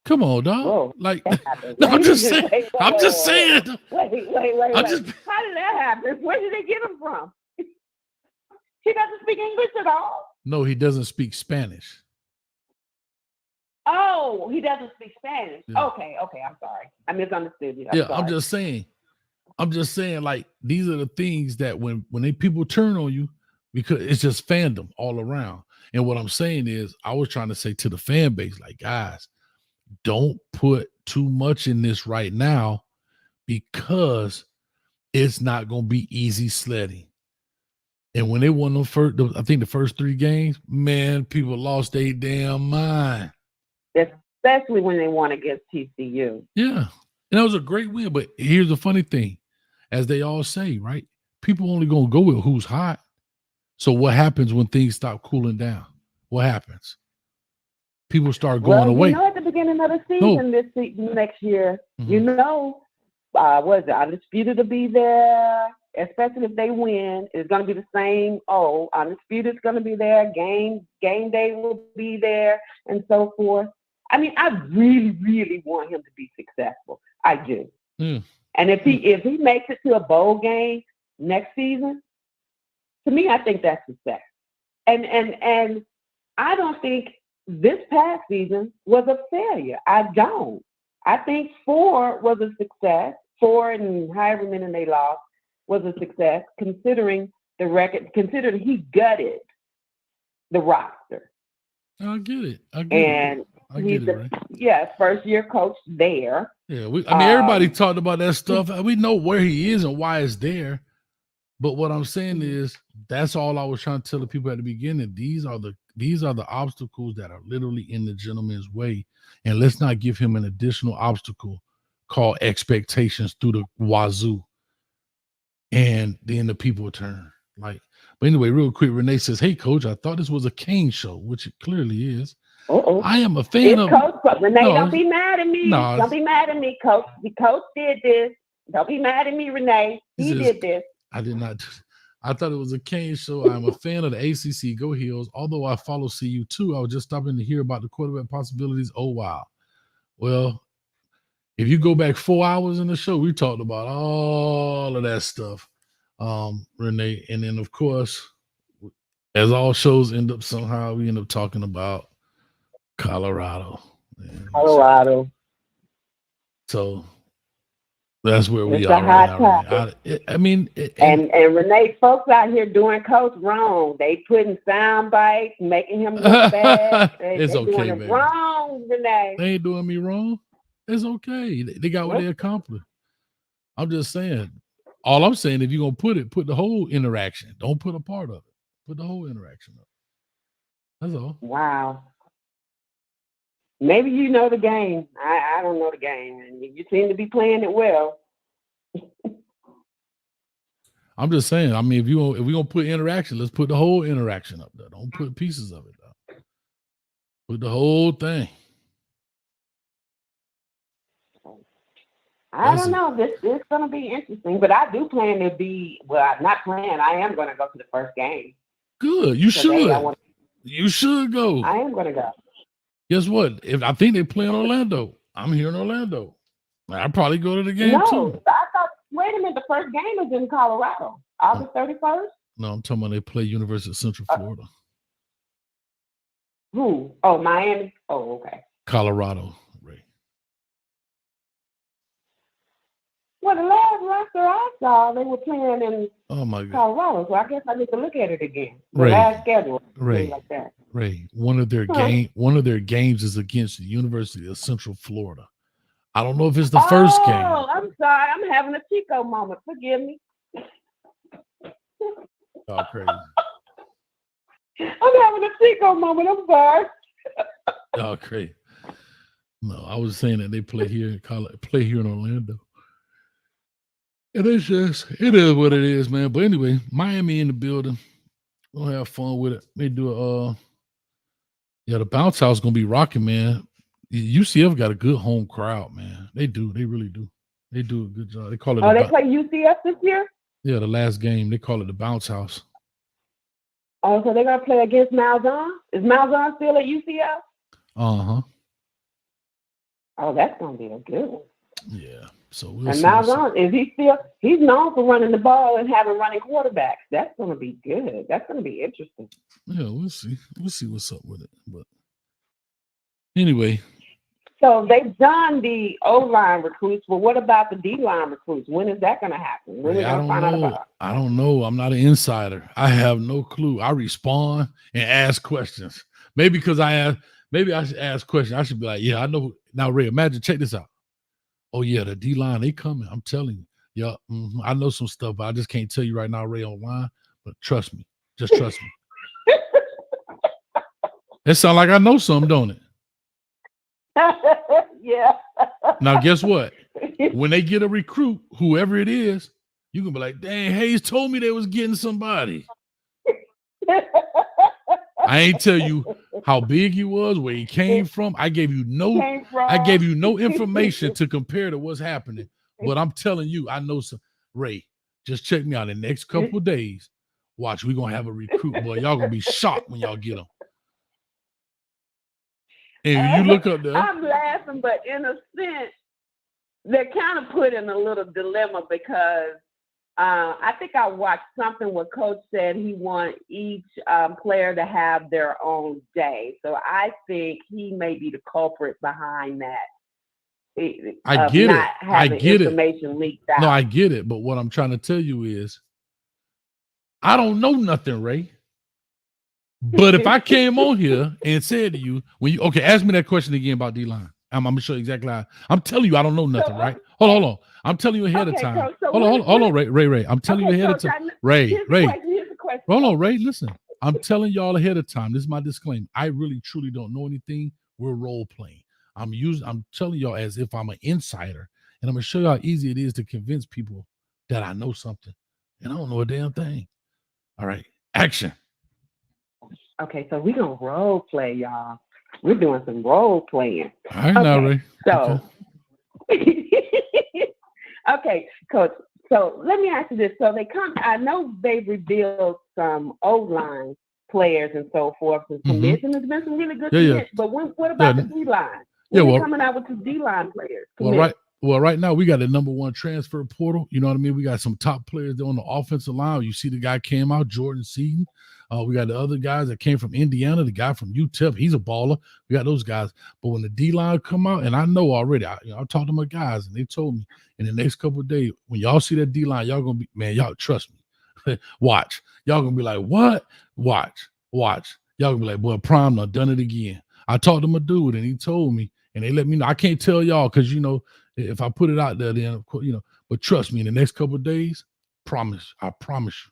Come on, dog. Whoa, Like, that happened. no, I'm just saying. Wait, I'm whoa, just whoa, saying. whoa. Wait. I'm just. How did that happen? Where did they get him from? He doesn't speak English at all. No, he doesn't speak Spanish. Oh, he doesn't speak Spanish. Yeah. Okay. I'm sorry. I misunderstood you. Yeah, sorry. I'm just saying, like, these are the things that when they people turn on you, because it's just fandom all around. And what I'm saying is, I was trying to say to the fan base, like, guys, don't put too much in this right now because it's not going to be easy sledding. And when they won I think the first 3 games, man, people lost their damn mind. Especially when they won against TCU. Yeah. And that was a great win. But here's the funny thing. As they all say, right? People only going to go with who's hot. So what happens when things stop cooling down? What happens? People start going away. At the beginning of the season, this season, next year, what is it? Undisputed to be there, especially if they win. It's going to be the same. Oh, Undisputed is going to be there. Game day will be there, and so forth. I mean, I really, really want him to be successful. I do. And if he makes it to a bowl game next season, to me, I think that's success. And I don't think this past season was a failure. I don't. I think 4 was a success. 4 and however many they lost was a success, considering the record, considering he gutted the roster. I get it. He's the first year coach there. Yeah, everybody talked about that stuff. We know where he is and why it's there. But what I'm saying is, that's all I was trying to tell the people at the beginning. These are the obstacles that are literally in the gentleman's way. And let's not give him an additional obstacle called expectations through the wazoo. And then the people turn. But anyway, real quick, Renee says, "Hey, Coach, I thought this was a Kane show," which it clearly is. I am a fan of Coach, Renee. Don't be mad at me. No, don't be mad at me, Coach. The coach did this. Don't be mad at me, Renee. He did this. I did not. I thought it was a Kane show. I'm a fan of the ACC. Go Heels. Although I follow CU too, I was just stopping to hear about the quarterback possibilities. Oh, wow. Well, if you go back 4 hours in the show, we talked about all of that stuff, Renee. And then, of course, as all shows end up somehow, we end up talking about Colorado. So that's where we are right now. And Renee, folks out here doing Coach wrong. They putting sound bites, making him look bad. It's they okay, doing it baby. wrong, Renee. They ain't doing me wrong. It's okay. They got what they accomplished. I'm just saying. All I'm saying, if you're gonna put the whole interaction. Don't put a part of it. Put the whole interaction up. That's all. Wow. Maybe you know the game. I don't know the game, and you seem to be playing it well. I'm just saying. I mean, if we're gonna put interaction, let's put the whole interaction up there. Don't put pieces of it up. Put the whole thing. I don't know. This is going to be interesting, but I do plan to be. Well, I'm not planning. I am going to go to the first game. Good. You should. You should go. I am going to go. Guess what? I think they play in Orlando. I'm here in Orlando. I'll probably go to the game too. I thought. Wait a minute. The first game is in Colorado, August 31st. No, I'm talking about they play University of Central Florida. Who? Oh, Miami. Oh, okay. Colorado. Well, the last roster I saw, they were playing in Colorado, so I guess I need to look at it again. The last schedule, like that. Ray, one of their games is against the University of Central Florida. I don't know if it's the first game. Oh, I'm sorry. I'm having a Chico moment. Forgive me. Oh, crazy. I'm having a Chico moment. I'm sorry. Oh, crazy. No, I was saying that they play here in Orlando. And it is what it is, man. But anyway, Miami in the building. We'll have fun with it. They do the bounce house gonna be rocking, man. UCF got a good home crowd, man. They do. They really do. They do a good job. They call it. Oh, they play UCF this year? Yeah, the last game. They call it the bounce house. Oh, so they're gonna play against Malzahn? Is Malzahn still at UCF? Uh-huh. Oh, that's gonna be a good one. Yeah. So we'll And see. Malzahn, is he still? He's known for running the ball and having running quarterbacks. That's gonna be good. That's gonna be interesting. Yeah, we'll see. We'll see what's up with it. But anyway. So they've done the O-line recruits, but what about the D-line recruits? When is that going to happen? When are we I going to don't find out know. about it? I don't know. I'm not an insider. I have no clue. I respond and ask questions. Maybe because maybe I should ask questions. I should be like, yeah, I know. Now, Ray, imagine, check this out. Oh, yeah, the D-line, they coming. I'm telling you. Yeah, I know some stuff, but I just can't tell you right now, Ray, online. But trust me. Just trust me. It sounds like I know something, don't it? Yeah. Now, guess what? When they get a recruit, whoever it is, you can be like, dang, Hayes told me they was getting somebody. I ain't tell you how big he was, where he came from. I gave you no information to compare to what's happening. But I'm telling you, I know some. Ray, just check me out in the next couple of days. Watch, we're gonna have a recruit, boy. Y'all gonna be shocked when y'all get him. And you look up there. I'm laughing, but in a sense, they're kind of put in a little dilemma because I think I watched something where Coach said he wants each player to have their own day. So I think he may be the culprit behind that. I get it. I get information leaked out. No, I get it. But what I'm trying to tell you is, I don't know nothing, Ray. But if I came on here and said to you, ask me that question again about D-line. I'm gonna show you exactly how. I'm telling you, I don't know nothing, right? Hold on. I'm telling you ahead of time. So hold on, Ray. I'm telling you ahead of time. Ray. Here's the question. Hold on, Ray. Listen, I'm telling y'all ahead of time. This is my disclaimer. I really, truly don't know anything. We're role playing. I'm telling y'all as if I'm an insider, and I'm gonna show you how easy it is to convince people that I know something, and I don't know a damn thing. All right, action. Okay, so we're going to role play, y'all. We're doing some role playing. All right, now, Ray. So, okay, Coach. So let me ask you this. So I know they revealed some O-line players and so forth. And commits, and there's been some really good commits. But what about the D-line? When are coming out with some D-line players? Well, right now we got the number one transfer portal. You know what I mean? We got some top players there on the offensive line. You see the guy came out, Jordan Seaton. We got the other guys that came from Indiana, the guy from UTEP. He's a baller. We got those guys. But when the D-line come out, and I know already, I talked to my guys, and they told me in the next couple of days, when y'all see that D-line, y'all going to be, man, y'all trust me. Watch. Y'all going to be like, what? Watch. Y'all going to be like, boy, Prime done it again. I talked to my dude, and he told me, and they let me know. I can't tell y'all because, if I put it out there, then, of course, but trust me, in the next couple of days, I promise you,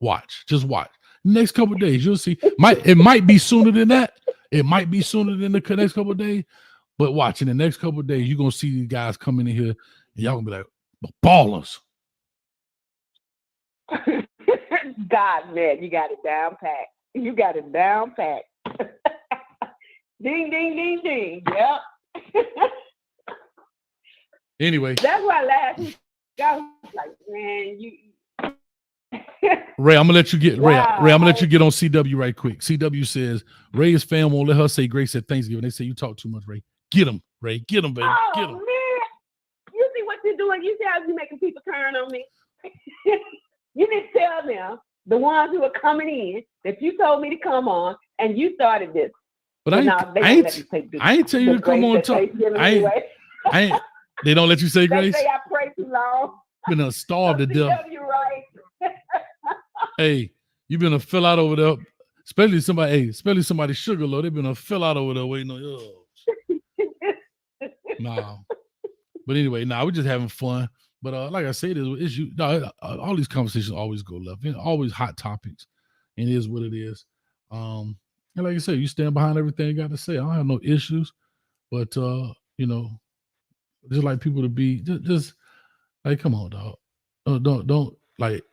watch. Just watch. Next couple of days, you'll see. It might be sooner than that. It might be sooner than the next couple of days. But watch, in the next couple of days, you're going to see these guys coming in here, and y'all going to be like, ballers. God, man, you got it down pat. Ding, ding, ding, ding. Yep. Anyway. That's why last week I was like, man, you... Ray, I'm gonna let you get Ray. I'm gonna let you get on CW right quick. CW says Ray's fam won't let her say grace at Thanksgiving. They say you talk too much, Ray. Get him, Ray. Get him, baby. Get him. Man, you see what you're doing? You see how you're making people turn on me? You need to tell them, the ones who are coming in, that you told me to come on, and you started this. But I ain't tell you to come on and talk. They don't let you say grace. They say I pray too long. Been starved to death. Right. Hey, you been a fill out over there, especially somebody sugar low. They been a fill out over there waiting on you. Nah, but anyway, we're just having fun. But like I said, it's you. All these conversations always go left. Always hot topics, and it is what it is. And like I said, you stand behind everything you got to say. I don't have no issues, but just like people to be just like, come on, dog. Don't like.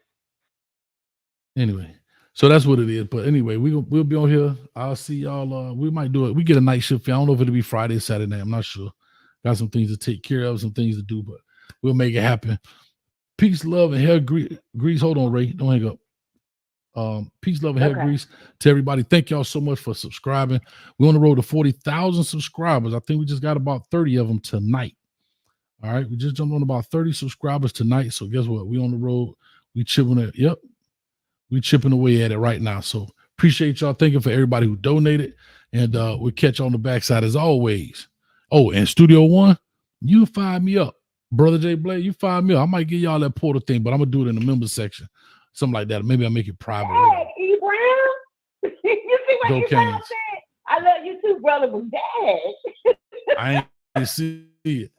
Anyway, so that's what it is. But anyway, we'll be on here. I'll see y'all. We might do it. We get a night shift. I don't know if it'll be Friday or Saturday. I'm not sure. Got some things to take care of, some things to do, but we'll make it happen. Peace, love, and hair grease. Hold on, Ray. Don't hang up. Peace, love, and hair Okay. grease to everybody. Thank y'all so much for subscribing. We're on the road to 40,000 subscribers. I think we just got about 30 of them tonight. All right, we just jumped on about 30 subscribers tonight. So guess what? We on the road. We chipping it. Yep, we chipping away at it right now. So appreciate y'all. Thank you for everybody who donated, and we'll catch you on the backside as always. Oh, and Studio One, you fire me up, Brother J Blade. You fire me up. I might give y'all that portal thing, but I'm gonna do it in the members section, something like that. Maybe I'll make it private. Hey, E. Brown. You see what Go you Canes. said? I love you too, brother, but dad. I ain't see it.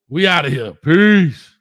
We out of here. Peace.